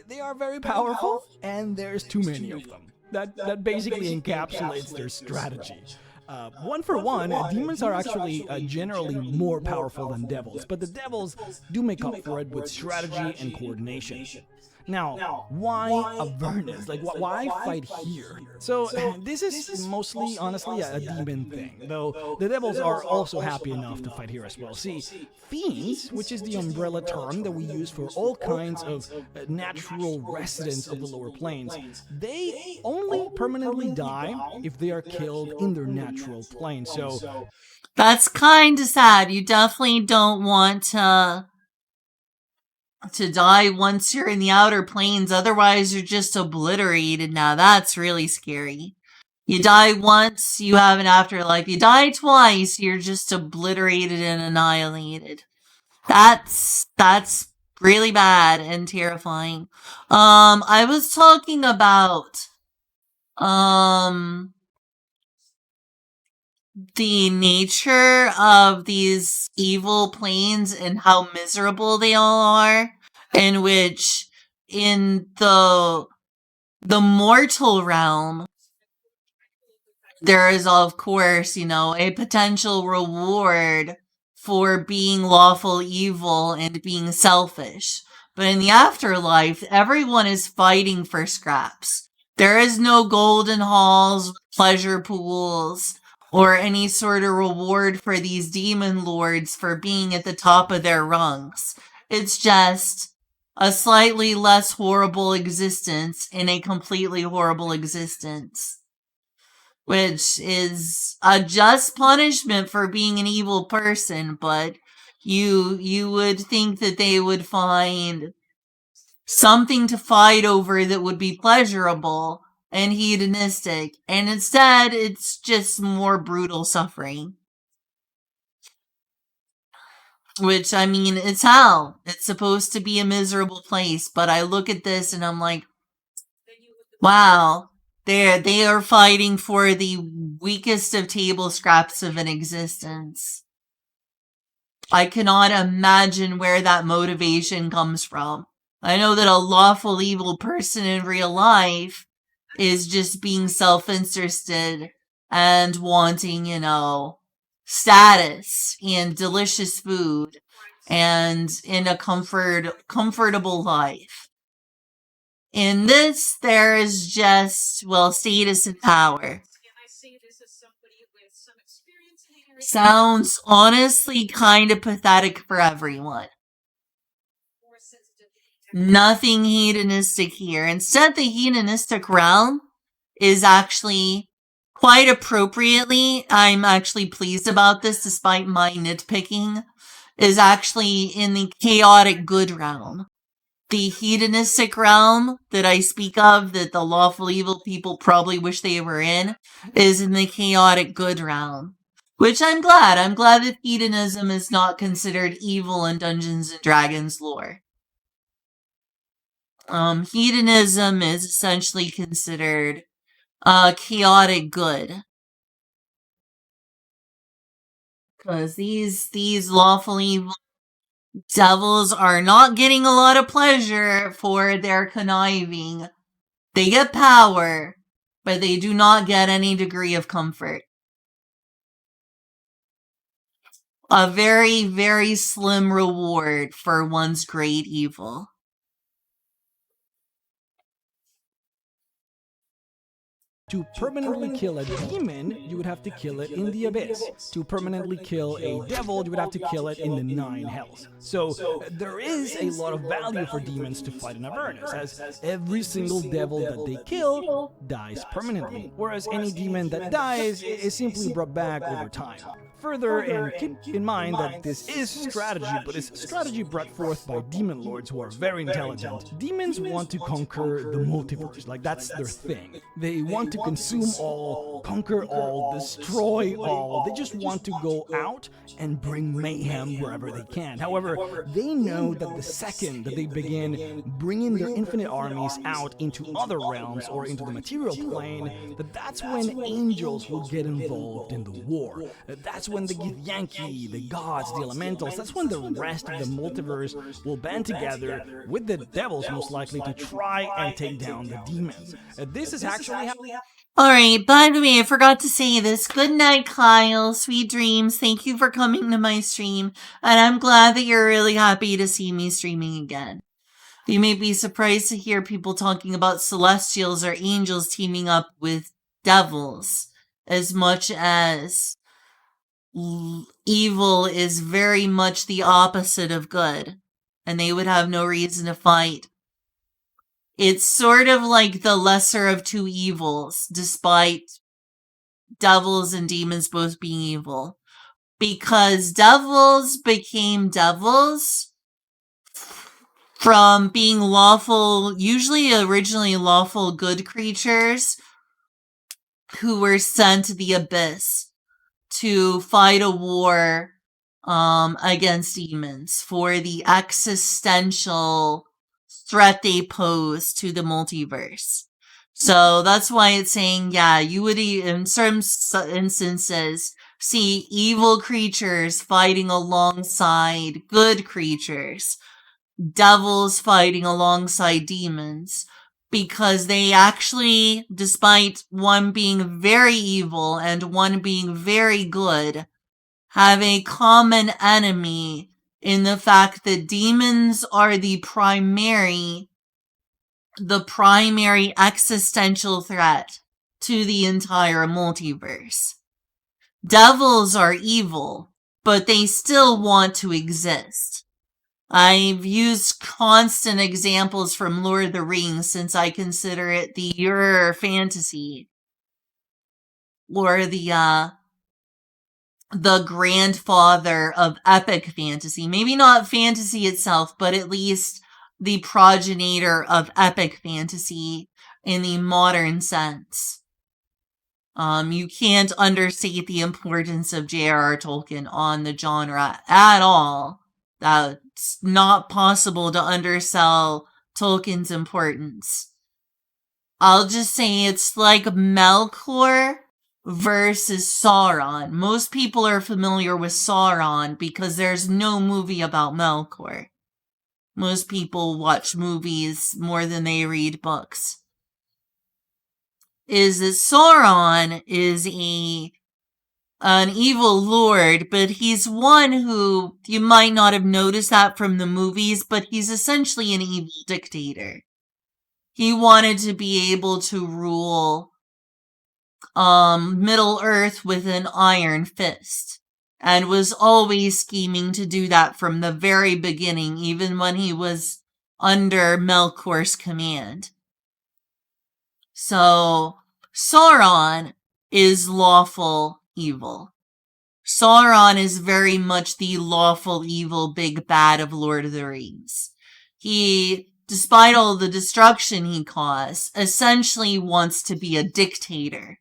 they are very powerful, and there's too many of them. That basically encapsulates their strategy. One for one, demons are actually generally more powerful than devils, but the devils do make up for it with strategy and coordination. Now, why Avernus? Like, why fight here? So, this is mostly, honestly, a demon thing, though the devils are also happy enough to fight here as well. See, fiends, which is the umbrella term that we use for all kinds of natural residents of the lower planes, they only permanently die if they are killed in their natural plane, so... That's kind of sad. You definitely don't want to die once you're in the outer planes, otherwise you're just obliterated. Now that's really scary. You die once, you have an afterlife. You die twice, you're just obliterated and annihilated. That's really bad and terrifying. I was talking about the nature of these evil planes and how miserable they all are, in which in the mortal realm there is, of course, a potential reward for being lawful evil and being selfish. But in the afterlife, everyone is fighting for scraps. There is no golden halls, pleasure pools, or any sort of reward for these demon lords for being at the top of their rungs. It's just a slightly less horrible existence in a completely horrible existence, which is a just punishment for being an evil person, but you would think that they would find something to fight over that would be pleasurable and hedonistic, and instead it's just more brutal suffering. Which, I mean, it's hell. It's supposed to be a miserable place, but I look at this and I'm like, wow, they are fighting for the weakest of table scraps of an existence. I cannot imagine where that motivation comes from. I know that a lawful evil person in real life is just being self-interested and wanting, status and delicious food and in a comfortable life. In this, there is just, status and power. Sounds honestly kind of pathetic for everyone. Nothing hedonistic here. Instead, the hedonistic realm is actually, quite appropriately, I'm actually pleased about this despite my nitpicking, is actually in the chaotic good realm. The hedonistic realm that I speak of, that the lawful evil people probably wish they were in, is in the chaotic good realm. Which I'm glad. I'm glad that hedonism is not considered evil in Dungeons & Dragons lore. Hedonism is essentially considered chaotic good. Because these lawful evil devils are not getting a lot of pleasure for their conniving. They get power, but they do not get any degree of comfort. A very, very slim reward for one's great evil. To permanently kill a demon, you would have to kill it in the abyss. To permanently kill a devil, you would have to kill it in the 9 hells. So there is a lot of value for demons to fight in Avernus, as every single devil that they kill dies permanently, whereas any demon that dies is simply brought back over time. Further, and keep in mind that this is strategy, but it's strategy brought forth by demon lords who are very intelligent. Demons want to conquer the multiverse, like that's their thing. They want to consume all, conquer all, destroy all. They just want to go out and bring mayhem wherever they can. However, they know that the second that they begin bringing their infinite armies out into other realms or into the material plane, that's when angels will get involved in the war. That's when the Githyanki, the gods, the elementals, that's when the rest of the multiverse will band together with the devils most likely to try and take down the demons. This is actually how... Alright, by the way, I forgot to say this. Good night, Kyle. Sweet dreams. Thank you for coming to my stream. And I'm glad that you're really happy to see me streaming again. You may be surprised to hear people talking about celestials or angels teaming up with devils, as much as evil is very much the opposite of good, and they would have no reason to fight. It's sort of like the lesser of two evils, despite devils and demons both being evil. Because devils became devils from being lawful, usually originally lawful good creatures who were sent to the abyss to fight a war against demons for the existential threat they pose to the multiverse. So that's why it's saying, yeah, you would in some instances see evil creatures fighting alongside good creatures, devils fighting alongside demons, because they actually, despite one being very evil and one being very good, have a common enemy in the fact that demons are the primary existential threat to the entire multiverse. Devils are evil, but they still want to exist. I've used constant examples from Lord of the Rings since I consider it the Ur fantasy, or the grandfather of epic fantasy. Maybe not fantasy itself, but at least the progenitor of epic fantasy in the modern sense. You can't understate the importance of J.R.R. Tolkien on the genre at all. That's not possible to undersell Tolkien's importance. I'll just say it's like Melkor versus Sauron. Most people are familiar with Sauron because there's no movie about Melkor. Most people watch movies more than they read books. Is that Sauron is an evil lord, but he's one who, you might not have noticed that from the movies, but he's essentially an evil dictator. He wanted to be able to rule Middle Earth with an iron fist, and was always scheming to do that from the very beginning, even when he was under Melkor's command. So, Sauron is lawful evil. Sauron is very much the lawful evil big bad of Lord of the Rings. He, despite all the destruction he caused, essentially wants to be a dictator,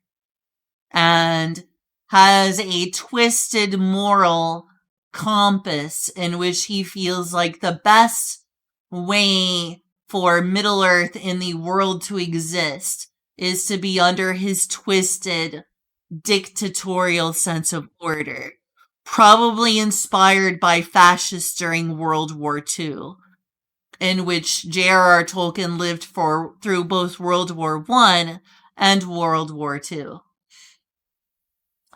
and has a twisted moral compass in which he feels like the best way for Middle-earth in the world to exist is to be under his twisted dictatorial sense of order, probably inspired by fascists during World War II, in which J.R.R. Tolkien lived through both World War I and World War II.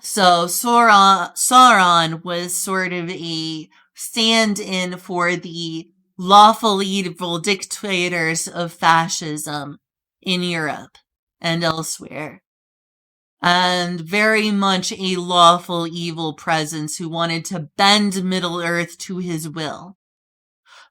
So Sauron was sort of a stand-in for the lawful evil dictators of fascism in Europe and elsewhere, and very much a lawful evil presence who wanted to bend Middle-earth to his will.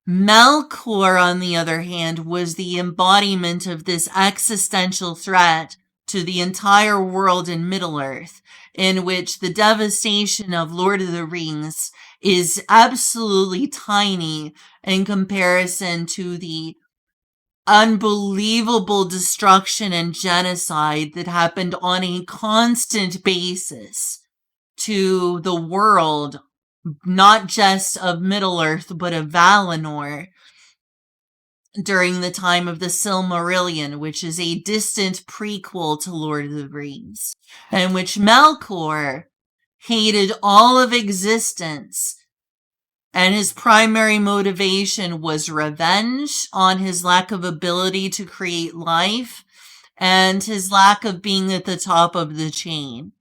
Melkor, on the other hand, was the embodiment of this existential threat to the entire world in Middle-earth, in which the devastation of Lord of the Rings is absolutely tiny in comparison to the unbelievable destruction and genocide that happened on a constant basis to the world, not just of Middle-earth, but of Valinor, during the time of the Silmarillion, which is a distant prequel to Lord of the Rings, in which Melkor hated all of existence, and his primary motivation was revenge on his lack of ability to create life and his lack of being at the top of the chain.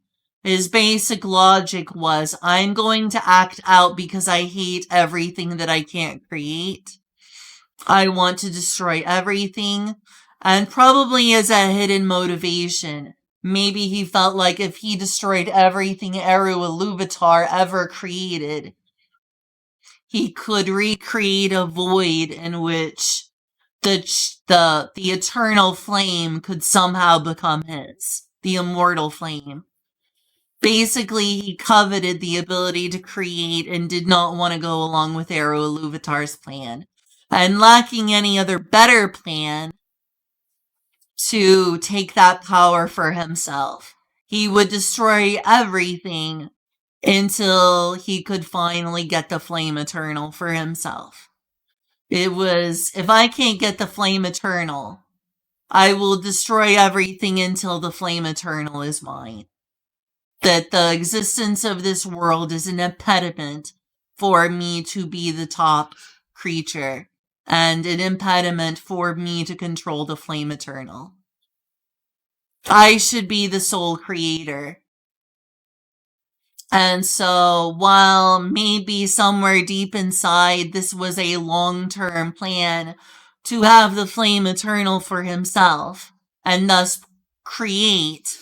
His basic logic was, I'm going to act out because I hate everything that I can't create. I want to destroy everything, and probably as a hidden motivation, maybe he felt like if he destroyed everything Eru Ilúvatar ever created, he could recreate a void in which the eternal flame could somehow become his, the immortal flame. Basically, he coveted the ability to create and did not want to go along with Eru Ilúvatar's plan. And lacking any other better plan to take that power for himself, he would destroy everything until he could finally get the Flame Eternal for himself. It was, if I can't get the Flame Eternal, I will destroy everything until the Flame Eternal is mine. That the existence of this world is an impediment for me to be the top creature and an impediment for me to control the flame eternal. I should be the sole creator. And so, while maybe somewhere deep inside this was a long-term plan to have the flame eternal for himself, and thus create,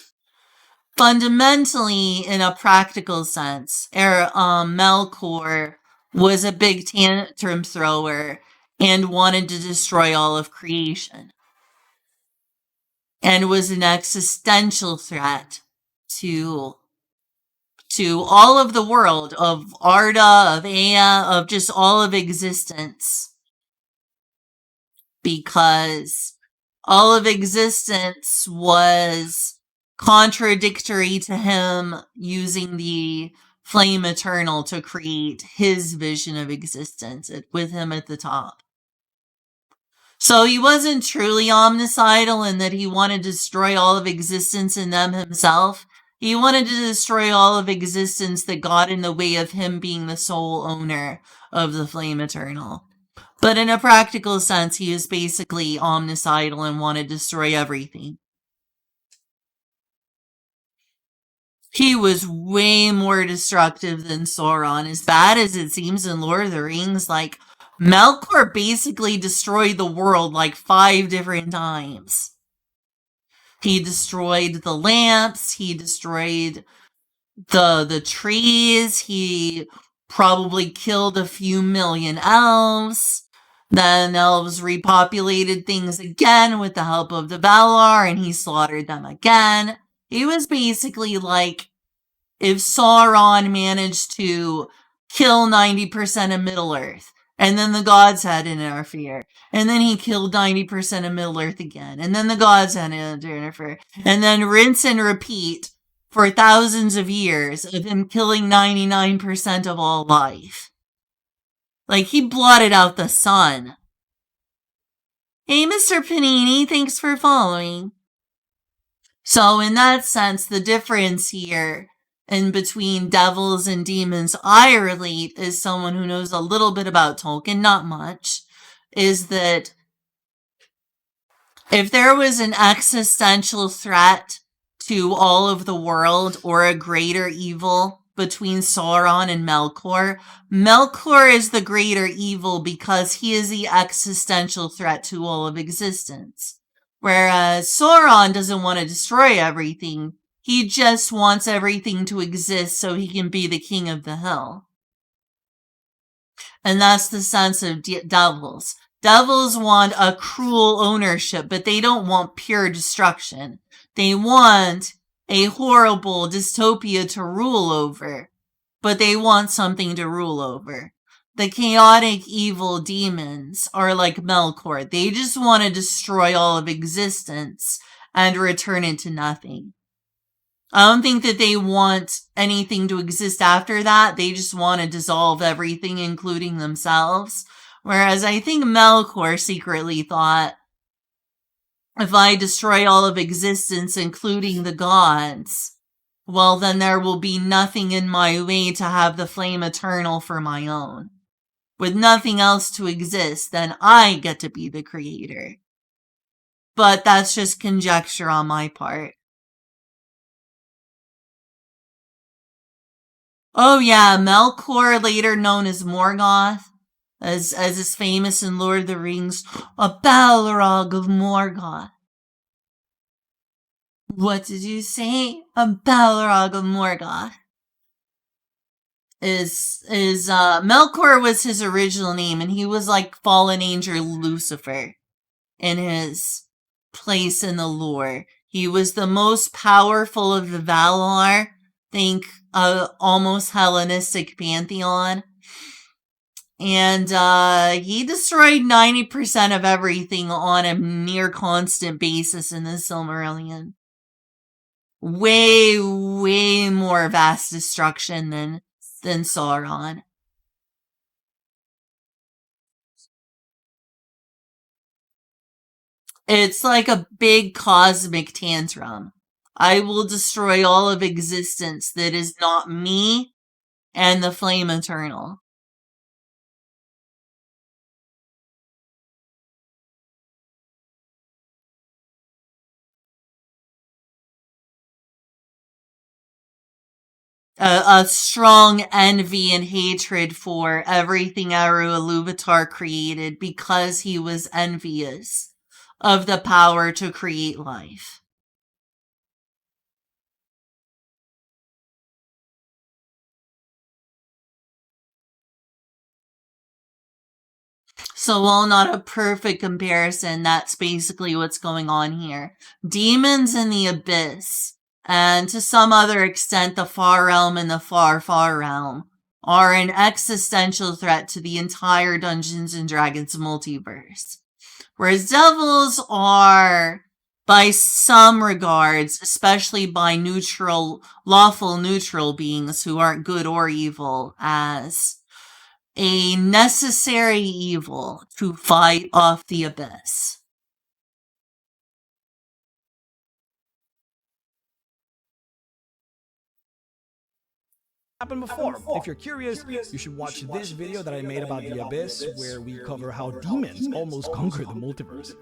fundamentally, in a practical sense, Melkor was a big tantrum thrower and wanted to destroy all of creation, and was an existential threat to all of the world, of Arda, of Ea, of just all of existence. Because all of existence was contradictory to him using the flame eternal to create his vision of existence, with him at the top. So he wasn't truly omnicidal in that he wanted to destroy all of existence in them himself. He wanted to destroy all of existence that got in the way of him being the sole owner of the flame eternal. But in a practical sense, he is basically omnicidal and wanted to destroy everything. He was way more destructive than Sauron. As bad as it seems in Lord of the Rings, like, Melkor basically destroyed the world like 5 different times. He destroyed the lamps, he destroyed the trees, he probably killed a few million elves. Then elves repopulated things again with the help of the Valar, and he slaughtered them again. He was basically like, if Sauron managed to kill 90% of Middle-earth, and then the gods had to interfere, and then he killed 90% of Middle-earth again, and then the gods had to interfere, and then rinse and repeat for thousands of years of him killing 99% of all life. Like, he blotted out the sun. Hey, Mr. Panini, thanks for following. So, in that sense, the difference here in between devils and demons I relate as someone who knows a little bit about Tolkien, not much, is that if there was an existential threat to all of the world or a greater evil between Sauron and Melkor, Melkor is the greater evil because he is the existential threat to all of existence. Whereas Sauron doesn't want to destroy everything. He just wants everything to exist so he can be the king of the hill. And that's the sense of devils. Devils want a cruel ownership, but they don't want pure destruction. They want a horrible dystopia to rule over, but they want something to rule over. The chaotic evil demons are like Melkor. They just want to destroy all of existence and return it to nothing. I don't think that they want anything to exist after that. They just want to dissolve everything, including themselves. Whereas I think Melkor secretly thought, if I destroy all of existence, including the gods, well, then there will be nothing in my way to have the flame eternal for my own. With nothing else to exist, then I get to be the creator. But that's just conjecture on my part. Oh yeah, Melkor, later known as Morgoth, as is famous in Lord of the Rings, a Balrog of Morgoth. What did you say? A Balrog of Morgoth. Melkor was his original name, and he was like fallen angel Lucifer in his place in the lore. He was the most powerful of the Valar, think almost Hellenistic pantheon. And he destroyed 90% of everything on a near constant basis in the Silmarillion. Way, way more vast destruction than Sauron. It's like a big cosmic tantrum. I will destroy all of existence that is not me and the flame eternal. a strong envy and hatred for everything Aru Iluvatar created because he was envious of the power to create life. So while not a perfect comparison, that's basically what's going on here. Demons in the Abyss, and to some other extent the Far Realm and the Far Realm, are an existential threat to the entire Dungeons & Dragons multiverse. Whereas devils are, by some regards, especially by lawful neutral beings who aren't good or evil, as a necessary evil to fight off the abyss. Happened before. If you're curious, you should watch this video that I made about the Abyss, where we cover how demons almost conquer the multiverse.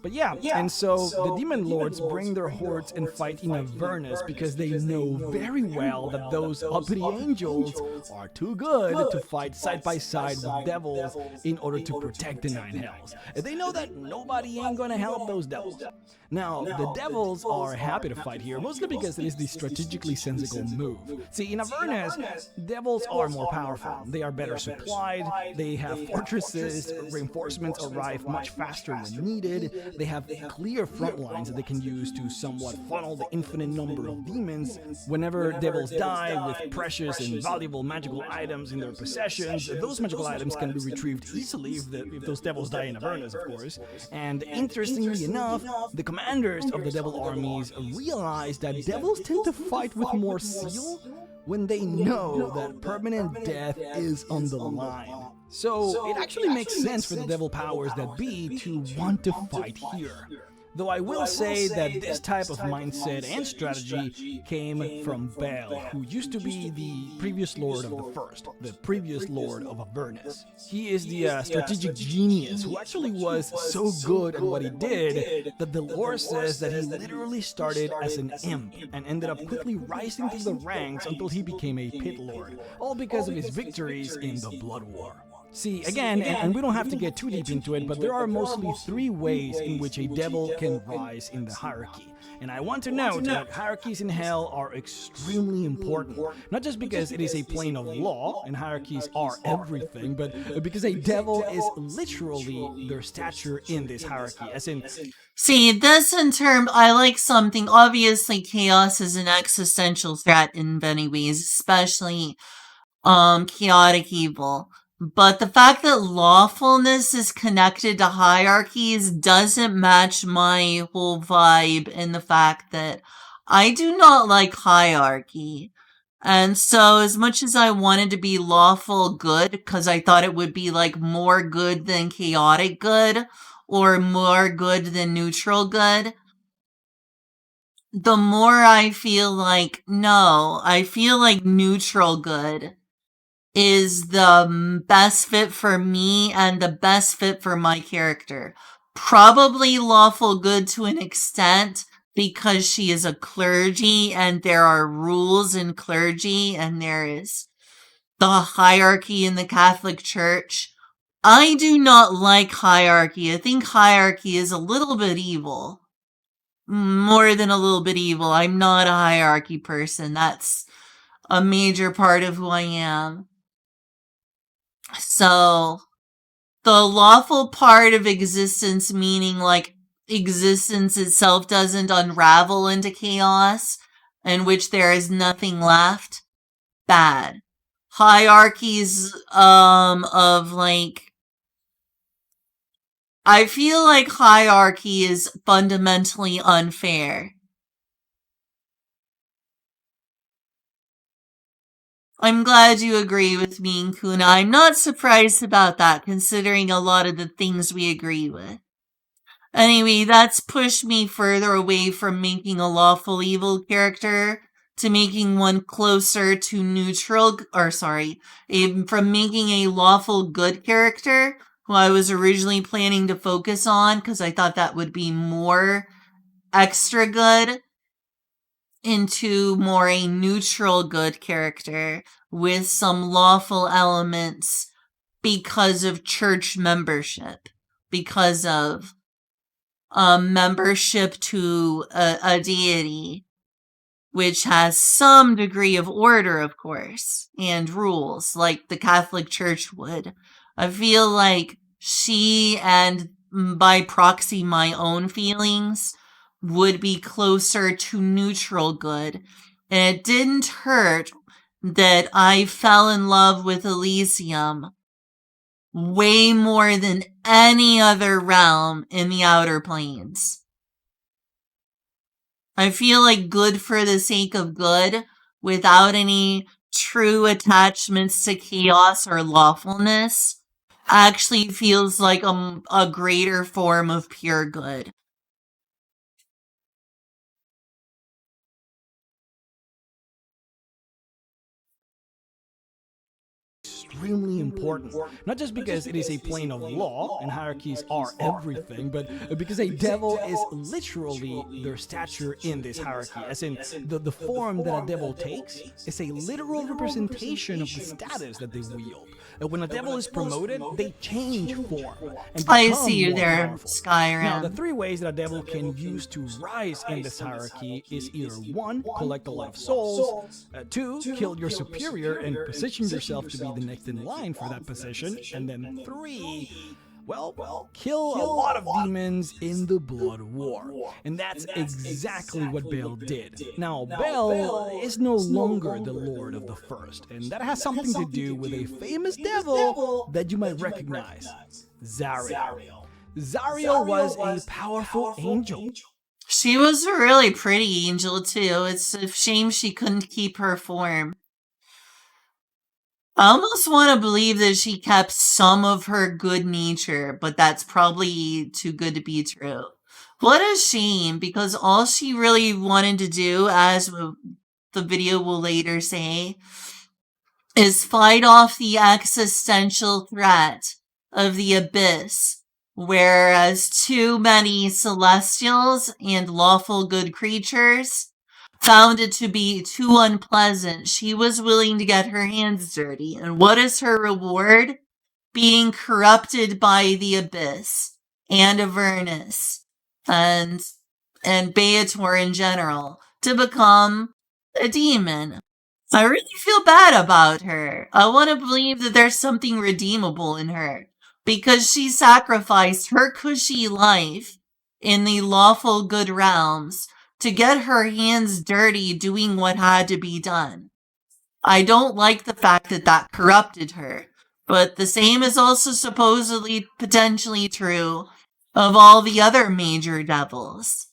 But yeah, and so the demon lords bring their hordes and fight in Avernus because they know very well that those uppity angels are too good to fight side by side with devils in order to protect the Nine Hells. And they know that nobody ain't gonna help those devils. Now, the devils are happy to fight here, mostly because it is the strategically sensible move. See, in Avernus, devils are more powerful. They are better supplied, they have fortresses, reinforcements arrive much faster when needed, they have clear front lines that they can use to somewhat funnel the infinite number of demons. Whenever devils die with precious and valuable magical items in their possessions, those magical items can be retrieved easily if those devils die in Avernus, of course. And interestingly enough, the commanders of the devil armies realize that devils tend to fight with more zeal when they know that permanent death is on the line. So it actually makes sense for the devil powers that be to want to fight here. Though I will say that this type of mindset and strategy came from Baal, who used to be the previous lord of the First, the previous lord of Avernus. He is the strategic genius who actually was so good at what he did that the lore says that he literally started as an imp and ended up quickly rising through the ranks until he became a pit lord, all because of his victories in the Blood War. See, again, and we don't have to get too deep into it, but there are mostly 3 ways in which a devil can rise in the hierarchy. And I want to note that hierarchies in Hell are extremely important, not just because it is a plane of law, and hierarchies are everything, but because a devil is literally their stature in this hierarchy, as in... See, this in term, I like something, obviously chaos is an existential threat in many ways, especially, chaotic evil. But the fact that lawfulness is connected to hierarchies doesn't match my whole vibe in the fact that I do not like hierarchy. And so as much as I wanted to be lawful good, because I thought it would be like more good than chaotic good, or more good than neutral good, the more I feel like, no, I feel like neutral good is the best fit for me and the best fit for my character. Probably lawful good to an extent because she is a clergy and there are rules in clergy and there is the hierarchy in the Catholic Church. I do not like hierarchy. I think hierarchy is a little bit evil. More than a little bit evil. I'm not a hierarchy person. That's a major part of who I am. So, the lawful part of existence, meaning like existence itself doesn't unravel into chaos, in which there is nothing left, bad. Hierarchies, of like, I feel like hierarchy is fundamentally unfair. I'm glad you agree with me, Kuna. I'm not surprised about that, considering a lot of the things we agree with. Anyway, that's pushed me further away from making a lawful evil character to making one closer to neutral, from making a lawful good character, who I was originally planning to focus on, because I thought that would be more extra good. into more a neutral good character with some lawful elements because of church membership, because of membership to a deity, which has some degree of order, of course, and rules, like the Catholic Church would. I feel like she, and by proxy my own feelings, would be closer to neutral good. And it didn't hurt that I fell in love with Elysium way more than any other realm in the Outer Planes. I feel like good for the sake of good, without any true attachments to chaos or lawfulness, actually feels like a greater form of pure good. Extremely important, not just because it is a plane of law and hierarchies are everything, but because a devil is literally their stature in this hierarchy, as in the form that a devil takes is a literal representation of the status that they wield. When a devil is promoted, they change form. And I see you more there, powerful. Skyrim. Now, the three ways that a devil can use to rise in this hierarchy is either 1, collect a lot of souls, 2, kill your superior and position yourself to be the next in line for that position, and then 3, well, kill a lot of demons in the Blood War. And that's exactly what Baal did. Now, Baal is no longer the Lord of the First, and that has something to do with a famous devil that you might recognize, Zariel. Zariel was a powerful angel. She was a really pretty angel, too. It's a shame she couldn't keep her form. I almost want to believe that she kept some of her good nature, but that's probably too good to be true. What a shame, because all she really wanted to do, as the video will later say, is fight off the existential threat of the abyss, whereas too many celestials and lawful good creatures found it to be too unpleasant. She was willing to get her hands dirty. And what is her reward? Being corrupted by the abyss and Avernus and Beator in general to become a demon. I really feel bad about her. I want to believe that there's something redeemable in her, because she sacrificed her cushy life in the lawful good realms to get her hands dirty doing what had to be done. I don't like the fact that that corrupted her, but the same is also supposedly potentially true of all the other major devils.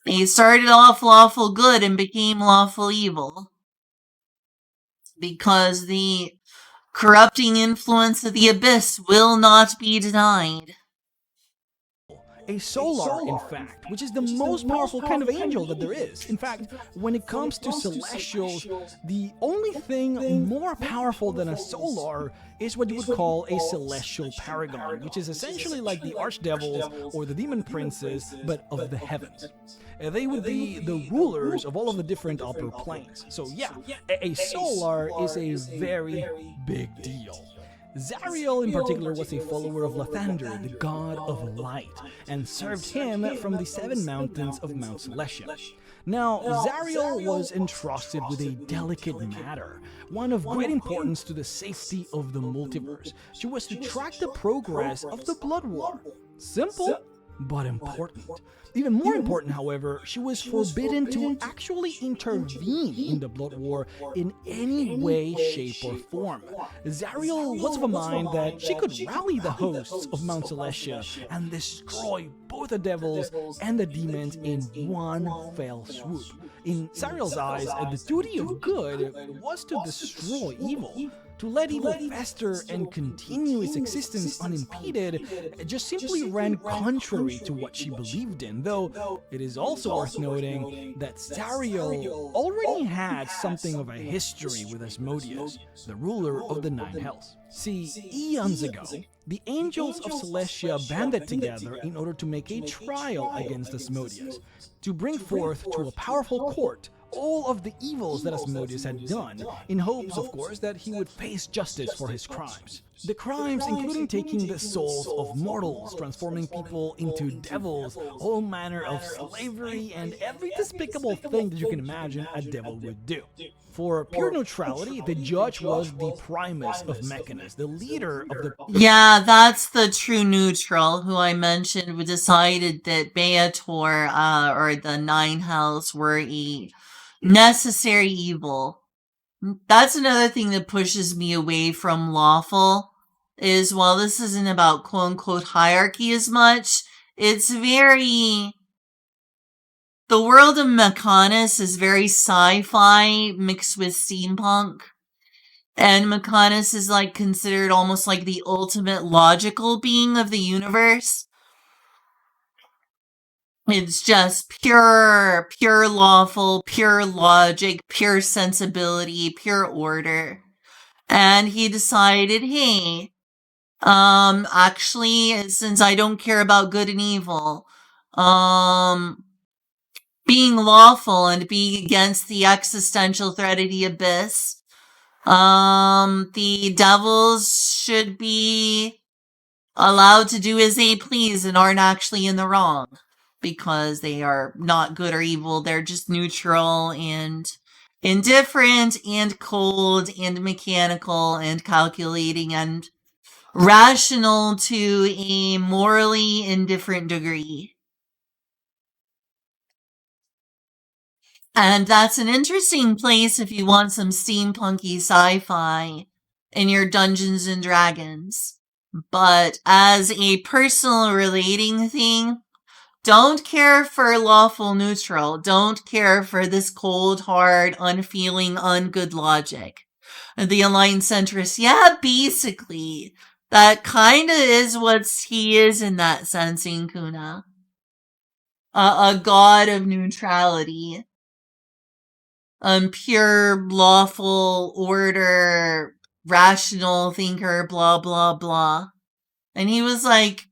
They started off lawful good and became lawful evil, because the corrupting influence of the abyss will not be denied. A solar, in fact, which is the most powerful kind of angel that there is. In fact, when it comes to celestials, the only thing more powerful than a solar is what you would call a celestial paragon, which is essentially like the archdevils or the demon princes, but of the heavens. They would be the rulers of all of the different upper planes. So yeah, a solar is a very big deal. Zariel in particular was a follower of Lathander, the god of light, and served him from the 7 mountains of Mount Celestia. Now, Zariel was entrusted with a delicate matter, one of great importance to the safety of the multiverse. She was to track the progress of the Blood War. Simple, but important. Even more important, however, she was forbidden to actually intervene in the Blood War in any way, shape, or form. Zariel was of a mind that she could rally the hosts of Mount Celestia and destroy both the devils and the demons in one fell swoop. In Zariel's eyes, the duty of good was to destroy evil. To let evil fester and continue its existence unimpeded just simply ran contrary to what she believed in, though it is also worth noting that Zariel already had something of a history with Asmodeus, the ruler of the 9 hells. See, eons ago, the angels of Celestia banded together in order to make a trial against Asmodeus, to bring forth to a powerful court all of the evils that Asmodeus had done, in hopes, of course, that he would face justice for his crimes. The crimes including taking the souls of mortals, transforming people into devils, all manner of slavery, and every despicable thing that you can imagine a devil would do. For pure neutrality, the judge was the primus of Mechanus, the leader of the... Yeah, that's the true neutral who I mentioned, who decided that Beator, or the Nine Hells, were a necessary evil. That's another thing that pushes me away from lawful, is while this isn't about quote-unquote hierarchy as much, it's very... The world of Mechanus is very sci-fi mixed with steampunk. And Mechanus is like considered almost like the ultimate logical being of the universe. It's just pure lawful, pure logic, pure sensibility, pure order. And he decided, hey, actually, since I don't care about good and evil, being lawful and being against the existential threat of the abyss, the devils should be allowed to do as they please and aren't actually in the wrong, because they are not good or evil. They're just neutral and indifferent and cold and mechanical and calculating and rational to a morally indifferent degree. And that's an interesting place if you want some steampunky sci-fi in your Dungeons and Dragons. But as a personal relating thing, don't care for lawful neutral. Don't care for this cold, hard, unfeeling, ungood logic. The aligned centrist, yeah, basically. That kinda is what he is in that sense, Kuna. A god of neutrality. Pure, lawful, order, rational thinker, blah, blah, blah. And he was like,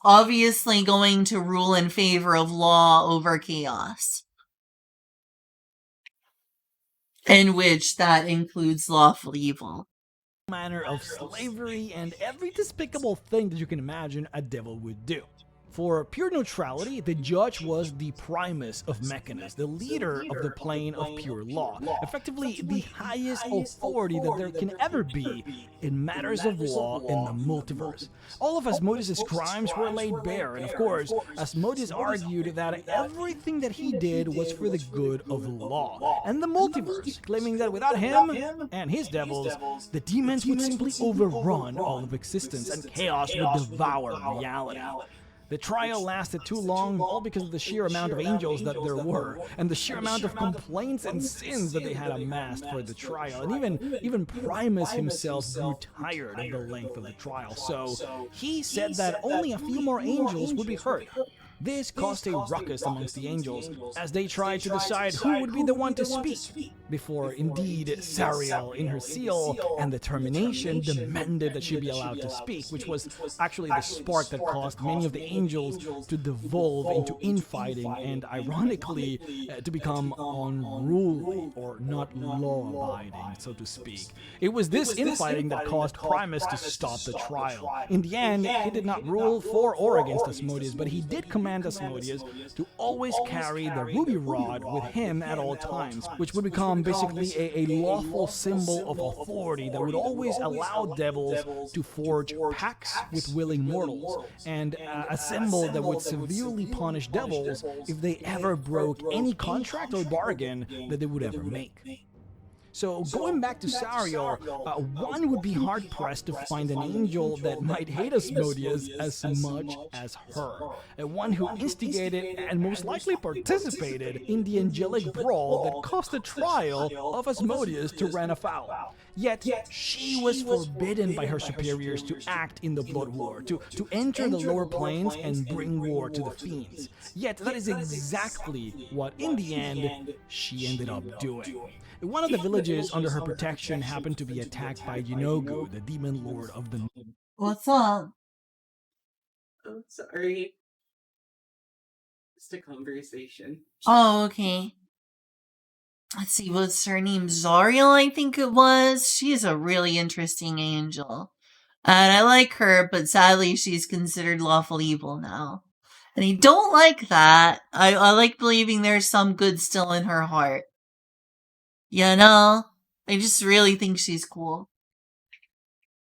obviously going to rule in favor of law over chaos. In which that includes lawful evil. Manner of slavery and every despicable thing that you can imagine a devil would do. For pure neutrality, the judge was the primus of Mechanus, the leader of the plane of pure law, effectively the highest authority that there can ever be in matters of law in the multiverse. All of Asmodeus' crimes were laid bare, and of course, Asmodeus argued that everything that he did was for the good of the law and the multiverse, claiming that without him and his devils, the demons would simply overrun all of existence and chaos would devour reality. The trial lasted too long, all because of the sheer amount of angels that there were, and the sheer amount of complaints and sins that they had amassed for the trial. And even Primus himself grew tired of the length of the trial, so he said that only a few more angels would be hurt. This caused a ruckus amongst the angels, as they tried to decide who would be the one to speak, before indeed Sariel, in her seal and determination, demanded that she be allowed to speak, which was actually the spark that caused many of the angels to devolve into infighting and, ironically, to become unruly, or not law-abiding, so to speak. It was this infighting that caused Primus to stop the trial. In the end, he did not rule for or against Asmodeus, but he did command Asmodeus to always carry the ruby rod with him at all times, which would become basically a lawful symbol of authority that would always allow devils to forge pacts with willing mortals, and a symbol that would severely punish devils if they ever broke any contract or bargain that they would ever make. So, going back to Sariel, one would be hard-pressed to find an angel that might hate Asmodeus as much as her. One who instigated and most likely participated in the angelic brawl that caused the trial of Asmodeus to run afoul. Yet, she was forbidden by her superiors to act in the Blood War, to enter the lower planes and bring war to the fiends. Yet, that is exactly what, in the end, she ended up doing. One of the villages under her protection happened to be attacked by Yeenoghu, the demon lord of the... What's up? Oh, sorry. Just a conversation. Oh, okay. let's see, what's her name? Zariel, I think it was. She's a really interesting angel. And I like her, but sadly she's considered lawful evil now. And I don't like that. I like believing there's some good still in her heart. You know? I just really think she's cool.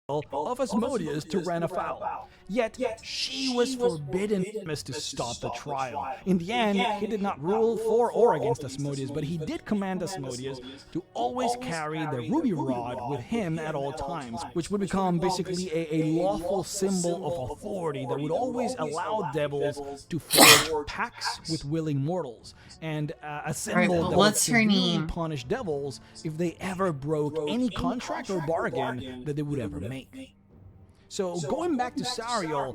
Of Asmodeus to ran afoul. Yet she was forbidden to stop the trial. In the end, he did not rule for or against Asmodeus, but he did command Asmodeus to always carry the ruby rod with him at all times, which would become basically a lawful symbol of authority that would always allow devils to forge pacts with willing mortals, and a symbol that would severely punish devils if they ever broke any contract or bargain that they would ever make. So going back to Zariel,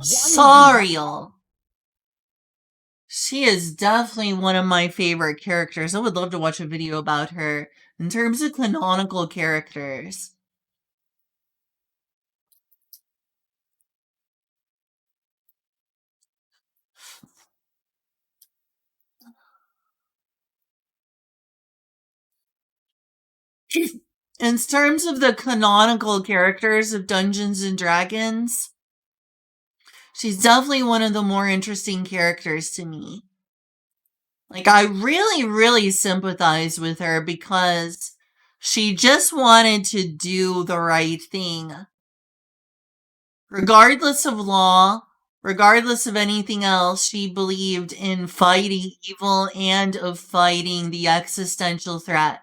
Zariel. She is definitely one of my favorite characters. I would love to watch a video about her in terms of canonical characters. In terms of the canonical characters of Dungeons and Dragons, she's definitely one of the more interesting characters to me. Like, I really, really sympathize with her because she just wanted to do the right thing. Regardless of law, regardless of anything else, she believed in fighting evil and of fighting the existential threat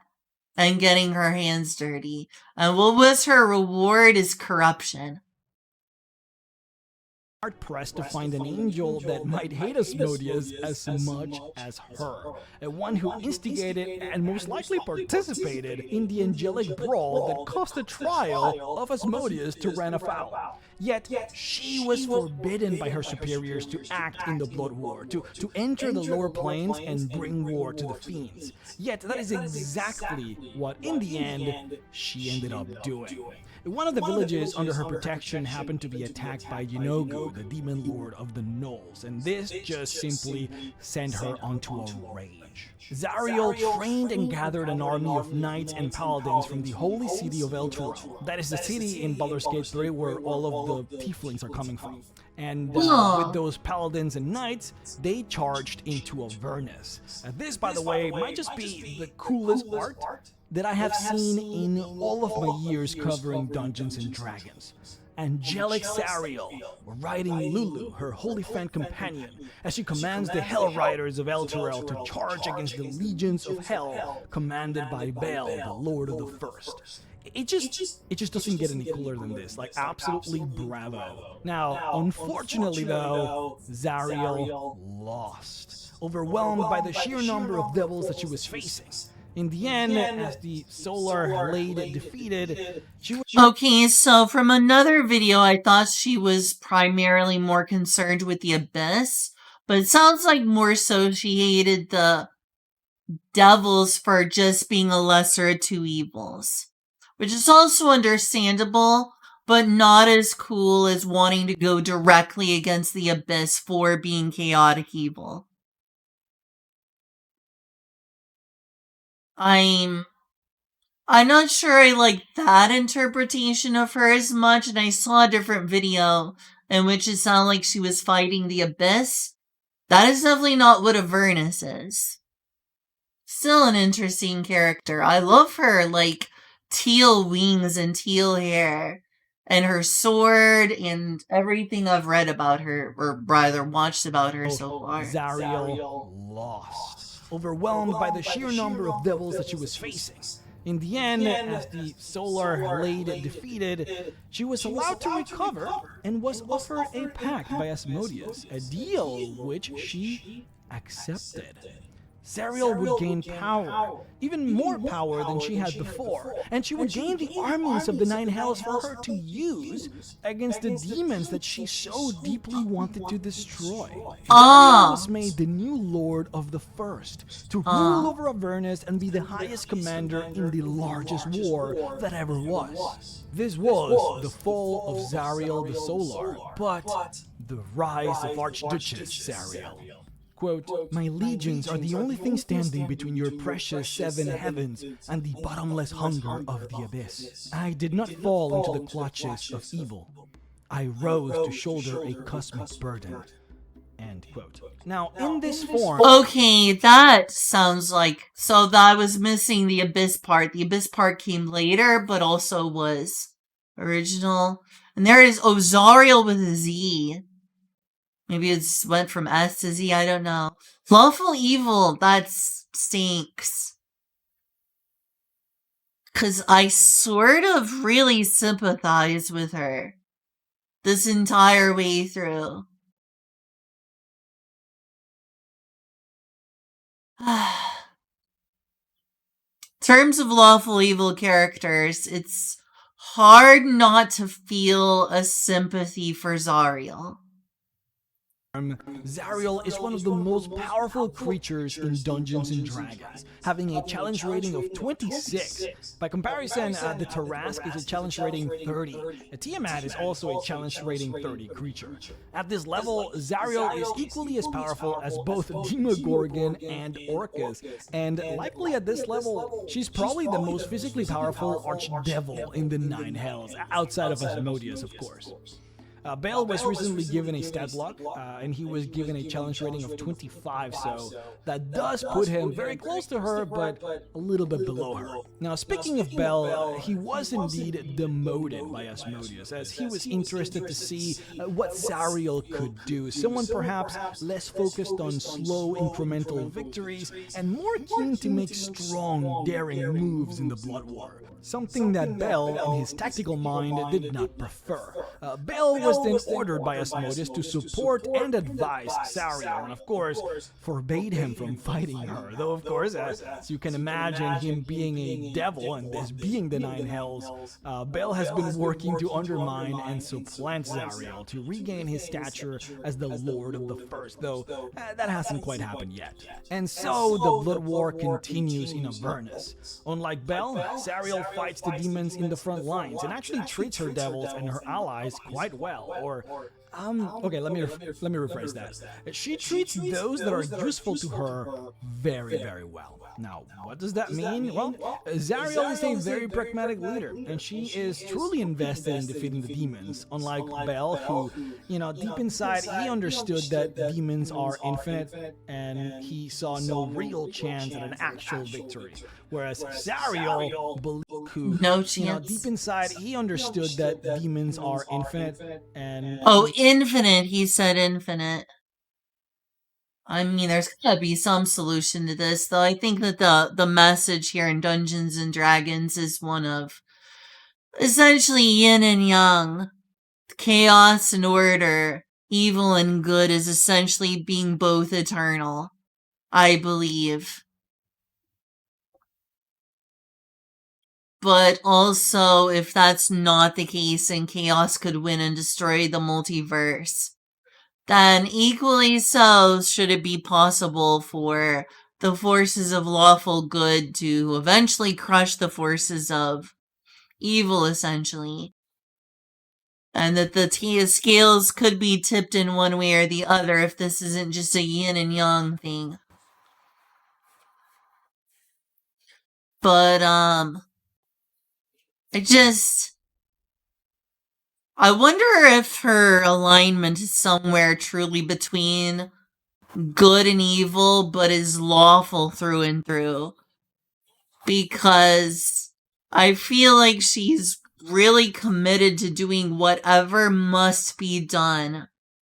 and getting her hands dirty. And what was her reward is corruption. Hard-pressed to find an angel that might hate Asmodeus as much as her. One who instigated and most likely participated in the angelic brawl that caused the trial of Asmodeus to ran afoul. Yet she was forbidden by her superiors to act in the blood war, to enter the lower planes and bring war to the fiends. Yet that is exactly what, in the end, she ended up doing. One of the villages under her protection happened to be attacked by Yeenoghu, the demon lord of the Gnolls, and this just simply sent her onto a rage. Zariel trained and gathered an army of knights and paladins from the holy city of Elturel. That is the city in Baldur's Gate 3 where all of the tieflings are coming from. And with those paladins and knights, they charged into Avernus. This, by the way, might just be the coolest art that I have seen in all of my years covering Dungeons and Dragons. Angelic Zariel, riding Lulu, her holy fan companion, as she commands the Hell Riders of Elturel to charge against the legions of Hell, commanded by Baal, the Lord of the First. It just doesn't get any cooler than this. Like, absolutely bravo. Now, unfortunately though, Zariel lost, overwhelmed by the sheer number of devils that she was facing. In the end, as the Solar Blade defeated, she was... Okay, so from another video, I thought she was primarily more concerned with the Abyss, but it sounds like more so she hated the devils for just being a lesser of two evils. Which is also understandable, but not as cool as wanting to go directly against the Abyss for being chaotic evil. I'm not sure I like that interpretation of her as much, and I saw a different video in which it sounded like she was fighting the Abyss. That is definitely not what Avernus is. Still an interesting character. I love her, like, teal wings and teal hair, and her sword, and everything I've read about her, or rather watched about her so far. Zariel lost, overwhelmed by the sheer number of devils that she was facing. In the end, as the Solar Blade defeated, she was allowed to recover and was offered a pact by Asmodeus, a deal which she accepted. Zariel would gain power, even more power than she had before, and she would gain the armies of the Nine Hells for her to use against the demons that she so deeply wanted to destroy. Zariel was made the new Lord of the First, to rule over Avernus and be the highest commander in the largest war that ever was. This was the fall of Zariel the Solar, but the rise of Archduchess Zariel. Quote, "My legions are the only thing standing between your precious 7 heavens and the bottomless hunger of the abyss. I did not fall into the clutches of evil. I rose to shoulder a cosmic burden." End quote. Now, in this form... Okay, that sounds like... So that was missing the Abyss part. The Abyss part came later, but also was original. And there is Ozariel with a Z. Maybe it went from S to Z, I don't know. Lawful Evil, that stinks. Because I sort of really sympathize with her this entire way through. In terms of Lawful Evil characters, it's hard not to feel a sympathy for Zariel. Zariel is one of the most powerful creatures in Dungeons & Dragons, having a challenge rating of 26. By comparison, the Tarrasque is a challenge rating 30. Tiamat is also a challenge rating 30 creature. At this level, Zariel is equally as powerful as both Demogorgon and Orcus, and likely at this level, she's probably the most physically powerful Archdevil in the 9 Hells, outside of Asmodeus, of course. Bale was recently given a stat block, and he was given a challenge rating of 25, so that does put him very close to her, but a little bit below her. Now, speaking of Bale, he was indeed demoted by Asmodeus, as he was interested to see what Zariel could do, someone perhaps less focused on slow incremental victories, and more keen to make strong, daring moves in the Blood War. Something that Bale, in his tactical mind, did not prefer. Bale was then ordered by Asmodeus to support and advise Zariel, and of course, forbade him from fighting her. Though, of course, as you can imagine, him being a devil and this being the 9 Hells, Bale has been working to undermine and supplant Zariel to regain his stature as the Lord of the First, though that hasn't quite happened yet. And so, the Blood War continues in Avernus. Unlike Bale, Zariel fights the demons in the front lines and actually treats her devils and her allies quite well, or okay, let me rephrase that. She treats those that are useful to her very, very well. Now, what does that mean? Well, Zariel is a very pragmatic leader, and she is truly invested in defeating the demons, unlike Bale, who, deep inside, he understood that demons are infinite, and he saw no real chance at an actual victory. Whereas Zariel, who, deep inside, he understood that demons are infinite, and... Oh, infinite, he said infinite. I mean, there's gotta be some solution to this, though. I think that the message here in Dungeons and Dragons is one of essentially yin and yang, chaos and order, evil and good is essentially being both eternal, I believe. But also, if that's not the case and chaos could win and destroy the multiverse, then equally so should it be possible for the forces of lawful good to eventually crush the forces of evil, essentially. And that the scales could be tipped in one way or the other if this isn't just a yin and yang thing. But, I wonder if her alignment is somewhere truly between good and evil, but is lawful through and through. Because I feel like she's really committed to doing whatever must be done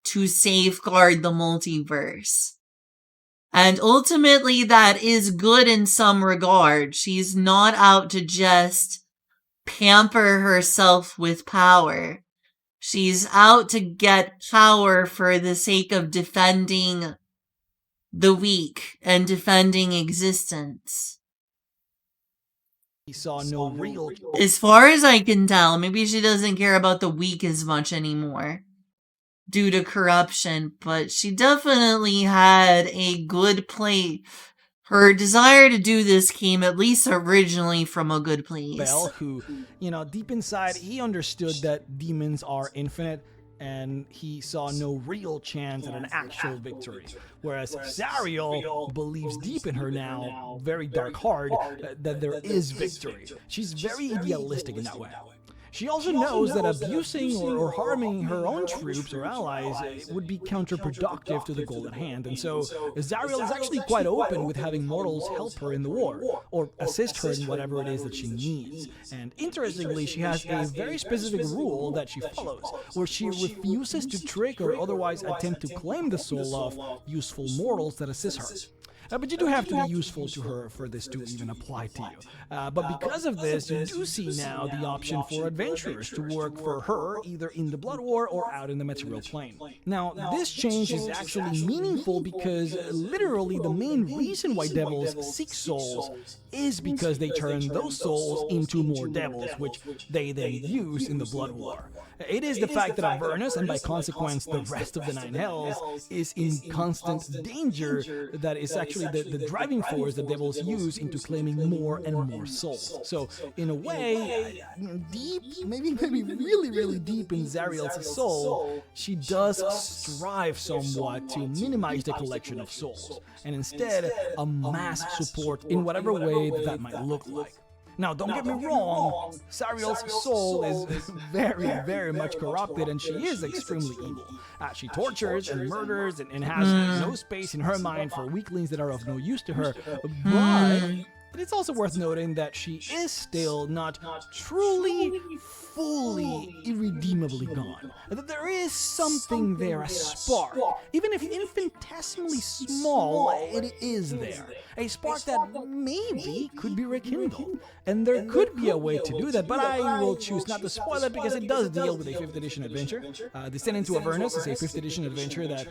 to safeguard the multiverse. And ultimately that is good in some regard. She's not out to just pamper herself with power. She's out to get power for the sake of defending the weak and defending existence. He saw no real... As far as I can tell, maybe she doesn't care about the weak as much anymore due to corruption, but she definitely had a good play. Her desire to do this came at least originally from a good place. Bale, who, deep inside, he understood that demons are infinite, and he saw no real chance at an actual victory. Whereas Zariel believes deep in her now, very dark heart, that there is victory. She's very idealistic in that way. She also knows that abusing or harming her own troops or allies would be counterproductive to the goal at hand, and so Zariel is actually quite open with having mortals help her in the war, or assist her in whatever it is that she needs. And interestingly, she has a very specific rule that she follows, where she refuses to trick or otherwise attempt to claim the soul of useful mortals that assist her. But you do have to be useful to her for this to even apply to you. But because of this, you do see now the option for adventurers to work for her, either in the Blood War or out in the material plane. Now, this change is actually meaningful because literally the main reason why devils seek souls is because they turn those souls into more devils, which they then use in the Blood War. It is the fact that Avernus, and by consequence the rest of the Nine Hells, is in constant danger that is actually the driving force that devils use into claiming more and more souls. So, in a way, deep, maybe really deep in Zariel's soul, she does strive somewhat to minimize the collection of souls, and instead amass support in whatever way that might look like. Now, don't get me wrong, Zariel's soul is very much corrupted, and she is extremely evil. She tortures and murders and has no space in her mind for weaklings that are of no use to her, but it's also worth noting that she is still not truly, fully, irredeemably gone. That there is something there, a spark. Even if infinitesimally small, it is there. A spark that maybe could be rekindled. And there could be a way to do that, but I will choose not to spoil it because it does deal with a 5th edition adventure. Descent into Avernus is a 5th edition adventure that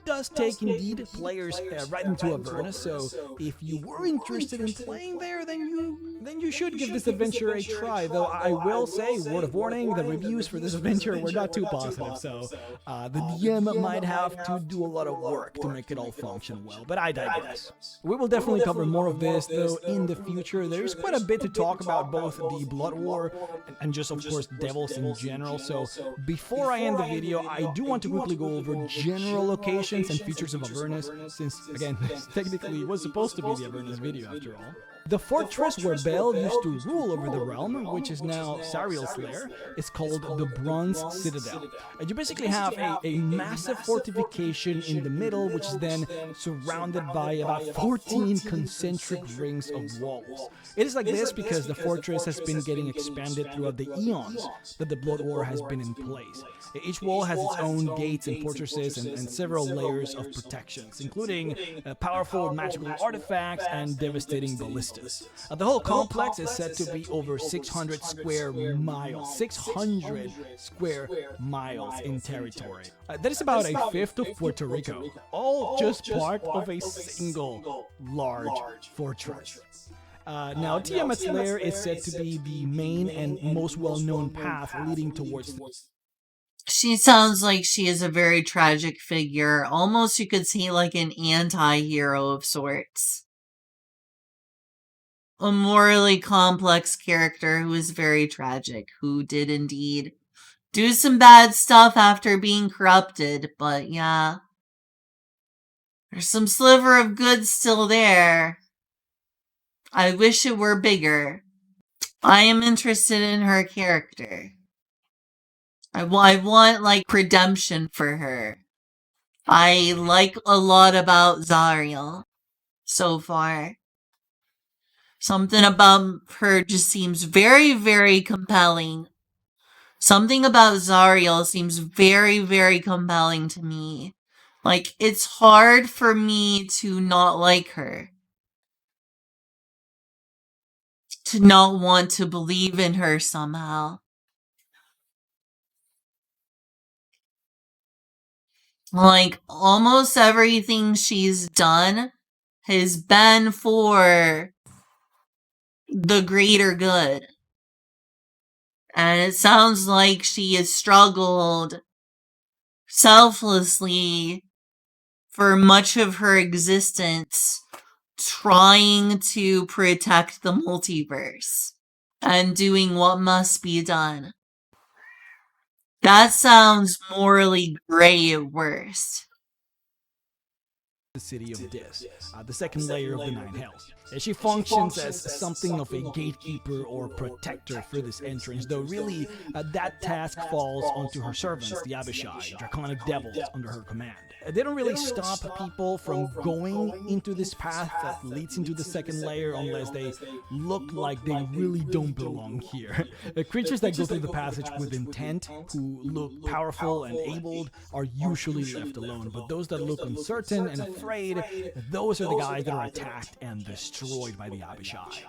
does take, indeed, players right into Avernus, so if you were interested in playing there, then you should give this adventure a try, though I will say, word of warning, the reviews for this adventure were not too positive, so the DM might have to do a lot of work to make it all function well, but I digress. We will definitely cover more of this, though, in the future. There's quite a bit to talk about both the Blood War and just, of course, devils in general, so before I end the video, I do want to quickly go over general locations and features of Avernus, since, again, this technically was supposed to be the Avernus video after all. The fortress where Bel used to rule over the realm, which is now Zariel's lair, is called the Bronze Citadel. And you basically have a massive fortification in the middle, which is then surrounded by about 14 concentric rings of walls. It is like this because the fortress has been getting expanded throughout the eons that the Blood War has been in place. Each wall has its own gates and fortresses and several layers of protections, including powerful magical artifacts and devastating ballistas. The whole complex is said to be over 600 square miles. 600 square miles in territory. That is about a fifth of Puerto Rico, all just part of a single large fortress. Now, Tiamat's lair is said to be the main and most well-known path leading towards She sounds like she is a very tragic figure. Almost you could say like an anti-hero of sorts. A morally complex character who is very tragic, who did indeed do some bad stuff after being corrupted, but yeah. There's some sliver of good still there. I wish it were bigger. I am interested in her character. I want, like, redemption for her. I like a lot about Zariel so far. Something about her just seems very compelling. Something about Zariel seems very compelling to me. Like, it's hard for me to not like her. To not want to believe in her somehow. Like, almost everything she's done has been for the greater good. And it sounds like she has struggled selflessly for much of her existence trying to protect the multiverse and doing what must be done. That sounds morally gray at worst. The city of Dis, the second layer of the Nine Hells. She functions as something of a gatekeeper or protector for this entrance, though really that task falls onto her servants, the Abishai, draconic devils under her command. They don't really stop people from going into this path that leads into the second layer unless they look like they really don't belong here. Creatures that go through the passage with intent, who look powerful and abled, are usually left alone, but those that look uncertain and afraid, those are the guys that are attacked and destroyed by the Abishai.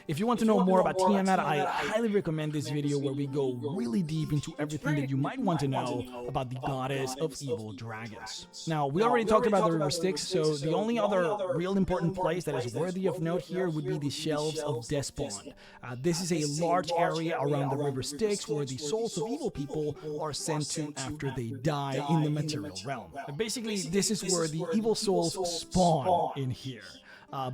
If you want to know more about Tiamat, I highly recommend this video where we go really deep into everything that you might want to know about the goddess of evil dragons. Now, we already talked about the River Styx, so the only other real important place that is worthy of note here would be the Shelves of Despond. This is a large area around the River Styx where the souls of evil people are sent to after they die in the material realm. Basically, this is where the evil souls spawn in here.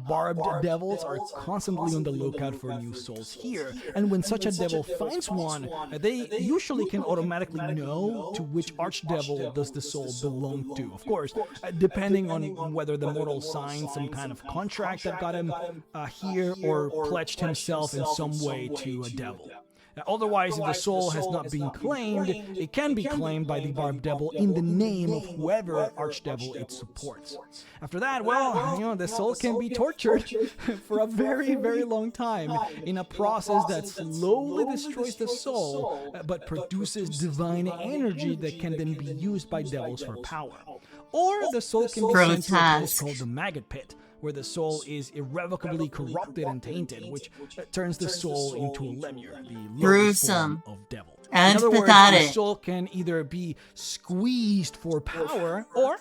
Barbed devils are constantly on the lookout for new souls here, and when such a devil finds one, they usually can automatically know to which archdevil does the soul belong to. Of course, depending on whether the mortal signed some kind of contract that got him here or pledged himself in some way to a devil. Otherwise, if the soul has not been claimed, it can be claimed by the Barbed Devil in the name of whoever archdevil it supports. After that, well, the soul can be tortured for a very, very long time in a process that slowly destroys the soul, but produces divine energy that can then be used by devils for power. Or the soul can be sent to a place called the Maggot Pit, where the soul is irrevocably corrupted and tainted, which turns the soul into a lemure, the lowest form of devil. And in other words, pathetic. the soul can either be squeezed for power, or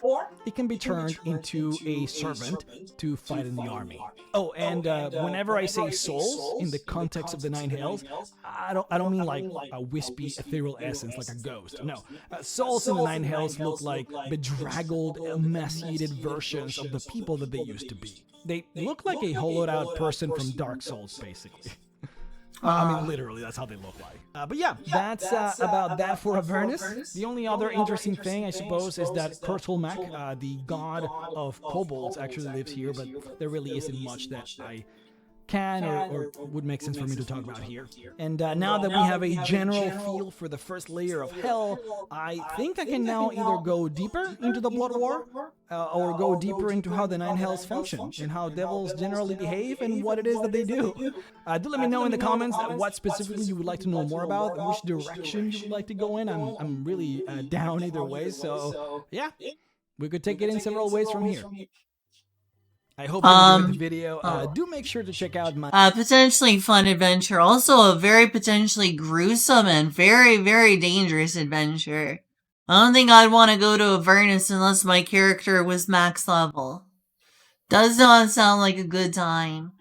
it can be turned into a servant to fight in the army. Oh, and whenever I say souls in the context of the Nine Hells, I don't mean like a wispy ethereal essence like a ghost. No, souls in the Nine Hells look like bedraggled, emaciated versions of the people that they used to be. They look like a hollowed out person from Dark Souls, basically. I mean, literally, that's how they look like. But yeah, that's about that for Avernus. The only other interesting thing, I suppose, is that Kurtulmak, the god of kobolds, actually lives here, but there really isn't much that I can or would make sense for me to talk about here. And now that we have a general feel for the first layer of hell, I think I can now either go deeper into the Blood War, or go deeper into how the Nine Hells function, and how devils generally behave, and what it is that they do. Do let me know in the comments what specifically you would like to know more about, and which direction you would like to go in. I'm really down either way, so yeah, we could take it in several ways from here. I hope you enjoyed the video. Do make sure to check out my potentially fun adventure. Also a very potentially gruesome and very, very dangerous adventure. I don't think I'd want to go to Avernus unless my character was max level. Does not sound like a good time.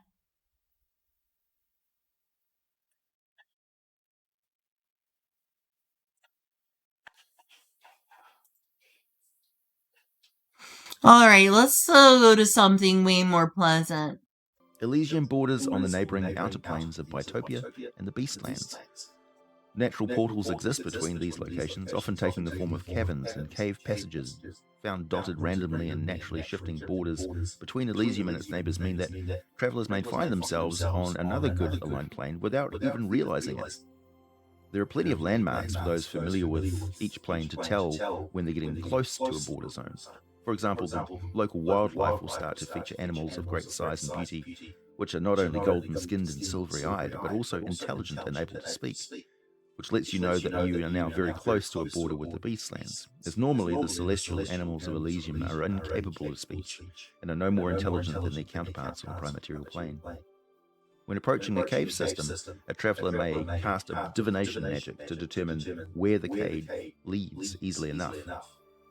Alright, let's go to something way more pleasant. Elysium borders on the neighbouring outer plains of Bytopia and the Beastlands. Natural portals exist between these locations, often taking the form of caverns and cave passages found dotted randomly in naturally shifting borders between Elysium and its neighbours mean that travellers may find themselves on another good aligned plane without even realising it. There are plenty of landmarks for those familiar with each plane to tell when they're getting close to a border zone. For example, the local wildlife will start to feature animals of great size and beauty, which are not only golden-skinned and silvery-eyed, but also intelligent and able to speak, which lets you know that you are now very close to a border with the Beastlands, as normally the celestial animals of Elysium are incapable of speech, and are no more intelligent than their counterparts on the prime-material plane. When approaching the cave system, a traveller may cast a divination magic to determine where the cave leads easily enough.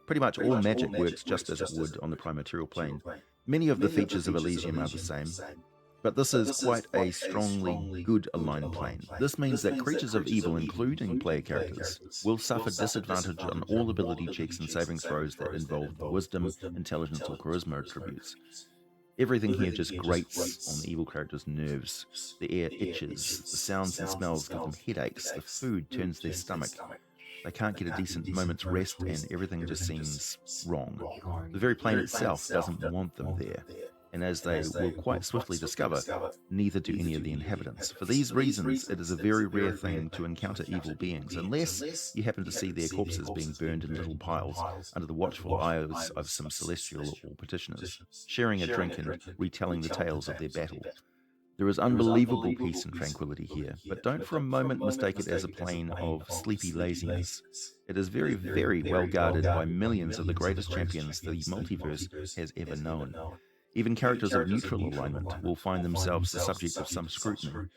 Pretty much all magic works just as it would on the prime material plane. Many of the features of Elysium are the same, but this is quite a strongly good aligned plane. This means that creatures of evil, including player characters, will suffer disadvantage on all ability checks and saving throws that involve wisdom, intelligence, or charisma attributes. Everything here just grates on the evil character's nerves. The air itches, the sounds and smells give them headaches, the food turns their stomach. They can't get a decent moment's rest and everything just seems wrong. The very plane itself doesn't want them there. And as they will quite swiftly discover, neither do any of the inhabitants. For these reasons, it is a very rare thing to encounter evil beings, unless you happen to see their corpses being burned in little piles under the watchful eyes of some celestial or petitioners, sharing a drink and retelling the tales of their battle. There is unbelievable peace and tranquility here, but don't for a moment mistake it as a plane of sleepy laziness. It is very, very well guarded by millions of the greatest champions the multiverse has ever known. Even characters of neutral alignment will find themselves the subject of some scrutiny.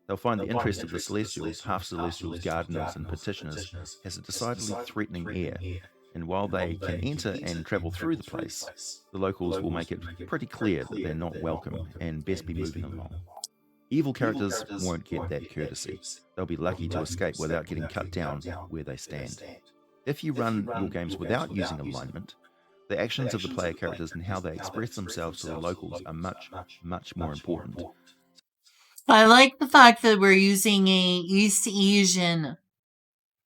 They'll find the interest of the Celestials, half-Celestials, Gardeners, and Petitioners has a decidedly threatening air, and while they can enter and travel through the place, the locals will make it pretty clear that they're not welcome and best be moving along. Evil characters won't get that courtesy. They'll be lucky to escape without getting cut down where they stand. If you run your games without using alignment, the actions of the player characters and how they express themselves to the locals are much, much more important. I like the fact that we're using a East Asian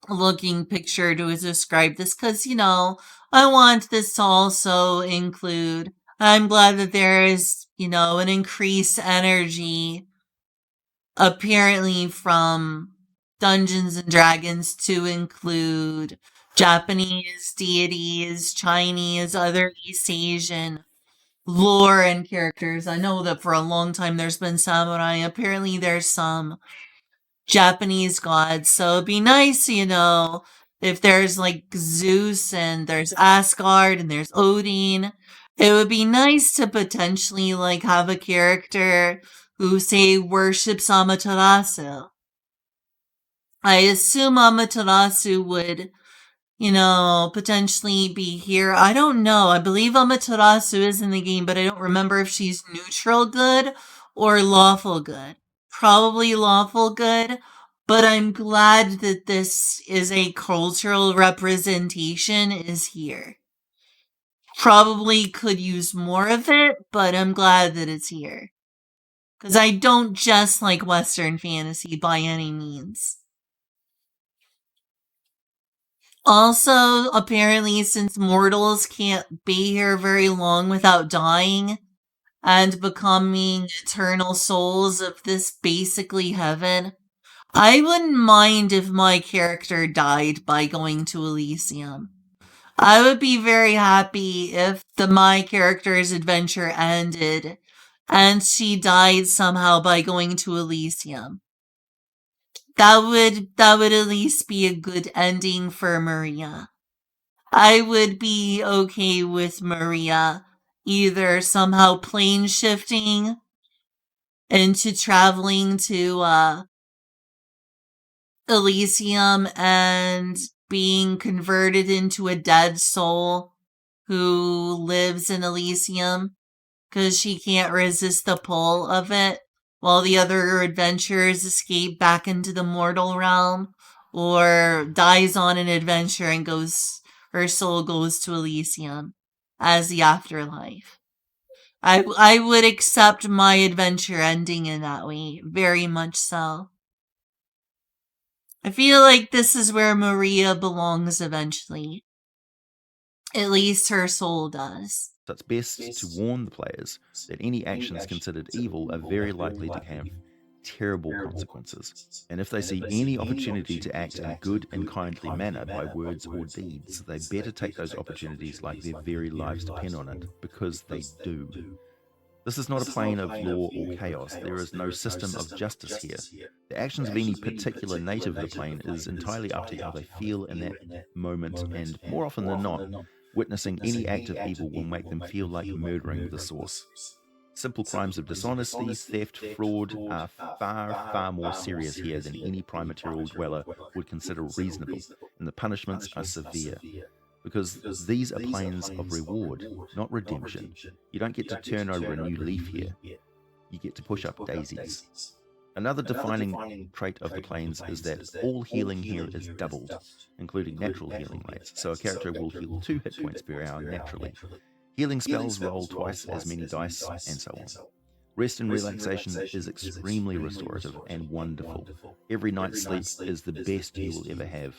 looking picture to describe this because, I want this to also include, I'm glad that there is, an increased energy apparently from Dungeons and Dragons to include Japanese deities, Chinese, other East Asian lore and characters. I know that for a long time there's been samurai. Apparently there's some Japanese gods. So it'd be nice, if there's like Zeus and there's Asgard and there's Odin. It would be nice to potentially like have a character who, say, worships Amaterasu. I assume Amaterasu would potentially be here. I don't know. I believe Amaterasu is in the game, but I don't remember if she's neutral good or lawful good. Probably lawful good, but I'm glad that this is a cultural representation is here. Probably could use more of it, but I'm glad that it's here. Because I don't just like Western fantasy by any means. Also, apparently, since mortals can't be here very long without dying and becoming eternal souls of this basically heaven, I wouldn't mind if my character died by going to Elysium. I would be very happy if my character's adventure ended and she died somehow by going to Elysium. That would at least be a good ending for Maria. I would be okay with Maria either somehow plane shifting into traveling to Elysium and being converted into a dead soul who lives in Elysium because she can't resist the pull of it, while the other adventurers escape back into the mortal realm, or dies on an adventure and her soul goes to Elysium as the afterlife. I would accept my adventure ending in that way, very much so. I feel like this is where Maria belongs eventually. At least her soul does. So it's best to warn the players that any actions considered evil are very likely to have terrible consequences. And if they see any opportunity to act in a good and kindly manner by words or deeds, they better take those opportunities like their very lives depend on it, because they do. This is not a plane of law or chaos. There is no system of justice here. The actions of any particular native of the plane is entirely up to how they feel in that moment, and more often than not, witnessing any act of evil will make them feel like murdering the source. Simple crimes of dishonesty, theft, fraud are far, far more serious here than any prime material dweller would consider reasonable, and the punishments are severe. Because these are planes of reward, not redemption. You don't get to turn over a new leaf here. You get to push up daisies. Another defining trait of the planes is that all healing here is doubled, including natural healing rates, so a character will heal 2 hit points per hour naturally. Healing spells roll twice as many dice, and so on. Rest and relaxation is extremely restorative and wonderful. Every night's sleep is the best you will ever have.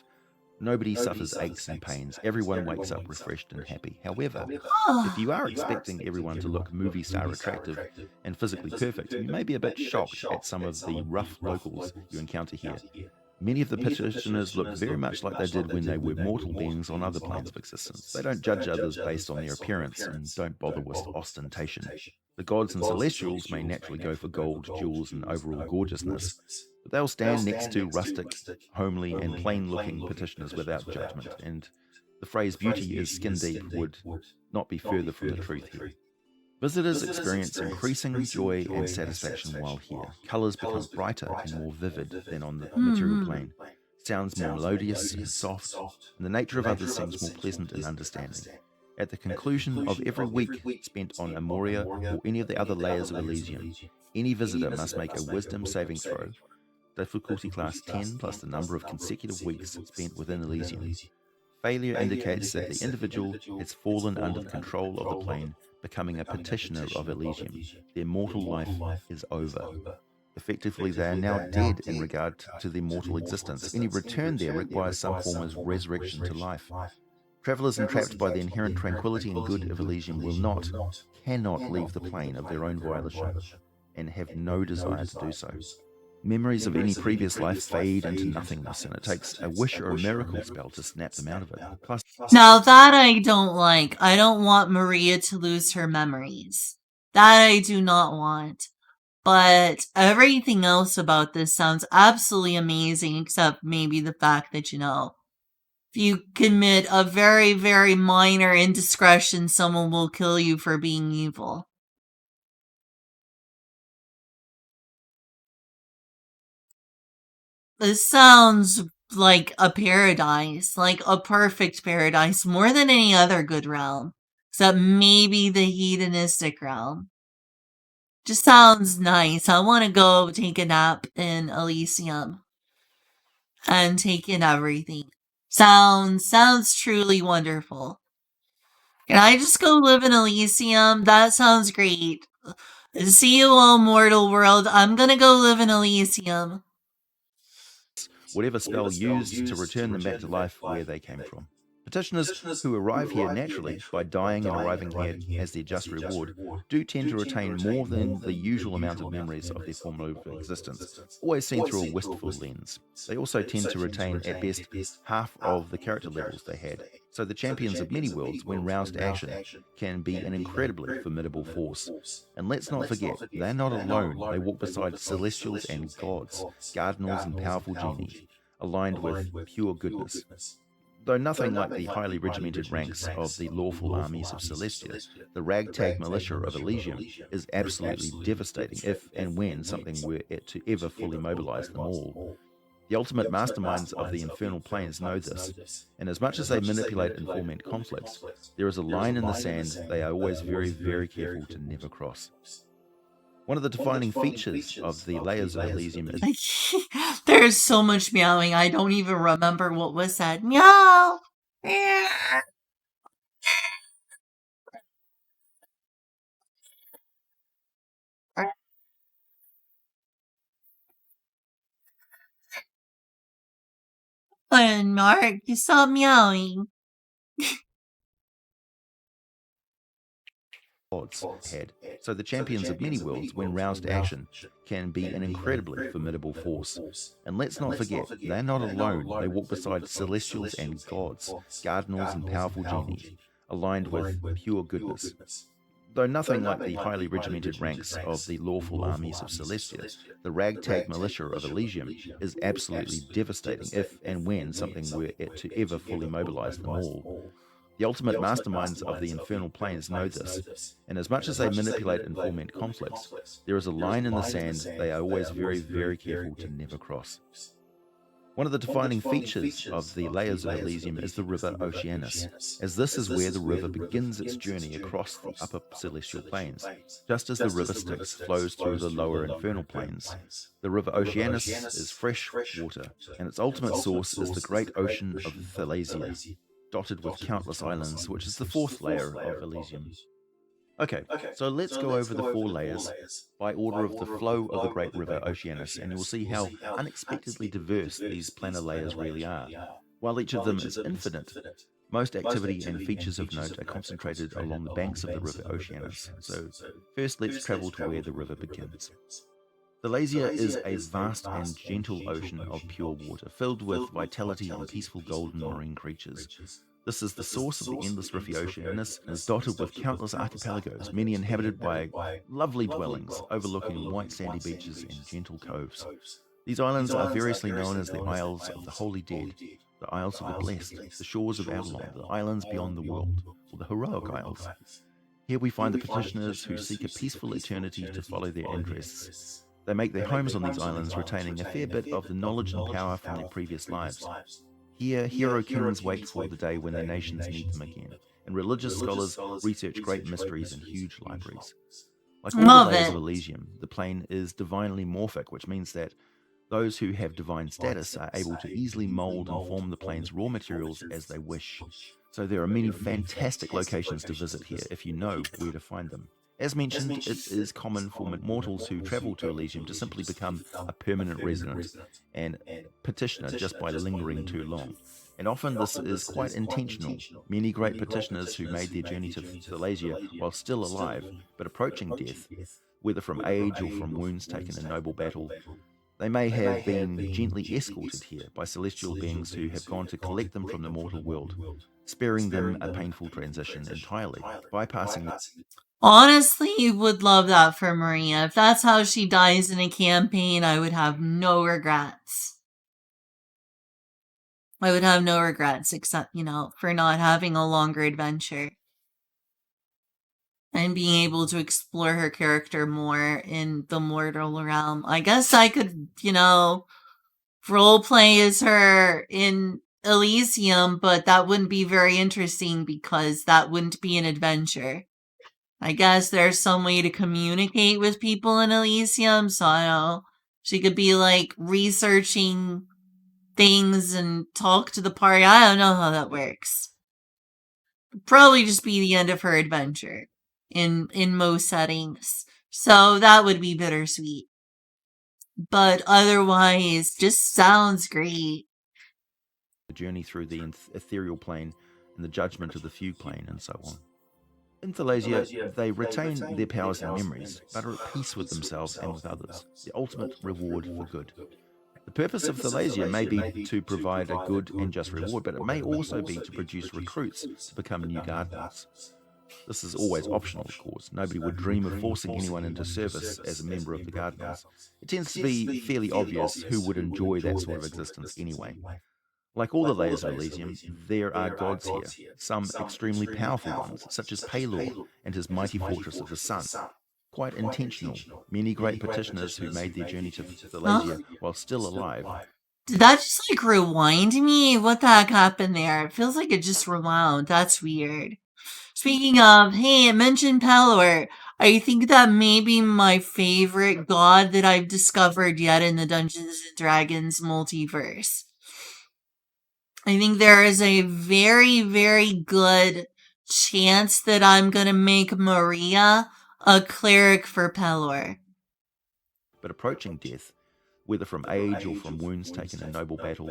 Nobody suffers aches and pains. Everyone wakes up refreshed and happy. However, if you are expecting everyone to look movie star attractive and physically perfect, you may be a bit shocked at some of the rough locals you encounter here. Many of the petitioners look very much like they did when they were mortal beings on other planes of existence. They don't judge others based on their appearance and don't bother with ostentation. The gods and celestials may naturally go for gold, jewels, and overall gorgeousness, but they'll stand next to rustic, homely, and plain-looking petitioners without judgment, and the phrase beauty is skin deep would not be further from the truth here. Visitors experience increasing joy and satisfaction while here. Colours become brighter and more vivid than on the material plane. Sounds more melodious and soft, and the nature of others seems more pleasant and understanding. At the conclusion of every week spent on Amoria or any of the other layers of Elysium, any visitor must make a wisdom saving throw, difficulty class 10 plus the number of consecutive weeks spent within Elysium. Failure indicates that the individual has fallen under the control of the plane, becoming a petitioner of Elysium. Their mortal life is over. Effectively, they are now dead in regard to their mortal existence. Any return there requires some form of resurrection to life. Travelers entrapped by the inherent tranquility and good of Elysium cannot leave the plane of their own volition, and have no desire to do so. Memories of any previous life fade into nothingness, and it takes a wish or a miracle spell to snap them out of it. Plus, Now that I don't like. I don't want Maria to lose her memories. That I do not want. But everything else about this sounds absolutely amazing, except maybe the fact that, if you commit a very, very minor indiscretion, someone will kill you for being evil. This sounds like a paradise, like a perfect paradise, more than any other good realm, except maybe the hedonistic realm. Just sounds nice. I want to go take a nap in Elysium and take in everything. Sounds truly wonderful. Can I just go live in Elysium? That sounds great. See you all, mortal world. I'm gonna go live in Elysium. whatever spell used to return them back to life where they came from. Petitioners who arrive here naturally by dying and arriving here as their just reward do tend to retain more than the usual amount of memories of their former existence, always seen through a wistful lens. They also tend to retain at best half of the character levels they had, so the champions of many worlds, when roused to action, can be an incredibly formidable force. And let's not forget, they're not alone. They walk beside celestials and gods, gardeners and powerful genii, aligned with pure goodness. Though nothing like the highly regimented ranks of the lawful armies of Celestia, the ragtag militia of Elysium is absolutely devastating if and when something were to ever fully mobilize them all. The ultimate masterminds of the infernal planes know this, and as much as they manipulate and foment conflicts, there is a line in the sand they are always very, very careful to never cross. One of the defining features of the layers of Elysium is... There's so much meowing, I don't even remember what was said. Meow! And Mark, you stop meowing. head. So the champions of many worlds, when roused to action, can be an incredibly formidable force. And let's not forget, they're not alone. They walk beside celestials and gods, gardeners and powerful genii, aligned with pure goodness. Though nothing like the highly regimented ranks of the lawful armies of Celestia, the ragtag militia of Elysium is absolutely devastating if and when something were to ever fully mobilize them all. The ultimate masterminds of the infernal planes know this, and as much as they manipulate and foment conflicts, there is a line in the sand they are always very, very careful to never cross. One of the defining features of the layers of Elysium is the river Oceanus, as this is where the river begins its journey across the upper celestial planes, just as the river Styx flows through the lower infernal planes. The river Oceanus is fresh water, and its ultimate source is the great ocean of Thalasia, dotted with countless islands, which is the fourth layer of Elysium. Okay, so let's go over the four layers by order of the flow of the great river Oceanus, and you'll see how unexpectedly diverse these planar layers really are. While each of them is infinite, most activity and features of note are concentrated along the banks of the river Oceanus. So first let's travel to where the river begins. Thalasia is a vast and gentle ocean of pure water, filled with vitality and peaceful golden marine creatures. This is the source of the endless river Oceanus and is dotted with countless archipelagos, many inhabited by lovely dwellings overlooking white sandy beaches and gentle coves. These islands are variously known as the Isles of the Holy Dead, the Isles of the Blessed, the Shores of Avalon, the Islands Beyond the World, or the Heroic Isles. Here we find the petitioners who seek a peaceful eternity to follow their interests. They make their homes on these islands, retaining a fair bit of the knowledge and power from their previous lives. Here, hero kings wait for the day when their nations need them again, and religious scholars research great mysteries in huge libraries. Like all the layers of Elysium, the plane is divinely morphic, which means that those who have divine status are able to easily mold and form the plane's raw materials as they wish. So there are many fantastic locations to visit here if you know where to find them. As mentioned, it is common for mortals who travel to Elysium to simply become a permanent resident and petitioner just by lingering too long. And often this is quite intentional. Many great petitioners who made their journey to Thalasia while still alive, but approaching death, whether from age or from wounds taken in noble battle, they may have been gently escorted here by celestial beings who have gone to collect them from the mortal world, sparing them a painful transition entirely, bypassing the... Honestly, would love that for Maria. If that's how she dies in a campaign, I would have no regrets. I would have no regrets except, for not having a longer adventure. And being able to explore her character more in the mortal realm. I guess I could, roleplay as her in Elysium, but that wouldn't be very interesting because that wouldn't be an adventure. I guess there's some way to communicate with people in Elysium, so I don't know. She could be researching things and talk to the party. I don't know how that works. Probably just be the end of her adventure in most settings. So that would be bittersweet. But otherwise, just sounds great. The journey through the ethereal plane and the judgment of the fugue plane and so on. In Thalasia, they retain their powers and memories, but are at peace with themselves and with others, the ultimate reward for good. The purpose of Thalasia may be to provide a good and just reward, but it may also be to produce recruits to become new gardeners. This is always optional, of course. Nobody would dream of forcing anyone into service as a member of the Gardeners. It tends to be fairly obvious who would enjoy that sort of existence anyway. Like all the layers of Elysium, there are gods here, some extremely powerful ones, such as Pelor and his mighty fortress of the sun. Quite intentional. Many great petitioners who made their journey to Thalasia while still alive. Did that just rewind me? What the heck happened there? It feels like it just rewound. That's weird. Speaking of, hey, it mentioned Pelor. I think that may be my favorite god that I've discovered yet in the Dungeons & Dragons multiverse. I think there is a very, very good chance that I'm going to make Maria a cleric for Pelor. But approaching death, whether from age or from wounds taken in noble battle,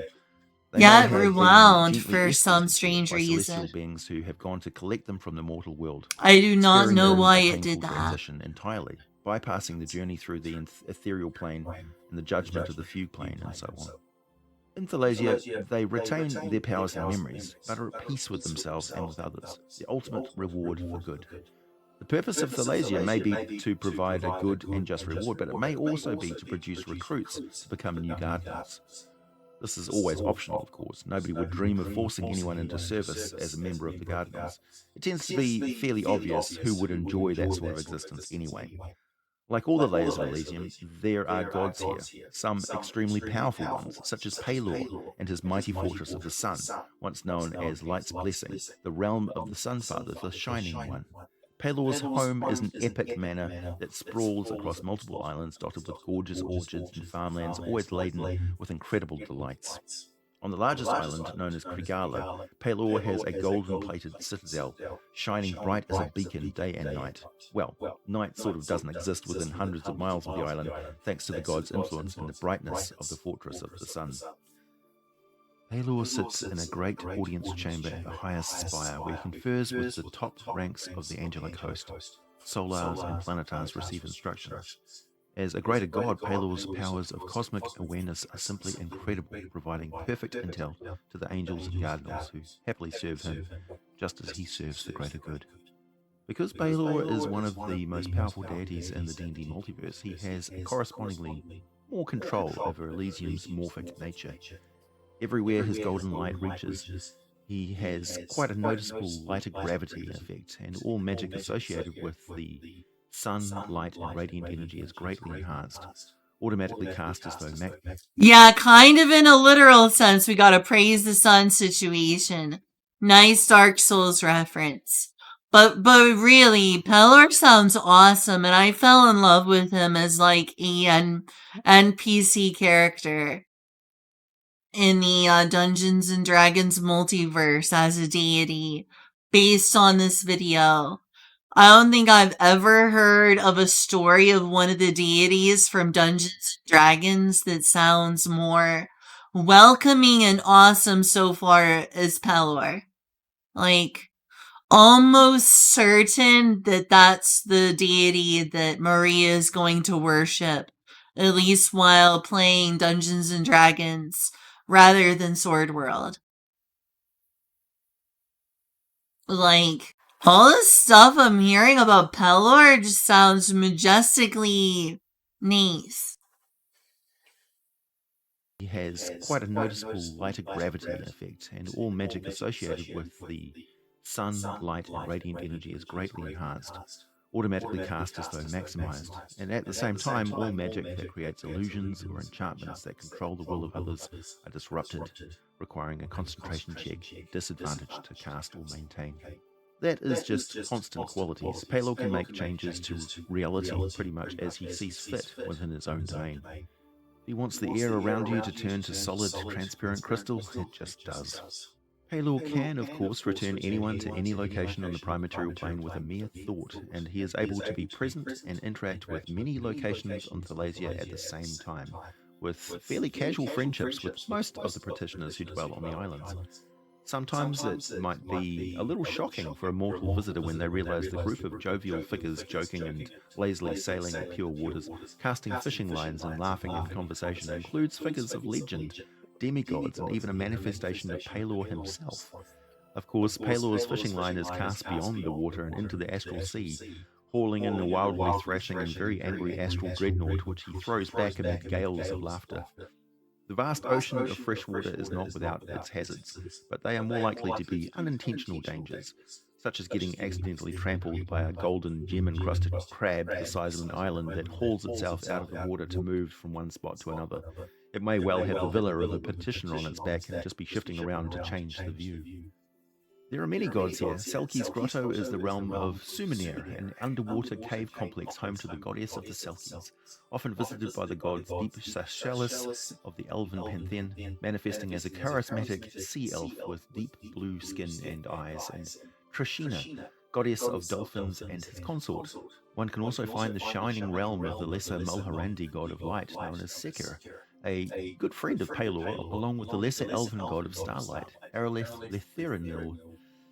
it rewound for some strange reason. Celestial beings who have gone to collect them from the mortal world. I do not know why it did that. Transition entirely, bypassing the journey through the ethereal plane and the judgment of the fugue plane and so on. In Thalasia, they retain their powers and memories, but are at peace with themselves and with others, the ultimate reward for good. The purpose of Thalasia may be to provide a good and just reward, but it may also be to produce recruits to become new gardeners. This is always optional, of course. Nobody would dream of forcing anyone into service as a member of the Gardeners. It tends to be fairly obvious who would enjoy that sort of existence anyway. Like all the layers of Elysium, there are gods here, some extremely powerful ones, such as Pelor and his mighty fortress of the sun, once known as Light's Blessing, the realm of the Sunfather, the Shining One. Pelor's home is an epic manor that sprawls across multiple islands dotted with gorgeous orchards and farmlands, always laden with incredible delights. On the largest island, known as Krigala, Pelor has a golden-plated citadel, shining bright as a beacon day and night. Well, night sort of doesn't exist within hundreds of miles of the island, thanks to the god's influence and the brightness of the fortress of the sun. Pelor sits in a great audience chamber at the highest spire, where he confers with the top ranks of the angelic host. Solars and planetars receive instructions. As a greater god, Pelor's powers of cosmic awareness are simply incredible, providing perfect intel to the angels and cardinals who happily serve him, just as he serves the greater good. Because Pelor is one of the most powerful deities in the D&D multiverse, he has correspondingly more control over Elysium's morphic nature. Everywhere his golden light reaches, he has quite a noticeable lighter gravity effect, and all magic associated with the sun, light, and radiant energy is greatly enhanced, automatically cast as though Yeah, kind of in a literal sense, we gotta praise the sun situation. Nice Dark Souls reference. But really, Pelor sounds awesome, and I fell in love with him as like an NPC character in the Dungeons and Dragons multiverse as a deity based on this video. I don't think I've ever heard of a story of one of the deities from Dungeons and Dragons that sounds more welcoming and awesome so far as Pelor. Like, almost certain that that's the deity that Maria is going to worship, at least while playing Dungeons and Dragons rather than Sword World. Like, all this stuff I'm hearing about Pelor just sounds majestically nice. He has quite a noticeable lighter gravity effect, and all magic associated with the sun, light, and radiant energy is greatly enhanced, automatically cast as though maximized, and at the same time all magic that creates illusions or enchantments that control the will of others are disrupted, requiring a concentration check, disadvantage to cast or maintain. That is just constant qualities. Pelor can make changes to reality pretty much as he sees fit within his own domain. He wants the air around you to turn to solid, transparent crystal, it just does. Pelor can, of course, return anyone to any location on the prime material plane with a mere thought, and he is able to be present and interact with many locations on Thalasia at the same time, with fairly casual friendships with most of the practitioners who dwell on the islands. Sometimes it might be a little shocking for a mortal visitor when they realize the group of jovial figures joking and lazily sailing on pure waters, casting fishing lines and laughing in conversation includes figures of legend, demigods, and even a manifestation of Pelor himself. Of course, Pelor's fishing line is cast beyond the water and into the astral sea, hauling in a wildly thrashing and very angry astral dreadnought which he throws back amid gales of laughter. The vast ocean of fresh water is not without its hazards, but they are more likely to be unintentional dangers, such as getting accidentally trampled by a golden gem-encrusted crab the size of an island that hauls itself out of the water to move from one spot to another. It may well have the villa of a petitioner on its back and just be shifting around to change the view. There are many gods here. Selki's Grotto is the realm of Sumenir, an underwater cave complex home to the goddess of the Selkies, often visited by the gods Deep Sashalis of the Elven Pantheon, manifesting as a charismatic sea elf with deep blue skin and eyes, and Trishina, goddess of dolphins and his consort. One can also find the shining realm of the lesser Mulharandi god of light, known as Sekir, a good friend of Pelor, along with the lesser elven god of starlight, Araleth Letherinil.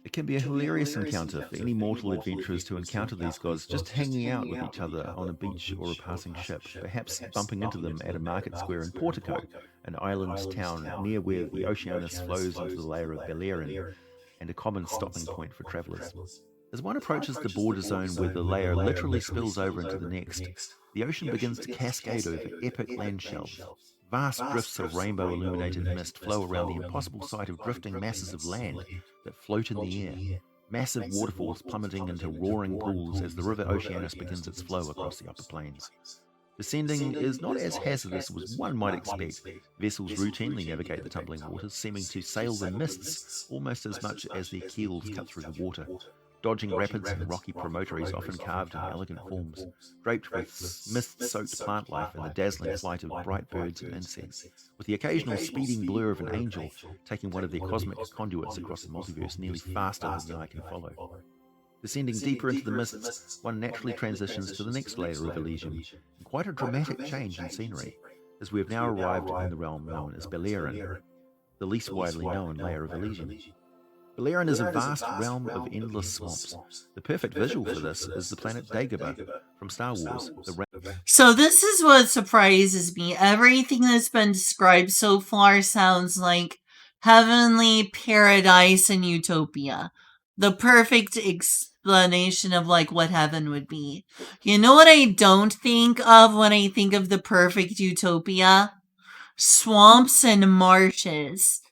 It can be a hilarious encounter for any mortal adventurers to encounter these gods just hanging out with each other on a beach or a passing ship, perhaps bumping into them at a market square in Portico, an island town near where the Oceanus flows into the layer of Beleriand, and a common stopping point for travellers. As one approaches the border zone where the layer literally spills over into the next, the ocean begins to cascade over epic land shelves. Vast drifts of rainbow-illuminated mist flow around the impossible sight of drifting masses of land that float in the air, massive waterfalls plummeting into roaring pools as the river Oceanus begins its flow across the upper plains. Descending is not as hazardous as one might expect. Vessels routinely navigate the tumbling waters, seeming to sail the mists almost as much as their keels cut through the water, dodging rapids and rocky promontories often carved in elegant forms, draped with mist-soaked plant life and the dazzling flight of bright birds and insects, with the occasional speeding blur of an angel taking one of their cosmic conduits across the multiverse nearly faster than the eye can follow. Descending deeper into the mists, one naturally transitions to the next layer of Elysium, and quite a dramatic change in scenery, as we have now arrived in the realm known as Beleriand. the least widely known layer of Elysium. Beleriand is a vast realm of endless swamps. The perfect visual for this is the planet Dagobah from Star Wars. So this is what surprises me. Everything that's been described so far sounds like heavenly paradise and utopia. The perfect explanation of like what heaven would be. You know what I don't think of when I think of the perfect utopia? Swamps and marshes.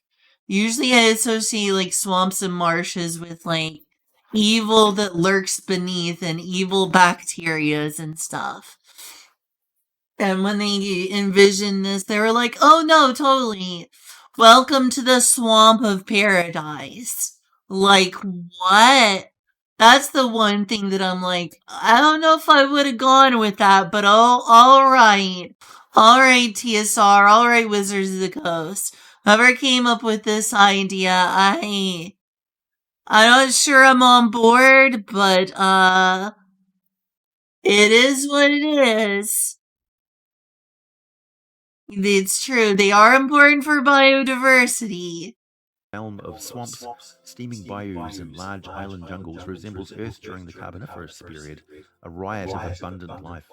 Usually I associate like swamps and marshes with like evil that lurks beneath and evil bacterias and stuff. And when they envisioned this, they were like, oh no, totally. Welcome to the swamp of paradise. Like, what? That's the one thing that I'm like, I don't know if I would have gone with that, but all right. All right, TSR. All right, Wizards of the Coast. Whoever came up with this idea, I'm not sure I'm on board, but, it is what it is. It's true. They are important for biodiversity. Realm of swamps, steaming bayous, and large island jungles resembles Earth during the Carboniferous period, a riot of abundant life.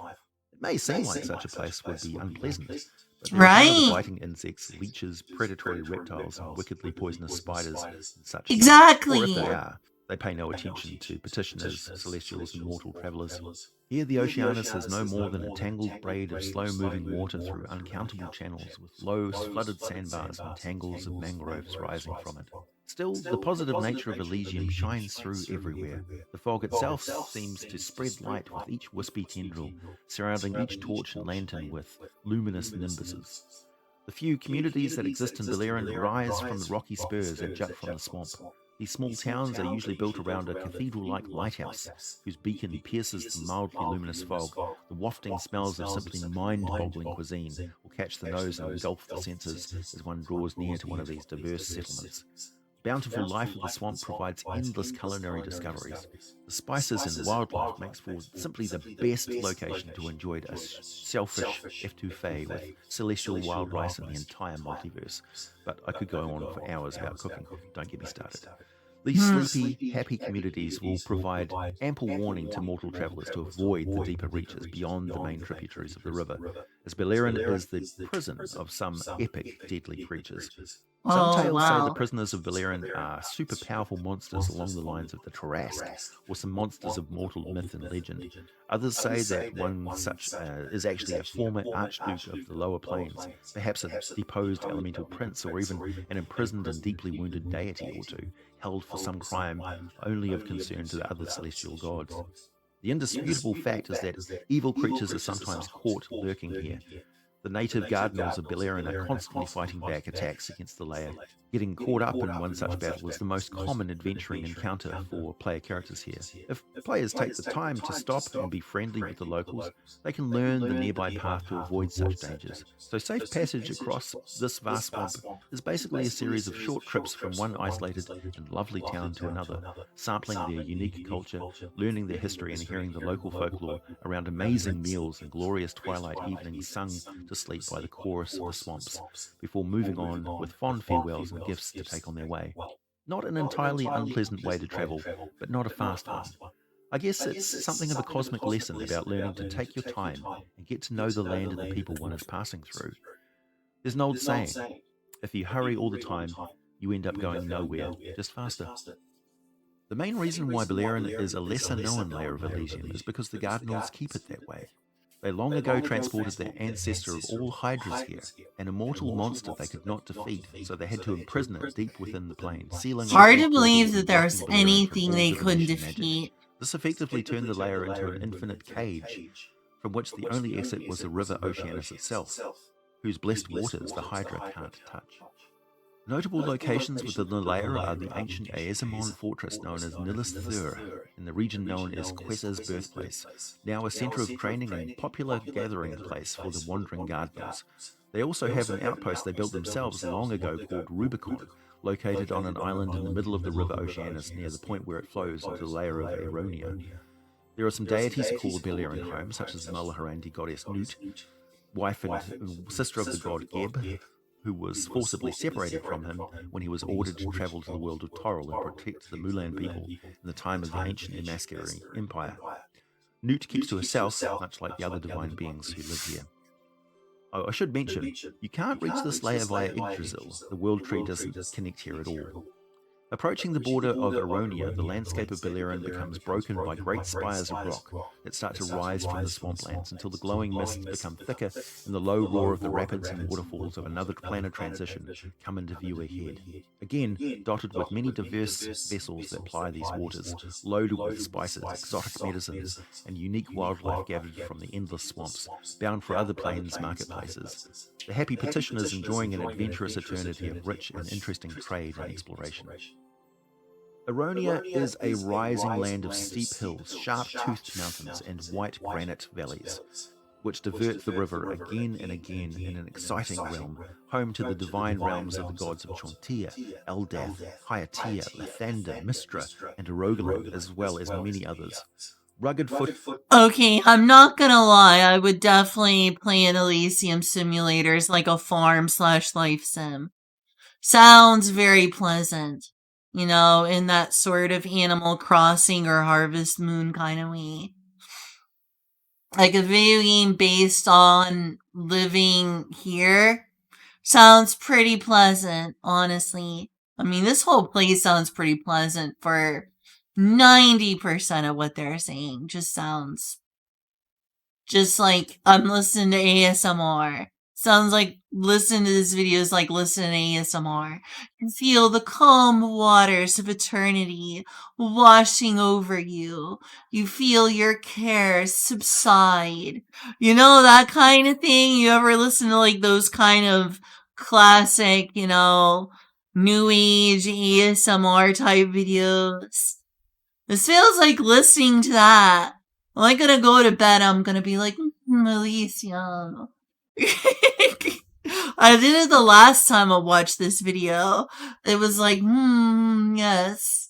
It may seem like such a place would be unpleasant, but there are no biting insects, leeches, predatory reptiles, and wickedly poisonous spiders and such. Exactly. Or if they are, they pay no attention to petitioners, celestials, and mortal travellers. Here the Oceanus has no more than a tangled braid of slow-moving water through uncountable channels, with low, flooded sandbars and tangles of mangroves rising from it. Still, the positive nature of Elysium shines through everywhere. The fog itself seems to spread light with each wispy tendril, surrounding each torch and lantern with luminous nimbuses. The few communities that exist in Beleriand rise from the rocky spurs that jut from the swamp. These small towns are usually built around a cathedral-like lighthouse, whose beacon pierces the mildly luminous fog. The wafting smells of simply mind-boggling cuisine will catch the nose and engulf the senses as one draws near to one of these diverse settlements. The bountiful life of the swamp provides endless culinary discoveries. The spices and wildlife makes for simply the best location to enjoy a selfish etouffee with celestial wild rice in the entire multiverse. But I could go on for hours about cooking, don't get me started. These sleepy, happy communities will provide ample warning to mortal travellers to avoid the deeper reaches beyond the main tributaries of the river, as Beleriand is the prison of some epic, deadly creatures. Some tales say the prisoners of Beleriand are super powerful monsters along the lines of the Tarrasque, or some monsters of mortal myth and legend. Others say that one such is actually a former Archduke of the lower planes, perhaps a deposed elemental prince, or even an imprisoned and deeply wounded deity or two, held for some crime only of concern to the other celestial gods. The indisputable fact is that evil creatures are sometimes caught lurking here. The native Gardenals of Beleriand are constantly fighting back attacks against the lair. Getting caught up in one such battle is the most common adventuring encounter for player characters here. If players take the time to stop and be friendly with the locals, they can learn the nearby path to avoid such dangers. So safe passage across this vast swamp is basically a series of short trips from one isolated and lovely town to another, sampling their unique culture, learning their history and hearing the local folklore around amazing meals and glorious twilight evenings sung to sleep by the chorus of the swamps, before moving on with fond farewells and gifts to take on their way. Not an entirely unpleasant way to travel, but not a fast one. I guess it's something of a cosmic lesson about learning to take your time and get to know the land and the people one is passing through. There's an old saying, if you hurry all the time, you end up going nowhere, just faster. The main reason why Beleriand is a lesser-known layer of Elysium is because the Gardenals keep it that way. They long ago transported their ancestor of all hydras here, an immortal monster they could not defeat, so they had to imprison it deep within the plane, sealing hard to believe that there's anything they couldn't defeat. This effectively turned the layer into an infinite cage, from which the only exit was the river Oceanus itself, whose blessed waters the Hydra can't touch. Notable locations within the layer are the ancient Aezimon fortress known as Nilith Thur, in the region known as Quessa's birthplace, now a centre of training and popular gathering place for the wandering Gardenals. They also have an outpost they built themselves long ago called Rubicon, located on an island in the middle of the river Oceanus near the point where it flows into the layer of Aeronia. There are some deities called Beleriand home, such as the Mulhorandi goddess Nut, wife and sister of the god Geb, who was forcibly separated from him when he was ordered to travel to the world of Toril and protect the Mulan people in the time of the ancient Emascari Empire. Newt keeps to herself, much like the other divine beings who live here. Oh, I should mention, you can't reach this layer via Yggdrasil. The world tree doesn't connect here at all. Approaching the border of Aronia, the landscape of Beleriand becomes broken by great spires of rock that start to rise from the swamplands until the glowing mists become thicker and the low roar of the rapids and waterfalls of another planar transition come into view ahead. Again, dotted with many diverse vessels that ply these waters, loaded with spices, exotic medicines, and unique wildlife gathered from the endless swamps, bound for other planes' marketplaces. The happy petitioners enjoying an adventurous eternity of rich and interesting trade and exploration. Aronia is a rising land of steep hills, sharp-toothed mountains, and white granite valleys, which divert the river again and again in an exciting realm, home to the divine realms of the gods of Chauntea, Eldath, Hyatea, Lathander, Mistra, and Arogala, as well as many others. Rugged foot... Okay, I'm not gonna lie, I would definitely play an Elysium simulators like a farm/life sim. Sounds very pleasant. You know, in that sort of Animal Crossing or Harvest Moon kind of way. Like a video game based on living here sounds pretty pleasant, honestly. I mean, this whole place sounds pretty pleasant for 90% of what they're saying. Just sounds just like I'm listening to ASMR. Sounds like listening to this video is like listening to ASMR. You feel the calm waters of eternity washing over you. You feel your cares subside. You know, that kind of thing? You ever listen to like those kind of classic, you know, new age ASMR type videos? This feels like listening to that. When I'm gonna go to bed, I'm gonna be like, Elysium. I did it the last time I watched this video. It was like, yes.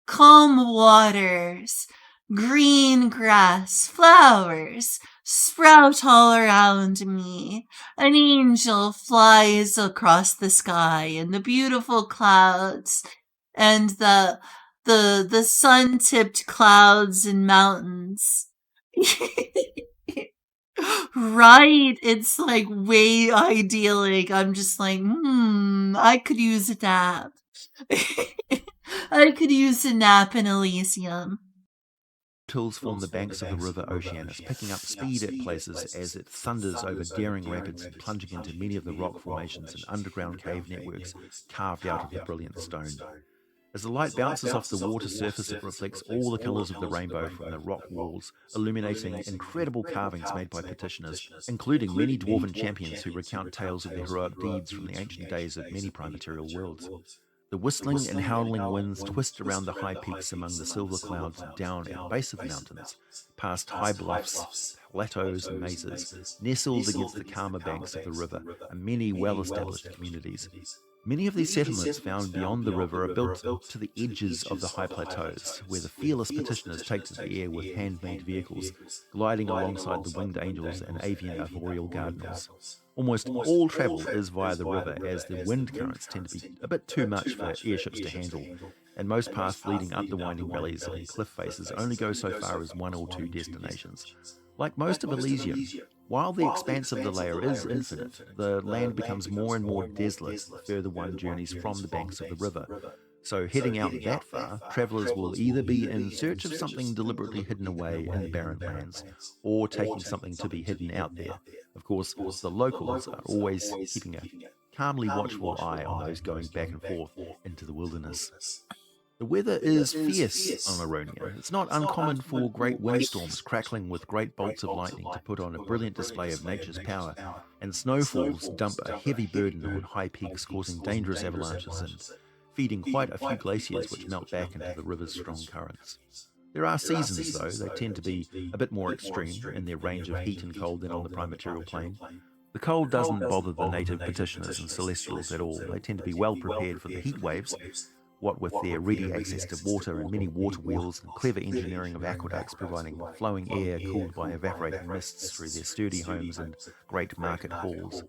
Calm waters, green grass, flowers sprout all around me. An angel flies across the sky and the beautiful clouds and the sun-tipped clouds and mountains. Right? It's like way idyllic. I'm just like, I could use a nap. I could use a nap in Elysium. Hills form the banks of the river Oceanus, picking up speed at places as it thunders over daring rapids and plunging into many of the rock formations and underground cave networks carved out of the brilliant stone. As the light bounces off the water surface, it reflects all the colours of the rainbow from the rock walls, illuminating incredible carvings made by petitioners, including many dwarven champions who recount tales of their heroic deeds from the ancient days of many prime-material worlds. The whistling and howling winds twist around the high peaks among the silver clouds and down at the base of the mountains, past high bluffs, plateaus and mesas, nestled against the calmer banks of the river are many well-established communities. Many of these settlements found beyond the river are built to the edges of the high plateaus, where the fearless petitioners take to the air with hand-made vehicles, gliding alongside the winged angels and avian arboreal gardeners. Almost all travel is via the river, as the wind currents tend to be a bit too much for airships to handle, and most paths leading up the winding valleys and cliff faces only go so far as one or two destinations. Like most of Elysium, while the expanse of the layer is infinite, the land becomes more and more desolate the further one journeys from the banks of the river. So heading out that far, travellers will either be in search of something deliberately hidden away in the barren lands, or taking something to be hidden out there. Of course, the locals are always keeping a calmly watchful eye on those going back and forth into the wilderness. The weather is fierce on Aronia. It's not uncommon for great windstorms crackling with great bolts of lightning to put on a brilliant display of nature's power, and snowfalls dump a heavy burden on high peaks, causing dangerous avalanches and feeding quite a few glaciers which melt back into the river's strong currents. There are seasons, though. They tend to be a bit more extreme in their range of heat and cold than on the prime-material plane. The cold doesn't bother the native petitioners and celestials at all. They tend to be well prepared for the heat waves, what with their ready access to water and many water wheels and clever engineering of aqueducts providing flowing air cooled by evaporating mists through their sturdy homes and great market halls.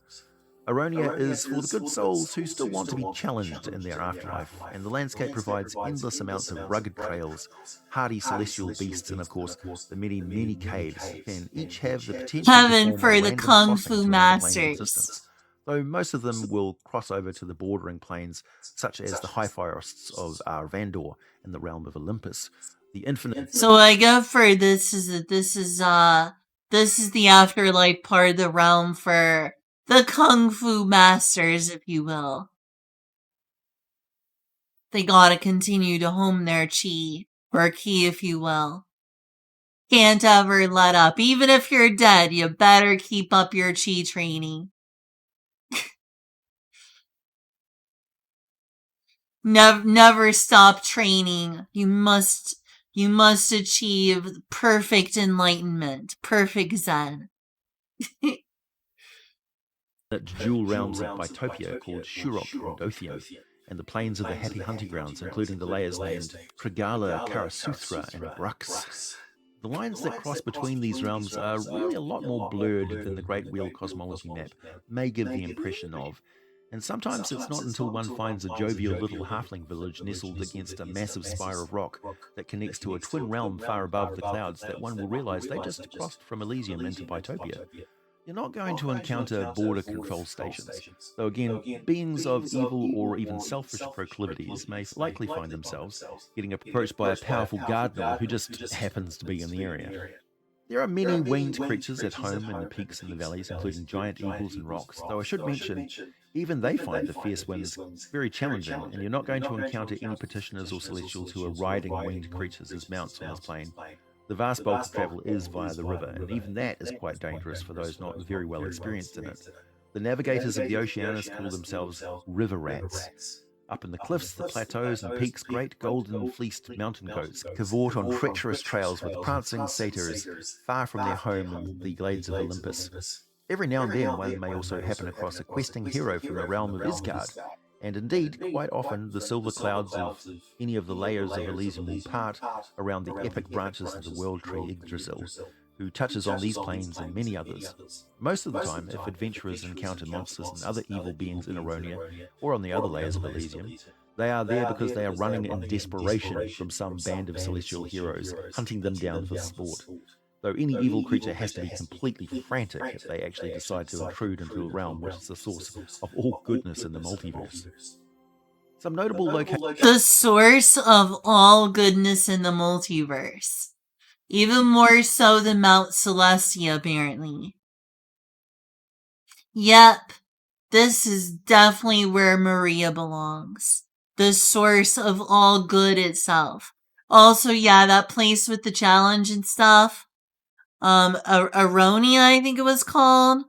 Aronia is for the good souls who still want to be challenged in their afterlife, and the landscape provides endless amounts of rugged trails, hardy celestial beasts, and of course, the many, many caves can each have the potential Heaven to form for a the random Kung crossing Fu to another plane of Masters. existence. Though most of them will cross over to the bordering planes, such as the high forests of Arvandor in the realm of Olympus. The infinite. So what I get for this is that this is the afterlife part of the realm for the Kung Fu Masters, if you will. They gotta continue to hone their chi, or ki, if you will. Can't ever let up. Even if you're dead, you better keep up your chi training. Never stop training. You must achieve perfect enlightenment, perfect Zen. Dual realms of Bitopia called Shurok and Dothian, and the plains of the Happy Hunting Grounds, including the layers named Trigala, Karasuthra, and Brux. The lines that cross between these realms are really a lot more blurred than the Great Wheel cosmology map may give the impression of, and sometimes it's not until one finds a jovial little halfling village nestled against a massive spire of rock that connects to a twin realm far above the clouds that one will realize they just crossed from Elysium into Bitopia. You're not going to encounter border control stations, though again, beings of evil or even selfish proclivities may likely find themselves getting approached by a powerful gardener who just happens to be in the area. There are many winged creatures at home in the peaks and the valleys, including giant eagles and rocks, though I should mention, even they find the fierce winds very challenging, and you're not going to encounter any petitioners or celestials who are riding winged creatures as mounts on this plane. The vast bulk of travel is via the river, and even that is quite dangerous for those not very well experienced in it. The navigators of the Oceanus call themselves river rats. Up in the cliffs, the plateaus and peaks, great golden-fleeced mountain goats cavort on treacherous trails with prancing satyrs far from their home in the glades of Olympus. Every now and then one may also happen across a questing hero from the realm of Isgard, and indeed, quite often, the silver clouds of any of the layers of Elysium will part around the epic branches of the world tree Yggdrasil, who touches on these planes and many others. Most of the time, if adventurers encounter monsters and other evil beings in Aronia, or on the other layers of Elysium, they are there because they are running in desperation from some band of celestial heroes, hunting them down for sport. Though any evil creature has to be completely frantic if they actually decide to intrude into a realm which is the source of all goodness in the multiverse. Some notable locations. The source of all goodness in the multiverse. Even more so than Mount Celestia, apparently. Yep, this is definitely where Maria belongs. The source of all good itself. Also, yeah, that place with the challenge and stuff. Aronia, I think it was called.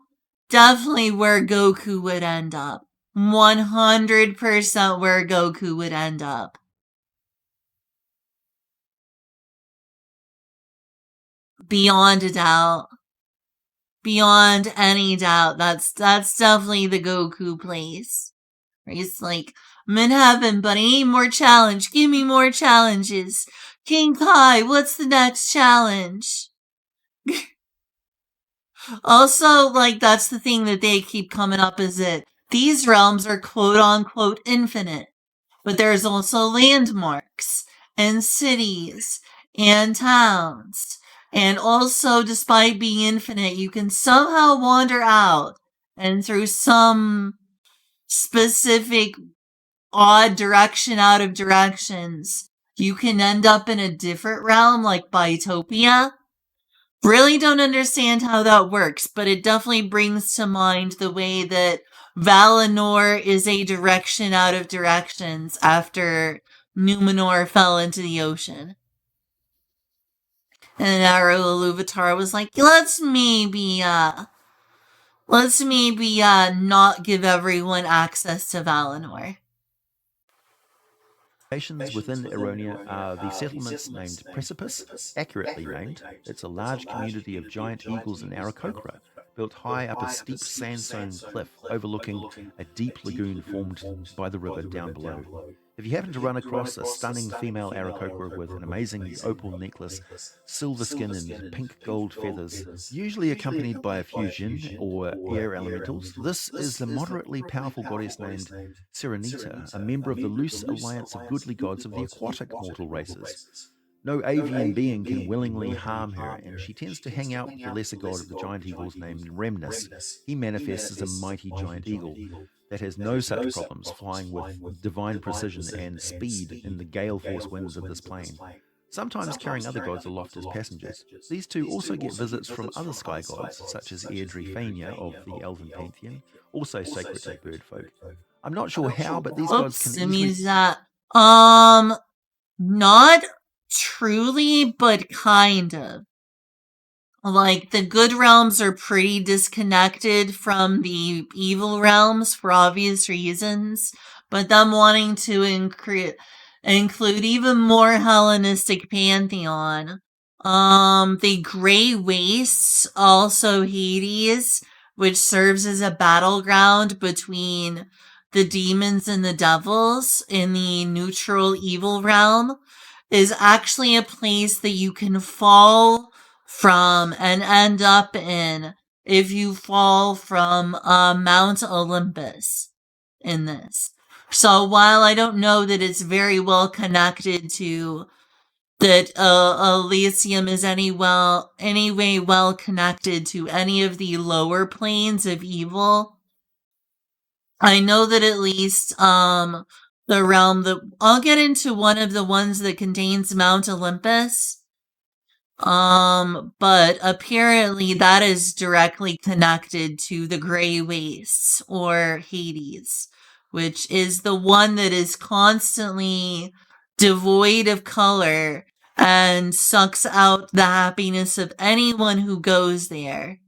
Definitely where Goku would end up. 100% where Goku would end up. Beyond a doubt. Beyond any doubt. That's definitely the Goku place. Where he's like, I'm in heaven, but I need more challenge. Give me more challenges. King Kai, what's the next challenge? Also, like, that's the thing that they keep coming up is that these realms are quote-unquote infinite. But there's also landmarks and cities and towns. And also, despite being infinite, you can somehow wander out and through some specific odd direction out of directions, you can end up in a different realm like Bitopia. Really don't understand how that works, but it definitely brings to mind the way that Valinor is a direction out of directions after Numenor fell into the ocean. And Naru Iluvatar was like, let's maybe not give everyone access to Valinor. Locations within Aronia are the settlements named Precipice, accurately named. It's a large community of giant eagles in Aarakocra, built high up a steep sandstone cliff overlooking a deep lagoon formed by the river down below. If you happen to run across a stunning female Aarakocra with an amazing opal necklace, silver skin and pink gold feathers, usually accompanied by a few Jinn or air elementals, this is the moderately powerful goddess named Serenita, a member of the loose alliance of goodly gods of the aquatic mortal races. No avian being can willingly harm her, and she tends to hang out with the lesser god of the giant eagles named Remnus. He manifests as a mighty giant eagle that has no such problems, flying with divine precision and speed in the gale force winds of this plane, sometimes carrying other gods aloft as passengers. These two also get visits from other sky gods, such as Airdrie Fania of the Elven Pantheon, also sacred to birdfolk. I'm not sure how, but these gods can easily... Not truly, but kind of. Like, the good realms are pretty disconnected from the evil realms for obvious reasons, but them wanting to include even more Hellenistic pantheon. The Grey Wastes, also Hades, which serves as a battleground between the demons and the devils in the neutral evil realm, is actually a place that you can fall from and end up in if you fall from Mount Olympus in this. So while I don't know that it's very well connected to that Elysium is any way well connected to any of the lower planes of evil, I know that at least the realm that I'll get into one of the ones that contains Mount Olympus. But apparently that is directly connected to the Grey Wastes or Hades, which is the one that is constantly devoid of color and sucks out the happiness of anyone who goes there.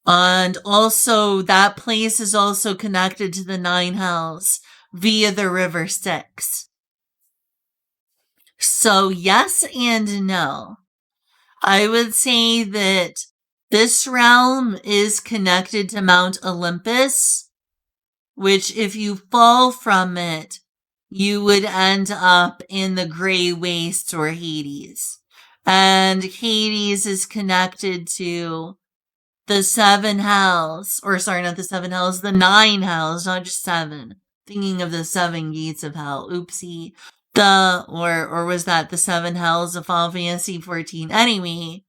And also, that place is also connected to the Nine Hells via the River Styx. So, yes and no. I would say that this realm is connected to Mount Olympus, which if you fall from it, you would end up in the Grey Wastes or Hades. And Hades is connected to the Seven Hells, or sorry, not the Seven Hells, the Nine Hells, not just seven. Thinking of the Seven Gates of Hell. Oopsie. Or was that the Seven Hells of Final Fantasy 14? Anyway.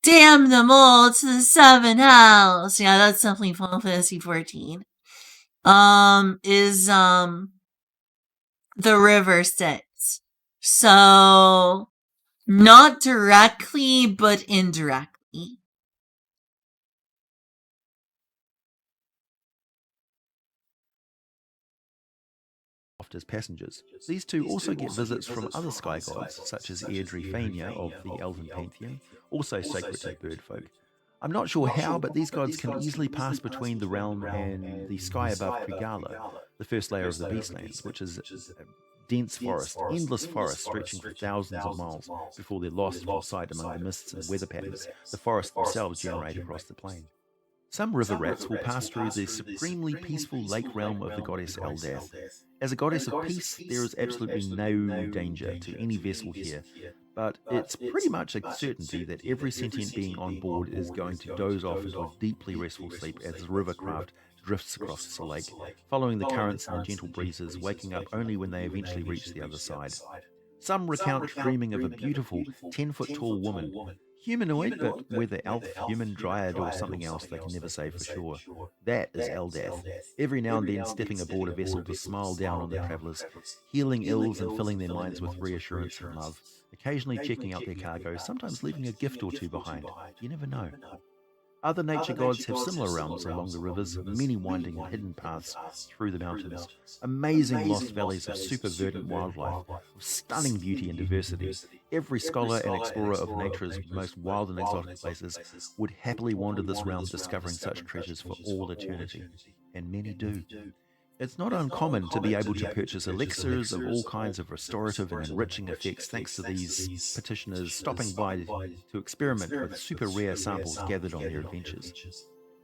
Damn them all to the Seven Hells. Yeah, that's definitely Final Fantasy 14. Is the River Styx. So, not directly, but indirectly. As passengers. These two also get visits from other sky gods, such as Airdrie Fania of the Elven Pantheon, also sacred to birdfolk. I'm not sure how, but these gods can easily pass between the realm and the sky above Krigala, the first layer of the Beastlands, which is a dense forest, endless forest stretching for thousands of miles before they're lost from sight among the mists and weather patterns the forests themselves generate across the plain. Some river rats will pass through the supremely peaceful lake realm of the goddess Eldath. As a goddess of peace, there is absolutely no danger to any vessel here, but it's pretty much a certainty that every sentient being on board is going to doze off into a deeply restful sleep as the river craft drifts across the lake, following the currents and the gentle breezes, waking up only when they eventually reach the other side. Some recount dreaming of a beautiful 10-foot-tall woman, humanoid, but whether elf, human, dryad, or something else, they can never say for sure. That is Eldath, every now and then stepping aboard a vessel to smile down on the travellers, healing ills and filling their minds with reassurance and love, occasionally checking out their cargo, sometimes leaving a gift or two behind. You never know. Other nature gods have similar realms along the rivers, many winding and hidden paths through the mountains, amazing lost valleys of super verdant wildlife, of stunning beauty and diversity. Every scholar and explorer of nature's most wild and exotic places would happily wander this realm discovering such treasures for all eternity, and many do. It's not uncommon to be able to purchase elixirs of all kinds of restorative and enriching effects thanks to these petitioners stopping by to experiment with super rare samples gathered on their adventures.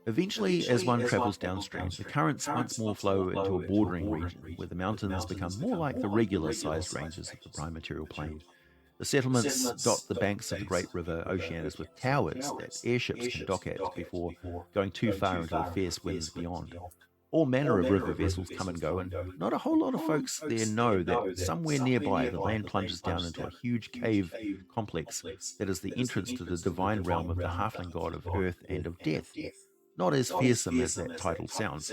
Eventually, as one travels downstream, the currents once more flow into a bordering region, where the mountains become more like the regular-sized ranges of the prime material plain. The settlements dot the banks of the great river Oceanus with towers that airships can dock at before going too far into the fierce winds beyond. All manner of river vessels come and go, and not a whole lot of folks there know that somewhere nearby the land plunges down into a huge cave complex that is the entrance to the divine realm of the halfling god of earth and of death. Not as fearsome as that title sounds.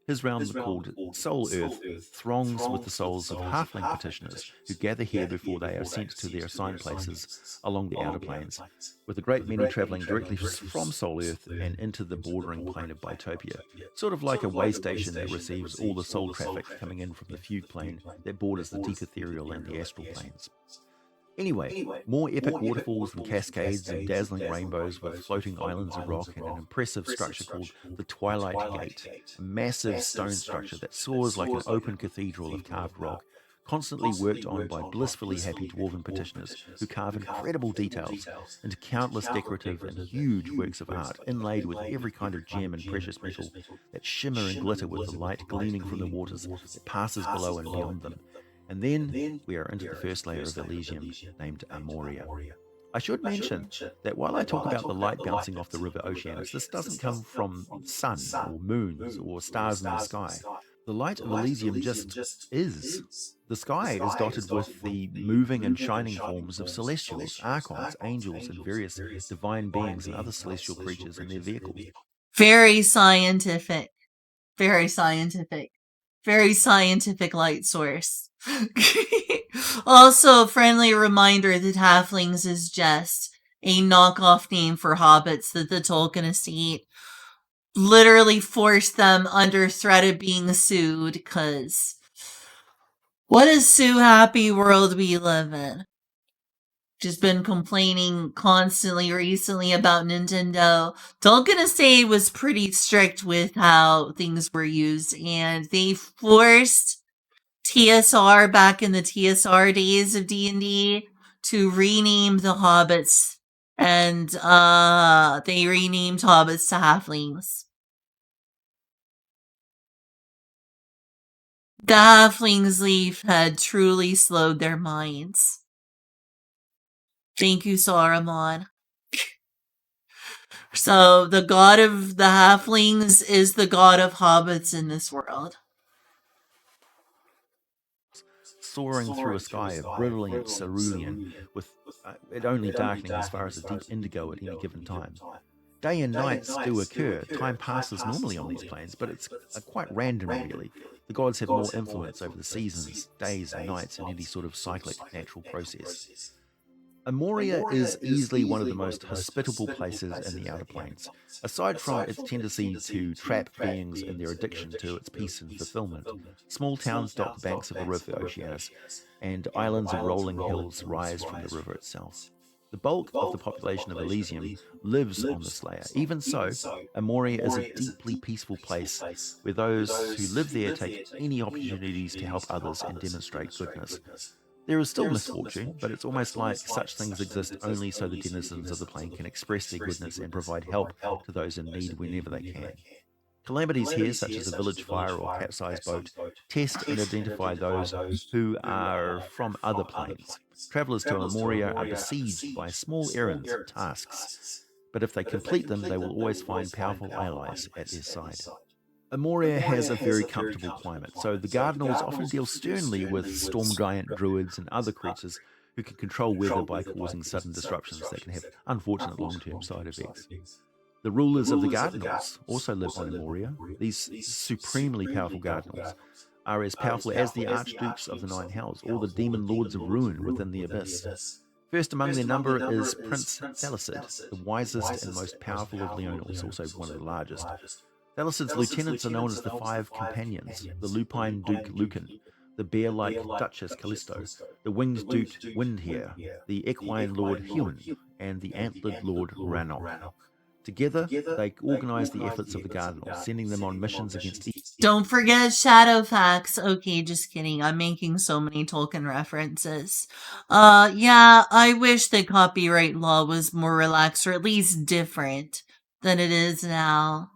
His realm, called Soul Earth, throngs with the souls of halfling petitioners who gather here before they are sent to their assigned places along the outer plains, with a great many travelling directly from Soul Earth and into the bordering plain of Bitopia, sort of like a way station that receives all the soul traffic coming in from the fugue plane that borders the deep ethereal and the astral planes. Anyway, more epic waterfalls and cascades and dazzling rainbows with floating islands of rock and an impressive structure called the Twilight Gate, a massive stone structure that soars like an open cathedral of carved rock, constantly worked on by blissfully happy dwarven petitioners who carve incredible details into countless decorative and huge works of art inlaid with every kind of gem and precious metal that shimmer and glitter with the light gleaming from the waters that passes below and beyond them. And then we are into the first layer of Elysium, named Amoria. I should mention that while I talk about the light bouncing off the river Oceanus, this doesn't come from sun or moons or stars in the sky. The light of Elysium just is. The sky is dotted with the moving and shining forms of celestials, archons, angels, and various divine beings and other celestial creatures in their vehicles. Very scientific. Very scientific. Very scientific light source. Also, a friendly reminder that Halflings is just a knockoff name for hobbits that the Tolkien estate literally forced them under threat of being sued, because what a sue-happy world we live in. Just been complaining constantly recently about Nintendo. Tolkien estate was pretty strict with how things were used, and they forced TSR back in the TSR days of D&D to rename the hobbits, and they renamed hobbits to halflings. The halflings' leaf had truly slowed their minds. Thank you, Saruman. So, the god of the halflings is the god of hobbits in this world. Soaring through a sky of brilliant cerulean, with it only darkening as far as a deep indigo at any given time. Day and nights do occur. Time passes normally on these planes, but it's quite random, really. The gods have more influence over the seasons, days and nights in any sort of cyclic natural process. Amoria is easily one of the most hospitable places in the Outer Plains. Aside from its tendency to trap beings in their addiction to its peace and fulfillment, small towns dot the banks of the river Oceanus, and islands of rolling hills rise from the river itself. The bulk of the population of Elysium lives on this layer. Even so, Amoria is a deeply peaceful place where those who live there take any opportunities to help others and demonstrate goodness. There is still misfortune, but it's almost like such things exist only so the denizens of the plane can express their goodness and provide help to those in need whenever they can. Calamities here, such as a village fire or capsized boat, test and identify those who are from other planes. Travellers to Amoria are besieged by small errands and tasks, but if they complete them, they will always find powerful allies at their side. Amoria has a very comfortable climate, so the Gardenals often deal sternly with storm giant druids and other creatures who can control weather by causing sudden disruptions that can have unfortunate long-term side effects. The rulers of the Gardenals also live on Amoria. These supremely powerful Gardenals are as powerful as the Archdukes of the Nine Hells, or the Demon Lords of Ruin within the Abyss. First among their number is Prince Thalicid, the wisest and most powerful of Leonors, also one of the largest. Thalicid's lieutenants are known as the Five Companions, the lupine Duke Lucan, the bear-like Duchess Callisto, the winged Duke Windhair, the equine Lord Huon, and the antlered Lord Rannoch. Together, they organize the efforts of the Gardenals, sending them on missions against the... Don't forget Shadowfax. Okay, just kidding. I'm making so many Tolkien references. Yeah, I wish the copyright law was more relaxed, or at least different than it is now.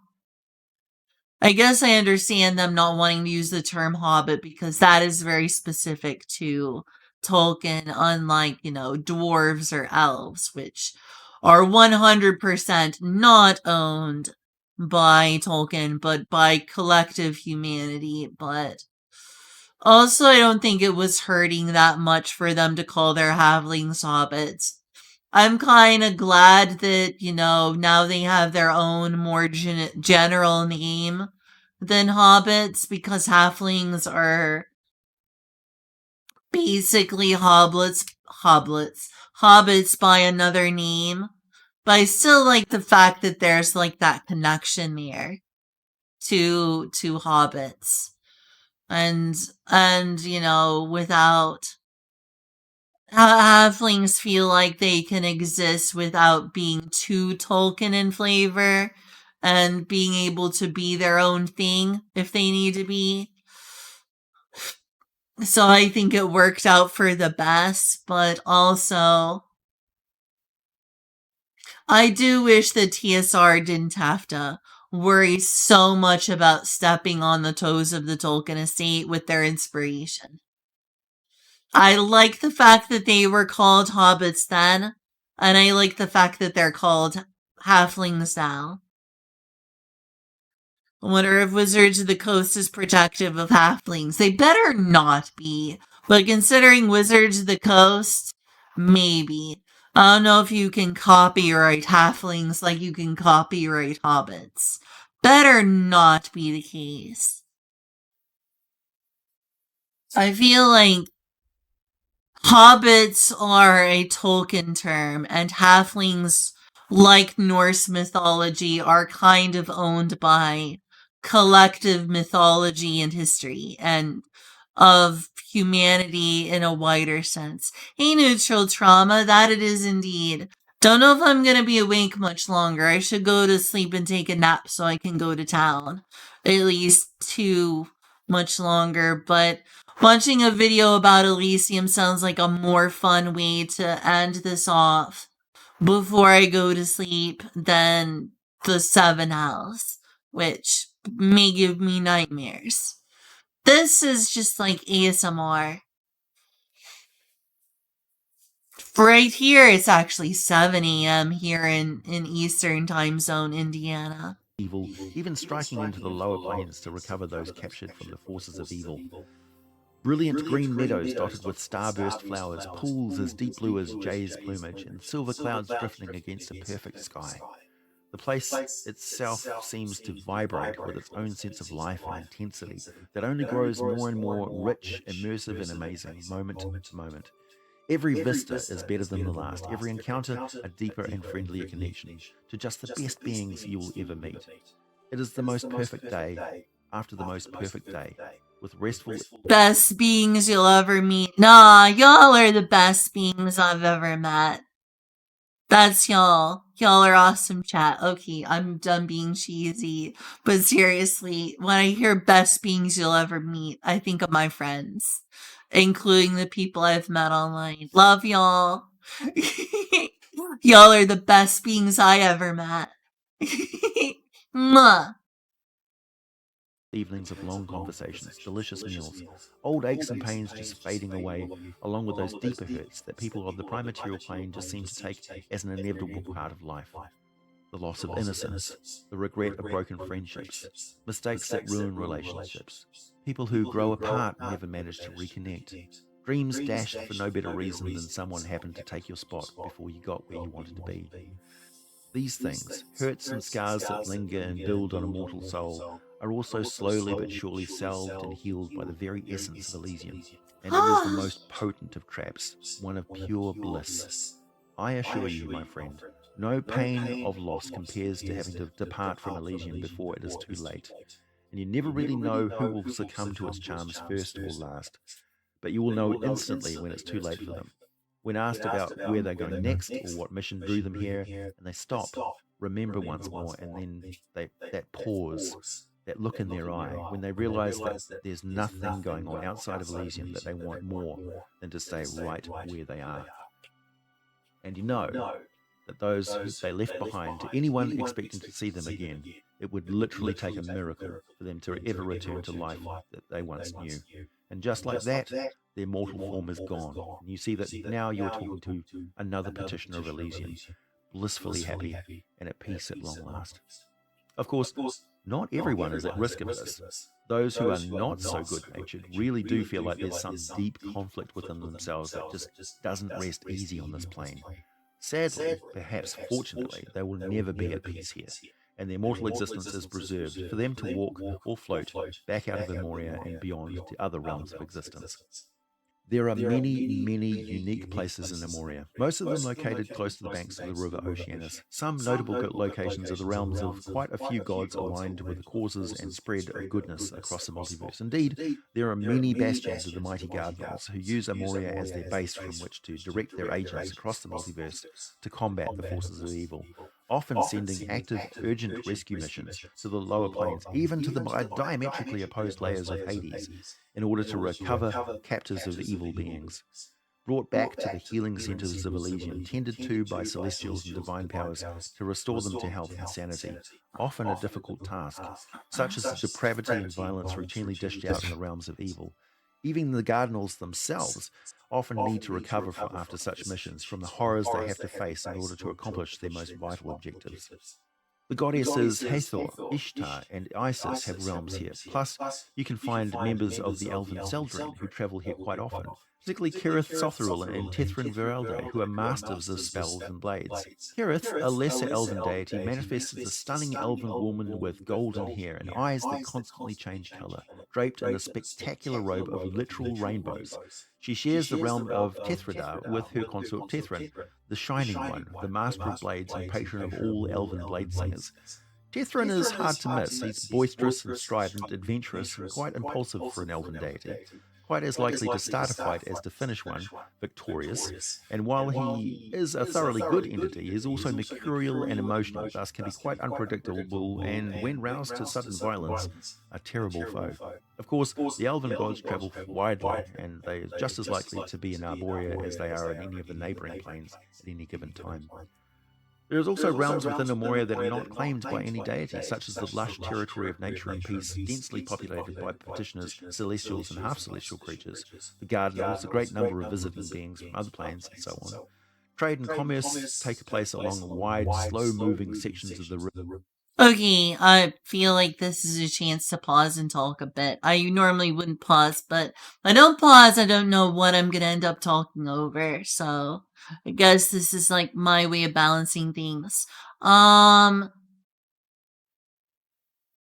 I guess I understand them not wanting to use the term hobbit because that is very specific to Tolkien, unlike, dwarves or elves, which are 100% not owned by Tolkien, but by collective humanity. But also, I don't think it was hurting that much for them to call their halflings hobbits. I'm kind of glad that, now they have their own more general name than hobbits, because halflings are basically hobbits by another name. But I still like the fact that there's like that connection there to hobbits. And without halflings feel like they can exist without being too Tolkien in flavor and being able to be their own thing if they need to be. So I think it worked out for the best, but also I do wish that TSR didn't have to worry so much about stepping on the toes of the Tolkien estate with their inspiration. I like the fact that they were called hobbits then, and I like the fact that they're called halflings now. I wonder if Wizards of the Coast is protective of halflings. They better not be, but considering Wizards of the Coast, maybe. I don't know if you can copyright halflings like you can copyright hobbits. Better not be the case. I feel like hobbits are a Tolkien term, and halflings, like Norse mythology, are kind of owned by collective mythology and history, and of humanity in a wider sense. Hey, Neutral Trauma, that it is indeed. Don't know if I'm gonna be awake much longer. I should go to sleep and take a nap so I can go to town. At least too much longer, but watching a video about Elysium sounds like a more fun way to end this off before I go to sleep than the 7 House, which may give me nightmares. This is just like ASMR. Right here, it's actually 7 a.m. here in Eastern Time Zone, Indiana. Evil, even striking into the lower planes to recover those captured from the forces of evil. Brilliant green meadows dotted with starburst flowers, pools as deep blue as jay's plumage, and silver clouds drifting against a perfect sky. The place itself seems to vibrate with its own sense of life and intensity that only grows more and more rich, immersive, and amazing, moment to moment. Every vista is better than the last, every encounter a deeper and friendlier connection to just the best beings you will ever meet. It is the most perfect day after the most perfect day, with restful... Best beings you'll ever meet. Nah, y'all are the best beings I've ever met. That's y'all. Y'all are awesome, chat. Okay, I'm done being cheesy. But seriously, when I hear best beings you'll ever meet, I think of my friends, including the people I've met online. Love y'all. Y'all are the best beings I ever met. Mwah. Evenings of long conversations, delicious meals, old aches and pains just fading away, along with those deeper hurts that people of the prime-material plane just seem to take as an inevitable part of life. The loss of innocence, the regret of broken friendships, mistakes that ruin relationships, people who grow apart and never manage to reconnect, dreams dashed for no better reason than someone happened to take your spot before you got where you wanted to be. These things, hurts and scars that linger and build on a mortal soul, are also slowly but surely salved and healed by the very essence of Elysium, and it is the most potent of traps, one of pure bliss. I assure you, my friend, no pain of loss compares to having to depart from Elysium before it is too late, and you never really know who will succumb to its charms first or last, but you will know instantly when it's too late for them. When asked about where they're going next or what mission drew them here, and they stop, remember once more, and then that pause, that look in their eye, when they realize that there's nothing going on outside of Elysium that they want more than to stay right where they are. And you know that those who they left behind, to anyone expecting to see them again, It would literally take a miracle for them to ever return to life that they once knew. And just like that, their mortal form is gone. And you see that now you're talking to another petitioner of Elysium, blissfully happy and at peace at long last. Of course, not everyone is at risk of this. Those who are not so good-natured really do feel like there's some deep conflict within themselves that just doesn't rest easy on this plane. Sadly, perhaps fortunately, they will never be at peace here, and their mortal existence is preserved for them to walk or float back out of Emoria and beyond to other realms of existence. There are many unique places in Emoria, most of them located close to the banks of the river Oceanus. Some notable locations are the realms of quite a few gods aligned with the causes and spread of goodness across the multiverse. Indeed, there are many bastions of the mighty Guardians who use Emoria as their base from which to direct their agents across the multiverse to combat the forces of evil, often sending active, urgent rescue missions to the lower planes, even to the diametrically opposed layers of Hades, in order to recover captives of the evil beings, brought back to the healing centers of Elysium, tended to by celestials and divine powers to restore them to health and sanity, often a difficult task, such as the depravity and violence routinely dished out in the realms of evil. Even the Cardinals themselves often need to recover after such missions from the horrors they have to face in order to accomplish their most vital objectives. The goddesses Hathor, Ishtar, and Isis have realms here. Plus, you can find members of the elven Seldrin who travel here quite often, particularly Kirith Sothril and Tethrin Veralde, who are masters of spells and blades. Kirith, a lesser elven deity, manifests as a stunning elven woman with golden hair and eyes that constantly change color, draped in a spectacular robe of literal rainbows. She shares the realm of Tethridar with her consort Tethrin, the Shining One, the master of blades and patron of all elven blade singers. Tethrin is hard to miss. He's boisterous and strident, adventurous, and quite impulsive for an elven deity. Quite as likely to start a fight as to finish one, victorious, and while he is a thoroughly good entity, he is also mercurial and emotional, thus can be quite unpredictable and, when roused to sudden violence, a terrible foe. Of course, the elven gods travel widely, and they are just as likely to be in Arborea as they are in any of the neighbouring planes at any given time. There is also realms within Emoria that are not claimed by any deity, such as the lush territory of nature and peace, densely populated by petitioners, celestials and half-celestial creatures, the Guardians, a great number of visiting beings from other planes, and so on. Trade and commerce take place along wide, slow-moving sections of the river. Okay, I feel like this is a chance to pause and talk a bit. I normally wouldn't pause, but if I don't pause, I don't know what I'm gonna end up talking over, so I guess this is like my way of balancing things. I'm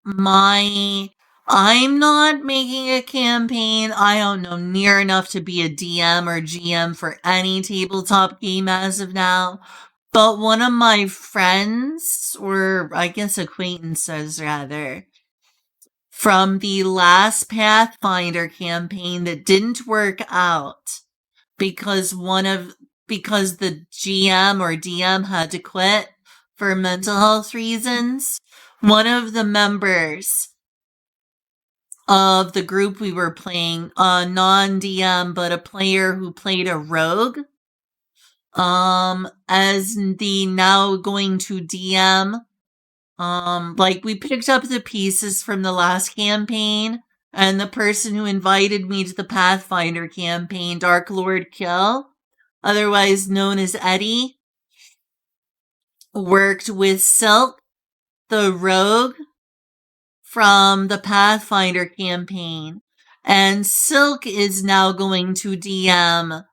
not making a campaign. I don't know near enough to be a DM or GM for any tabletop game as of now. But one of my friends, or I guess acquaintances rather, from the last Pathfinder campaign that didn't work out because the GM or DM had to quit for mental health reasons, one of the members of the group we were playing, a non-DM but a player who played a rogue, as the now going to DM, we picked up the pieces from the last campaign, and the person who invited me to the Pathfinder campaign, Dark Lord Kill, otherwise known as Eddie, worked with Silk, the rogue, from the Pathfinder campaign, and Silk is now going to DM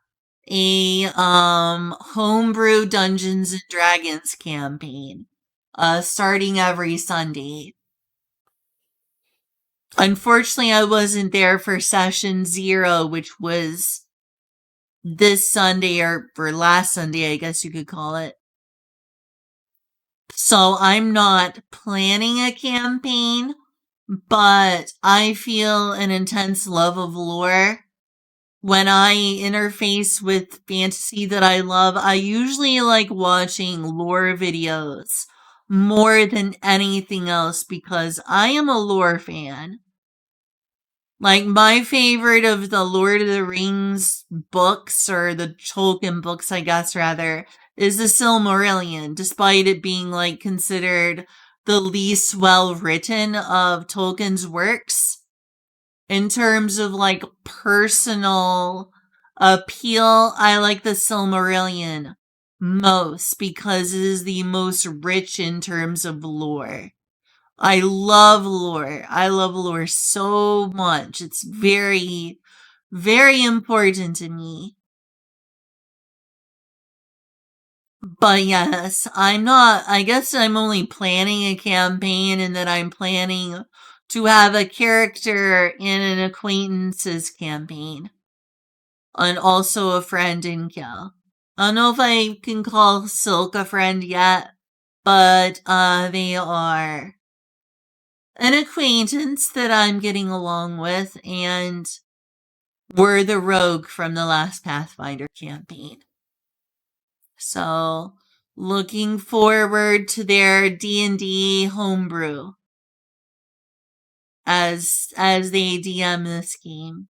a homebrew Dungeons and Dragons campaign, starting every Sunday. Unfortunately, I wasn't there for session 0, which was this Sunday, or last Sunday, I guess you could call it. So I'm not planning a campaign, but I feel an intense love of lore. When I interface with fantasy that I love, I usually like watching lore videos more than anything else because I am a lore fan. Like, my favorite of the Lord of the Rings books, or the Tolkien books, I guess, rather, is the Silmarillion, despite it being, considered the least well written of Tolkien's works in terms of like personal appeal. I like the Silmarillion most because it is the most rich in terms of lore. I love lore. I love lore so much. It's very, very important to me. But yes, I guess I'm only planning a campaign and that I'm planning to have a character in an acquaintances campaign. And also a friend in Kill. I don't know if I can call Silk a friend yet, but they are an acquaintance that I'm getting along with, and were the rogue from the last Pathfinder campaign. So, looking forward to their D&D homebrew as they DM this game.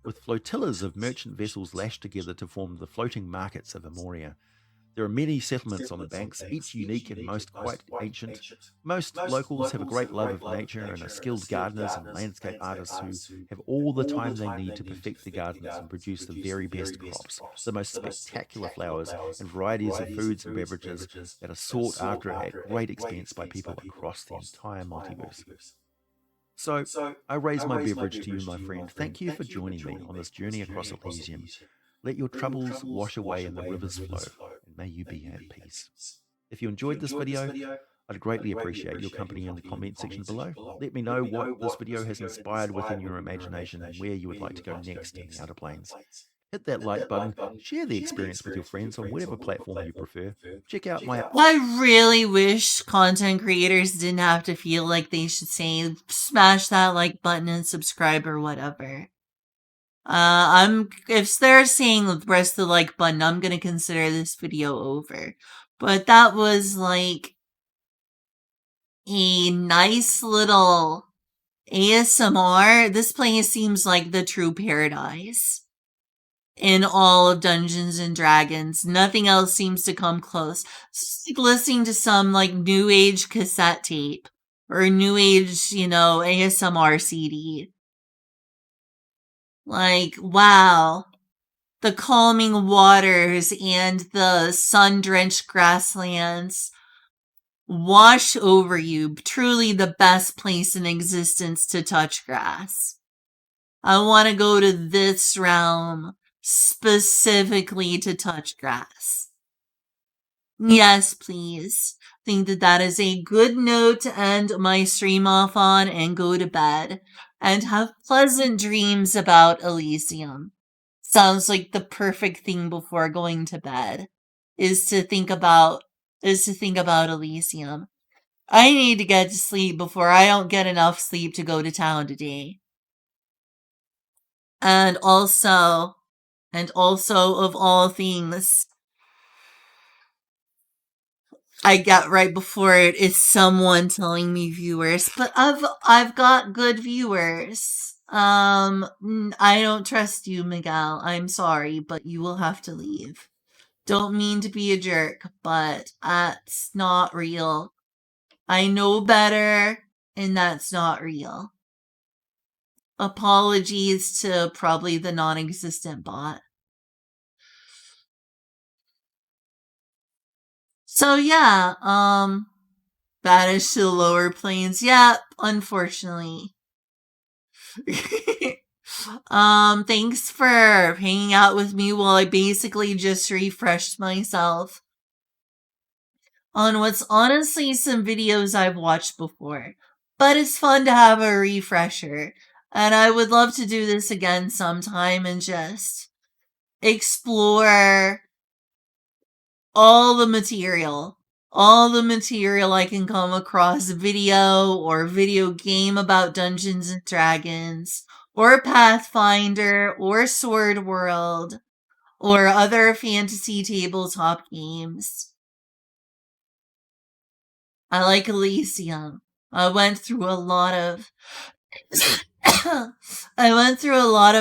With flotillas of merchant vessels lashed together to form the floating markets of Amoria. There are many settlements on the banks, each unique and most quite ancient. Most locals have a great love of nature and are skilled gardeners and landscape artists who have all the time they need to perfect the gardens and produce the very best crops, the most spectacular flowers, and varieties of foods and beverages that are sought after at great expense by people across the entire multiverse. So, I raise my beverage to you, my friend. Thank you for joining me on this journey across Elysium. Let your troubles wash away in the river's flow, and may you be at peace. If you enjoyed this video, I'd greatly appreciate your company in the comment section below. Let me know what this video has inspired within your imagination and where you would like to go next in the Outer Planes. Hit that like button, share the experience with your friends on whatever platform you prefer. Check out my... I really wish content creators didn't have to feel like they should say, smash that like button and subscribe or whatever. If they're saying press the like button, I'm gonna consider this video over. But that was like a nice little ASMR. This place seems like the true paradise in all of Dungeons and Dragons. Nothing else seems to come close. It's like listening to some like new age cassette tape or new age, ASMR CD. Like, wow. The calming waters and the sun-drenched grasslands wash over you. Truly the best place in existence to touch grass. I want to go to this realm specifically to touch grass. Yes, please. Think that is a good note to end my stream off on and go to bed. And have pleasant dreams about Elysium. Sounds like the perfect thing before going to bed is to think about Elysium. I need to get to sleep before I don't get enough sleep to go to town today. And also of all things, I get right before it is someone telling me viewers, but I've got good viewers. I don't trust you, Miguel. I'm sorry, but you will have to leave. Don't mean to be a jerk, but that's not real. I know better, and that's not real. Apologies to probably the non-existent bot. So yeah, banish to the lower planes. Yeah, unfortunately. Thanks for hanging out with me while I basically just refreshed myself on what's honestly some videos I've watched before. But it's fun to have a refresher, and I would love to do this again sometime and just explore all the material I can come across, video or video game about Dungeons and Dragons, or Pathfinder, or Sword World, or other fantasy tabletop games. I like Elysium. I went through a lot of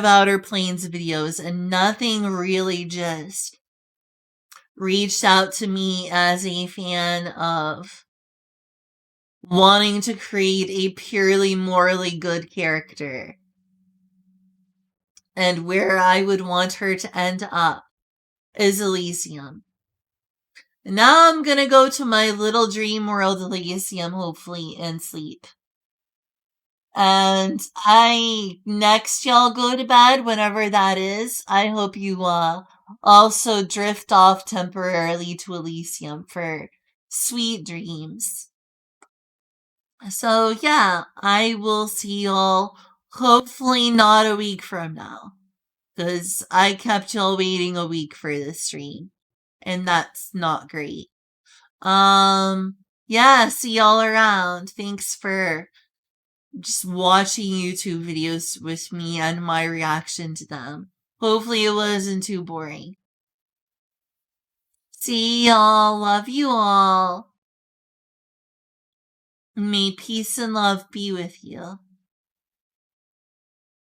Outer Planes videos, and nothing really just reached out to me as a fan of wanting to create a purely morally good character. And where I would want her to end up is Elysium. Now I'm gonna go to my little dream world Elysium, hopefully, and sleep. And next y'all go to bed, whenever that is, I hope you also drift off temporarily to Elysium for sweet dreams. So yeah, I will see y'all hopefully not a week from now, because I kept y'all waiting a week for this stream, and that's not great. Yeah, see y'all around. Thanks for just watching YouTube videos with me and my reaction to them. Hopefully it wasn't too boring. See y'all. Love you all. May peace and love be with you.